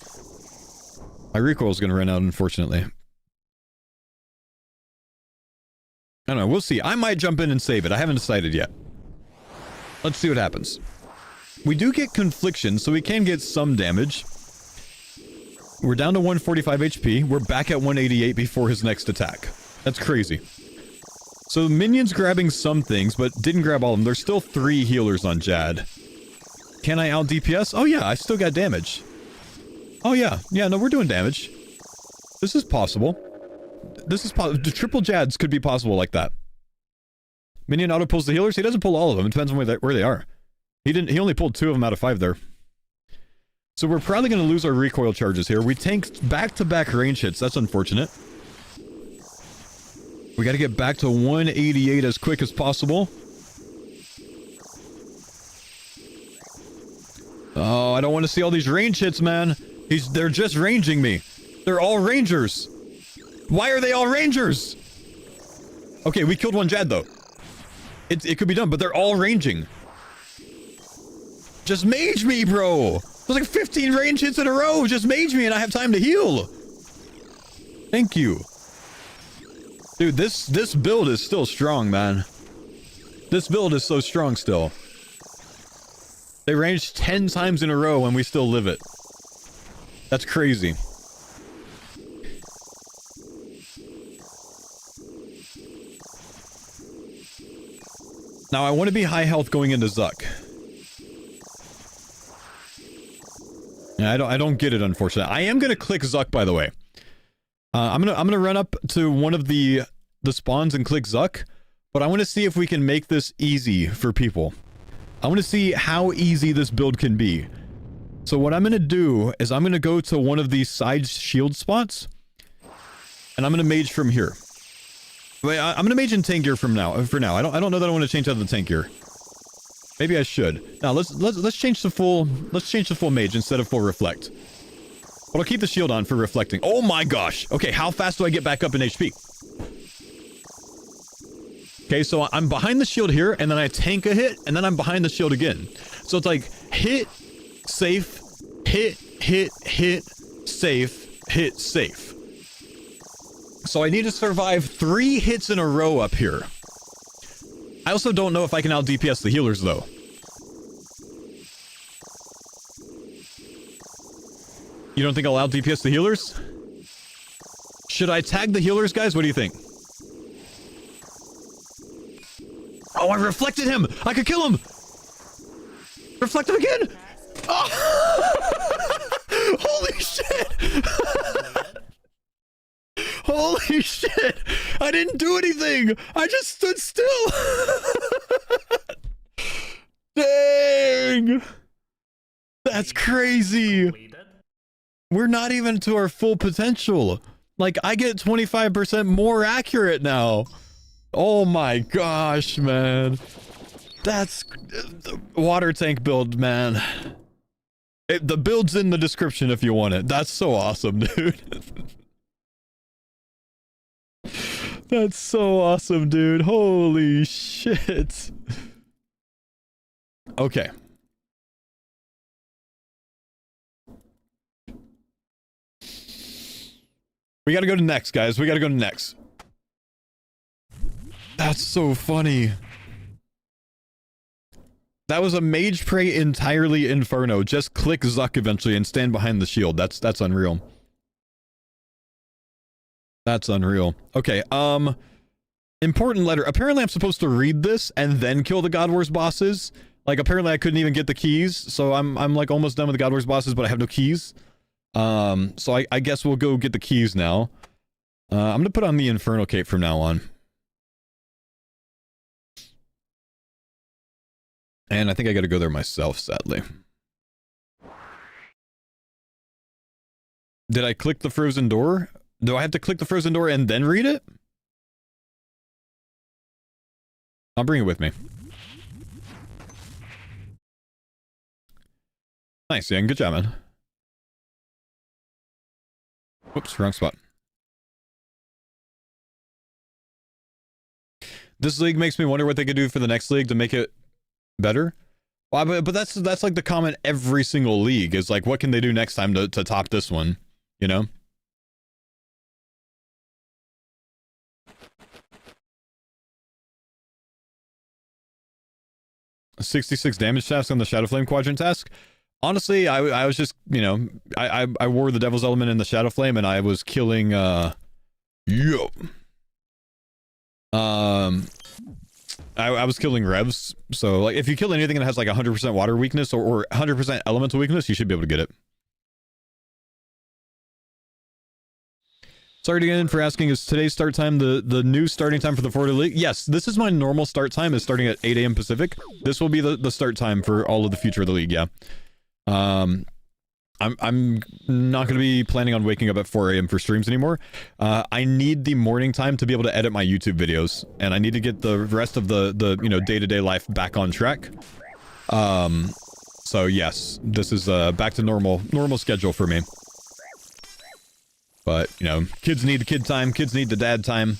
My recoil is going to run out, unfortunately. I don't know. We'll see. I might jump in and save it. I haven't decided yet. Let's see what happens. We do get confliction, so we can get some damage. We're down to 145 HP. We're back at 188 before his next attack. That's crazy. So minions grabbing some things, but didn't grab all of them. There's still 3 healers on Jad. Can I out DPS? Oh yeah, I still got damage. Oh yeah. Yeah, no, we're doing damage. This is possible. This is possible. Triple Jads could be possible like that. Minion auto pulls the healers. He doesn't pull all of them. It depends on where they are. He only pulled 2 of them out of 5 there. So we're probably going to lose our recoil charges here. We tanked back-to-back range hits. That's unfortunate. We got to get back to 188 as quick as possible. Oh, I don't want to see all these range hits, man. They're just ranging me. They're all rangers. Why are they all rangers? Okay, we killed one Jad, though. It could be done, but they're all ranging. Just mage me, bro. There's like 15 range hits in a row. Just mage me and I have time to heal. Thank you. Dude, this build is still strong, man. This build is so strong still. They ranged 10 times in a row and we still live it. That's crazy. Now, I want to be high health going into Zuck. Yeah, I don't get it, unfortunately. I am gonna click Zuck, by the way. I'm gonna run up to one of the spawns and click Zuck, but I want to see if we can make this easy for people. I want to see how easy this build can be. So what I'm gonna do is I'm gonna go to one of these side shield spots, and I'm gonna mage from here. Wait, I'm gonna mage in tank gear from now. For now, I don't know that I want to change out of the tank gear. Maybe I should. Now let's change the full. Let's change the full mage instead of full reflect. But I'll keep the shield on for reflecting. Oh my gosh. Okay, how fast do I get back up in HP? Okay, so I'm behind the shield here, and then I tank a hit, and then I'm behind the shield again. So it's like hit, safe, hit, safe, hit, safe. So I need to survive 3 hits in a row up here. I also don't know if I can out DPS the healers though. You don't think I'll out DPS the healers? Should I tag the healers, guys? What do you think? Oh, I reflected him! I could kill him! Reflect him again! Oh! Holy shit! Holy shit! I didn't do anything! I just stood still! Dang! That's crazy! We're not even to our full potential. Like, I get 25% more accurate now. Oh my gosh, man. That's... water tank build, man. The build's in the description if you want it. That's so awesome, dude. That's so awesome, dude. Holy shit. Okay. We gotta go to next, guys. We gotta go to next. That's so funny. That was a mage prey entirely Inferno. Just click Zuck eventually and stand behind the shield. That's unreal. That's unreal. Okay, important letter. Apparently I'm supposed to read this and then kill the God Wars bosses. Like, apparently I couldn't even get the keys, so I'm like almost done with the God Wars bosses, but I have no keys. So I guess we'll go get the keys now. I'm gonna put on the Inferno cape from now on. And I think I gotta go there myself, sadly. Did I click the frozen door? Do I have to click the frozen door and then read it? I'll bring it with me. Nice, yeah, good job, man. Whoops, wrong spot. This league makes me wonder what they could do for the next league to make it better. Well, but that's like the comment every single league is like, what can they do next time to top this one? You know? 66 damage shafts on the Shadow Flame quadrant task. Honestly, I was just, you know, I wore the Devil's Element in the Shadow Flame and I was killing, I was killing revs. So, like, if you kill anything that has, like, 100% water weakness or 100% elemental weakness, you should be able to get it. Sorry again for asking, is today's start time the new starting time for the Florida League? Yes, this is my normal start time, is starting at 8 a.m. Pacific. This will be the start time for all of the future of the league, yeah. I'm not going to be planning on waking up at 4 a.m. for streams anymore. I need the morning time to be able to edit my YouTube videos, and I need to get the rest of the you know, day-to-day life back on track. So yes, this is back to normal schedule for me. But, you know, kids need the kid time, kids need the dad time.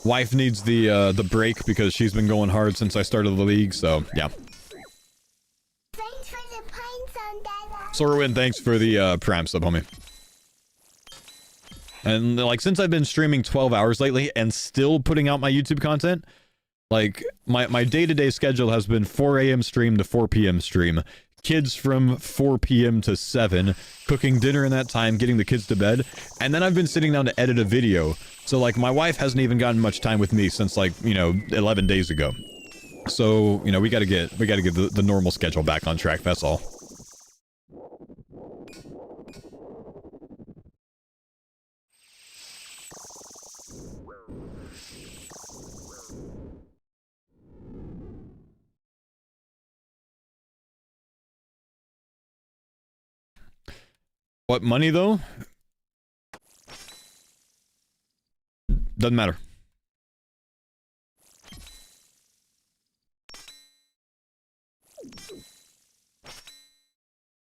Wife needs the break because she's been going hard since I started the league, so yeah. Thanks for the pines on Dada. Sorwin, thanks for the Prime sub, homie. And like, since I've been streaming 12 hours lately and still putting out my YouTube content, like my day-to-day schedule has been 4 a.m. stream to 4 p.m. stream. Kids from 4 p.m. to 7, cooking dinner in that time, getting the kids to bed, and then I've been sitting down to edit a video. So like, my wife hasn't even gotten much time with me since like, you know, 11 days ago. So, you know, we gotta get the normal schedule back on track, that's all. What money though? Doesn't matter.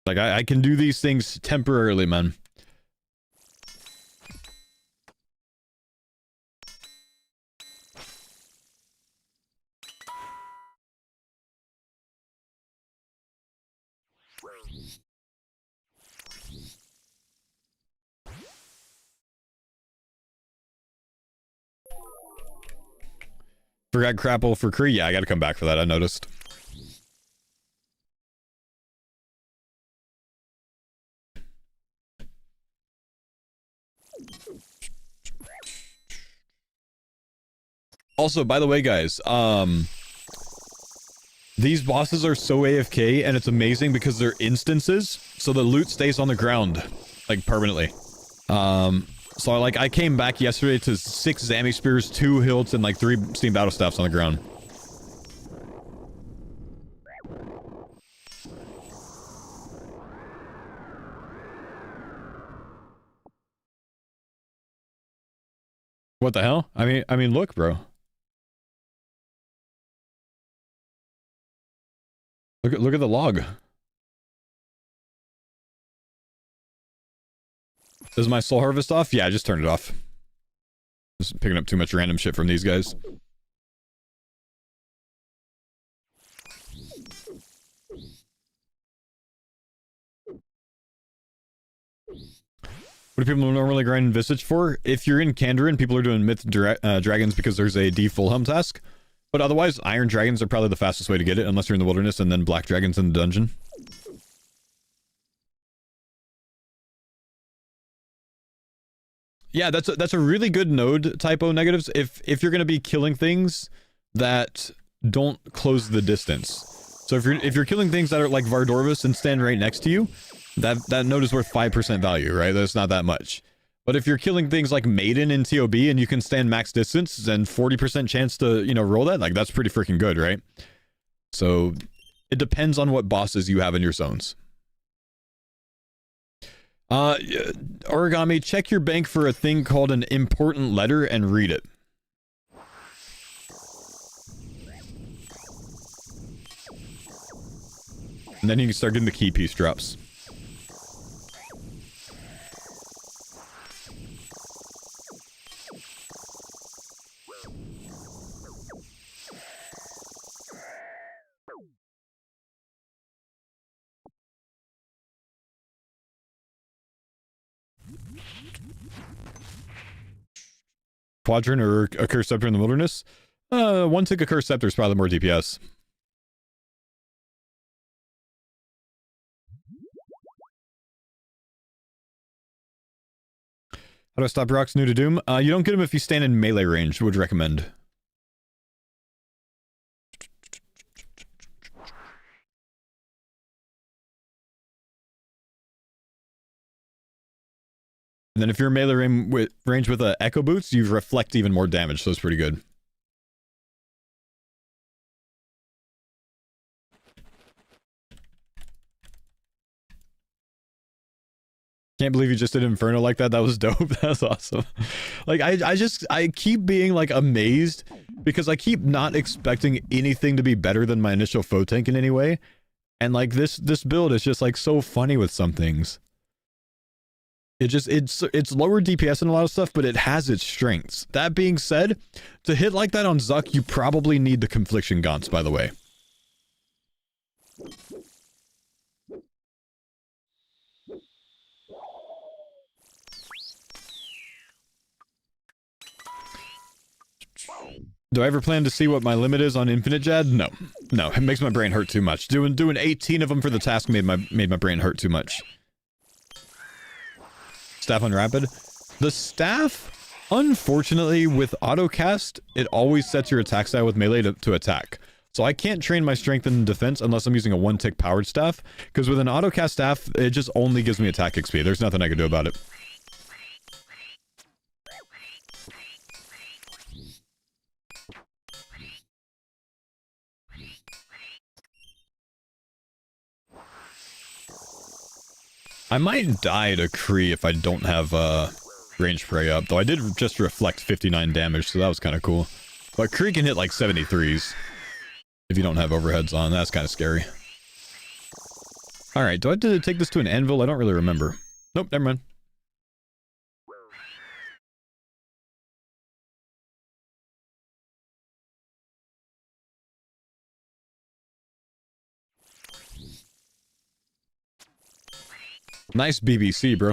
Like, I can do these things temporarily, man. Forgot Crapple for Cree? Yeah, I gotta come back for that, I noticed. Also, by the way, guys, these bosses are so AFK, and it's amazing because they're instances, so the loot stays on the ground, like, permanently. So, like, I came back yesterday to 6 Zammy Spears, 2 Hilts, and, like, 3 Steam Battle Staffs on the ground. What the hell? I mean, look, bro. Look at the log. Is my soul harvest off? Yeah, I just turned it off. Just picking up too much random shit from these guys. What do people normally grind Visage for? If you're in Kandarin, people are doing Myth Dragons because there's a default home task. But otherwise, Iron Dragons are probably the fastest way to get it, unless you're in the wilderness, and then Black Dragons in the dungeon. Yeah, that's a really good node, typo negatives, if you're going to be killing things that don't close the distance. So if you're killing things that are like Vardorvis and stand right next to you, that node is worth 5% value, right? That's not that much. But if you're killing things like Maiden in TOB and you can stand max distance, then 40% chance to, you know, roll that, like, that's pretty freaking good, right? So it depends on what bosses you have in your zones. Origami, check your bank for a thing called an important letter and read it. And then you can start getting the key piece drops. Quadrant or a Curse Scepter in the wilderness? One tick a Curse Scepter is probably more DPS. How do I stop rocks new to Doom? You don't get them if you stand in melee range, would recommend. And then if you're melee range with Echo Boots, you reflect even more damage, so it's pretty good. Can't believe you just did Inferno like that. That was dope. That's awesome. Like, I keep being, like, amazed because I keep not expecting anything to be better than my initial foe tank in any way. And, like, this build is just, like, so funny with some things. It's lower DPS and a lot of stuff, but it has its strengths. That being said, to hit like that on Zuck, you probably need the Confliction Gaunts, by the way. Do I ever plan to see what my limit is on Infinite Jad? No. No, it makes my brain hurt too much. Doing 18 of them for the task made my brain hurt too much. Staff on Rapid. The staff, unfortunately, with autocast, it always sets your attack style with melee to attack. So I can't train my strength and defense unless I'm using a 1-tick powered staff. Because with an autocast staff, it just only gives me attack XP. There's nothing I can do about it. I might die to Kree if I don't have range prey up, though I did just reflect 59 damage, so that was kind of cool. But Kree can hit like 73s if you don't have overheads on. That's kind of scary. Alright, do I have to take this to an anvil? I don't really remember. Nope, never mind. Nice BBC, bro.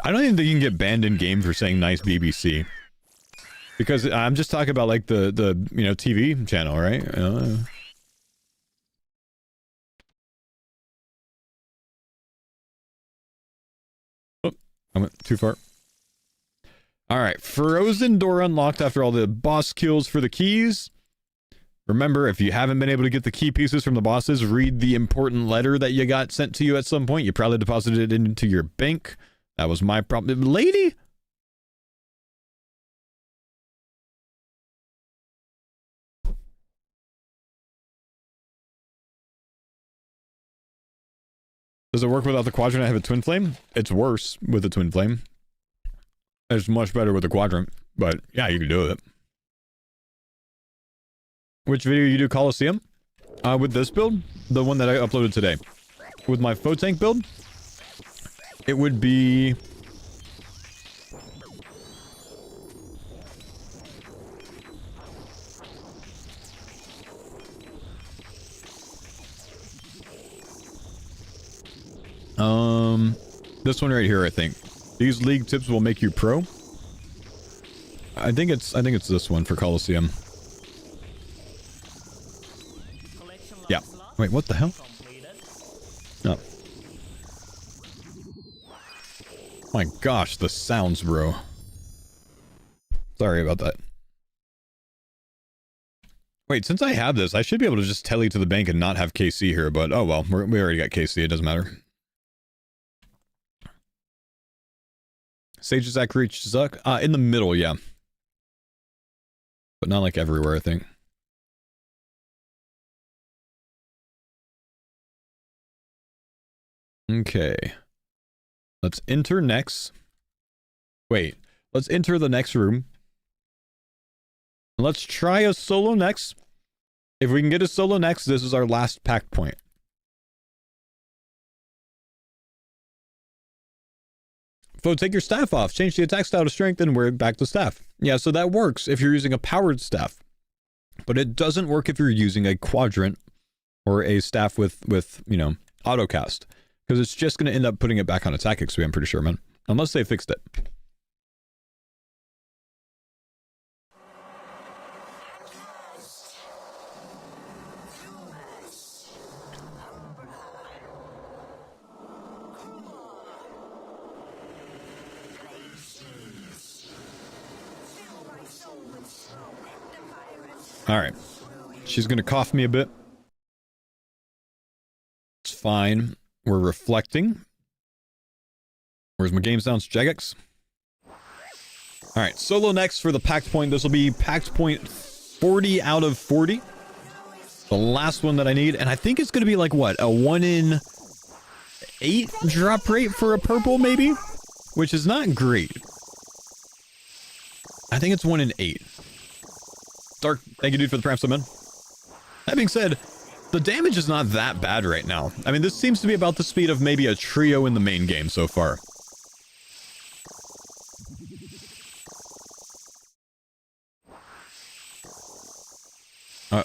I don't even think you can get banned in game for saying nice BBC. Because I'm just talking about like the you know, TV channel, right? Oh, I went too far. Alright, frozen door unlocked after all the boss kills for the keys. Remember, if you haven't been able to get the key pieces from the bosses, read the important letter that you got sent to you at some point. You probably deposited it into your bank. That was my problem. Lady? Does it work without the quadrant? I have a twin flame? It's worse with a twin flame. It's much better with a quadrant, but yeah, you can do it. Which video you do Coliseum? With this build? The one that I uploaded today. With my Photank build? It would be... this one right here, I think. These league tips will make you pro. I think it's this one for Coliseum. Yeah. Wait, what the hell? Oh. My gosh, the sounds, bro. Sorry about that. Wait, since I have this, I should be able to just tele to the bank and not have KC here, but oh well, we already got KC, it doesn't matter. Sage's Act reach Zuck? In the middle, yeah. But not like everywhere, I think. Okay. Let's enter next. Wait, let's enter the next room. Let's try a solo next. If we can get a solo next, this is our last pack point. Fo, take your staff off. Change the attack style to strength and wear it back to staff. Yeah, so that works if you're using a powered staff. But it doesn't work if you're using a quadrant or a staff with you know, autocast. Because it's just going to end up putting it back on attack XP, I'm pretty sure, man. Unless they fixed it. Alright. She's going to cough me a bit. It's fine. We're reflecting. Where's my game sounds? Jagex? Alright, solo next for the packed point. This will be packed point 40 out of 40. The last one that I need. And I think it's going to be like, what? A 1 in 8 drop rate for a purple, maybe? Which is not great. I think it's 1 in 8. Dark, thank you, dude, for the prime summon. That being said, the damage is not that bad right now. I mean, this seems to be about the speed of maybe a trio in the main game so far.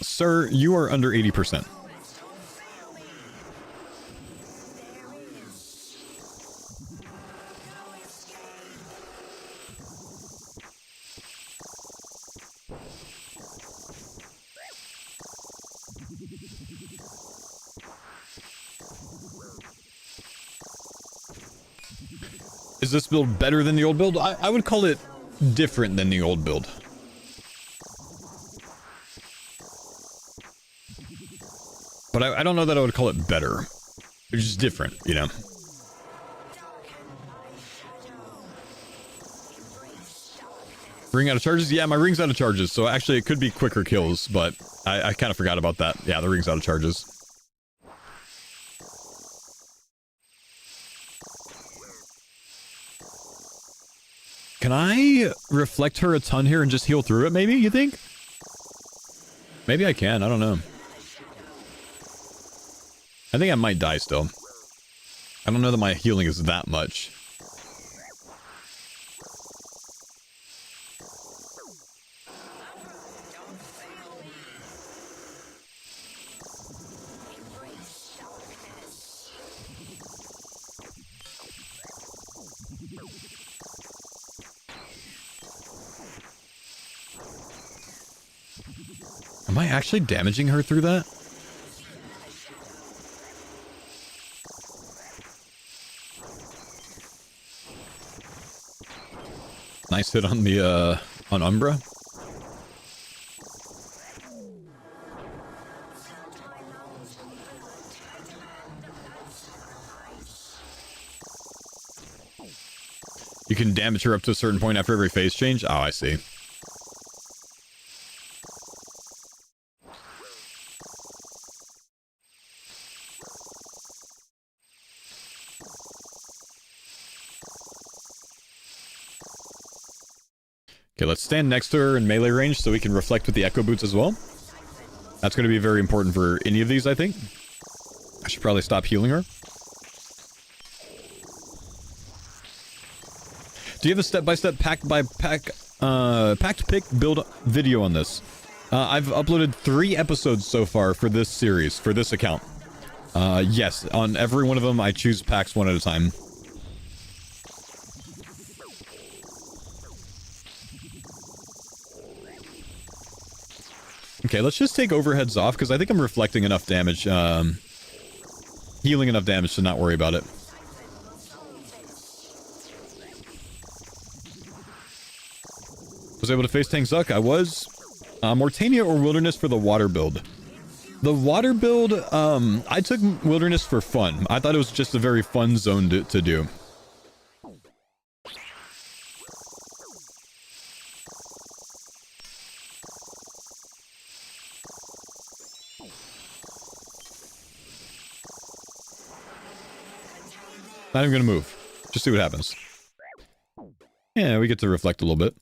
Sir, you are under 80%. Is this build better than the old build? I would call it different than the old build. But I don't know that I would call it better. It's just different, you know? Ring out of charges? Yeah, my ring's out of charges, so actually it could be quicker kills, but I kind of forgot about that. Yeah, the ring's out of charges. Can I reflect her a ton here and just heal through it, maybe, you think? Maybe I can, I don't know. I think I might die still. I don't know that my healing is that much. Am I actually damaging her through that? Nice hit on the, on Umbra. You can damage her up to a certain point after every phase change? Oh, I see. Okay, let's stand next to her in melee range so we can reflect with the echo boots as well. That's going to be very important for any of these, I think. I should probably stop healing her. Do you have a step-by-step packed pick build video on this? I've uploaded 3 episodes so far for this series, for this account. Yes, on every one of them I choose packs one at a time. Okay, let's just take overheads off, because I think I'm reflecting enough damage, healing enough damage to not worry about it. Was able to face tank Zuck? I was. Mortania or Wilderness for the water build? The water build, I took Wilderness for fun. I thought it was just a very fun zone to do. Not even gonna move. Just see what happens. Yeah, we get to reflect a little bit.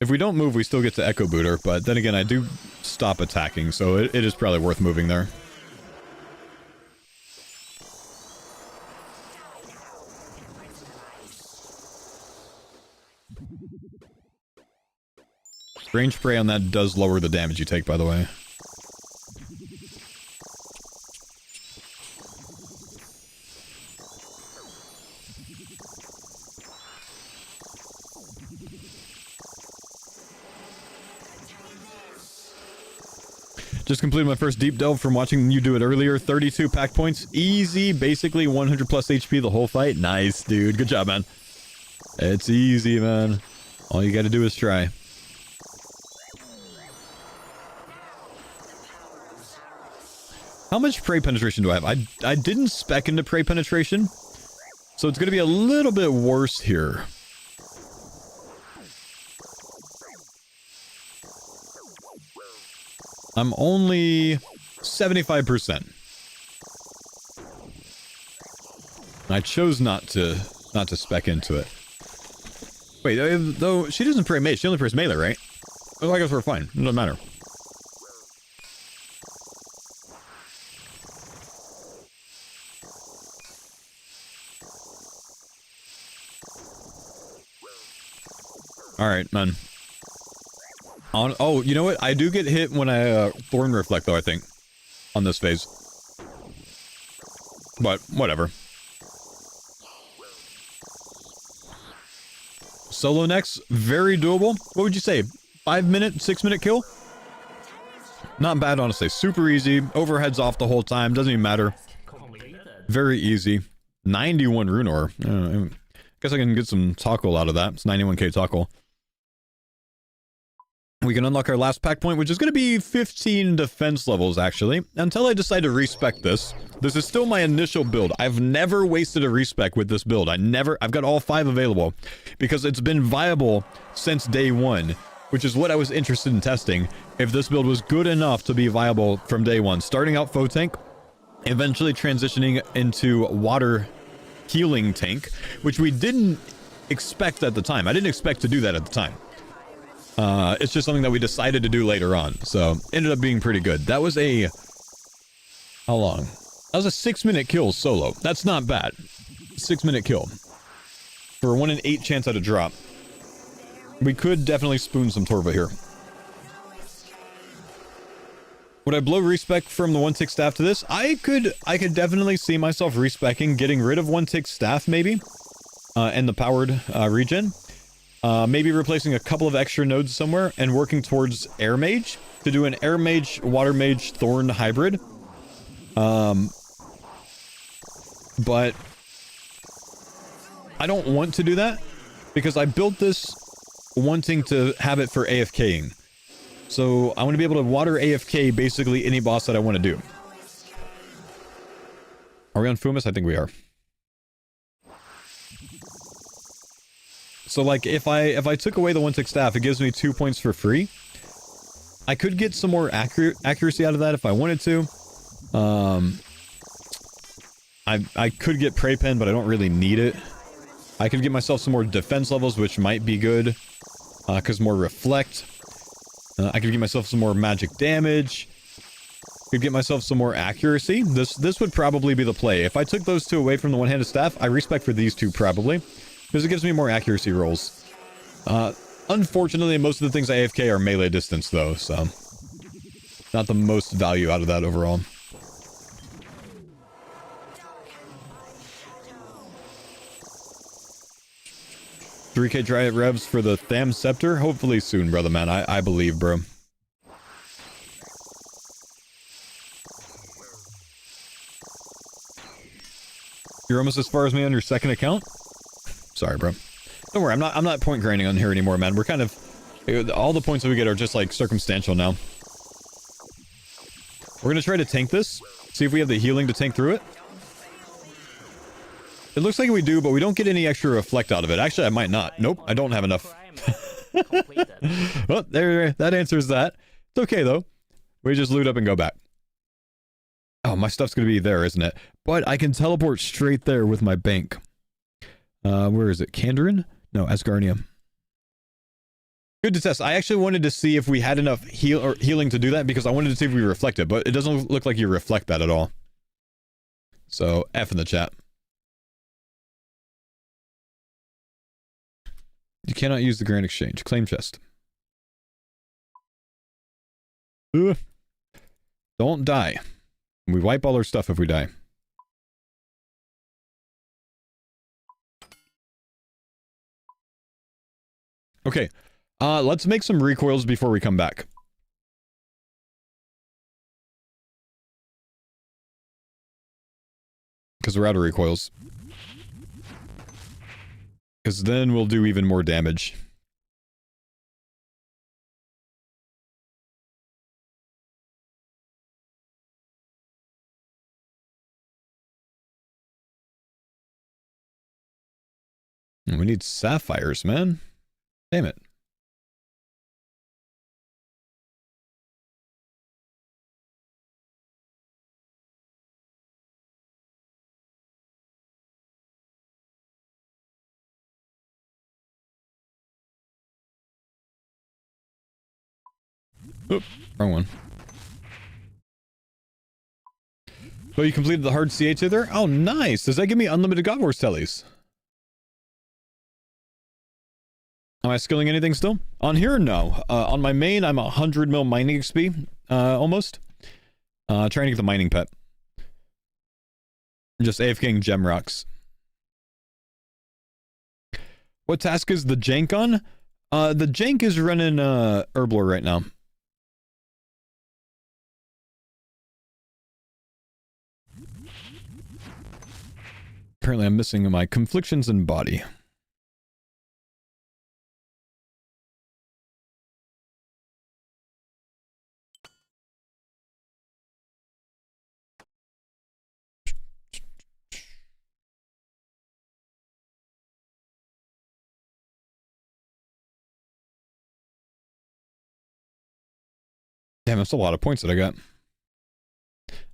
If we don't move, we still get to Echo Boot her, but then again, I do stop attacking, so it is probably worth moving there. Range spray on that does lower the damage you take, by the way. Just completed my first deep delve from watching you do it earlier. 32 pack points. Easy. Basically 100 plus HP the whole fight. Nice, dude. Good job, man. It's easy, man. All you gotta do is try. How much prey penetration do I have? I didn't spec into prey penetration, so it's gonna be a little bit worse here. I'm only 75%. I chose not to spec into it. Wait, though she doesn't pray mage, she only prays melee, right? Oh, I guess we're fine. It doesn't matter. Alright, man. Oh, you know what? I do get hit when I Thorn Reflect, though, I think. On this phase. But, whatever. Solo next, very doable. What would you say? 5-minute, 6-minute kill? Not bad, honestly. Super easy. Overheads off the whole time. Doesn't even matter. Very easy. 91 rune ore. I guess I can get some tackle out of that. It's 91k tackle. We can unlock our last pack point, which is going to be 15 defense levels, actually, until I decide to respec this. This is still my initial build. I've never wasted a respec with this build. I've got all 5 available because it's been viable since day 1, which is what I was interested in testing. If this build was good enough to be viable from day 1, starting out foe tank, eventually transitioning into water healing tank, which we didn't expect at the time. I didn't expect to do that at the time. It's just something that we decided to do later on. So, ended up being pretty good. That was a... How long? That was a 6-minute kill solo. That's not bad. 6-minute kill. For a 1 in 8 chance at a drop. We could definitely spoon some Torva here. Would I blow respec from the 1-tick staff to this? I could definitely see myself respecking, getting rid of 1-tick staff, maybe. And the powered regen. Maybe replacing a couple of extra nodes somewhere and working towards Air Mage to do an Air Mage, Water Mage, Thorn hybrid. But I don't want to do that because I built this wanting to have it for AFKing. So I want to be able to water AFK basically any boss that I want to do. Are we on Fumus? I think we are. So like if I took away the 1-tick staff, it gives me 2 points for free. I could get some more accuracy out of that if I wanted to. I could get Prey Pen, but I don't really need it. I could get myself some more defense levels, which might be good. Because more reflect. I could get myself some more magic damage. Could get myself some more accuracy. This would probably be the play. If I took those 2 away from the one-handed staff, I respect for these 2 probably. Because it gives me more accuracy rolls. Unfortunately, most of the things I AFK are melee distance, though, so... Not the most value out of that overall. $3K Dryad revs for the Tham Scepter? Hopefully soon, brother man. I believe, bro. You're almost as far as me on your second account? Sorry, bro. Don't worry, I'm not point grinding on here anymore, man. We're kind of... All the points that we get are just, like, circumstantial now. We're gonna try to tank this. See if we have the healing to tank through it. It looks like we do, but we don't get any extra reflect out of it. Actually, I might not. Nope, I don't have enough. Well, there, that answers that. It's okay, though. We just loot up and go back. Oh, my stuff's gonna be there, isn't it? But I can teleport straight there with my bank. Where is it? Kandarin? No, Asgarnia. Good to test. I actually wanted to see if we had enough healing to do that because I wanted to see if we reflect it, but it doesn't look like you reflect that at all. So, F in the chat. You cannot use the Grand Exchange. Claim chest. Ugh. Don't die. We wipe all our stuff if we die. Okay, let's make some recoils before we come back. Because we're out of recoils. Because then we'll do even more damage. We need sapphires, man. Damn it. Oop, wrong one. So you completed the hard CH there? Oh, nice. Does that give me unlimited God Wars tellies? Am I skilling anything still? On here, no. On my main, I'm 100 mil mining XP, almost. Trying to get the mining pet. Just AFKing gem rocks. What task is the jank on? The jank is running, Herblore right now. apparently I'm missing my conflictions in body. Damn, that's a lot of points that I got.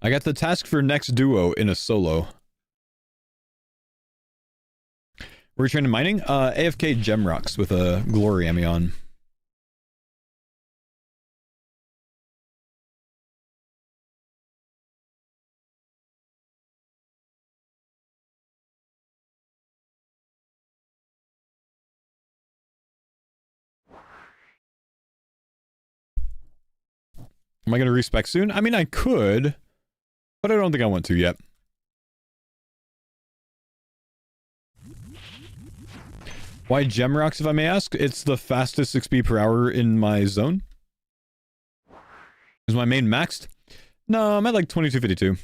I got the task for next duo in a solo. Were you training mining? AFK gem rocks with a glory Emmy on. Am I going to respec soon? I mean, I could, but I don't think I want to yet. Why gem rocks, if I may ask? It's the fastest XP per hour in my zone. Is my main maxed? No, I'm at like 2252.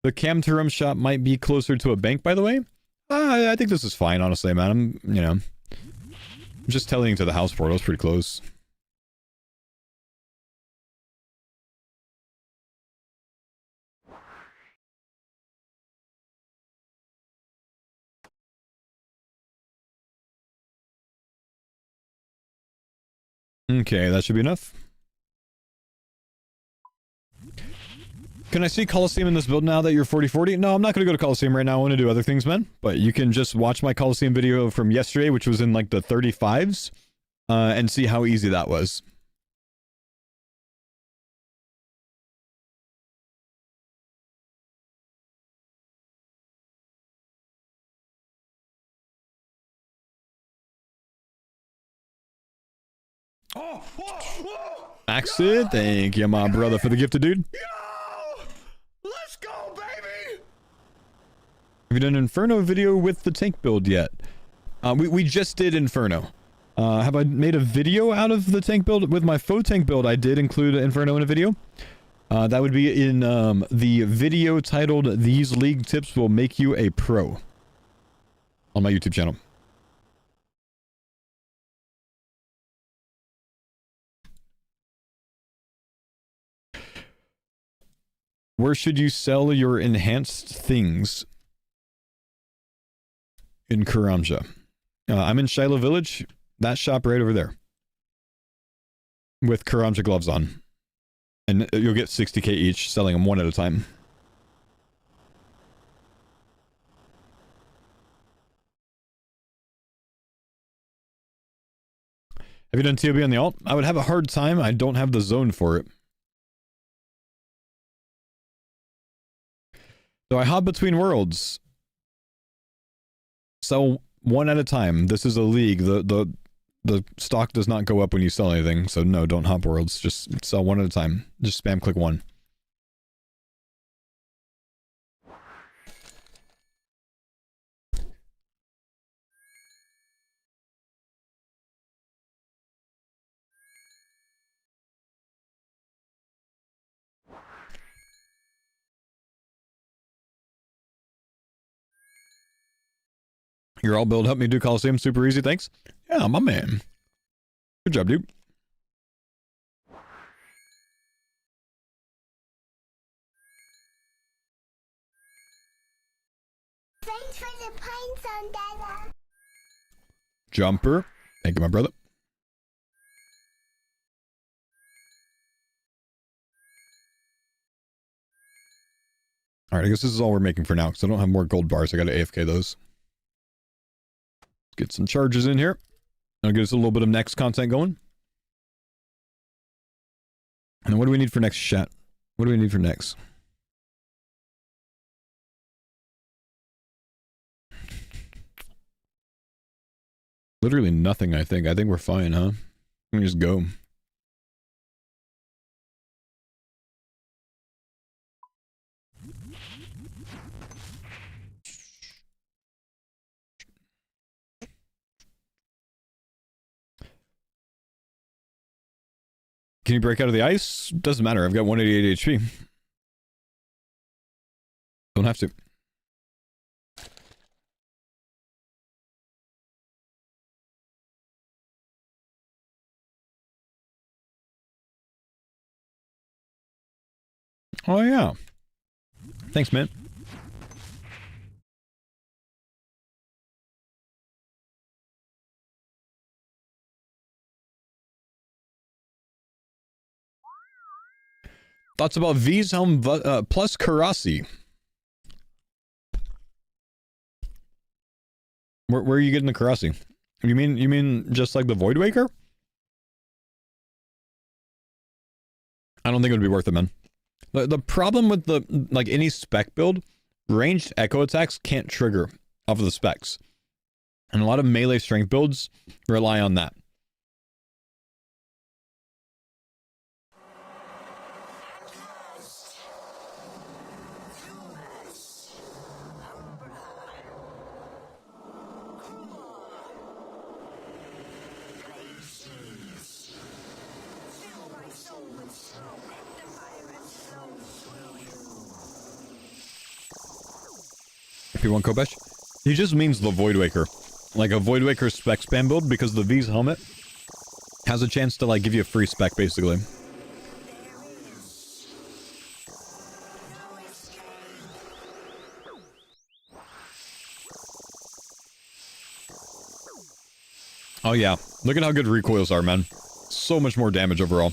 The Camterum shop might be closer to a bank, by the way. I think this is fine, honestly, man. I'm just telling to the house portal. It's pretty close. Okay, that should be enough. Can I see Coliseum in this build now that you're 40-40? No, I'm not going to go to Coliseum right now. I want to do other things, man. But you can just watch my Coliseum video from yesterday, which was in like the 35s, and see how easy that was. Max it. Thank you, my brother, for the gifted dude. Yo! Let's go, baby! Have you done an Inferno video with the tank build yet? We just did Inferno. Have I made a video out of the tank build? With my faux tank build, I did include Inferno in a video. That would be in the video titled "These League Tips Will Make You a Pro" on my YouTube channel. Where should you sell your enhanced things? In Karamja. I'm in Shiloh Village. That shop right over there. With Karamja gloves on. And you'll get 60k each, selling them one at a time. Have you done TOB on the alt? I would have a hard time. I don't have the zone for it. So I hop between worlds. Sell one at a time. This is a league. The stock does not go up when you sell anything. So no, don't hop worlds. Just sell one at a time. Just spam click one. Your all build helped me do Coliseum super easy, thanks. Yeah, my man. Good job, dude. Thanks for the pines on Dada. Jumper. Thank you, my brother. Alright, I guess this is all we're making for now, because I don't have more gold bars. I gotta AFK those. Get some charges in here. I'll get us a little bit of next content going. And what do we need for next, chat? What do we need for next? Literally nothing, I think. I think we're fine, huh? Let me just go. Can you break out of the ice? Doesn't matter. I've got 188 HP. Don't have to. Oh, yeah. Thanks, man. Thoughts about V's helm plus Karasi? Where are you getting the Karasi? You mean just like the Voidwaker? I don't think it would be worth it, man. The problem with the like any spec build, ranged echo attacks can't trigger off of the specs. And a lot of melee strength builds rely on that. If you want Kobesh, he just means the Voidwaker. Like a Voidwaker spec spam build because the V's helmet has a chance to like give you a free spec basically. Oh yeah, look at how good recoils are, man. So much more damage overall.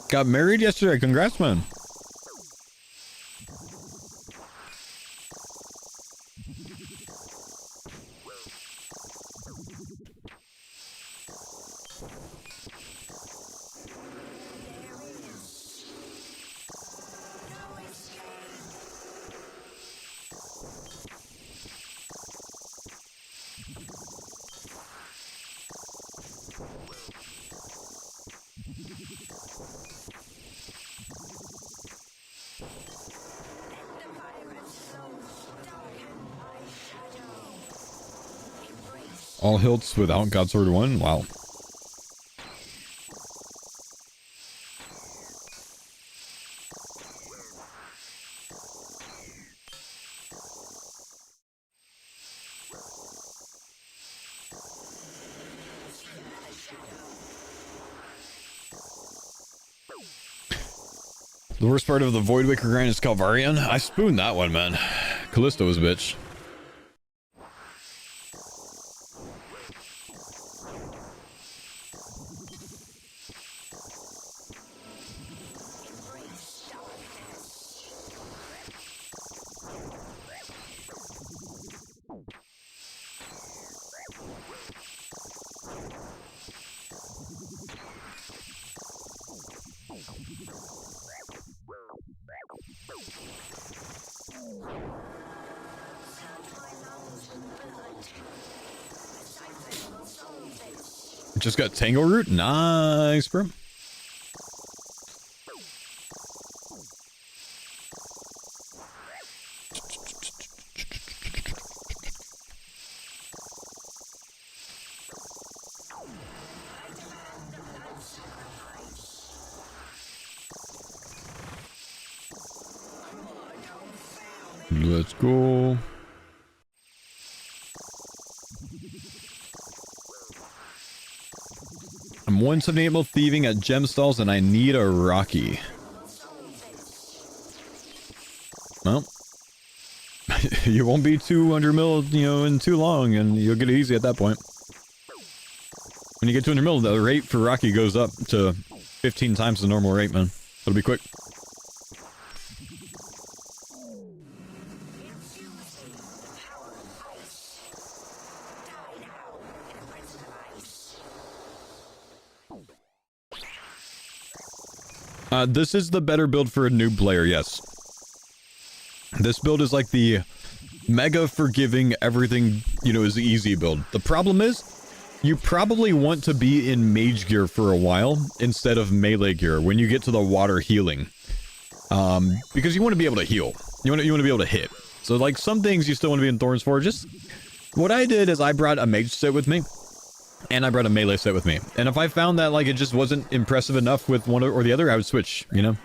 Got married yesterday. Congrats, man. All hilts without Godsword 1? Wow. The worst part of the Voidwaker grind is Calvarian. I spooned that one, man. Kalisto was a bitch. Just got Tangle Root? Nice, bro. Let's go. I'm 178 mil thieving at gem stalls and I need a Rocky. Well, you won't be 200 mil, you know, in too long and you'll get it easy at that point. When you get 200 mil, the rate for Rocky goes up to 15 times the normal rate, man. It'll be quick. This is the better build for a noob player, yes. This build is like the mega forgiving, everything, you know, is easy build. The problem is, you probably want to be in mage gear for a while instead of melee gear when you get to the water healing. Because you want to be able to heal. You want to be able to hit. So like some things you still want to be in Thorns for. Just what I did is I brought a mage set with me. And I brought a melee set with me. And if I found that, like, it just wasn't impressive enough with one or the other, I would switch, you know?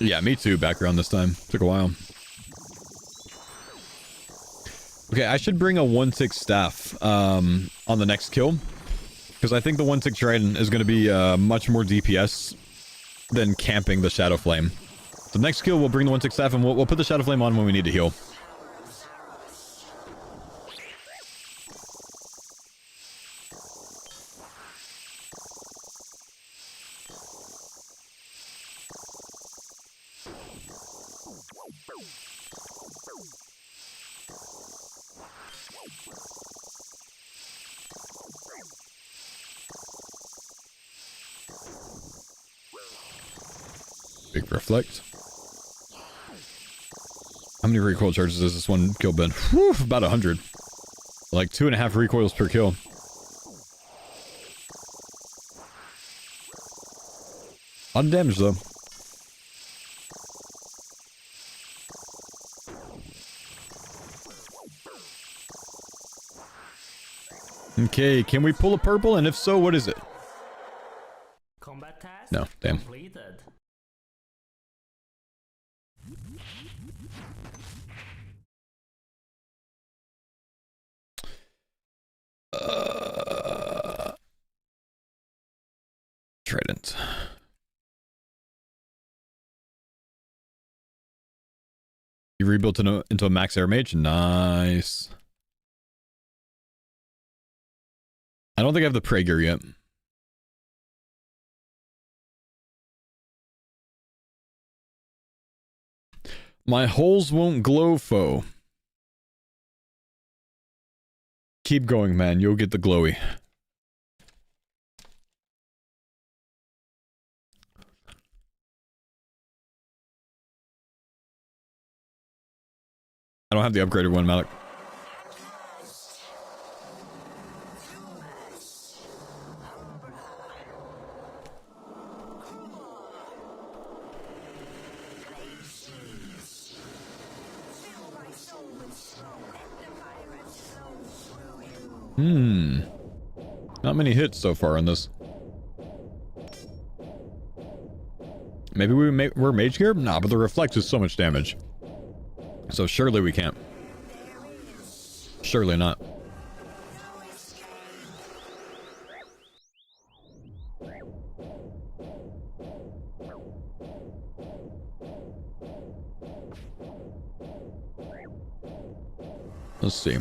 Yeah, me too. Background this time. Took a while. Okay, I should bring a 1/6 staff on the next kill. Because I think the 1/6 Trident is going to be much more DPS than camping the Shadow Flame. So next kill, we'll bring the 1/6 staff and we'll put the Shadow Flame on when we need to heal. Big reflect. How many recoil charges has this one kill been? Whew, about 100. Like 2.5 recoils per kill. A lot of damage though. Okay, can we pull a purple? And if so, what is it? Combat task No, damn. completed. Trident. You rebuilt into a max air mage? Nice. I don't think I have the Praeger yet. My holes won't glow, foe. Keep going, man. You'll get the glowy. I don't have the upgraded one, Malik. Not many hits so far on this. Maybe we're mage gear? Nah, but the reflect is so much damage. So surely we can't. Surely not. Let's see.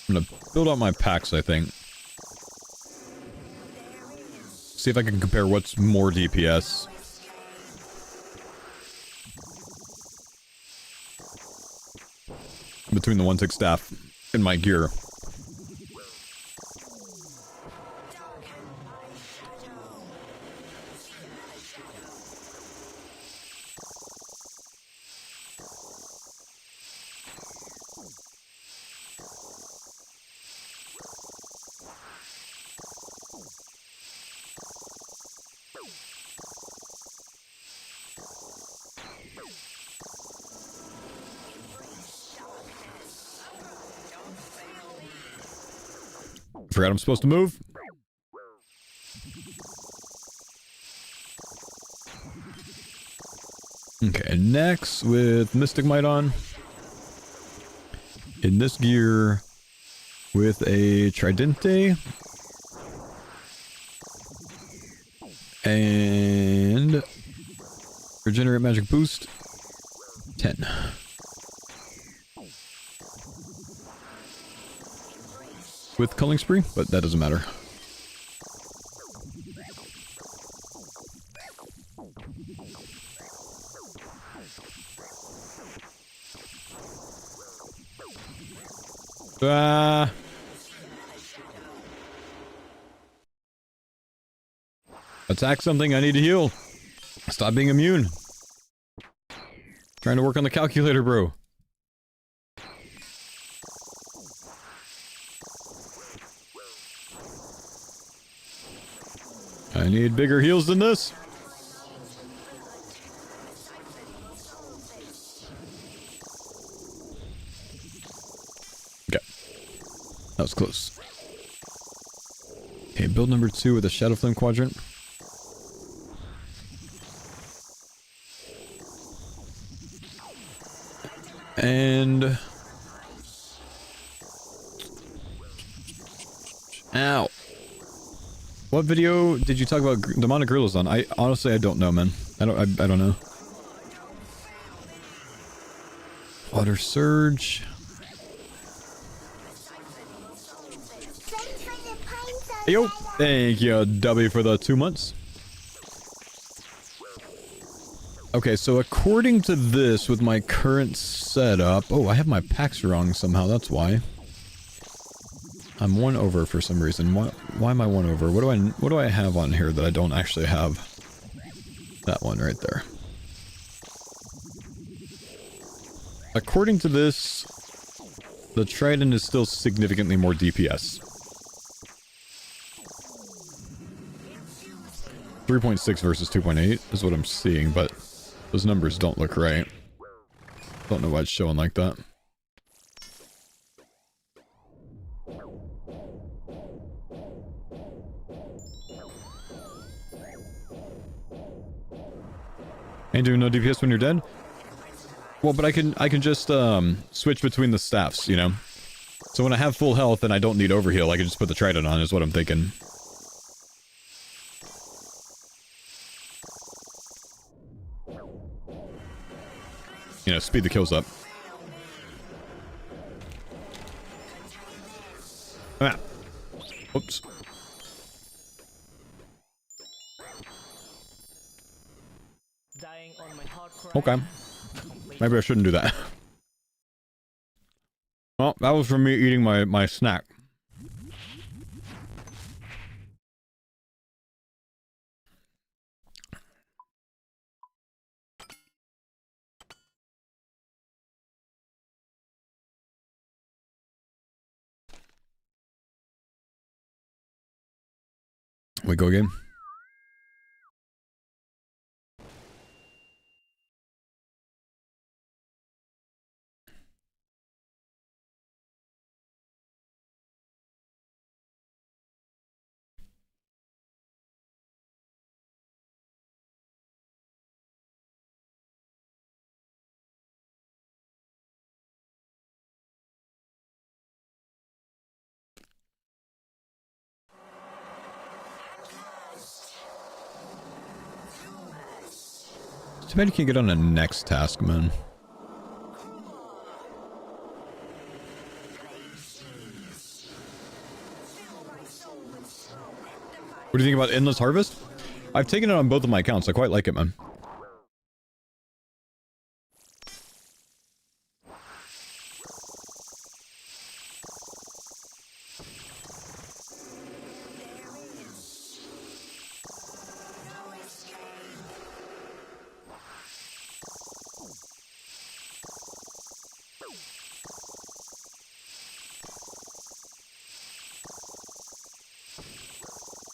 I'm gonna build out my packs, I think. See if I can compare what's more DPS. Between the 1/6 staff and my gear. Forgot I'm supposed to move. Okay, next with Mystic Might on. In this gear with a Tridente. And regenerate magic boost 10. With Culling Spree, but that doesn't matter. Attack something, I need to heal. Stop being immune. Trying to work on the calculator, bro. I need bigger heals than this. That was close. Okay, build number 2 with a Shadow Flame Quadrant. And... Ow. What video did you talk about demonic gorillas on? I don't know, man. I don't know. Water surge. Hey, yo, thank you, W, for the 2 months. Okay, so according to this, with my current setup... Oh, I have my packs wrong somehow, that's why. I'm 1 over for some reason. Why am I 1 over? What do I have on here that I don't actually have? That one right there. According to this, the Trident is still significantly more DPS. 3.6 versus 2.8 is what I'm seeing, but those numbers don't look right. Don't know why it's showing like that. Ain't doing no DPS when you're dead? Well, but I can just switch between the staffs, you know? So when I have full health and I don't need overheal, I can just put the Trident on, is what I'm thinking. You know, speed the kills up. Ah. Oops. Okay. Maybe I shouldn't do that. Well, that was from me eating my snack. We go again. Too bad you can't get on a next task, man. What do you think about Endless Harvest? I've taken it on both of my accounts. I quite like it, man.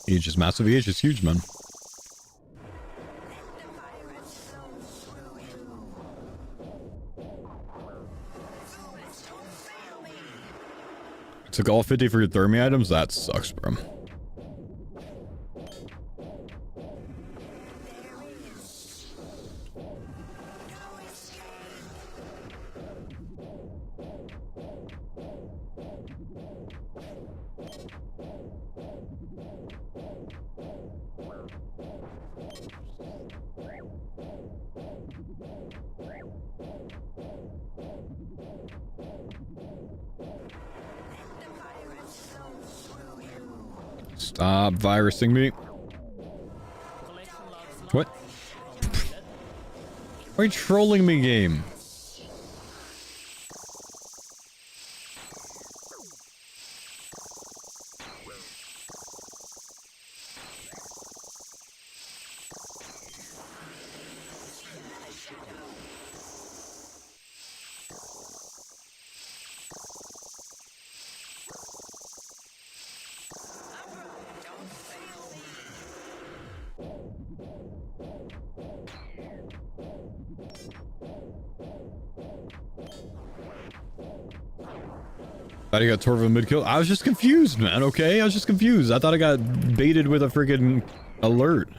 EH is massive. EH is huge, man. Took all 50 for your Thermi items? That sucks, bro. Stop virusing me. What? Why are you trolling me, game? Thought he got Torva mid-kill. I was just confused, man, okay? I was just confused. I thought I got baited with a freaking alert.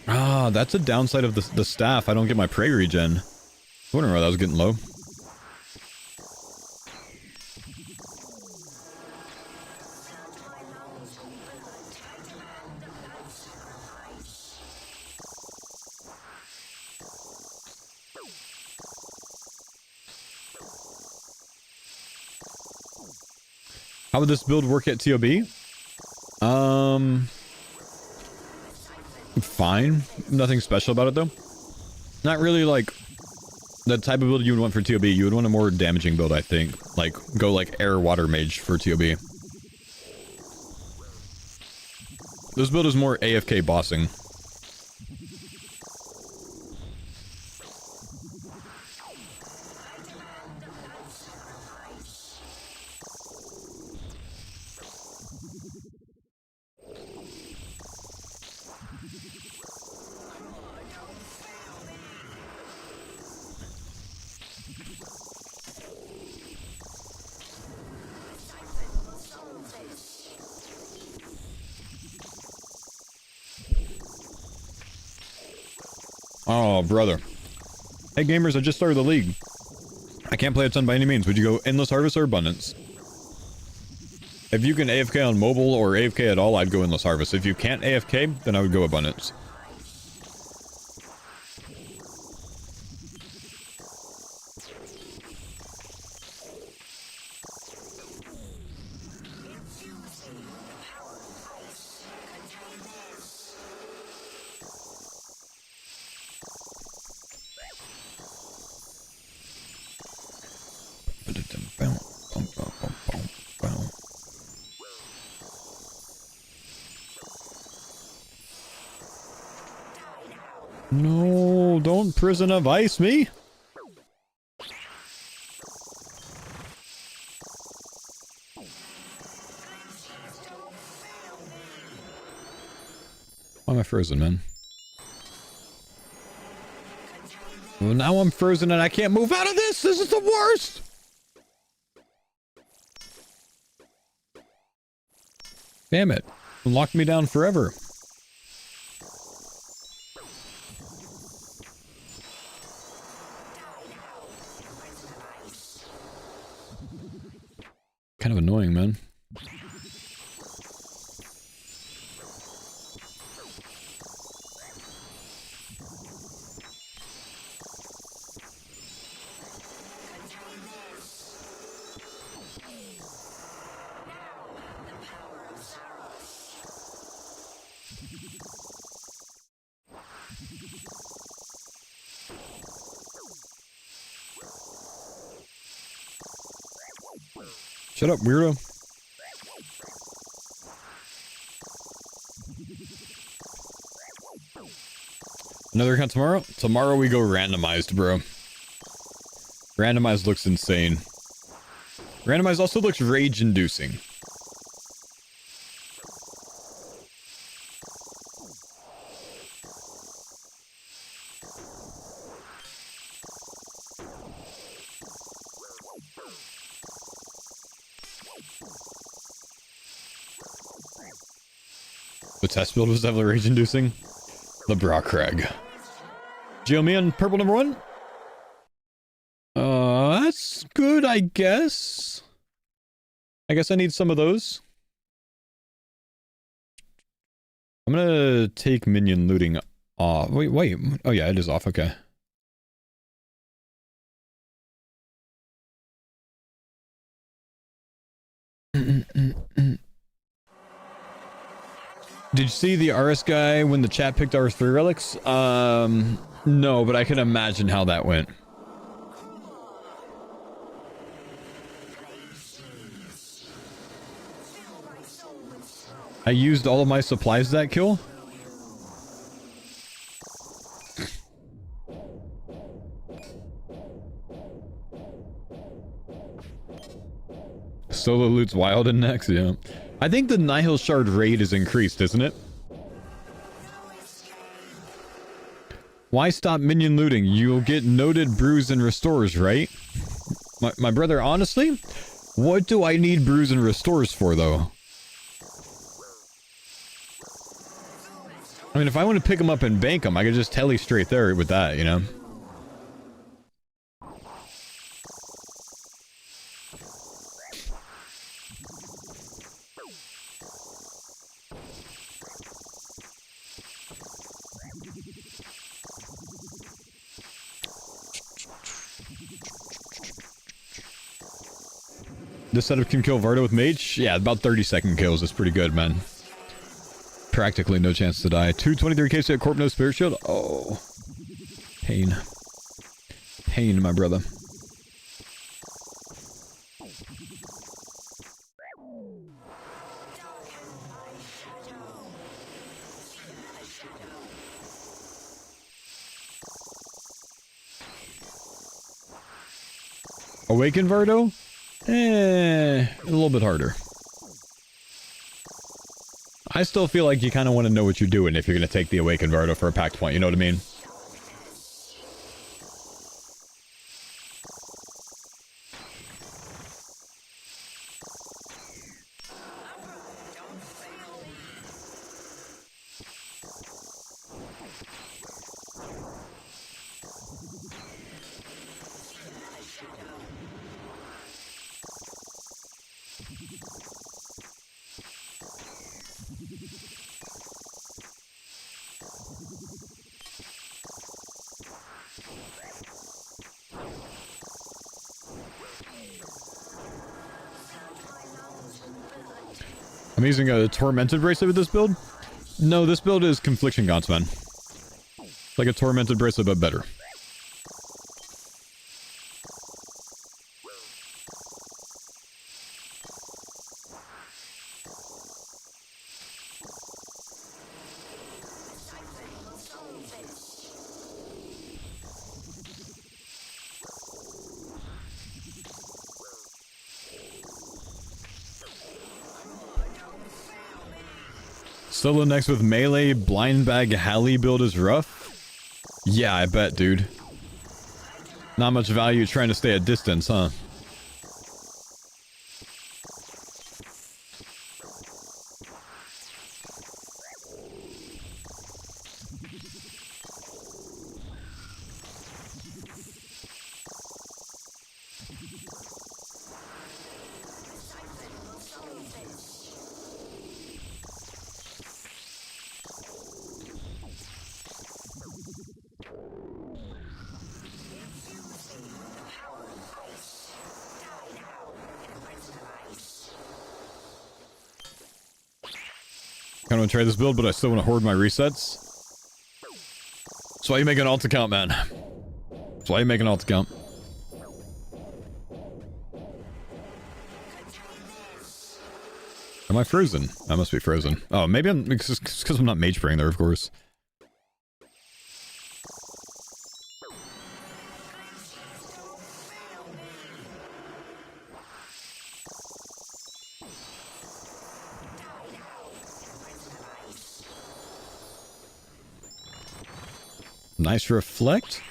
Ah, that's a downside of the staff. I don't get my prey regen. I was wondering why that was getting low. How would this build work at TOB? Fine. Nothing special about it though. Not really like the type of build you would want for TOB. You would want a more damaging build, I think. Like, go like air water mage for TOB. This build is more AFK bossing. Oh, brother. Hey, gamers, I just started the league. I can't play a ton by any means. Would you go Endless Harvest or Abundance? If you can AFK on mobile or AFK at all, I'd go Endless Harvest. If you can't AFK, then I would go Abundance. No, don't prison of ice me. Why am I frozen, man? Well, now I'm frozen and I can't move out of this. This is the worst. Damn it. Locked me down forever. Kind of annoying, man. Shut up, weirdo. Another account tomorrow? Tomorrow we go randomized, bro. Randomized looks insane. Randomized also looks rage-inducing. The test build was definitely rage-inducing. The Brockrag. Geomean, purple number 1. That's good, I guess. I guess I need some of those. I'm gonna take minion looting off. Wait. Oh yeah, it is off, okay. Did you see the RS guy when the chat picked our 3 relics? No, but I can imagine how that went. I used all of my supplies that kill? Solo loot's wild in next, yeah. I think the Nihil Shard raid is increased, isn't it? Why stop minion looting? You'll get noted, bruise, and restores, right? My brother, honestly, what do I need bruise and restores for, though? I mean, if I want to pick them up and bank them, I could just tele straight there with that, you know? This setup can kill Vardo with Mage? Yeah, about 30-second kills. That's pretty good, man. Practically no chance to die. 223k at Corp, no Spirit Shield? Oh. Pain. Pain, my brother. Awaken Vardo? A little bit harder. I still feel like you kind of want to know what you're doing if you're going to take the Awaken Vardo for a packed point, you know what I mean? I'm using a Tormented Bracelet with this build? No, this build is Confliction Gaunts, man. Like a Tormented Bracelet, but better. Solo next with melee blind bag Hallie build is rough? Yeah, I bet, dude. Not much value trying to stay at distance, huh? I don't want to try this build, but I still want to hoard my resets. That's why you make an alt account, man. That's why you make an alt account. Am I frozen? I must be frozen. Oh, maybe I'm... It's because I'm not mage spraying there, of course. Nice reflect.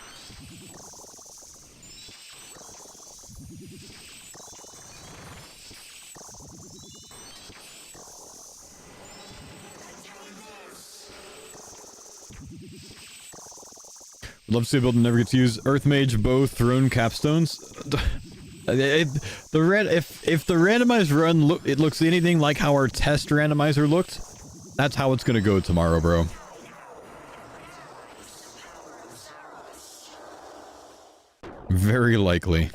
Love to see a build that never gets used. Earth Mage, Bow, Throne, Capstones. If the randomized run it looks anything like how our test randomizer looked, that's how it's gonna go tomorrow, bro. Very likely.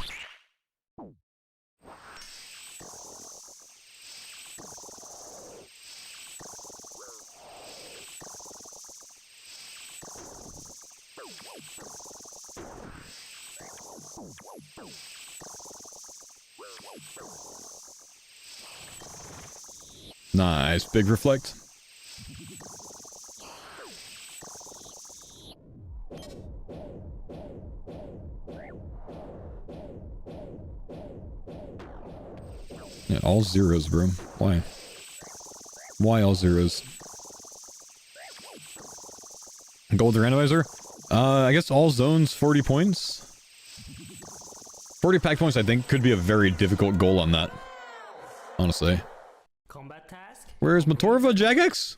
Nice, big reflect. Yeah, all zeros, bro. Why? Why all zeros? Gold randomizer? I guess all zones 40 points. 40 pack points I think could be a very difficult goal on that. Honestly. Combat task. Where's Matorva Jagex?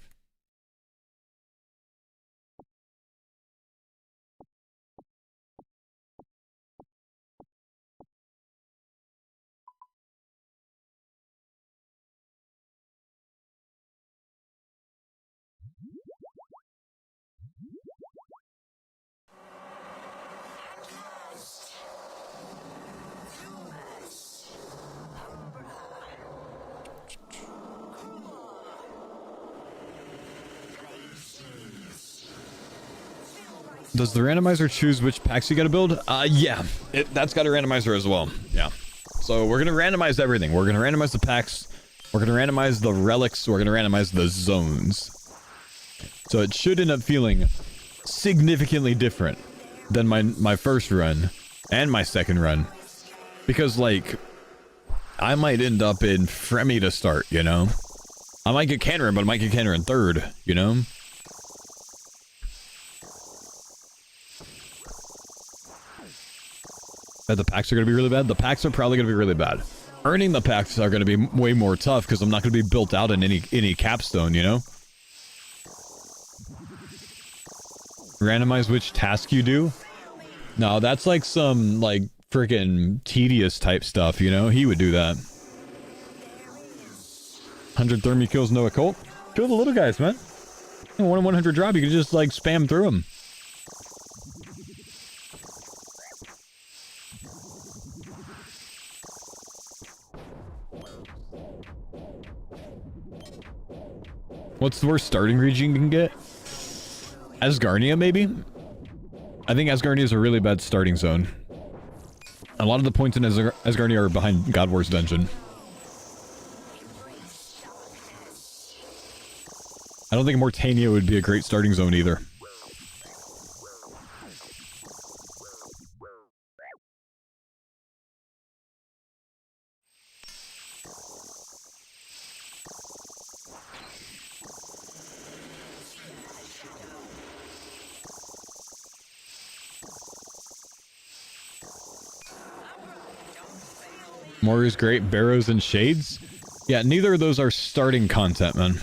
Does the randomizer choose which packs you gotta build? Yeah. That's got a randomizer as well. Yeah. So we're gonna randomize everything. We're gonna randomize the packs. We're gonna randomize the relics. We're gonna randomize the zones. So it should end up feeling significantly different than my first run and my second run. Because, like, I might end up in Fremi to start, you know? I might get Canner, but I might get Canner in third, you know? That the packs are going to be really bad? The packs are probably going to be really bad. Earning the packs are going to be way more tough because I'm not going to be built out in any capstone, you know? Randomize which task you do? No, that's like some, like, freaking tedious type stuff, you know? He would do that. 100 thermi kills, no occult? Kill the little guys, man. 1 in 100 drop, you can just, like, spam through them. What's the worst starting region you can get? Asgarnia, maybe? I think Asgarnia is a really bad starting zone. A lot of the points in Asgarnia are behind God War's dungeon. I don't think Mortania would be a great starting zone either. Mori's great, Barrows and Shades? Yeah, neither of those are starting content, man.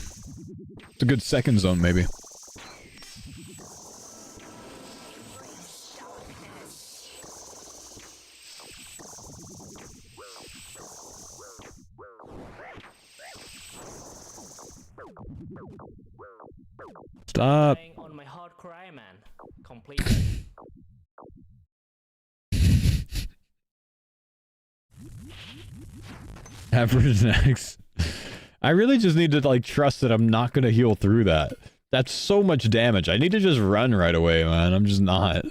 It's a good second zone, maybe. Stop. On my hardcore Iron Man. Completed. Average next. I really just need to, like, trust that I'm not gonna heal through that. That's so much damage. I need to just run right away, man. I'm just not.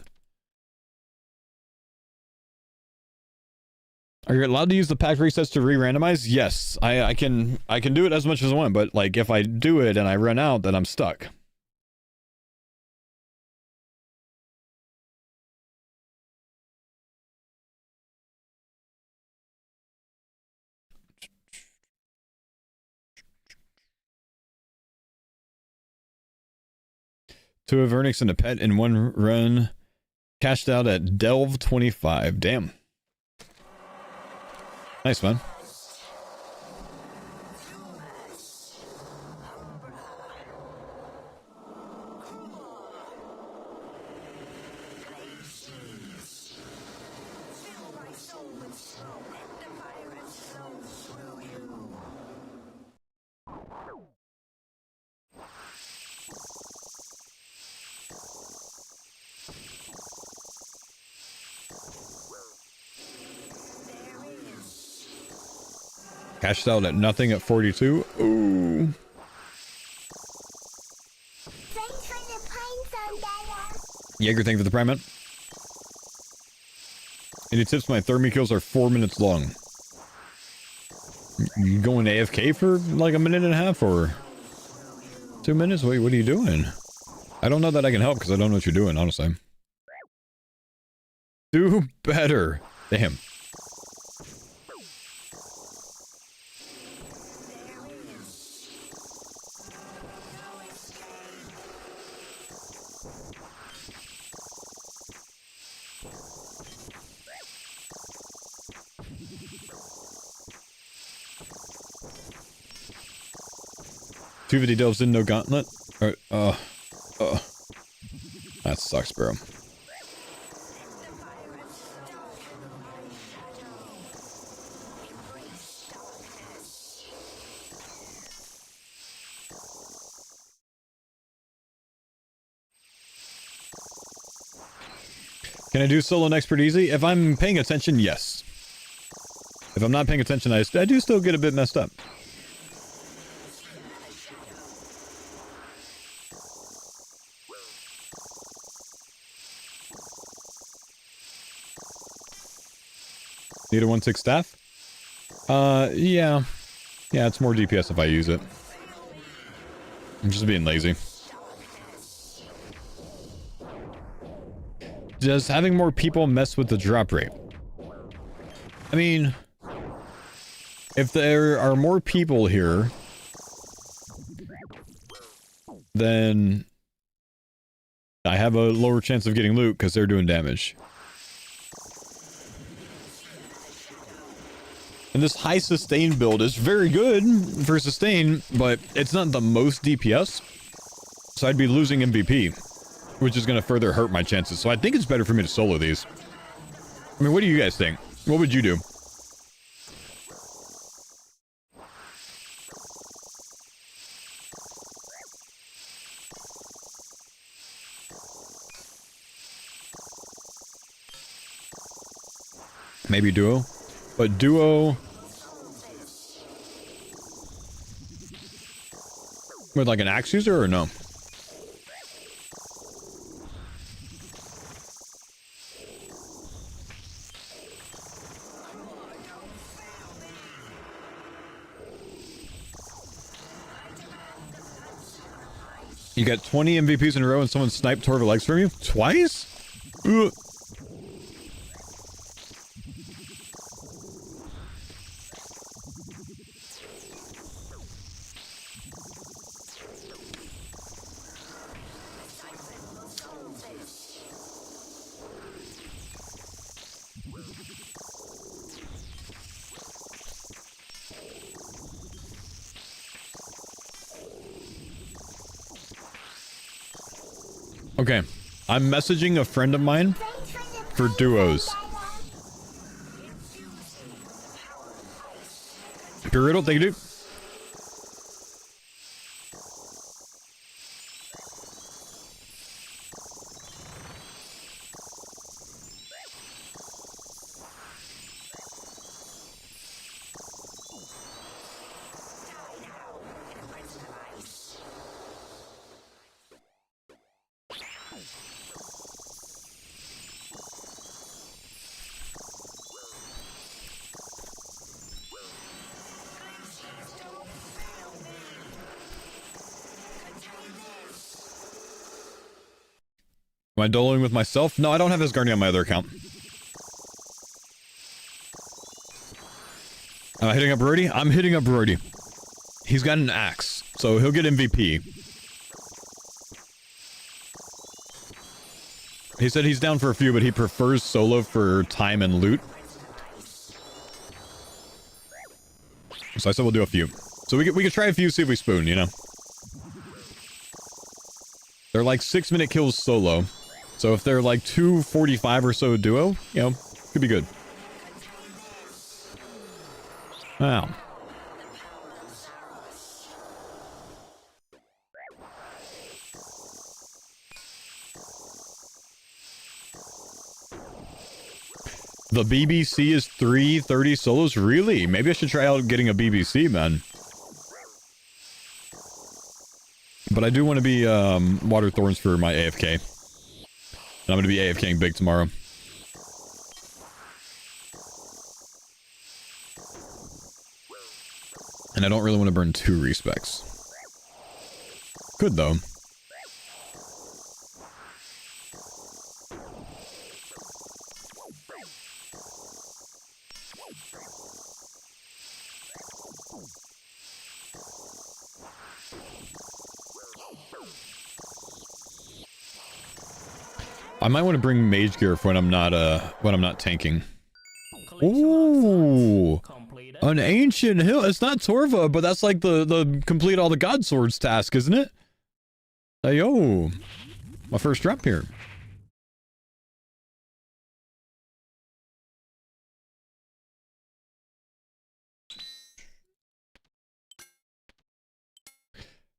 Are you allowed to use the pack resets to re-randomize? Yes, I can do it as much as I want, but, like, if I do it and I run out, then I'm stuck. Two of Vernix and a pet in one run. Cashed out at Delve 25. Damn. Nice, man. Cashed out at nothing at 42. Ooh. Thanks for the pines on Dada. Jaeger, thank you for the prime, man. Any tips? My thermi kills are 4 minutes long. You going AFK for like a minute and a half or 2 minutes? Wait, what are you doing? I don't know that I can help because I don't know what you're doing, honestly. Do better. Damn. 250 delves in, no gauntlet. That sucks, bro. Can I do solo and expert easy? If I'm paying attention, yes. If I'm not paying attention, I do still get a bit messed up. Need a 1/6 staff? Yeah. Yeah, it's more DPS if I use it. I'm just being lazy. Does having more people mess with the drop rate? I mean, if there are more people here, then I have a lower chance of getting loot because they're doing damage. And this high sustain build is very good for sustain, but it's not the most DPS. So I'd be losing MVP, which is going to further hurt my chances. So I think it's better for me to solo these. I mean, what do you guys think? What would you do? Maybe duo? But duo... with like an axe user or no? You got 20 MVPs in a row and someone sniped Torva legs from you? Twice? Ugh. Okay, I'm messaging a friend of mine for duos. Purital, thank you, dude. Am I doloing with myself? No, I don't have his Guardian on my other account. Am I hitting up Brody? I'm hitting up Brody. He's got an axe, so he'll get MVP. He said he's down for a few, but he prefers solo for time and loot. So I said we'll do a few. So we could try a few, see if we spoon, you know? They're like 6-minute kills solo. So if they're like 2:45 or so duo, you know, could be good. Wow. The BBC is 330 solos? Really? Maybe I should try out getting a BBC, man. But I do want to be Water Thorns for my AFK. And I'm going to be AFKing big tomorrow. And I don't really want to burn 2 respecs. Good, though. I might want to bring mage gear for when I'm not tanking. Ooh. Completed. An ancient hill. It's not Torva, but that's like the complete all the Godswords task, isn't it? Hey, yo. My first drop here.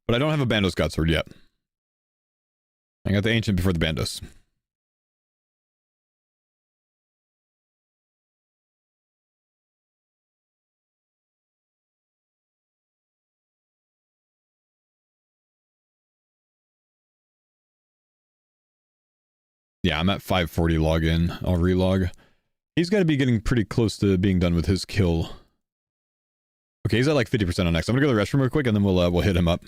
But I don't have a Bandos Godsword yet. I got the ancient before the Bandos. Yeah, I'm at 540 login. I'll relog. He's got to be getting pretty close to being done with his kill. Okay, he's at like 50% on X. I'm gonna go to the restroom real quick and then we'll hit him up.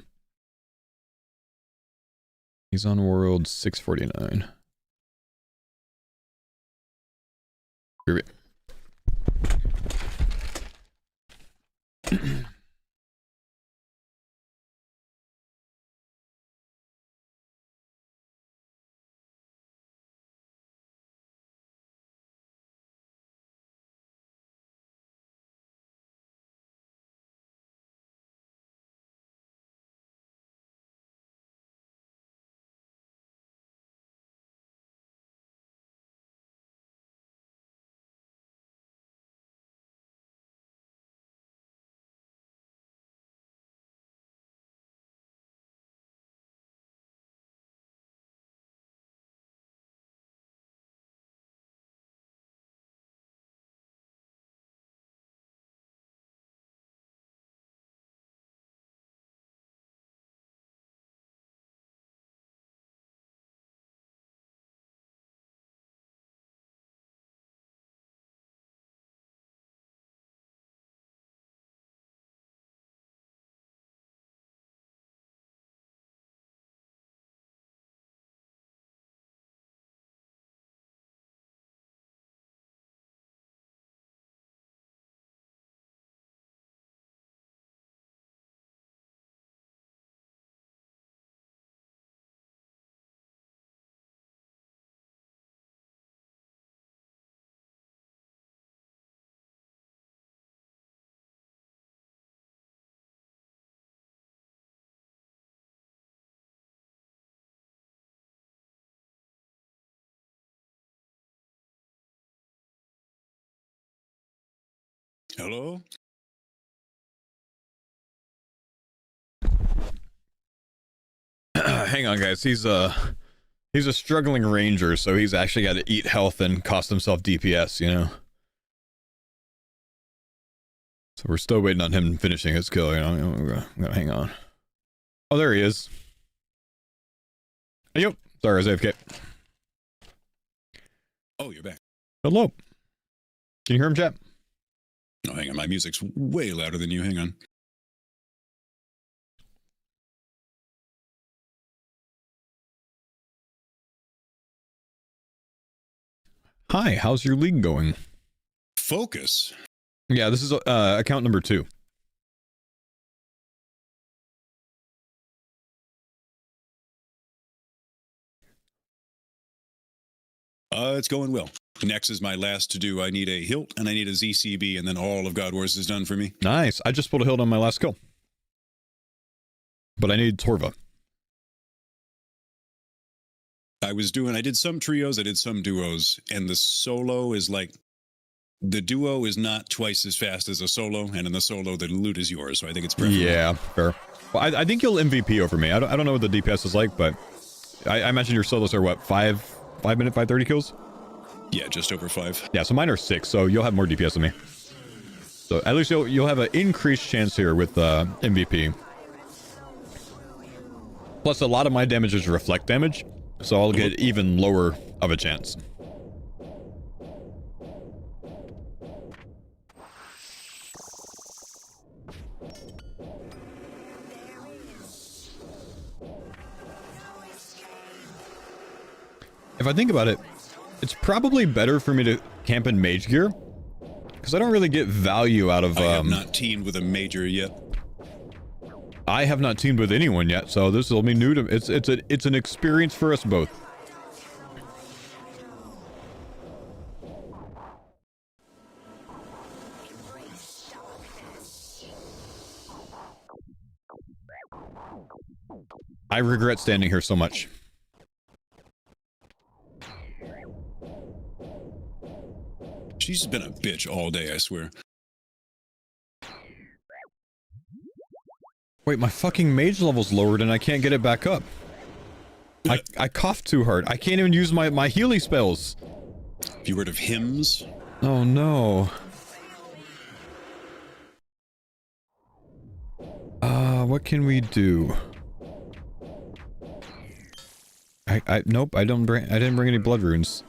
He's on world 649. Here Hello? Hang on, guys. He's a struggling ranger, so he's actually got to eat health and cost himself DPS, you know? So we're still waiting on him finishing his kill, you know? I'm gonna hang on. Oh, there he is. Hey, yo. Sorry, I was AFK. Oh, you're back. Hello. Can you hear him, chat? Oh, hang on. My music's way louder than you. Hang on. Hi, how's your league going? Focus. Yeah, this is account number 2. It's going well. Next is my last to do. I need a hilt and I need a ZCB, and then all of God Wars is done for me. Nice. I just pulled a hilt on my last kill. But I need Torva. I did some trios, I did some duos, and the solo is like, the duo is not twice as fast as a solo, and in the solo, the loot is yours, so I think it's preferable. Yeah, fair. Well, I think you'll MVP over me. I don't know what the DPS is like, but I imagine your solos are what, 5 minute, 530 kills? Yeah, just over 5. Yeah, so mine are 6, so you'll have more DPS than me. So at least you'll have an increased chance here with MVP. Plus, a lot of my damage is reflect damage, so I'll get even lower of a chance. If I think about it, it's probably better for me to camp in mage gear, because I don't really get value out of... I have not teamed with a major yet. I have not teamed with anyone yet, so this will be new to... It's an experience for us both. I regret standing here so much. She's been a bitch all day, I swear. Wait, my fucking mage level's lowered and I can't get it back up. I coughed too hard. I can't even use my healing spells. Have you heard of hymns? Oh no. What can we do? Nope, I didn't bring any blood runes.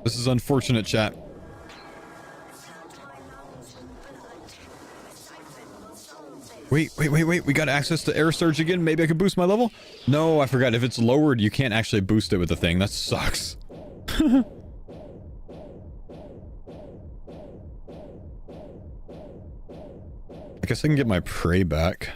This is unfortunate, chat. Wait, we got access to air surge again. Maybe I can boost my level? No, I forgot. If it's lowered, you can't actually boost it with the thing. That sucks. I guess I can get my prey back.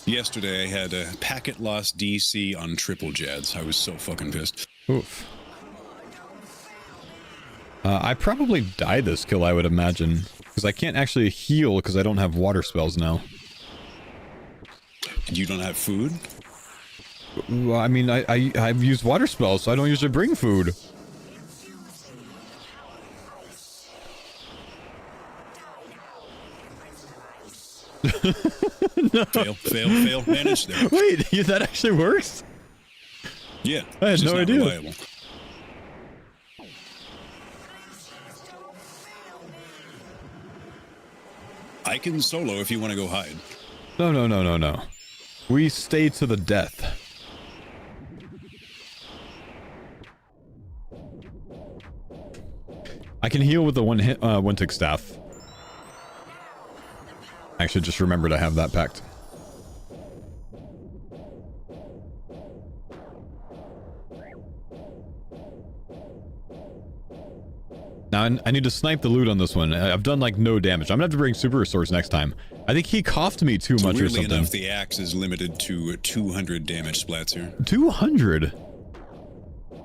Yesterday I had a packet loss DC on triple Jads. I was so fucking pissed. Oof. I probably die this kill, I would imagine. Because I can't actually heal because I don't have water spells now. You don't have food? Well, I mean, I've used water spells, so I don't usually bring food. No. Fail. Manage there. Wait, that actually works? Yeah. I had no idea. Reliable. I can solo if you want to go hide. No. We stay to the death. I can heal with the one tick staff. Actually, just remembered I have that packed. Now, I need to snipe the loot on this one. I've done, like, no damage. I'm gonna have to bring super resource next time. I think he coughed me too much or something. Weirdly enough, the axe is limited to 200 damage splats here. 200?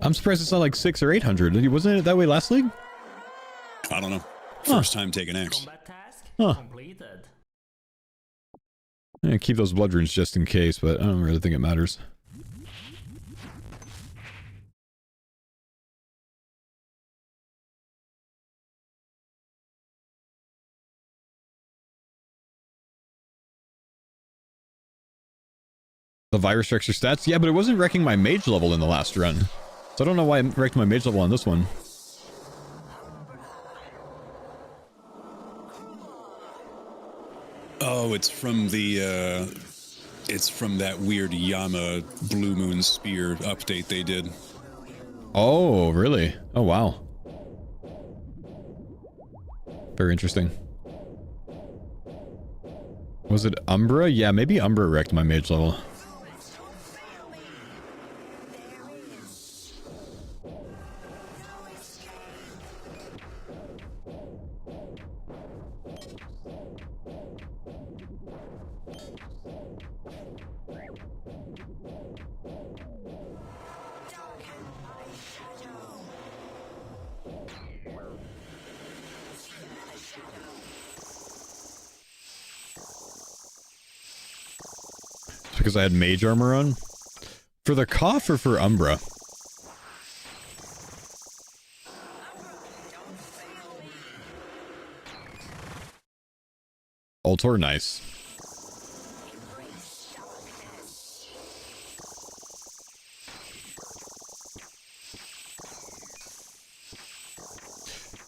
I'm surprised it's not like 600 or 800. Wasn't it that way last league? I don't know. First time taking axe. Combat task completed. I'm gonna keep those blood runes just in case, but I don't really think it matters. The virus wrecks your stats? Yeah, but it wasn't wrecking my mage level in the last run. So I don't know why it wrecked my mage level on this one. Oh, it's from the, it's from that weird Yama Blue Moon Spear update they did. Oh, really? Oh, wow. Very interesting. Was it Umbra? Yeah, maybe Umbra wrecked my mage level. Because I had mage armor on? For the cough or for Umbra? Altor, nice.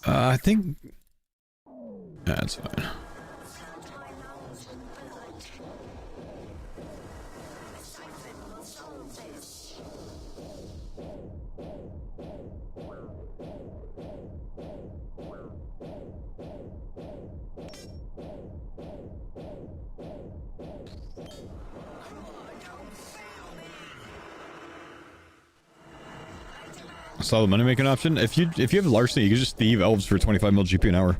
I think... That's fine. Saw the money making option. If you have larceny, you can just thieve elves for 25 mil GP an hour.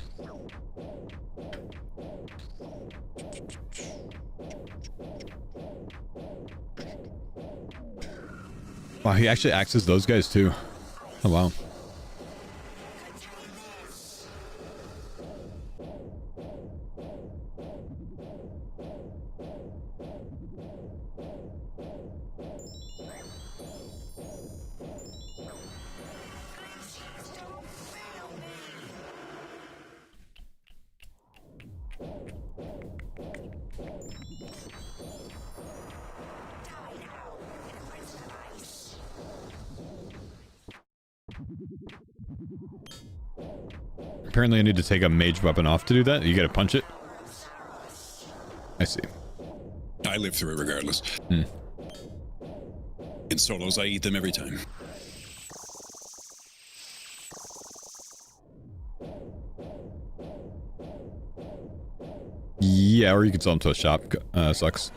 Wow, he actually axes those guys too. Oh, wow. Apparently I need to take a mage weapon off to do that. You gotta punch it. I see. I live through it regardless. In solos, I eat them every time. Yeah, or you can sell them to a shop. Sucks.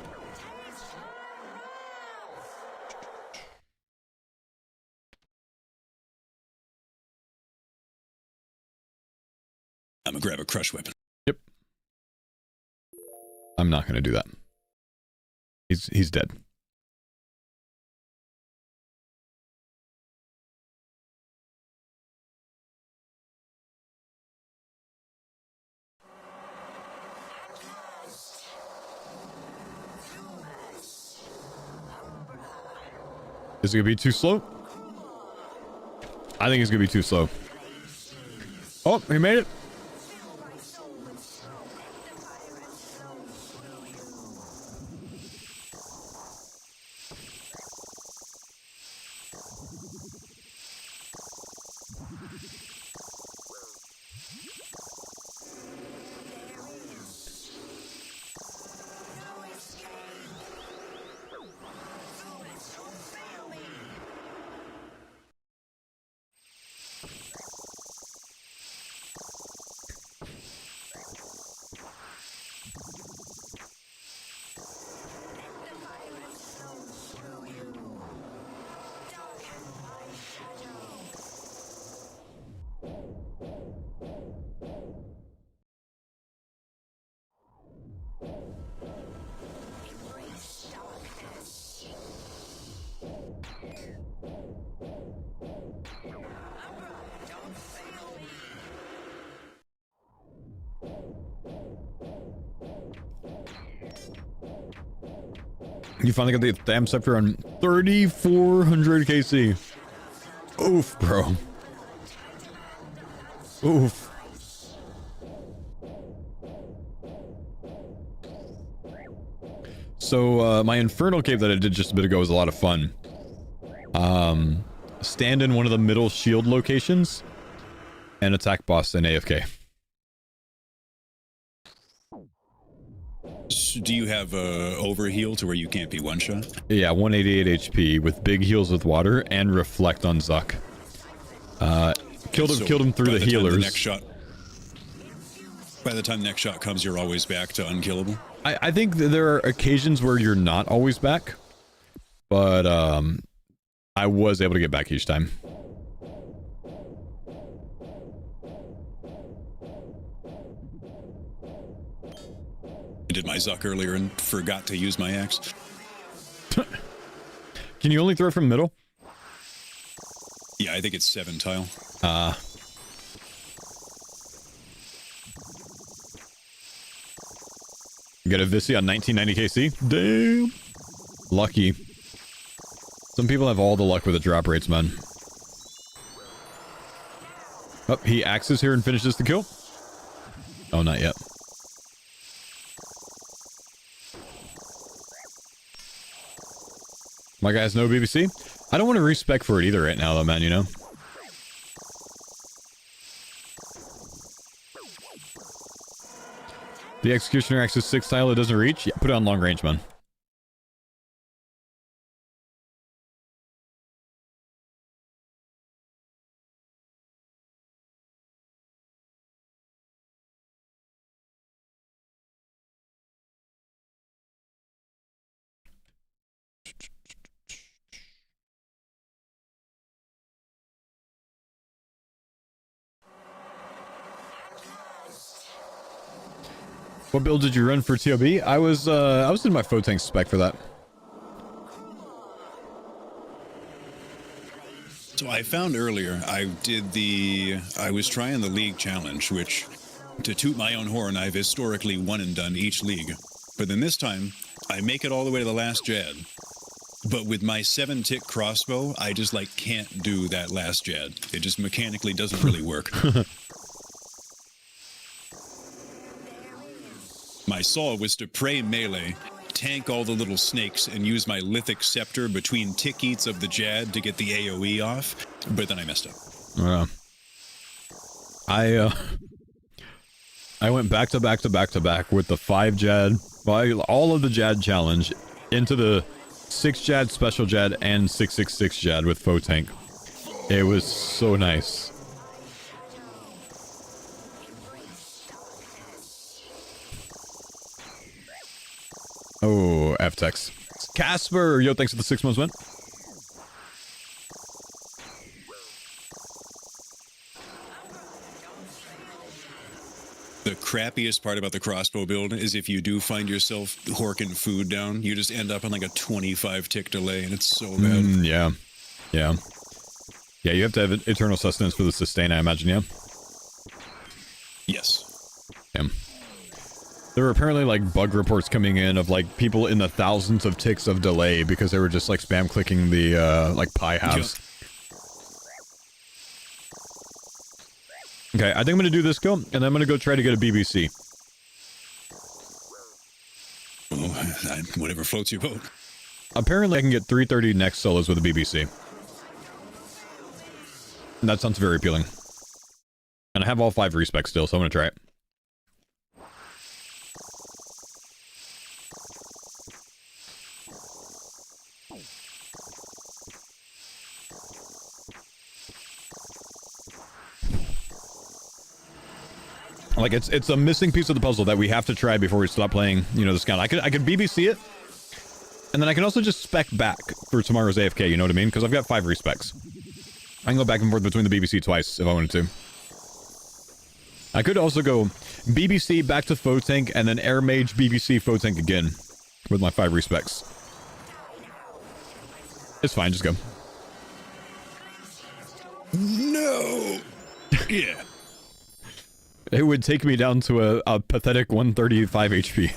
I'm gonna grab a crush weapon. Yep. I'm not gonna do that. He's dead. Is it gonna be too slow? I think it's gonna be too slow. Oh, he made it. You finally got the damn scepter on 3,400 KC. Oof, bro. Oof. So, my Inferno cave that I did just a bit ago was a lot of fun. Stand in one of the middle shield locations and attack boss in AFK. Do you have a overheal to where you can't be one shot? Yeah, 188 HP with big heals with water and reflect on Zuck. Killed him through the healers. By the time the next shot comes, you're always back to unkillable. I think that there are occasions where you're not always back, but I was able to get back each time. I did my Zuck earlier and forgot to use my axe. Can you only throw it from middle? Yeah, I think it's 7 tile. You got a Visi on 1990 KC? Damn. Lucky. Some people have all the luck with the drop rates, man. Oh, he axes here and finishes the kill? Oh, not yet. My guy has no BBC? I don't want to respec for it either right now, though, man, you know? The Executioner Axe is 6 tile, it doesn't reach? Yeah, put it on long range, man. What build did you run for TOB? I was in my Fotank spec for that. So I found earlier, I was trying the league challenge, which, to toot my own horn, I've historically won and done each league. But then this time, I make it all the way to the last Jad. But with my 7-tick crossbow, I just, like, can't do that last Jad. It just mechanically doesn't really work. My saw was to pray melee, tank all the little snakes, and use my lithic scepter between tick eats of the Jad to get the AoE off, but then I messed up. I went back to back to back to back with the 5 Jad, all of the Jad challenge, into the 6 Jad, Special Jad, and 666 Jad with Foe Tank. It was so nice. Oh, F-Tex. Casper! Yo, thanks for the 6 months, man. The crappiest part about the crossbow build is if you do find yourself horking food down, you just end up on like a 25-tick delay, and it's so bad. Yeah. Yeah. Yeah, you have to have eternal sustenance for the sustain, I imagine, yeah? Yes. Yeah. There were apparently, like, bug reports coming in of, like, people in the thousands of ticks of delay because they were just, like, spam clicking the, like, pie halves. Yep. Okay, I think I'm gonna do this go, and then I'm gonna go try to get a BBC. Oh, whatever floats your boat. Apparently I can get 330 next solos with a BBC. And that sounds very appealing. And I have all 5 respecs still, so I'm gonna try it. Like, it's a missing piece of the puzzle that we have to try before we stop playing, you know, the scout. I could BBC it, and then I can also just spec back for tomorrow's AFK, you know what I mean? Because I've got 5 respecs. I can go back and forth between the BBC twice if I wanted to. I could also go BBC back to Foe Tank, and then Air Mage BBC Foe Tank again with my 5 respecs. It's fine, just go. No! Yeah. It would take me down to a pathetic 135 HP.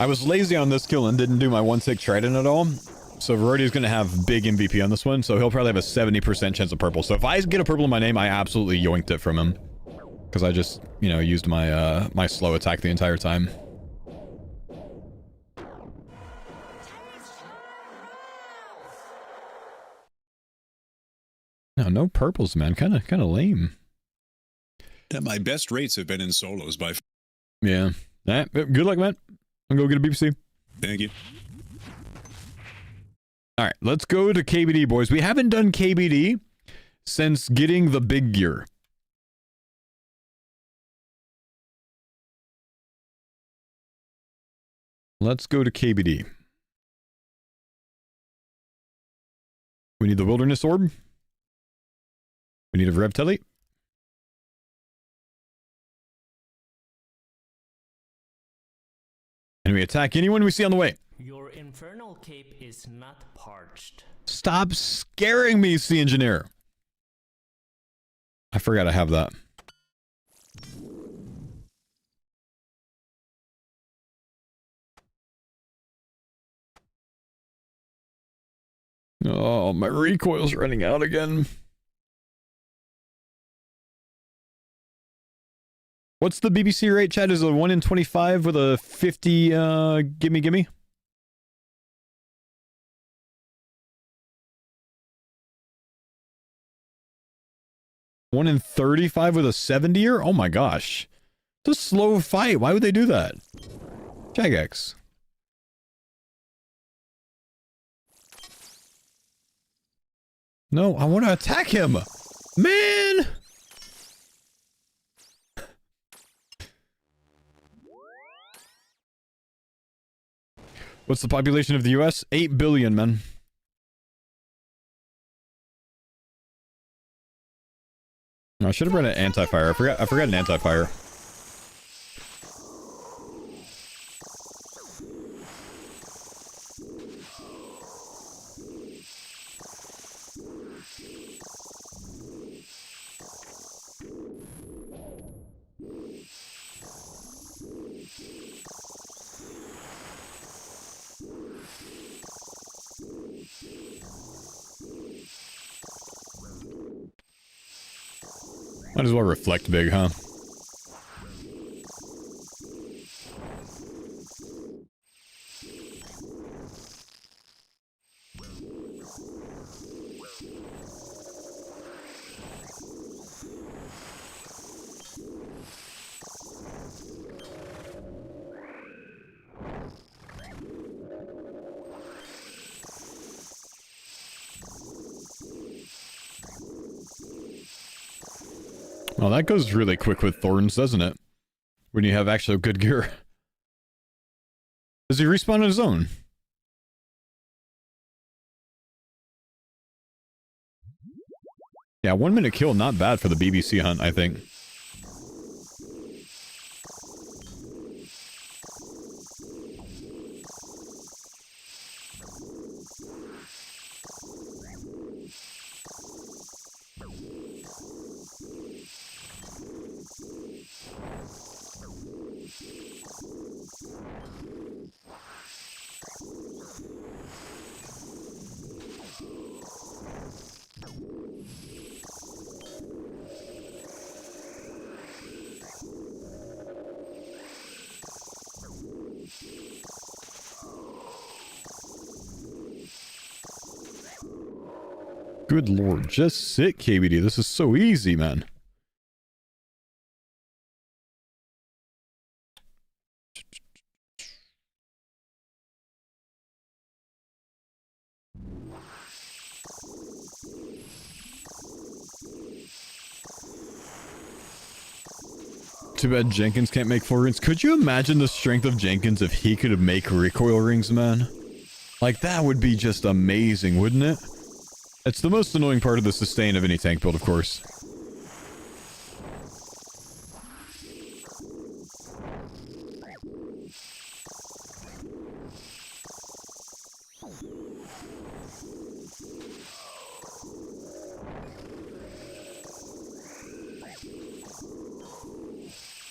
I was lazy on this kill and didn't do my 1-tick trident at all. So Verodi's going to have big MVP on this one, so he'll probably have a 70% chance of purple. So if I get a purple in my name, I absolutely yoinked it from him. Because I just, you know, used my my slow attack the entire time. No purples, man. Kind of lame. Yeah, my best rates have been in solos by... Yeah. Good luck, man. I'm going to go get a BBC. Thank you. Alright, let's go to KBD, boys. We haven't done KBD since getting the big gear. Let's go to KBD. We need the Wilderness Orb. We need a Reptile. And we attack anyone we see on the way. Your infernal cape is not parched. Stop scaring me, Sea Engineer. I forgot I have that. Oh, my recoil's running out again. What's the BBC rate, Chad? Is it a 1 in 25 with a 50, gimme? 1 in 35 with a 70er? Oh my gosh. It's a slow fight. Why would they do that? Jagex. No, I want to attack him. Man! What's the population of the US? 8 billion, man. I should have brought an anti-fire. I forgot an anti-fire. Might as well reflect big, huh? Well, that goes really quick with thorns, doesn't it? When you have actual good gear. Does he respawn on his own? Yeah, 1 minute kill, not bad for the BBC hunt, I think. Good lord, just sit, KBD. This is so easy, man. Too bad Jenkins can't make 4 rings. Could you imagine the strength of Jenkins if he could make recoil rings, man? Like, that would be just amazing, wouldn't it? It's the most annoying part of the sustain of any tank build, of course.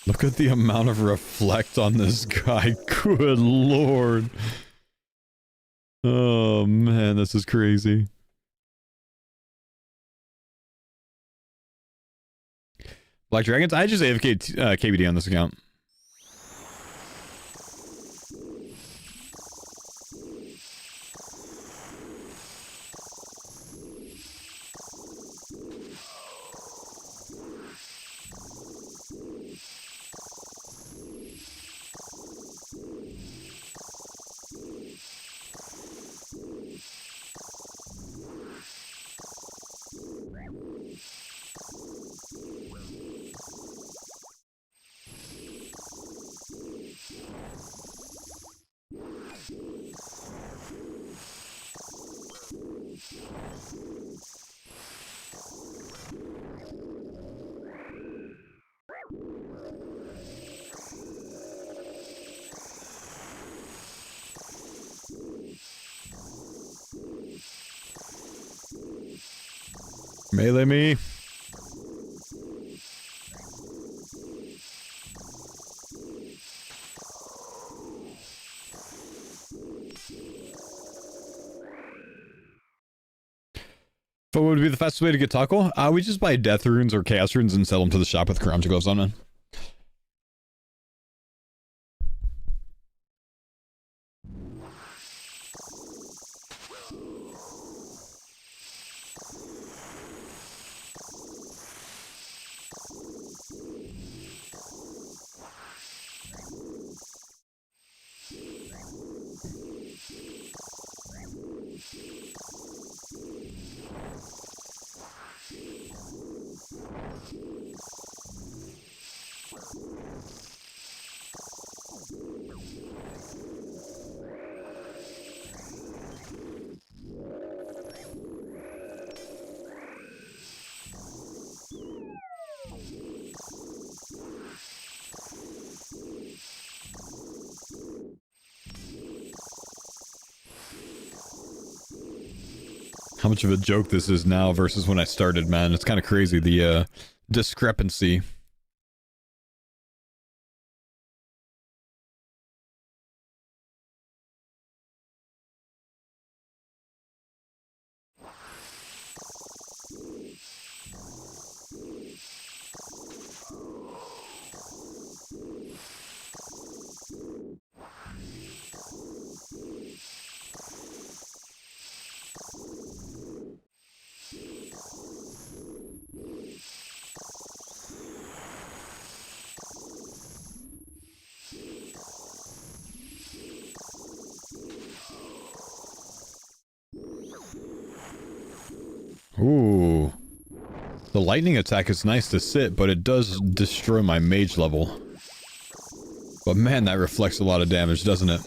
Look at the amount of reflect on this guy. Good lord. Oh man, this is crazy. Black Dragons? I just AFK'd KBD on this account. Melee me. What would be the fastest way to get taco? We just buy death runes or chaos runes and sell them to the shop with Karamja gloves on, man. how much of a joke this is now versus when I started, man. It's kind of crazy, the discrepancy. Ooh. The lightning attack is nice to sit, but it does destroy my mage level. But man, that reflects a lot of damage, doesn't it?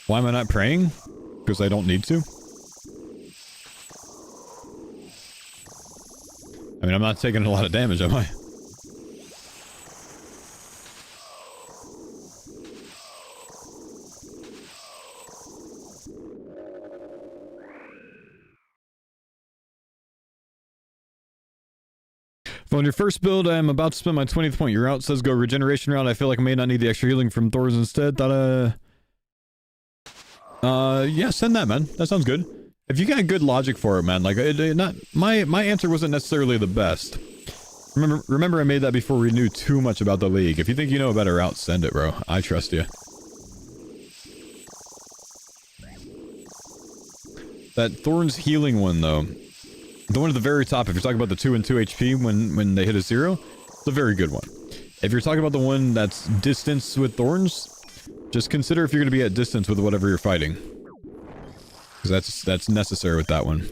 Why am I not praying? Because I don't need to? I mean, I'm not taking a lot of damage, am I? On your first build, I am about to spend my 20th point. Your route says go regeneration route. I feel like I may not need the extra healing from Thor's instead. Yeah, send that, man. That sounds good. If you got good logic for it, man, like, my answer wasn't necessarily the best. Remember I made that before we knew too much about the league. If you think you know a better route, send it, bro. I trust you. That Thorn's healing one, though. The one at the very top, if you're talking about the 2 and 2 HP when they hit a 0, it's a very good one. If you're talking about the one that's distance with Thorns, just consider if you're going to be at distance with whatever you're fighting. Because that's necessary with that one.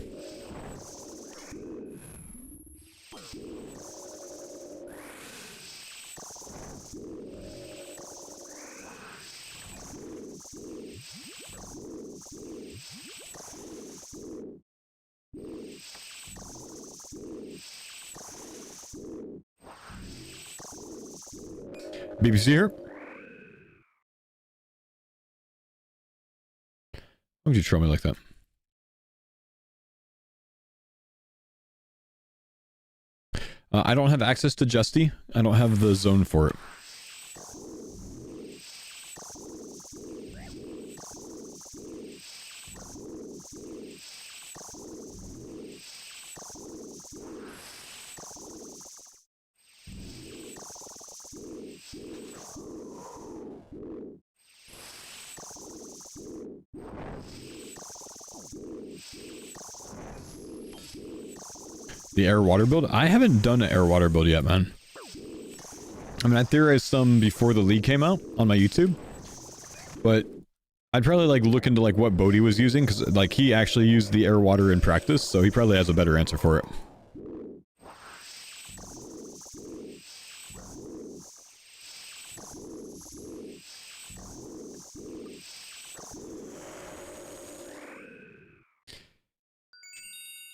BBC here. Why would you troll me like that? I don't have access to Justy. I don't have the zone for it. The air water build? I haven't done an air water build yet, man. I mean, I theorized some before the league came out on my YouTube, but I'd probably like look into like what Bodhi was using, because like he actually used the air water in practice, so he probably has a better answer for it.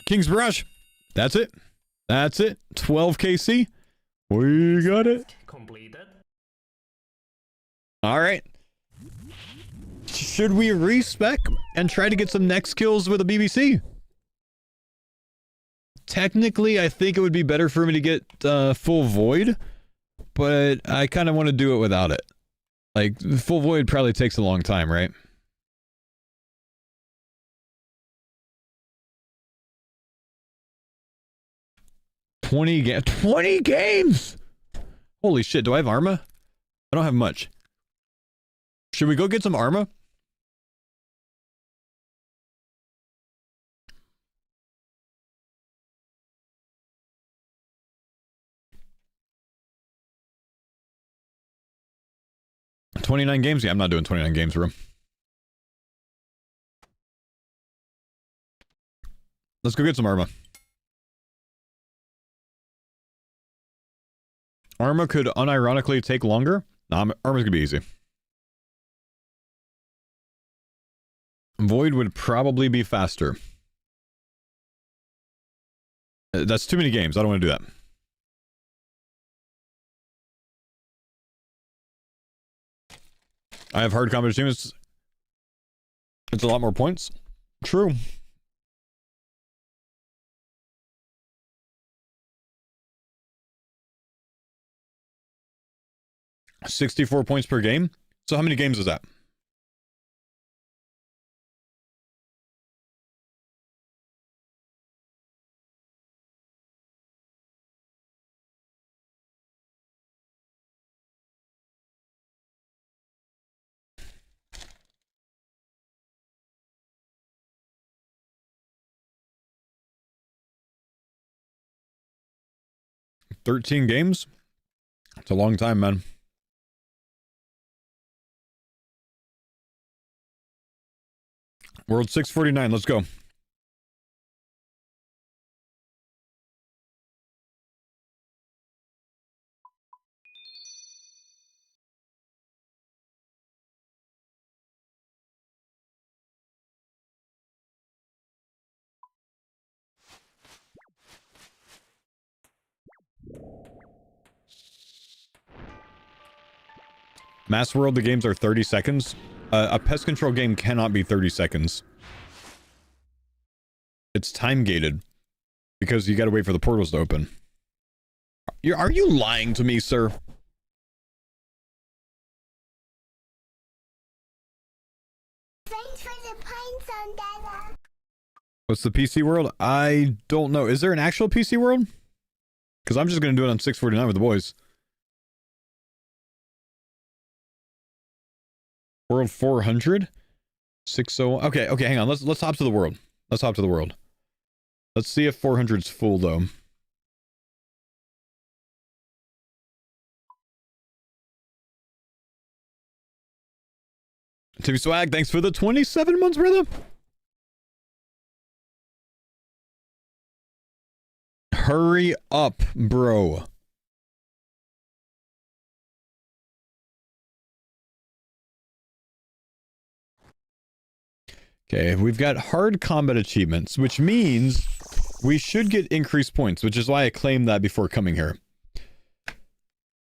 King's Barrage. That's it. That's it. 12 KC. We got it. Completed. Alright. Should we respec and try to get some next kills with a BBC? Technically, I think it would be better for me to get full void, but I kind of want to do it without it. Like, full void probably takes a long time, right? $20 games! Holy shit, do I have Arma? I don't have much. Should we go get some Arma? $29 games? Yeah, I'm not doing 29 games, bro. Let's go get some Arma. Arma could unironically take longer. Nah, Arma's gonna be easy. Void would probably be faster. That's too many games. I don't want to do that. I have hard combat achievements. It's a lot more points. True. $64 points per game. So how many games is that? $13 games? It's a long time, man. World 649, let's go. Mass World, the games are 30 seconds. A pest control game cannot be 30 seconds. It's time gated. Because you gotta wait for the portals to open. Are you lying to me, sir? Thanks for the pines on Dada. What's the PC world? I don't know. Is there an actual PC world? Because I'm just gonna do it on 649 with the boys. World 400? 60. Okay, hang on. Let's hop to the world. Let's hop to the world. Let's see if 400's full, though. Timmy Swag, thanks for the 27 months, brother. Hurry up, bro. Okay, we've got hard combat achievements, which means we should get increased points, which is why I claimed that before coming here.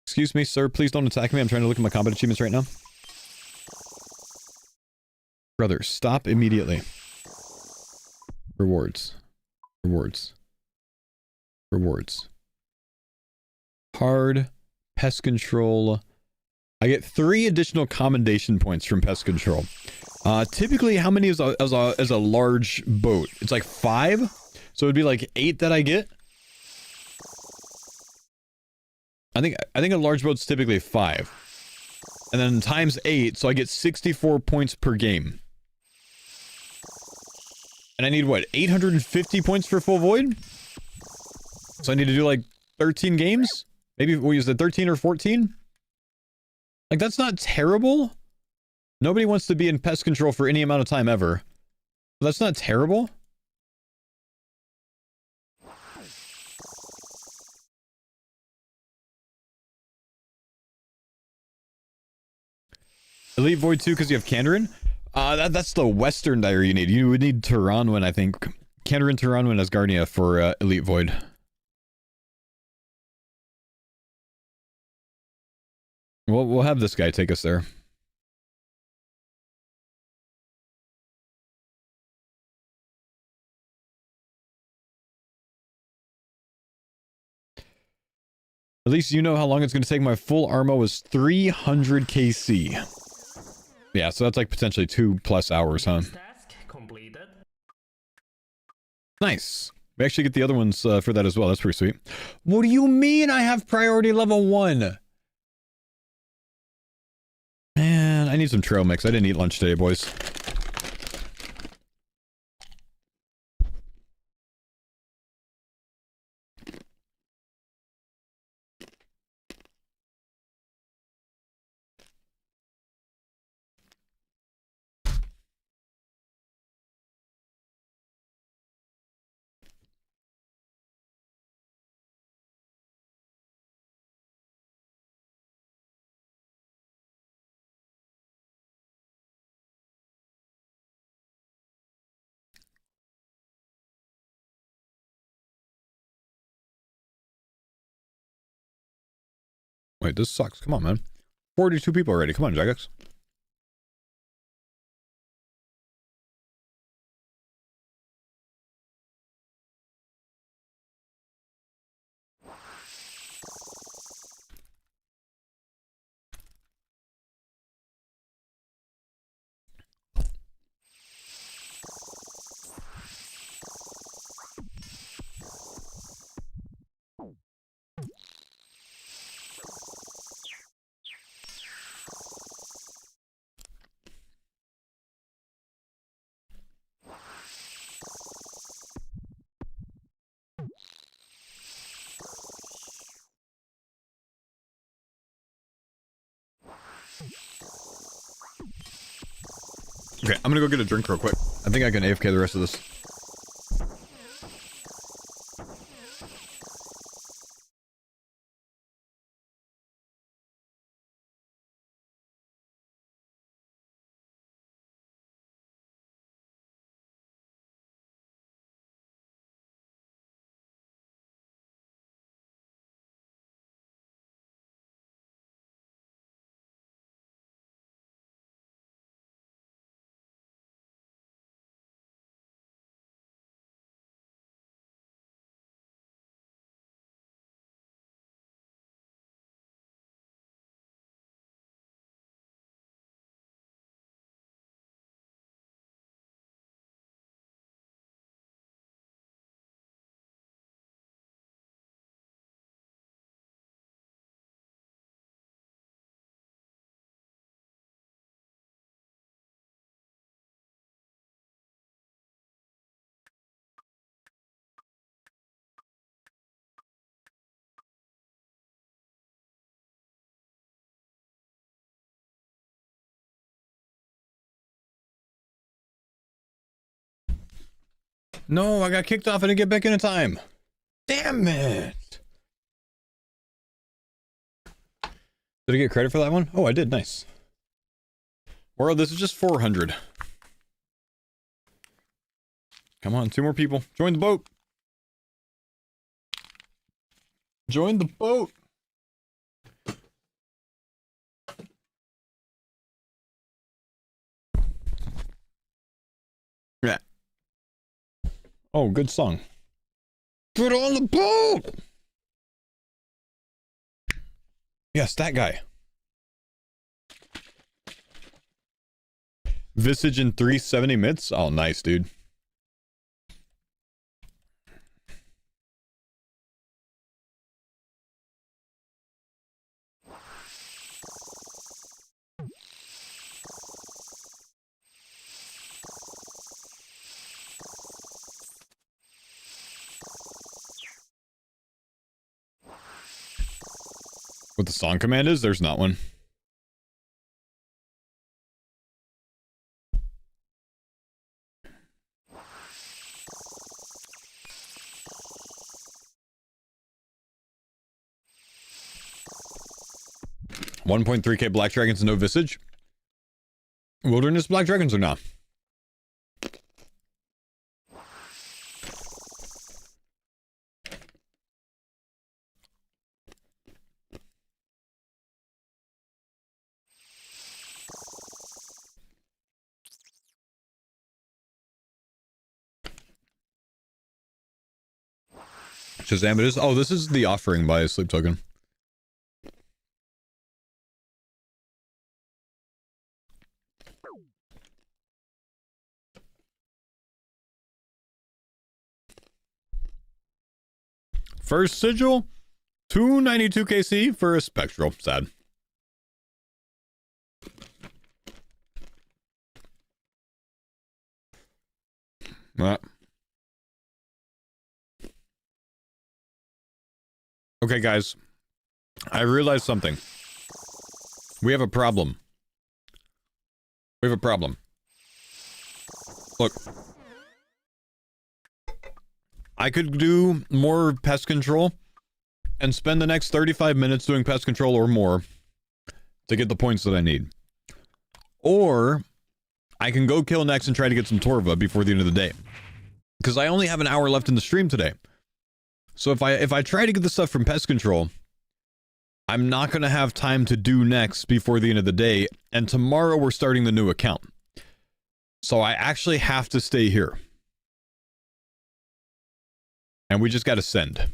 Excuse me, sir. Please don't attack me. I'm trying to look at my combat achievements right now. Brother, stop immediately. Rewards. Rewards. Rewards. Hard. Pest control. I get 3 additional commendation points from pest control. Typically, how many is a large boat? It's like 5? So it'd be like 8 that I get? I think a large boat's typically 5. And then times 8, so I get 64 points per game. And I need, what, 850 points for full void? So I need to do like 13 games? Maybe we'll use the 13 or 14? Like, that's not terrible. Nobody wants to be in pest control for any amount of time ever. But that's not terrible. Elite Void 2 because you have Kandarin? That's the Western Dire you need. You would need Tyranwin, I think. Kandarin, Tyranwin, Asgardia for Elite Void. We'll have this guy take us there. At least you know how long it's going to take. My full armor was 300 KC. Yeah, so that's like potentially 2+ hours, huh? Task completed. Nice. We actually get the other ones for that as well. That's pretty sweet. What do you mean I have priority level 1? Man, I need some trail mix. I didn't eat lunch today, boys. Wait, this sucks. Come on, man. 42 people already. Come on, Jagex. Okay, I'm gonna go get a drink real quick. I think I can AFK the rest of this. No, I got kicked off. I didn't get back in time. Damn it. Did I get credit for that one? Oh, I did. Nice. World, this is just 400. Come on, 2 more people. Join the boat. Join the boat. Yeah. Oh, good song. Get on the boat! Yes, that guy. Visage in 370 mids? Oh, nice, dude. What the song command is? There's not one. $1.3K Black Dragons, no Visage. Wilderness Black Dragons or not? Shazam it is. Oh, this is the offering by a sleep token. First sigil, 292 KC for a spectral. Sad. Okay, guys. I realized something. We have a problem. We have a problem. Look. I could do more pest control and spend the next 35 minutes doing pest control or more to get the points that I need. Or I can go kill next and try to get some Torva before the end of the day. Because I only have an hour left in the stream today. So if I try to get the stuff from pest control, I'm not going to have time to do next before the end of the day. And tomorrow we're starting the new account. So I actually have to stay here. And we just got to send.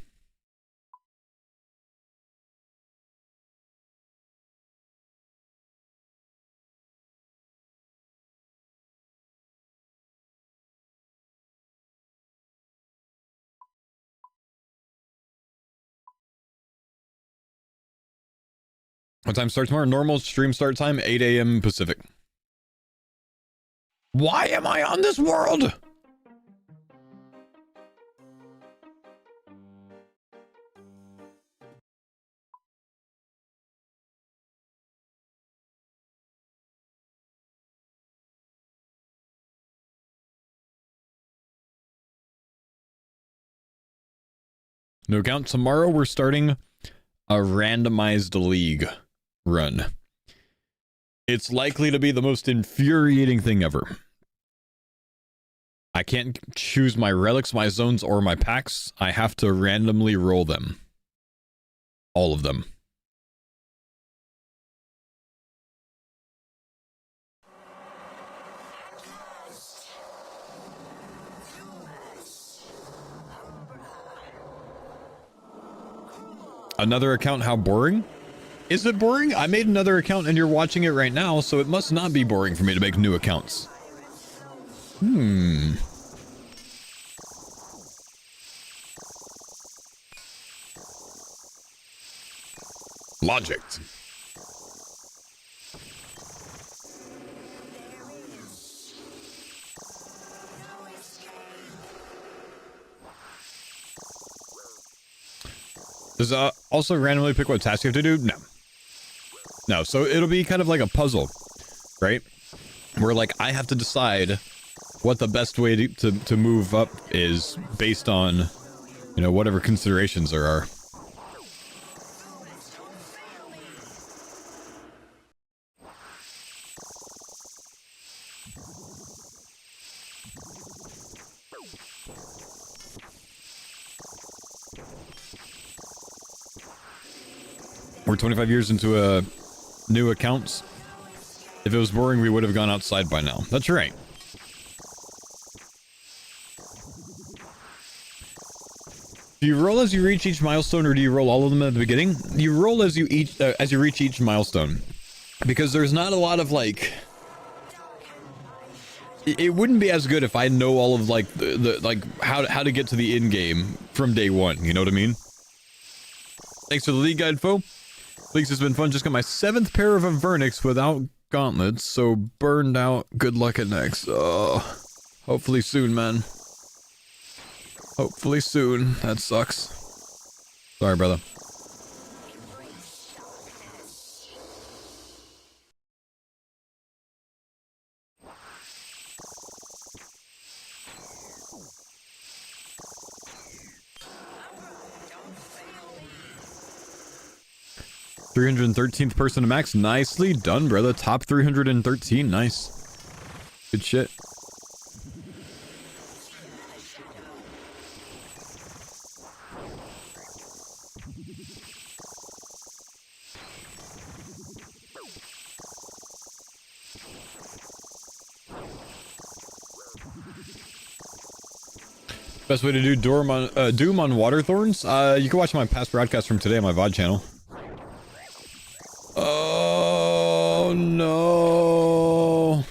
What time starts tomorrow? Normal stream start time, 8 a.m. Pacific. Why am I on this world? New account. Tomorrow we're starting a randomized league run. It's likely to be the most infuriating thing ever. I can't choose my relics, my zones, or my packs. I have to randomly roll them. All of them. Another account, how boring? Is it boring? I made another account and you're watching it right now, so it must not be boring for me to make new accounts. Logic. Does also randomly pick what task you have to do? No. No, so it'll be kind of like a puzzle, right? Where like I have to decide what the best way to move up is based on, you know, whatever considerations there are. We're 25 years into a new accounts. If it was boring, we would have gone outside by now. That's right. Do you roll as you reach each milestone, or do you roll all of them at the beginning? You roll as you reach each milestone, because there's not a lot of like. It wouldn't be as good if I know all of like the like how to get to the end game from day one. You know what I mean? Thanks for the league guide, Fo. Leagues has been fun. Just got my 7th pair of Invernix without gauntlets, so burned out. Good luck at next. Hopefully soon, man. Hopefully soon. That sucks. Sorry, brother. .313th person to max. Nicely done, brother. Top 313. Nice. Good shit. Best way to do Doom on Waterthorns? You can watch my past broadcast from today on my VOD channel. Oh no.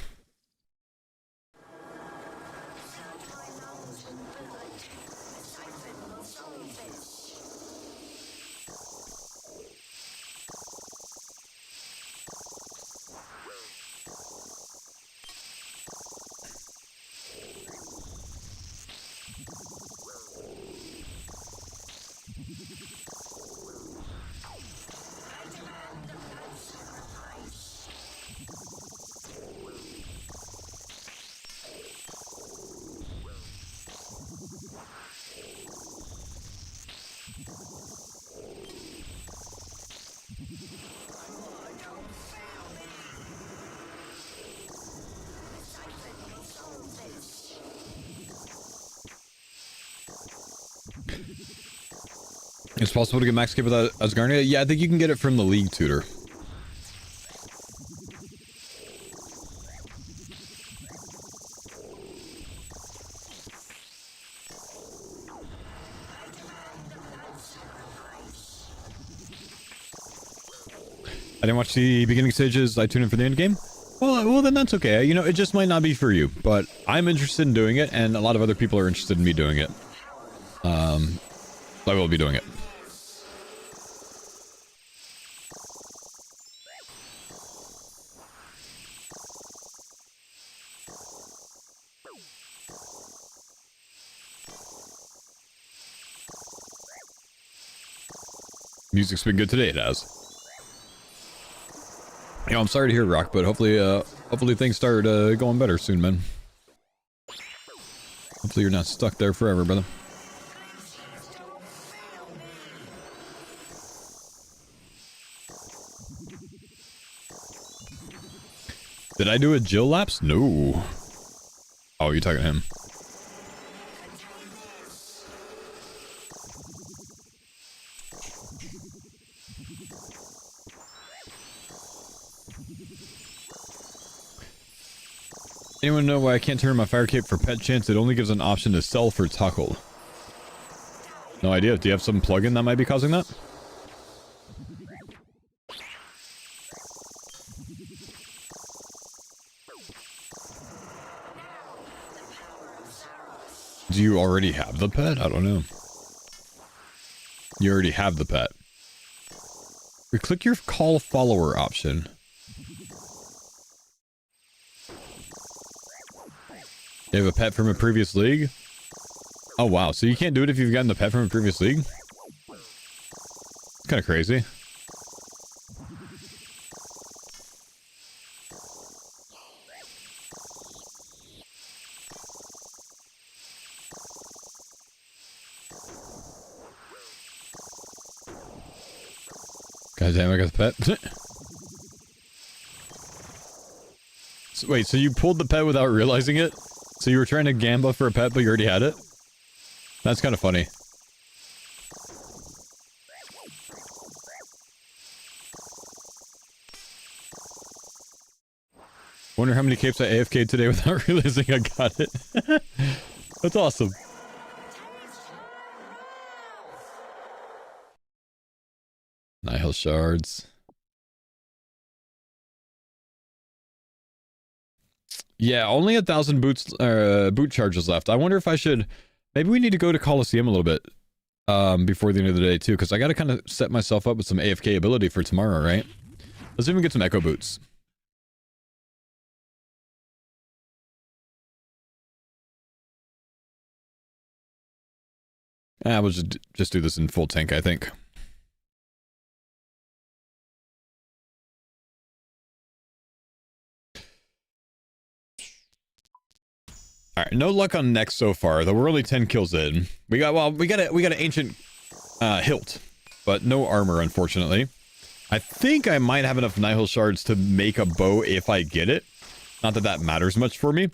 It's possible to get max cape without Asgardia? Yeah, I think you can get it from the League Tutor. I didn't watch the beginning stages. I tuned in for the end game. Well, then that's okay. You know, it just might not be for you, but I'm interested in doing it, and a lot of other people are interested in me doing it. I will be doing it. Music's been good today, it has. You know, I'm sorry to hear, Rock, but hopefully things start going better soon, man. Hopefully you're not stuck there forever, brother. Did I do a Jill lapse? No. Oh, you're talking to him. Anyone know why I can't turn my fire cape for pet chance? It only gives an option to sell for tuckle. No idea. Do you have some plugin that might be causing that? Do you already have the pet? I don't know. You already have the pet. You click your call follower option. You have a pet from a previous league? Oh wow, so you can't do it if you've gotten the pet from a previous league? It's kind of crazy. God damn, I got the pet. So, wait, so you pulled the pet without realizing it? So you were trying to gamba for a pet, but you already had it? That's kind of funny. Wonder how many capes I AFK'd today without realizing I got it. That's awesome. Nihil shards. Yeah, only 1,000 boot charges left. I wonder if I should... Maybe we need to go to Coliseum a little bit before the end of the day, too, because I got to kind of set myself up with some AFK ability for tomorrow, right? Let's even get some Echo Boots. We'll just do this in full tank, I think. All right, no luck on next so far, though we're only 10 kills in. We got an ancient hilt, but no armor, unfortunately. I think I might have enough Nihil shards to make a bow if I get it. Not that that matters much for me,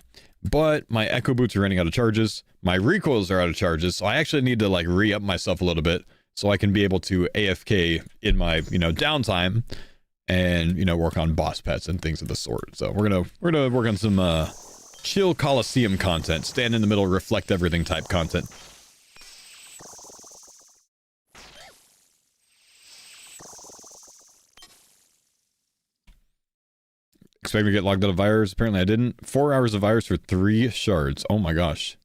but my Echo Boots are running out of charges. My recoils are out of charges, so I actually need to like re-up myself a little bit so I can be able to AFK in my, downtime and, work on boss pets and things of the sort. So we're gonna work on some chill Coliseum content, stand in the middle, reflect everything type content. Expect me to get logged out of virus. Apparently I didn't. 4 hours of virus for 3 shards. Oh my gosh.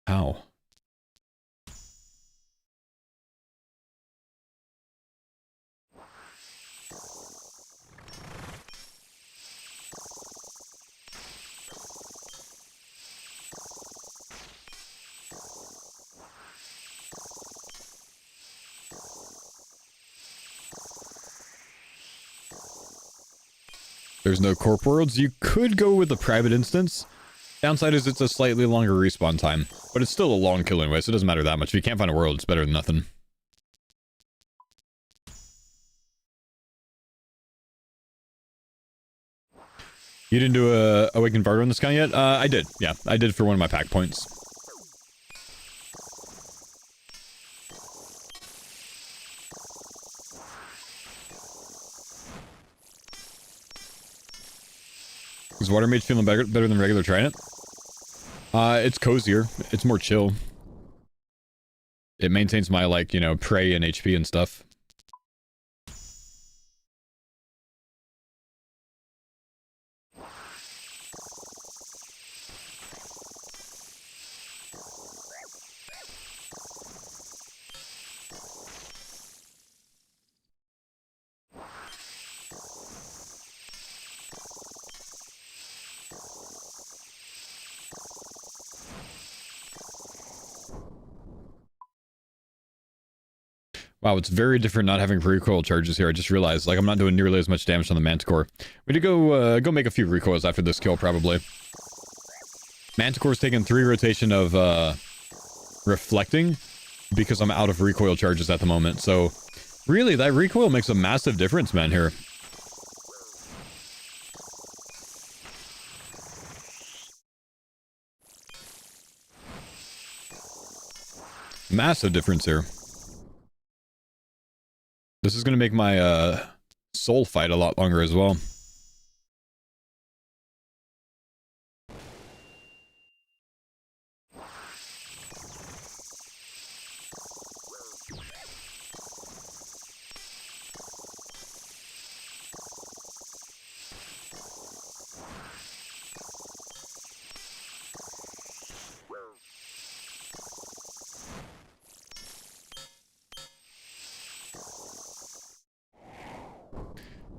How? There's no corp worlds. You could go with a private instance. Downside is it's a slightly longer respawn time, but it's still a long kill anyway, so it doesn't matter that much. If you can't find a world, it's better than nothing. You didn't do a Awakened Vardorvis in this guy yet? I did. Yeah, I did for one of my pack points. Is Water Mage feeling better than regular Trident? It's cozier. It's more chill. It maintains my, prey and HP and stuff. Wow, it's very different not having recoil charges here. I just realized, I'm not doing nearly as much damage on the Manticore. We need to go make a few recoils after this kill, probably. Manticore's taking 3 rotation of, reflecting, because I'm out of recoil charges at the moment. So, really, that recoil makes a massive difference, man, here. Massive difference here. This is going to make my soul fight a lot longer as well.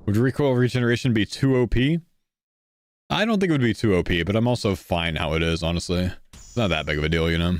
Would recoil regeneration be too OP? I don't think it would be too OP, but I'm also fine how it is, honestly. It's not that big of a deal, you know?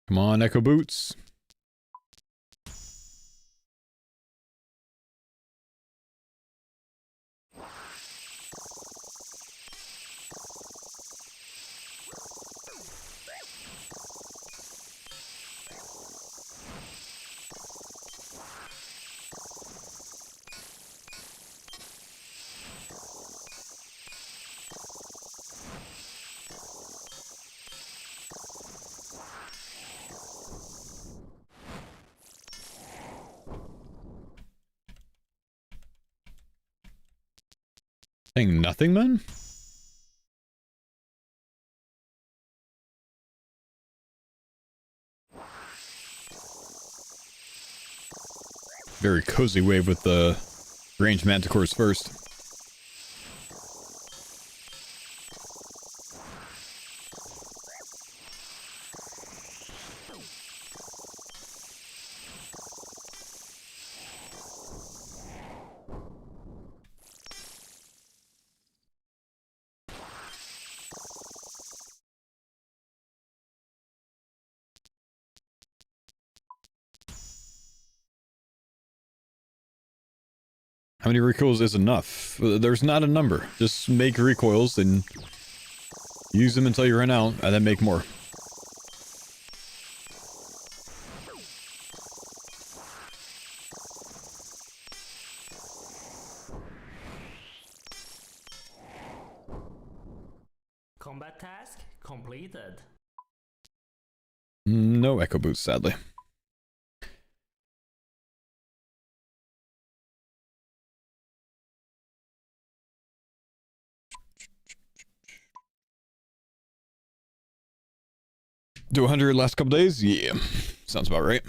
Come on, Echo Boots. Saying nothing, man? Very cozy wave with the ranged manticores first. How many recoils is enough? There's not a number. Just make recoils and use them until you run out, and then make more. Combat task completed. No Echo Boots, sadly. Do 100 last couple days? Yeah, sounds about right.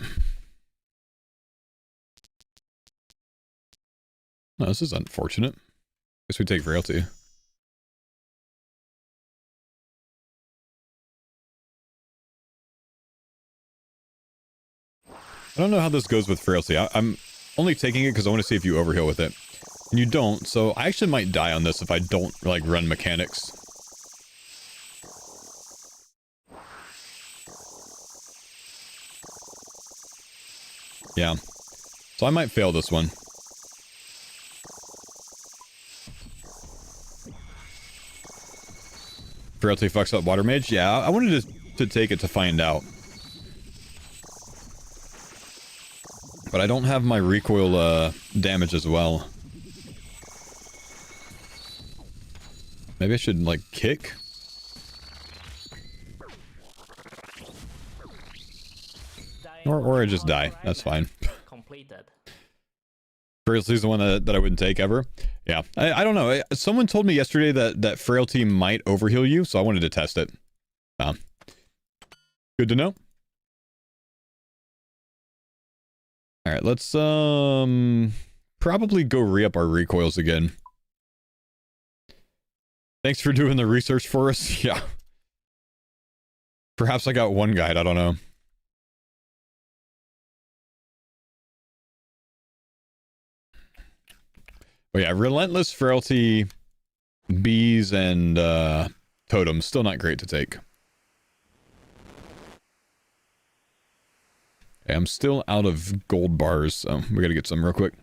No, this is unfortunate. Guess we take frailty. I don't know how this goes with frailty. I'm only taking it because I want to see if you overheal with it. And you don't, so I actually might die on this if I don't, like, run mechanics. Yeah. So I might fail this one. Frailty fucks up Water Mage? Yeah, I wanted to take it to find out. But I don't have my recoil damage as well. Maybe I should, like, kick? Or I just die. That's fine. Completed. Frailty is the one that I wouldn't take ever. Yeah, I don't know. Someone told me yesterday that Frailty might overheal you, so I wanted to test it. Good to know. Alright, let's probably go re-up our recoils again. Thanks for doing the research for us. Yeah. Perhaps I got one guide, I don't know. But yeah, Relentless, Frailty, Bees, and Totems, still not great to take. Okay, I'm still out of gold bars, so we gotta get some real quick.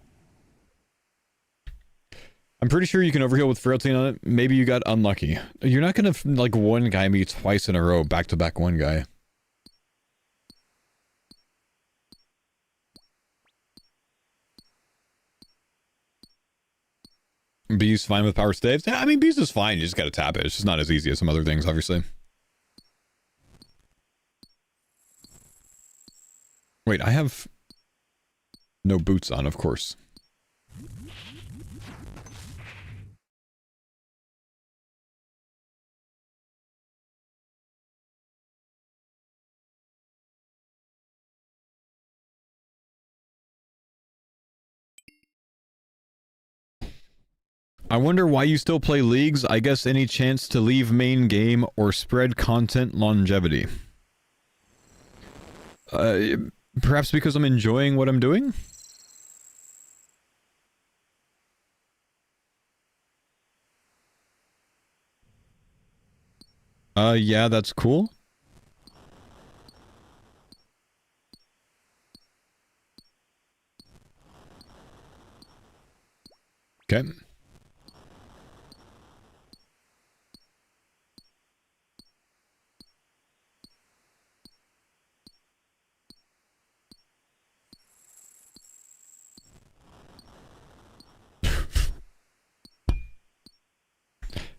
I'm pretty sure you can overheal with frailty on it. Maybe you got unlucky. You're not gonna, like, one guy me twice in a row, back-to-back one guy. Beast fine with power staves? Yeah, I mean, Beast is fine. You just gotta tap it. It's just not as easy as some other things, obviously. Wait, I have no boots on, of course. I wonder why you still play leagues. I guess any chance to leave main game or spread content longevity. Perhaps because I'm enjoying what I'm doing? Yeah, that's cool. Okay.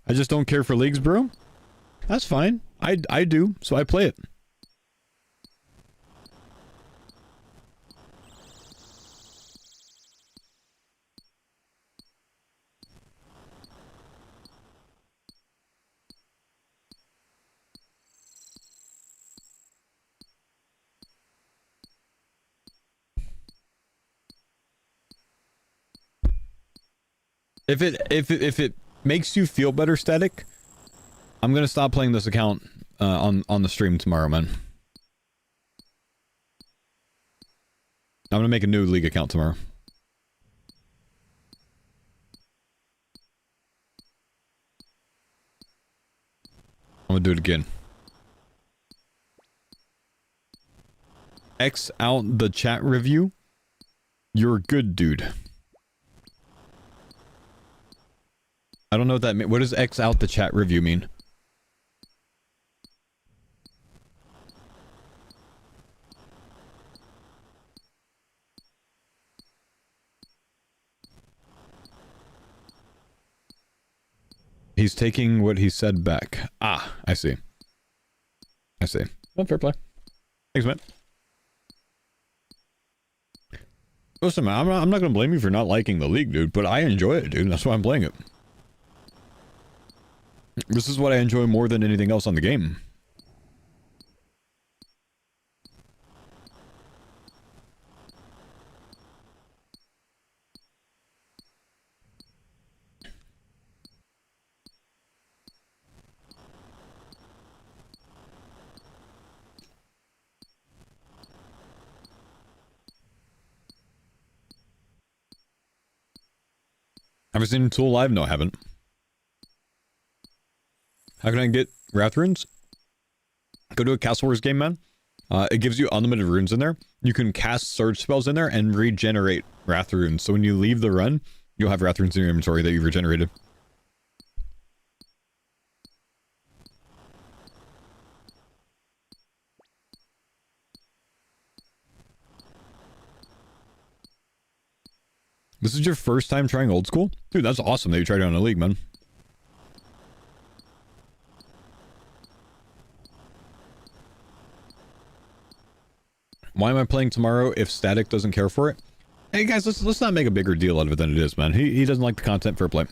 I just don't care for leagues, bro. That's fine. I do, so I play it. If it makes you feel better, Static, I'm gonna stop playing this account on the stream tomorrow, man. I'm gonna make a new league account tomorrow. I'm gonna do it again. X out the chat review. You're a good dude. I don't know what that means. What does X out the chat review mean? He's taking what he said back. Ah, I see. I see. Well, fair play. Thanks, man. Listen, man, I'm not gonna blame you for not liking the league, dude, but I enjoy it, dude. That's why I'm playing it. This is what I enjoy more than anything else on the game. Have you seen Tool live? No, I haven't. How can I get Wrath runes? Go to a Castle Wars game, man. It gives you unlimited runes in there. You can cast surge spells in there and regenerate Wrath runes. So when you leave the run, you'll have Wrath runes in your inventory that you've regenerated. This is your first time trying old school? Dude, that's awesome that you tried it on a league, man. Why am I playing tomorrow if Static doesn't care for it? Hey guys, let's not make a bigger deal out of it than it is, man. He doesn't like the content, fair play.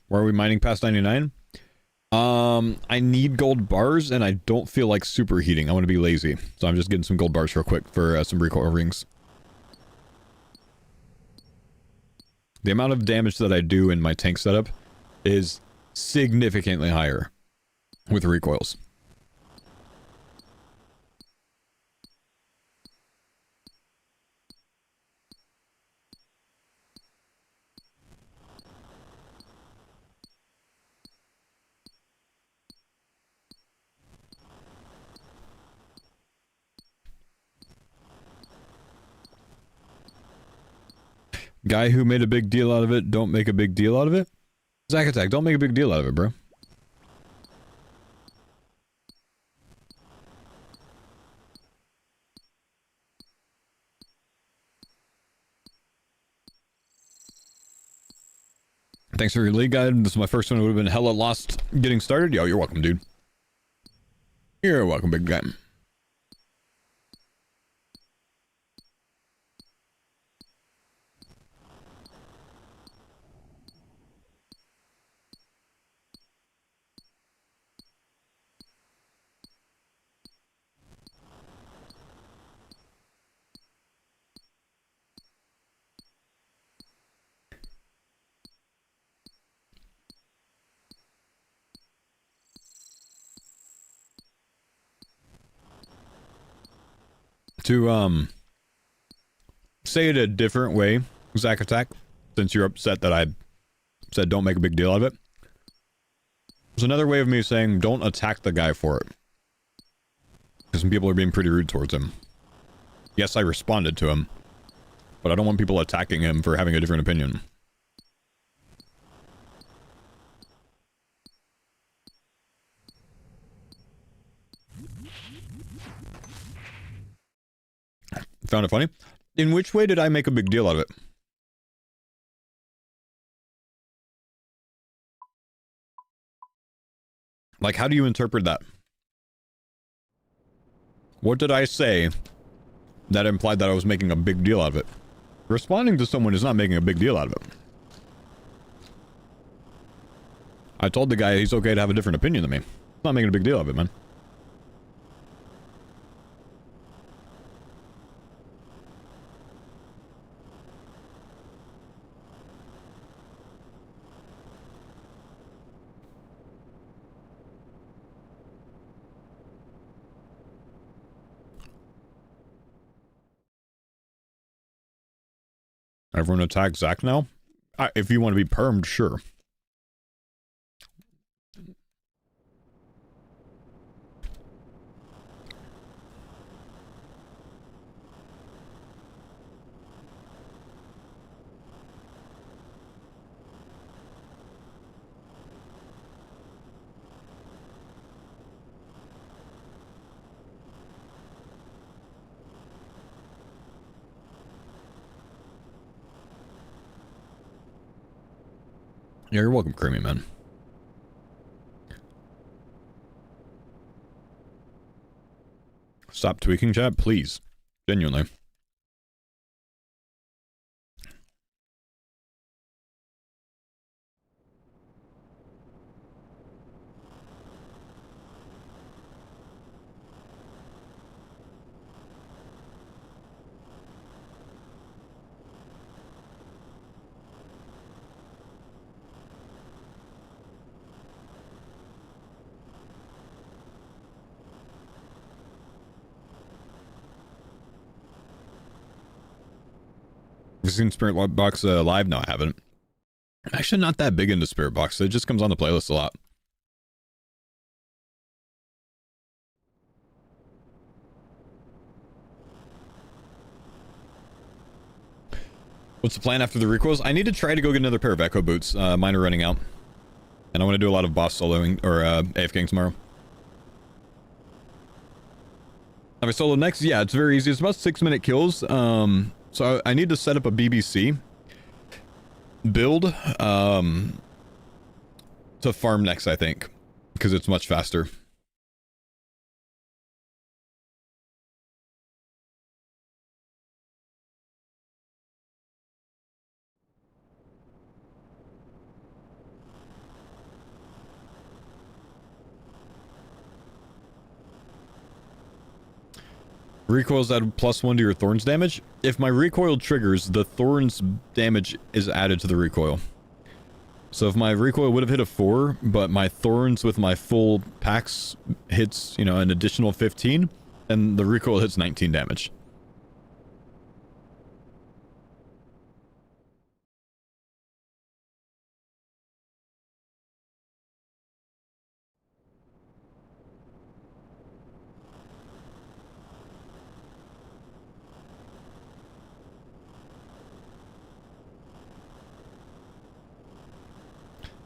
Where are we mining past 99? I need gold bars, and I don't feel like superheating. I want to be lazy. So I'm just getting some gold bars real quick for some recoil rings. The amount of damage that I do in my tank setup is significantly higher with recoils. Guy who made a big deal out of it, don't make a big deal out of it? Zack Attack, don't make a big deal out of it, bro. Thanks for your league guide. This is my first one. It would have been hella lost getting started. Yo, you're welcome, dude. You're welcome, big guy. To, say it a different way, Zack Attack, since you're upset that I said don't make a big deal out of it. It's another way of me saying don't attack the guy for it. Because some people are being pretty rude towards him. Yes, I responded to him, but I don't want people attacking him for having a different opinion. Found it funny? In which way did I make a big deal out of it? Like, how do you interpret that? What did I say that implied that I was making a big deal out of it? Responding to someone is not making a big deal out of it. I told the guy he's okay to have a different opinion than me. Not making a big deal of it, man. Everyone attack Zack now? If you want to be permed, sure. Yeah, you're welcome, Creamy, man. Stop tweaking, chat, please. Genuinely. Have you seen Spirit Box live? No, I haven't. I'm actually not that big into Spirit Box. It just comes on the playlist a lot. What's the plan after the recoils? I need to try to go get another pair of Echo boots. Mine are running out. And I want to do a lot of boss soloing, or AFKing tomorrow. Have I solo next? Yeah, it's very easy. It's about 6-minute kills. So I need to set up a BBC build to farm next, I think, because it's much faster. Recoils add +1 to your Thorns damage. If my recoil triggers, the Thorns damage is added to the recoil. So if my recoil would have hit a 4, but my Thorns with my full packs hits, you know, an additional 15, then the recoil hits 19 damage.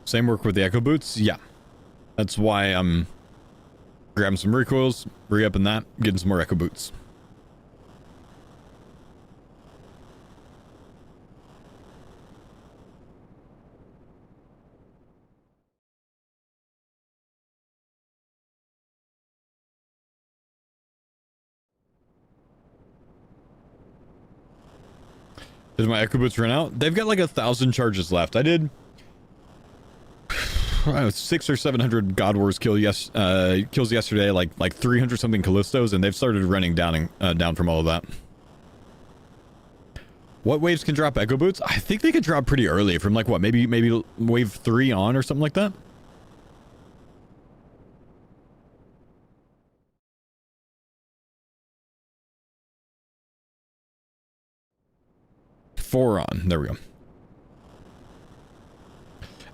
Same work with the Echo Boots? Yeah. That's why I'm grabbing some recoils, re-upping that, getting some more Echo Boots. Did my Echo Boots run out? They've got like 1,000 charges left. I did 600 or 700 God Wars kills yesterday, like 300 something Kalistos, and they've started running down from all of that. What waves can drop Echo Boots? I think they could drop pretty early, from like what, maybe wave 3 on or something like that. Four on. There we go.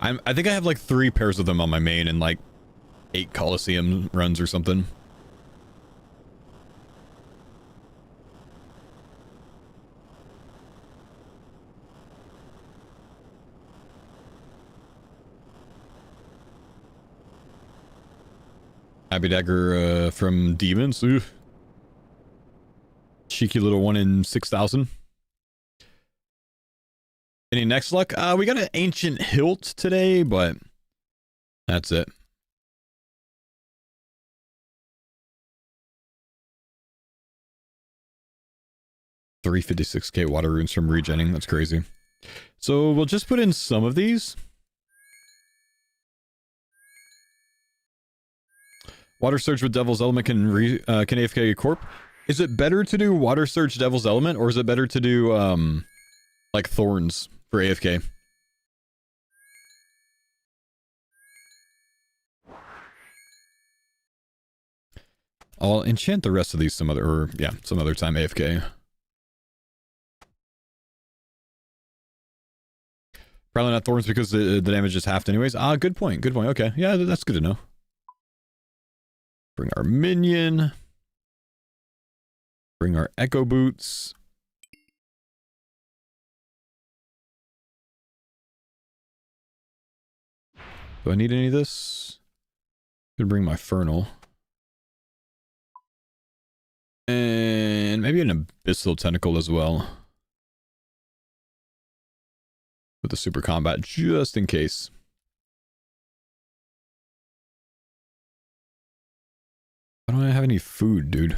I think I have like 3 pairs of them on my main and like 8 Coliseum runs or something. Abbey Dagger from Demons. Ooh. Cheeky little 1 in 6,000. Any next luck? We got an Ancient Hilt today, but that's it. $356k water runes from regenning. That's crazy. So we'll just put in some of these. Water Surge with Devil's Element can AFK Corp. Is it better to do Water Surge Devil's Element, or is it better to do like Thorns for AFK? I'll enchant the rest of these some other time AFK. Probably not Thorns because the damage is halved anyways. Ah, good point. Good point. Okay. Yeah, that's good to know. Bring our minion. Bring our Echo Boots. Do I need any of this? Could bring my Infernal. And maybe an Abyssal Tentacle as well. With the Super Combat, just in case. I don't have any food, dude.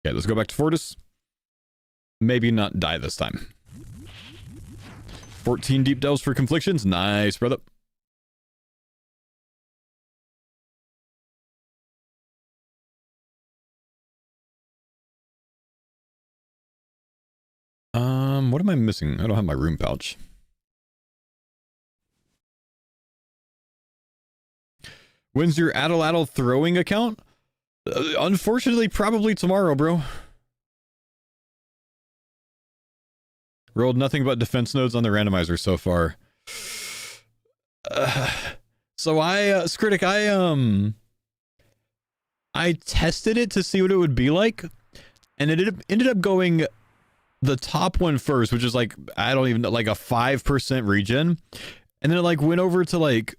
Okay, let's go back to Fortis. Maybe not die this time. 14 deep delves for conflictions. Nice, brother. What am I missing? I don't have my room pouch. When's your Addle throwing account? Unfortunately, probably tomorrow, bro. Rolled nothing but defense nodes on the randomizer so far. So Skritic, I tested it to see what it would be like, and it ended up going the top one first, which is like, I don't even know, like a 5% regen, and then it like went over to like,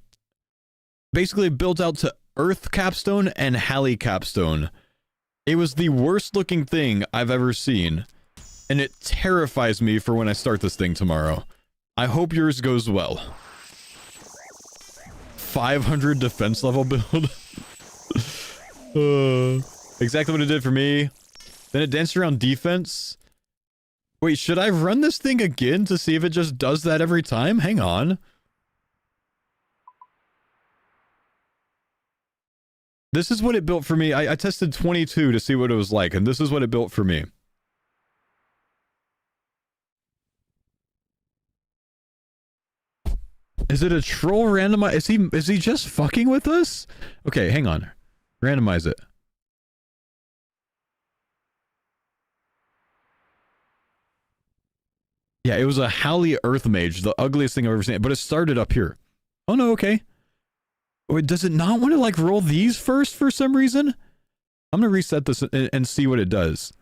basically built out to Earth Capstone and Halley Capstone. It was the worst looking thing I've ever seen, and it terrifies me for when I start this thing tomorrow. I hope yours goes well. 500 defense level build. Exactly what it did for me. Then it danced around defense. Wait, should I run this thing again to see if it just does that every time? Hang on. This is what it built for me. I tested 22 to see what it was like, and this is what it built for me. Is it a troll randomize? Is he just fucking with us? Okay, hang on. Randomize it. Yeah, it was a Halley Earth Mage, the ugliest thing I've ever seen, but it started up here. Oh no, okay. Wait, does it not want to like roll these first for some reason? I'm gonna reset this and see what it does.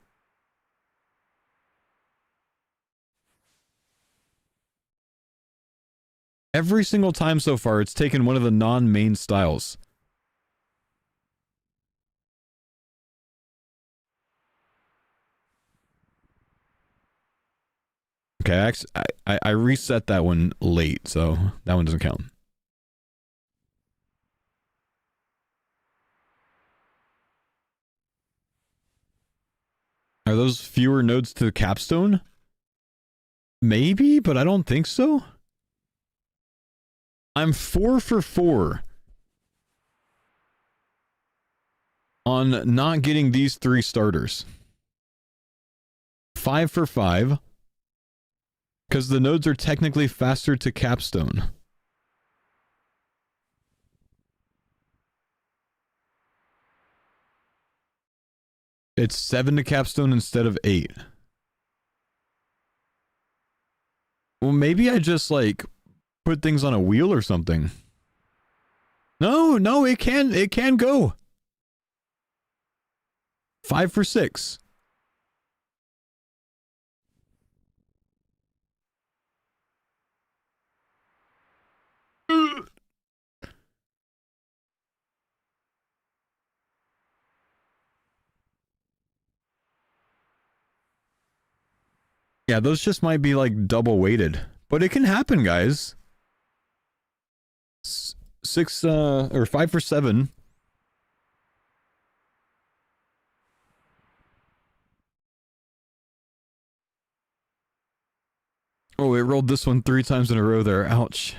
Every single time so far, it's taken one of the non-main styles. Okay, I reset that one late, so that one doesn't count. Are those fewer nodes to the capstone? Maybe, but I don't think so. I'm 4 for 4 on not getting these 3 starters. 5 for 5. Because the nodes are technically faster to capstone. It's 7 to capstone instead of 8. Well, maybe I just, like, put things on a wheel or something. No, it can go. 5 for 6. Yeah, those just might be like double weighted, but it can happen, guys. 6 or 5 for 7. Oh, it rolled this one 3 times in a row there. Ouch.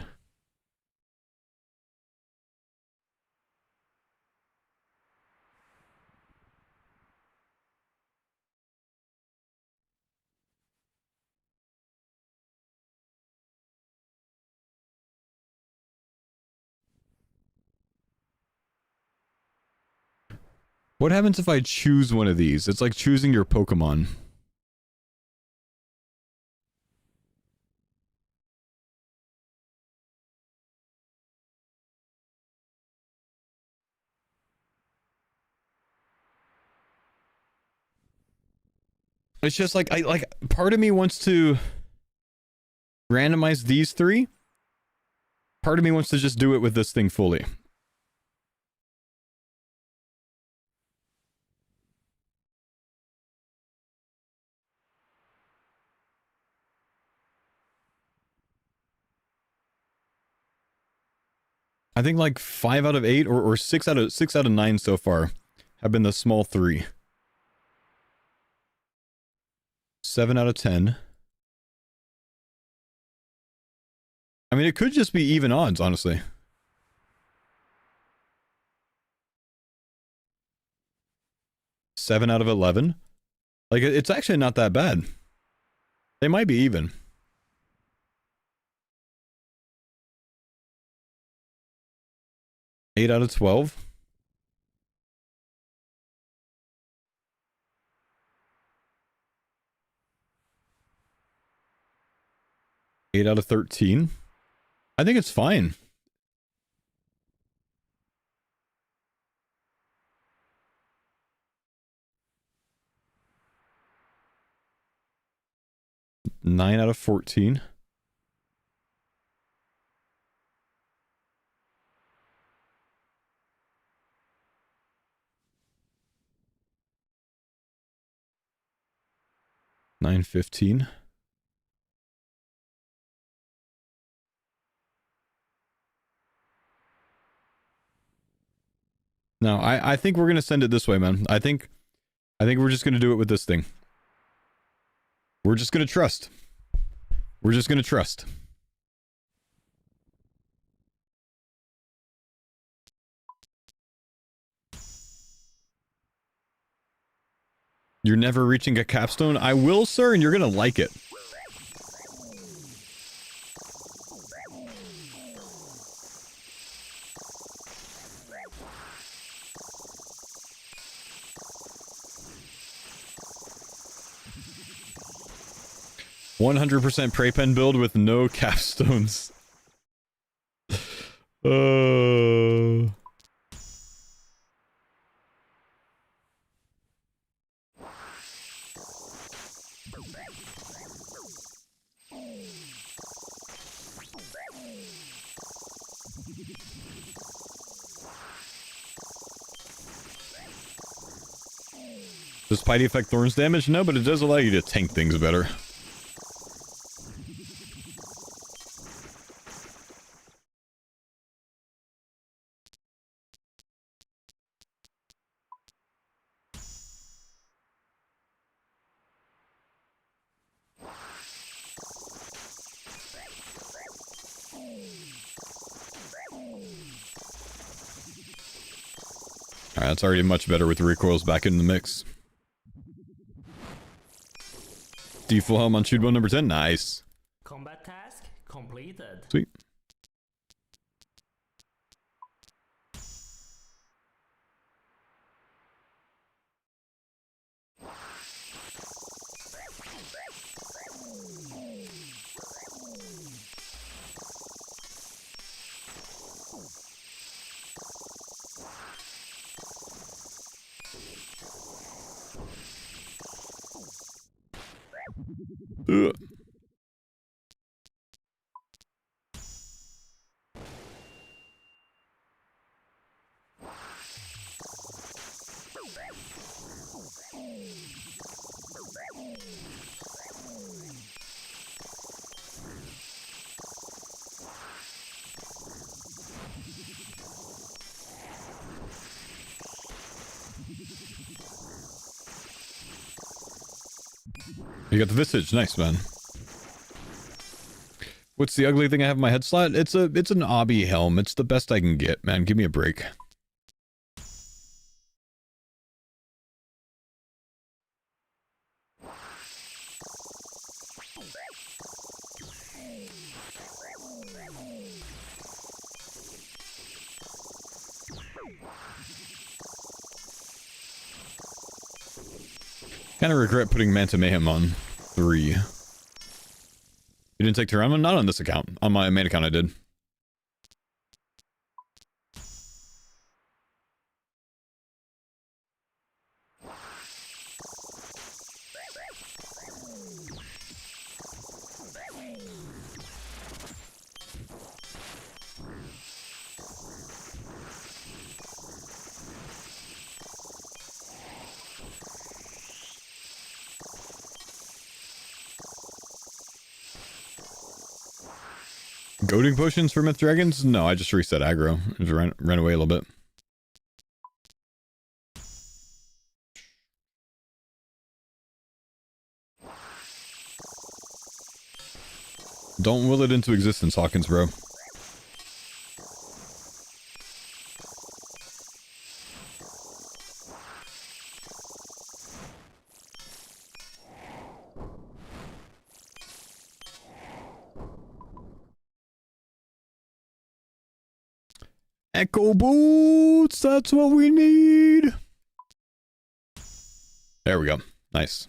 What happens if I choose one of these? It's like choosing your Pokemon. It's just like part of me wants to randomize these 3. Part of me wants to just do it with this thing fully. I think like 5 out of 8 or 6 out of 9 so far have been the small 3. 7 out of 10. I mean, it could just be even odds, honestly. Seven out of 11. Like, it's actually not that bad. They might be even. Eight out of 12. Eight out of 13. I think it's fine. Nine out of 14. Nine 15. No, I think we're gonna send it this way, man. I think we're just gonna do it with this thing. We're just gonna trust. We're just gonna trust. You're never reaching a capstone? I will, sir, and you're gonna like it. %100% prey pen build with no capstones. Does Piety affect Thorns damage? No, but it does allow you to tank things better. Alright, that's already much better with the recoils back in the mix. D-full helm on shoot bone number 10. Nice. Combat task completed. Sweet. Ugh. You got the visage, nice man. What's the ugly thing I have in my head slot? It's an obby helm. It's the best I can get, man. Give me a break. Kind of regret putting Manta Mayhem on 3. You didn't take Tyranno? Not on this account. On my main account I did. Goading potions for Myth Dragons? No, I just reset aggro. Just ran away a little bit. Don't will it into existence, Hawkins, bro. Echo boots, that's what we need. There we go. Nice.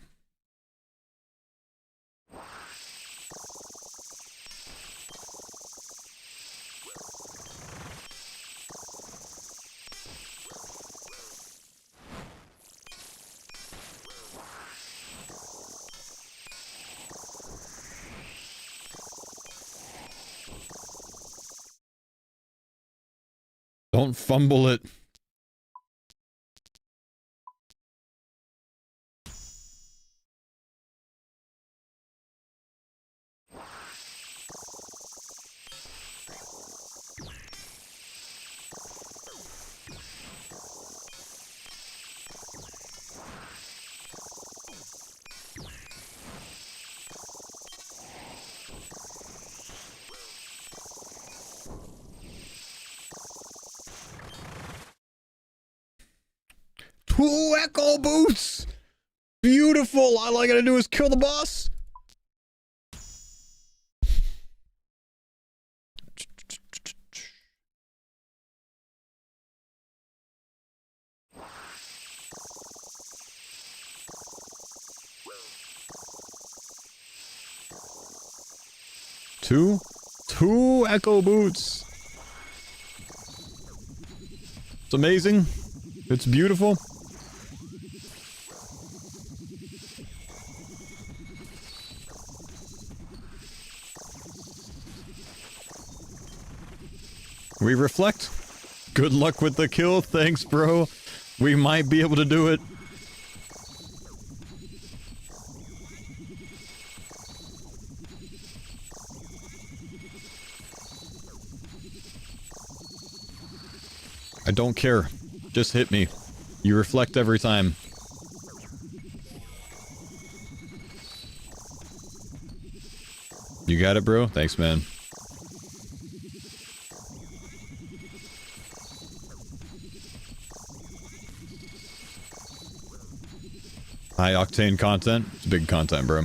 Don't fumble it. Two echo boots! Beautiful! All I gotta do is kill the boss! Two echo boots! It's amazing. It's beautiful. We reflect. Good luck with the kill. Thanks, bro. We might be able to do it. I don't care. Just hit me. You reflect every time. You got it, bro? Thanks, man. High octane content. It's big content, bro.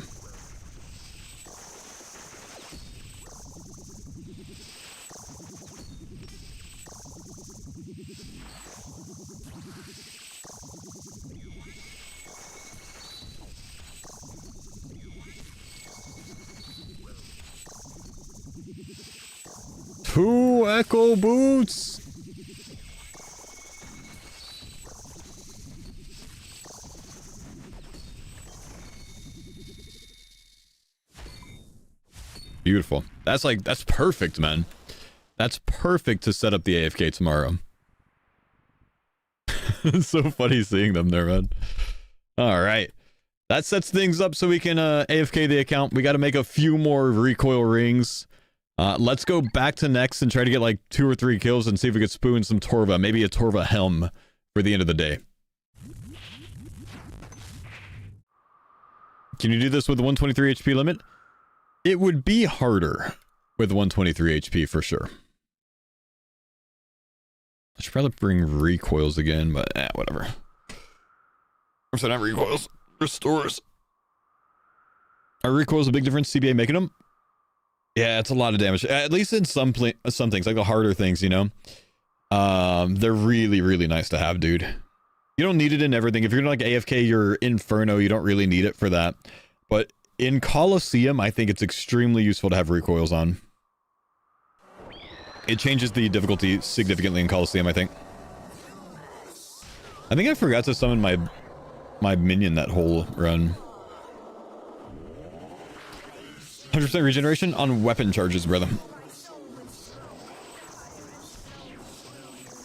Two echo boots. Beautiful. That's perfect, man. That's perfect to set up the AFK tomorrow. It's so funny seeing them there, man. All right. That sets things up so we can AFK the account. We got to make a few more recoil rings. Let's go back to next and try to get like 2 or 3 kills and see if we could spoon some Torva. Maybe a Torva helm for the end of the day. Can you do this with the 123 HP limit? It would be harder with 123 HP for sure. I should probably bring recoils again, but whatever. Or not recoils. Restores. Are recoils a big difference? CBA making them? Yeah, it's a lot of damage. At least in some things, like the harder things, you know. They're really, really nice to have, dude. You don't need it in everything. If you're gonna like AFK your Inferno, you don't really need it for that. But in Coliseum, I think it's extremely useful to have recoils on. It changes the difficulty significantly in Coliseum, I think. I think I forgot to summon my minion that whole run. 100% regeneration on weapon charges, brother.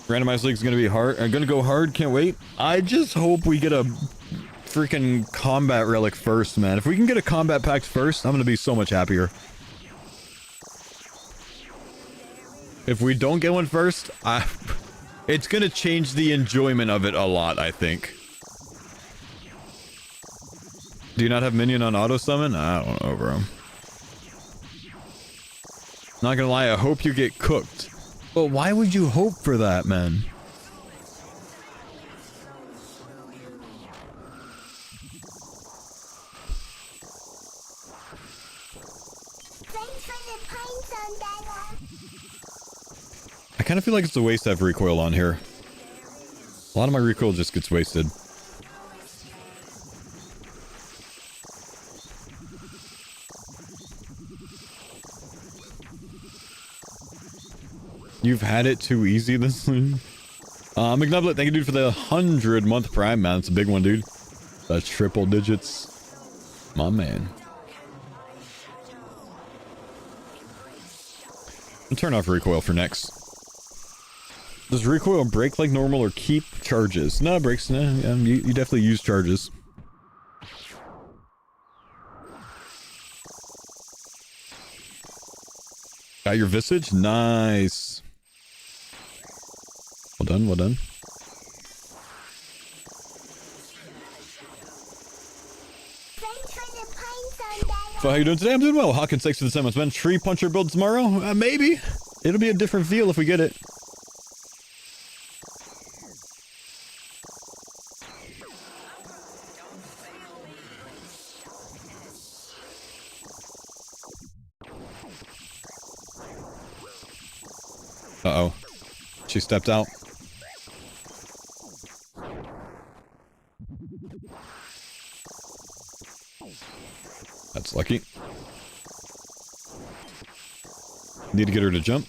Randomized league's gonna be hard. I'm gonna go hard. Can't wait. I just hope we get a freaking combat relic first, man. If we can get a combat pack first, I'm gonna be so much happier. If we don't get one first, it's gonna change the enjoyment of it a lot, I think. Do you not have minion on auto summon? I don't know, bro. Not gonna lie, I hope you get cooked. But why would you hope for that, man? I kind of feel like it's a waste to have recoil on here. A lot of my recoil just gets wasted. You've had it too easy this week. McNublet, thank you, dude, for the 100-month prime, man. It's a big one, dude. The triple digits. My man. I'll turn off recoil for next. Does recoil break like normal or keep charges? No, it breaks. No, you definitely use charges. Got your visage? Nice. Well done, well done. So how you doing today? I'm doing well. Hawkins, thanks for the 7 months, man. Tree puncher build tomorrow? Maybe. It'll be a different feel if we get it. Uh-oh. She stepped out. That's lucky. Need to get her to jump.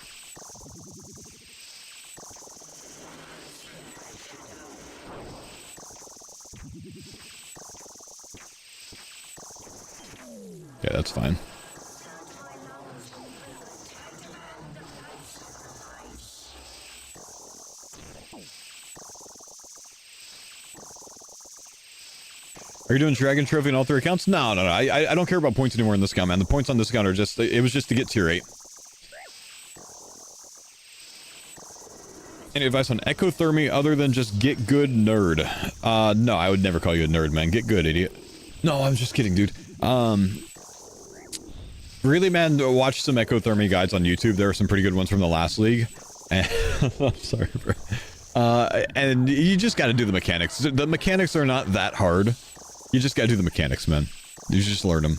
Yeah, that's fine. Are you doing Dragon Trophy on all 3 accounts? No. I don't care about points anymore in this account, man. The points on this account are just... It was just to get tier 8. Any advice on ecothermy other than just get good, nerd? No, I would never call you a nerd, man. Get good, idiot. No, I'm just kidding, dude. Really, man, watch some ecothermy guides on YouTube. There are some pretty good ones from the last league. And I'm sorry, bro. And you just gotta do the mechanics. The mechanics are not that hard. You just gotta do the mechanics, man. You just learn them.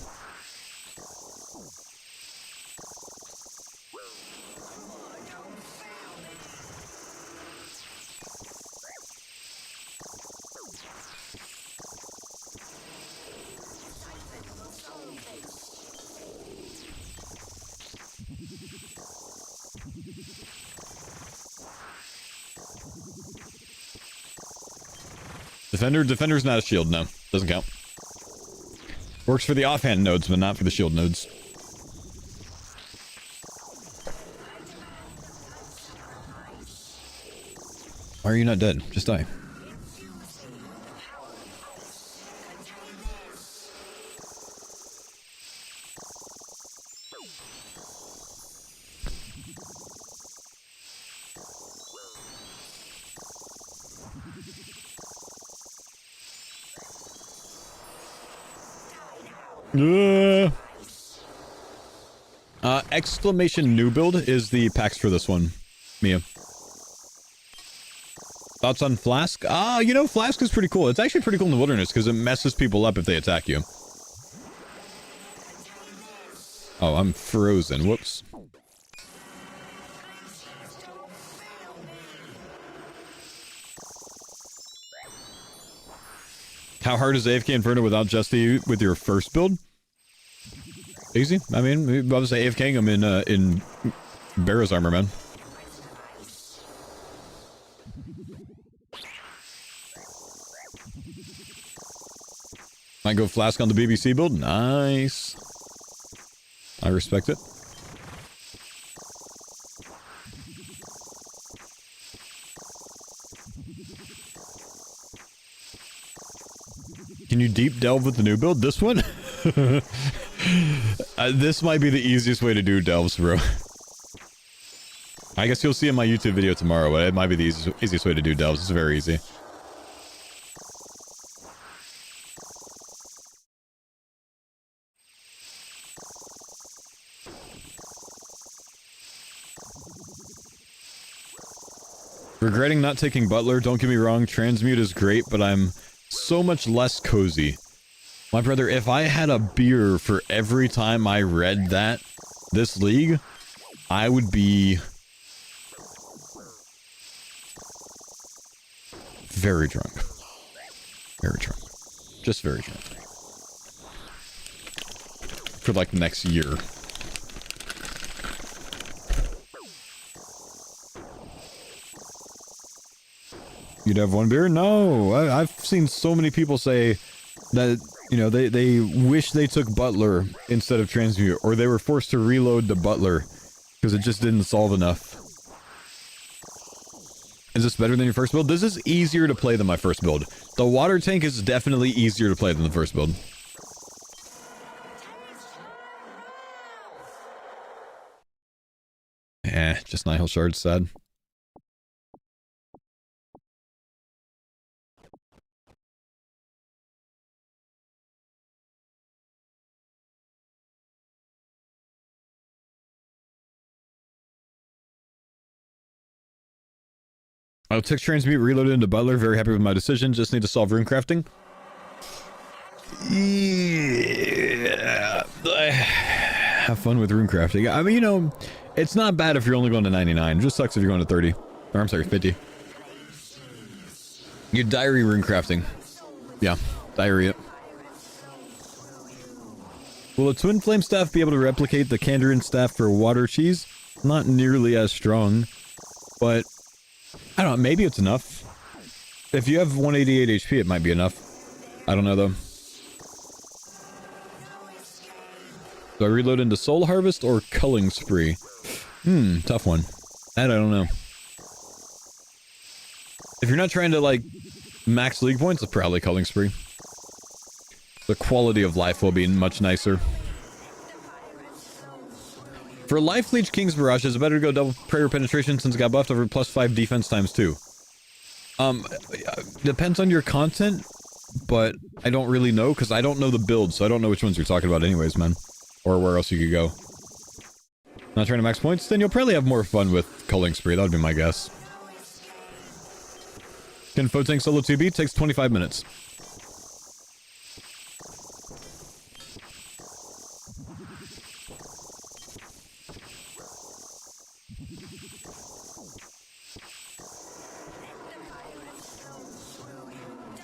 Defender's not a shield, no. Doesn't count. Works for the offhand nodes, but not for the shield nodes. Why are you not dead? Just die. Exclamation new build is the packs for this one, Mia. Thoughts on Flask? You know, Flask is pretty cool. It's actually pretty cool in the wilderness because it messes people up if they attack you. Oh, I'm frozen. Whoops. How hard is AFK Inferno without Justy with your first build? Easy. I mean, I was AFKing him in Barrow's armor, man. Might go Flask on the BBC build. Nice. I respect it. Can you deep delve with the new build? This one? This might be the easiest way to do delves, bro. I guess you'll see in my YouTube video tomorrow, but it might be the easiest way to do delves. It's very easy. Regretting not taking Butler. Don't get me wrong, transmute is great, but I'm so much less cozy. My brother, if I had a beer for every time I read that, this league, I would be very drunk. Very drunk. Just very drunk. For like the next year. You'd have one beer? No! I've seen so many people say that, you know, they wish they took Butler instead of Transmute, or they were forced to reload the Butler because it just didn't solve enough. Is this better than your first build? This is easier to play than my first build. The water tank is definitely easier to play than the first build. Just Nihil Shard's sad. I'll take Transmute, reloaded into Butler. Very happy with my decision. Just need to solve Runecrafting. Yeah. Have fun with Runecrafting. I mean, you know, it's not bad if you're only going to 99. It just sucks if you're going to 30. Or I'm sorry, 50. You diary Runecrafting. Yeah, diarrhea. Will a Twin Flame staff be able to replicate the Kandarin staff for water cheese? Not nearly as strong, but I don't know, maybe it's enough. If you have 188 HP, it might be enough. I don't know, though. Do I reload into Soul Harvest or Culling Spree? Tough one. That I don't know. If you're not trying to, like, max league points, it's probably Culling Spree. The quality of life will be much nicer. For Life Leech King's Barrage, is it better to go double prayer penetration since it got buffed over +5 defense ×2? Depends on your content, but I don't really know, because I don't know the build, so I don't know which ones you're talking about anyways, man. Or where else you could go. Not trying to max points? Then you'll probably have more fun with Culling Spree, that would be my guess. Can Fotank solo 2B? Takes 25 minutes.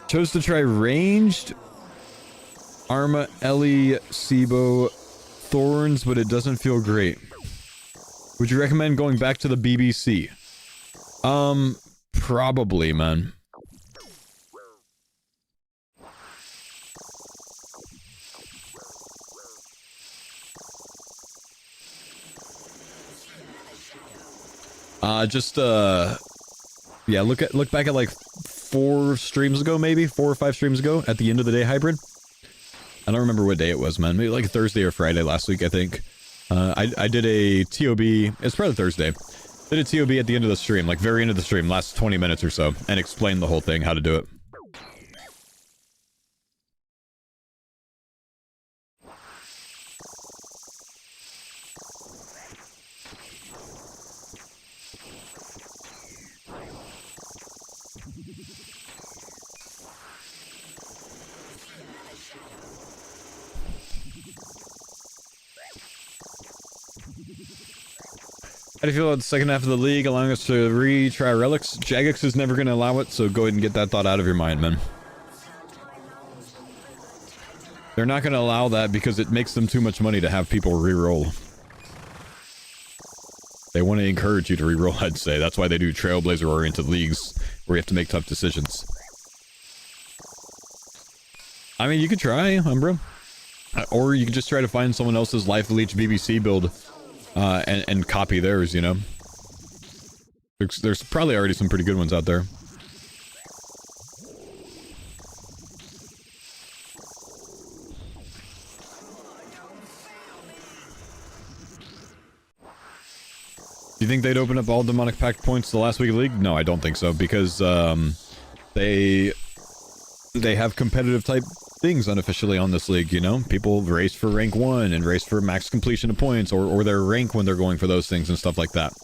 Chose to try ranged Arma, Ellie, Sibo, Thorns, but it doesn't feel great. Would you recommend going back to the BBC? Probably, man. Yeah, look back at like 4 streams ago, maybe 4 or 5 streams ago, at the end of the day hybrid. I don't remember what day it was, man. Maybe like Thursday or Friday last week, I think. I did a TOB. It's probably Thursday. Did a TOB at the end of the stream, like very end of the stream, last 20 minutes or so, and explained the whole thing, how to do it. How do you feel about the second half of the league allowing us to retry relics? Jagex is never going to allow it, so go ahead and get that thought out of your mind, man. They're not going to allow that because it makes them too much money to have people re-roll. They want to encourage you to re-roll, I'd say. That's why they do Trailblazer-oriented leagues, where you have to make tough decisions. I mean, you could try, Umbra. Or you could just try to find someone else's Life Leech BBC build. And copy theirs, you know? There's probably already some pretty good ones out there. Do you think they'd open up all demonic pact points the last week of the league? No, I don't think so, because, they have competitive type things unofficially on this league, you know? People race for rank 1 and race for max completion of points, or their rank when they're going for those things and stuff like that.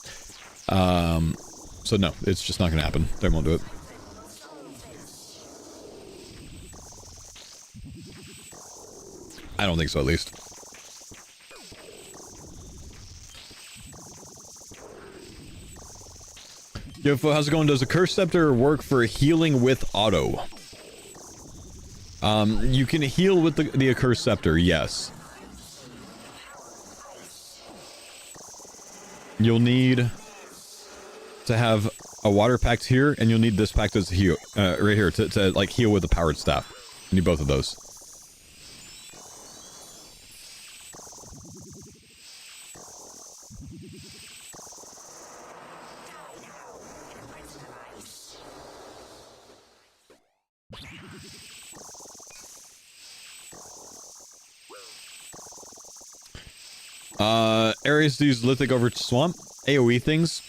So no, it's just not gonna happen. They won't do it. I don't think so, at least. Yo, how's it going? Does a Curse Scepter work for healing with auto? You can heal with the Accursed Scepter, yes. You'll need to have a water pact here, and you'll need this pact as a heal, right here, to like heal with the powered staff. You need both of those. Areas to use Lithic over Swamp. AoE things.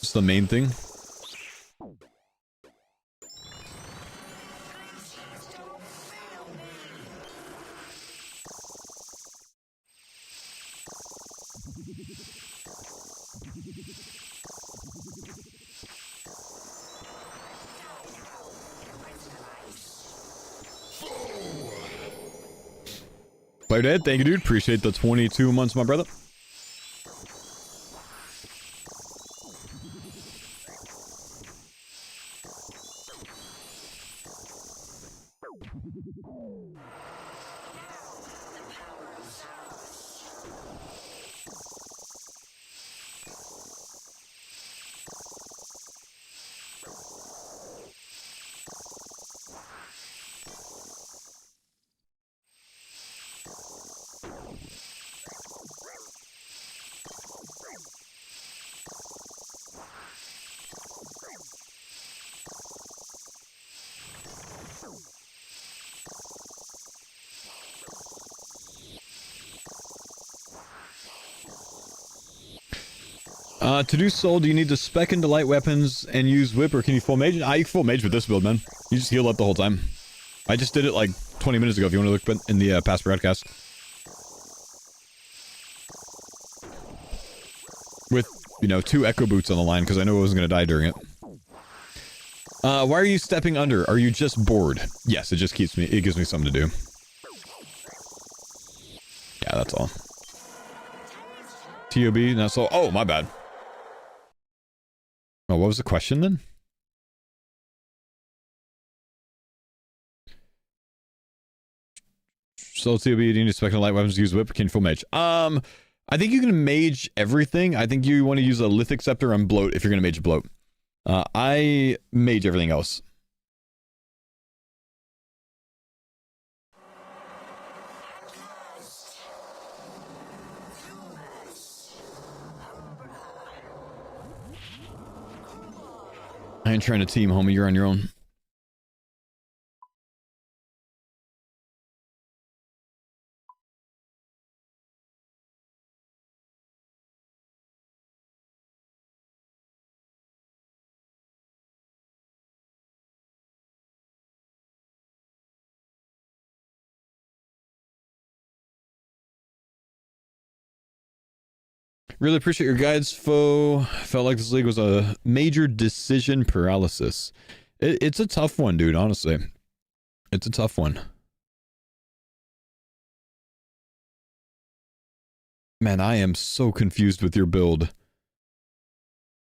It's the main thing. Player Dead, thank you, dude. Appreciate the 22 months, my brother. To do soul, do you need to spec into light weapons and use whip, or can you full mage? I can full mage with this build, man. You just heal up the whole time. I just did it like 20 minutes ago if you want to look in the past broadcast. With, you know, 2 echo boots on the line because I knew I wasn't going to die during it. Why are you stepping under? Are you just bored? Yes, it just keeps me, it gives me something to do. Yeah, that's all. TOB, not so, oh, my bad. Oh, what was the question then? Soul TOB, do you need to spec on light weapons to use whip? Can you full mage? I think you can mage everything. I think you want to use a lithic scepter on bloat if you're going to mage bloat. I mage everything else. I ain't trying to team, homie. You're on your own. Really appreciate your guides, foe. Felt like this league was a major decision paralysis. It's a tough one, dude, honestly. It's a tough one. Man, I am so confused with your build.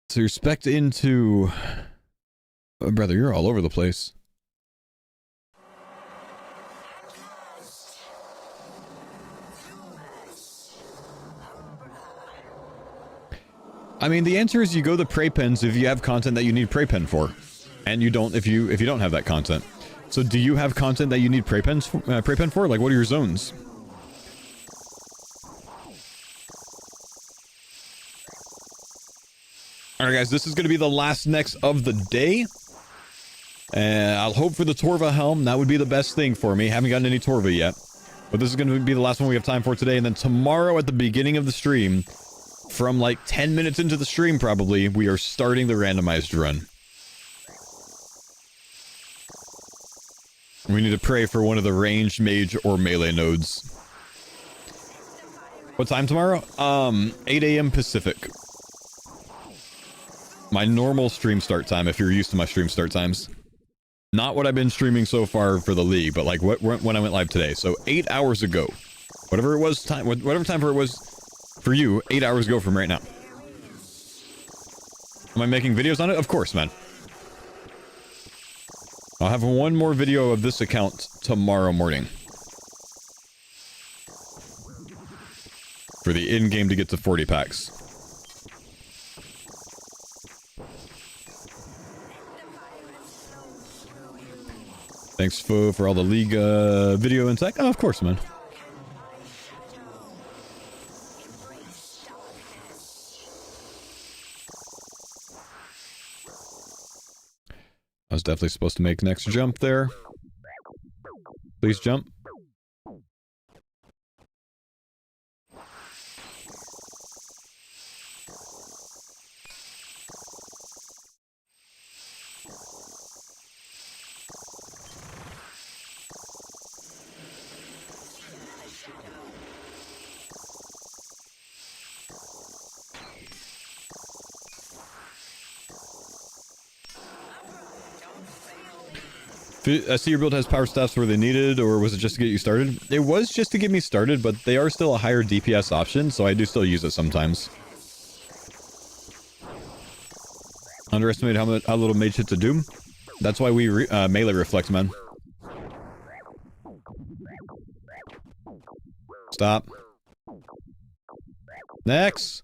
So you're spec'd into... Oh, brother, you're all over the place. I mean, the answer is you go the prey pens if you have content that you need prey pen for, and you don't if you don't have that content. So, do you have content that you need prey pen for? Like, what are your zones? All right, guys, this is going to be the last next of the day, and I'll hope for the Torva helm. That would be the best thing for me. Haven't gotten any Torva yet, but this is going to be the last one we have time for today. And then tomorrow at the beginning of the stream, from like 10 minutes into the stream probably, we are starting the randomized run. We need to pray for one of the ranged, mage, or melee nodes. What time tomorrow? 8 a.m. Pacific. My normal stream start time, if you're used to my stream start times. Not what I've been streaming so far for the league, but like when I went live today. So 8 hours ago. Whatever it was time, whatever time for it was for you, 8 hours ago from right now. Am I making videos on it? Of course, man. I'll have one more video of this account tomorrow morning. For the in-game to get to 40 packs. Thanks, Fo, for all the league video and tech. Oh, of course, man. I was definitely supposed to make next jump there. Please jump. I see your build has power staffs where they needed, or was it just to get you started? It was just to get me started, but they are still a higher DPS option, so I do still use it sometimes. Underestimate how little mage hits a doom. That's why we melee reflect, man. Stop. Next.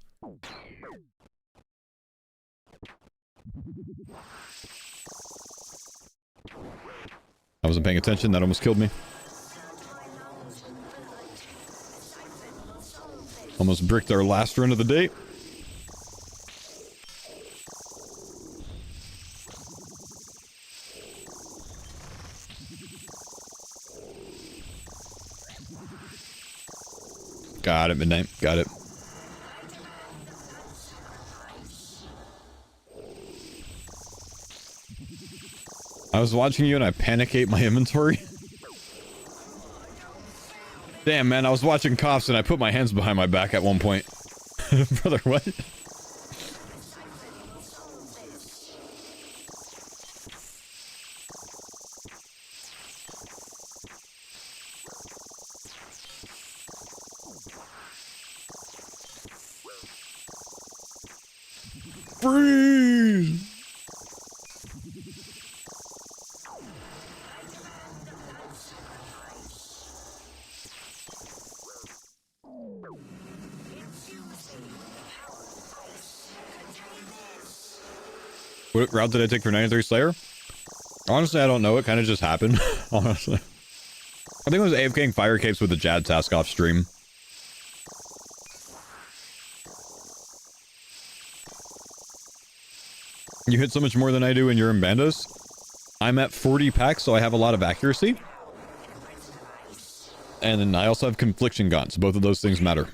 I wasn't paying attention. That almost killed me. Almost bricked our last run of the day. Got it, midnight. Got it. I was watching you and I panic ate my inventory. Damn, man, I was watching cops and I put my hands behind my back at one point. Brother, what? Freeze! What route did I take for 93 Slayer? Honestly, I don't know. It kind of just happened. Honestly. I think it was AFKing Fire Capes with the Jad task off stream. You hit so much more than I do and you're in Bandos. I'm at 40 packs, so I have a lot of accuracy. And then I also have Confliction Gaunts. Both of those things matter.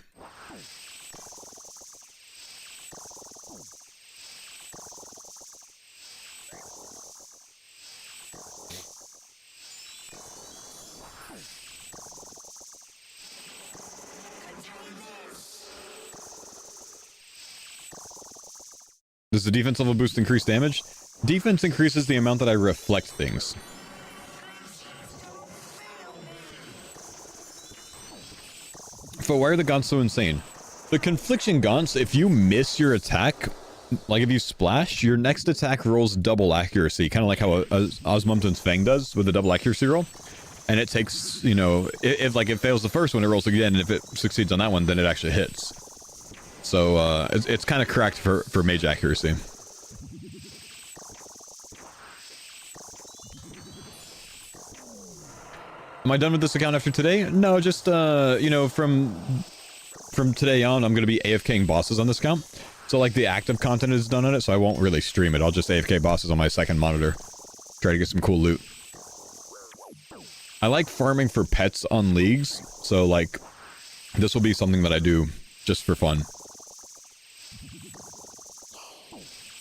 Does the defense level boost increase damage? Defense increases the amount that I reflect things. But why are the Gaunts so insane? The Confliction Gaunts, if you miss your attack, like if you splash, your next attack rolls double accuracy. Kind of like how Osmumton's Fang does with a double accuracy roll. And it takes, you know, if like it fails the first one, it rolls again. And if it succeeds on that one, then it actually hits. So, it's kind of correct for mage accuracy. Am I done with this account after today? No, just, you know, from today on, I'm going to be AFKing bosses on this account. So, like, the active content is done on it, so I won't really stream it. I'll just AFK bosses on my second monitor. Try to get some cool loot. I like farming for pets on leagues, so, like, this will be something that I do just for fun.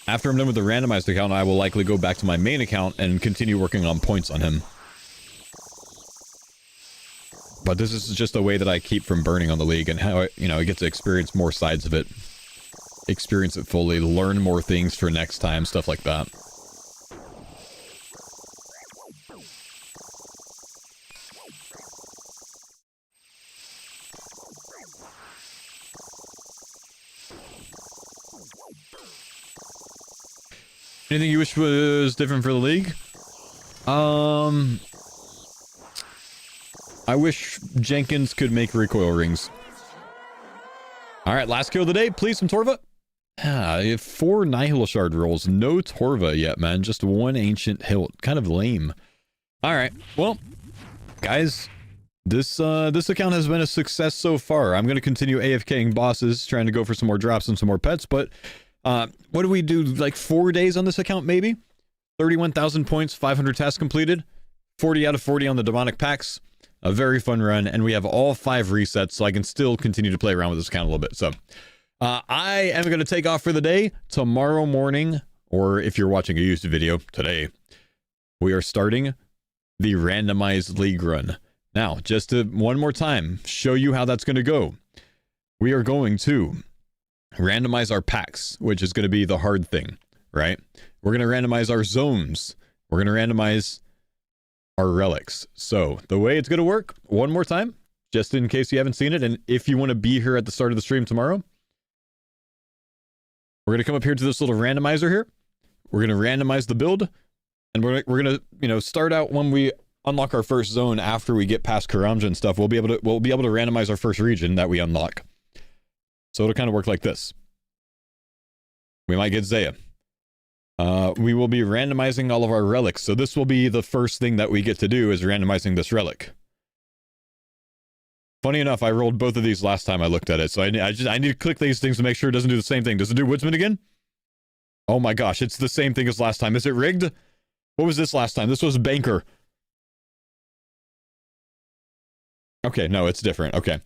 After I'm done with the randomized account, I will likely go back to my main account and continue working on points on him. But this is just a way that I keep from burning on the league and how, you know, I get to experience more sides of it. Experience it fully, learn more things for next time, stuff like that. Anything you wish was different for the league? I wish Jenkins could make recoil rings. Alright, last kill of the day. Please, some Torva. Ah, 4 Nihil Shard rolls. No Torva yet, man. Just 1 Ancient Hilt. Kind of lame. Alright, well, guys, this account has been a success so far. I'm going to continue AFKing bosses, trying to go for some more drops and some more pets, but what do we do, like 4 days on this account, maybe? 31,000 points, 500 tasks completed, 40 out of 40 on the demonic packs. A very fun run, and we have all 5 resets, so I can still continue to play around with this account a little bit. So, I am going to take off for the day. Tomorrow morning, or if you're watching a YouTube video, today, we are starting the randomized league run. Now, just to, one more time, show you how that's going to go. We are going to randomize our packs, which is going to be the hard thing, right? We're going to randomize our zones. We're going to randomize our relics. So the way it's going to work, one more time, just in case you haven't seen it, and if you want to be here at the start of the stream tomorrow, we're going to come up here to this little randomizer here. We're going to randomize the build, and we're going to, you know, start out when we unlock our first zone. After we get past Karamja and stuff, we'll be able to randomize our first region that we unlock. So it'll kind of work like this. We might get Zaya. We will be randomizing all of our relics. So this will be the first thing that we get to do, is randomizing this relic. Funny enough, I rolled both of these last time I looked at it. So I need to click these things to make sure it doesn't do the same thing. Does it do Woodsman again? Oh my gosh, it's the same thing as last time. Is it rigged? What was this last time? This was Banker. Okay, no, it's different. Okay.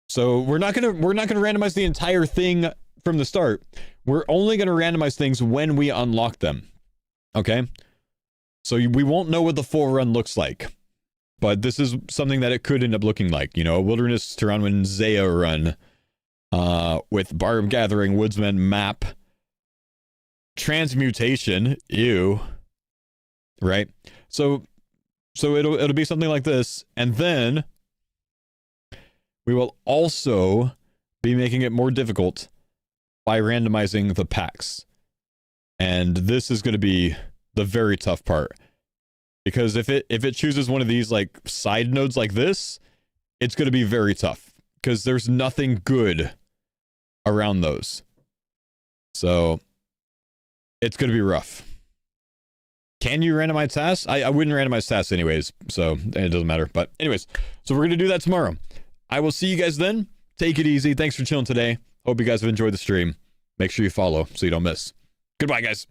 So we're not gonna randomize the entire thing from the start. We're only gonna randomize things when we unlock them. Okay? So we won't know what the full run looks like. But this is something that it could end up looking like. You know, a Wilderness Tyranwen Zaya run. With Barb Gathering, Woodsman map. Transmutation. Ew. Right? So it'll be something like this. And then we will also be making it more difficult by randomizing the packs. And this is going to be the very tough part. Because if it chooses one of these like side nodes like this, it's going to be very tough. Because there's nothing good around those. So it's going to be rough. Can you randomize tasks? I wouldn't randomize tasks anyways, so it doesn't matter. But anyways, so we're going to do that tomorrow. I will see you guys then. Take it easy. Thanks for chilling today. Hope you guys have enjoyed the stream. Make sure you follow so you don't miss. Goodbye, guys.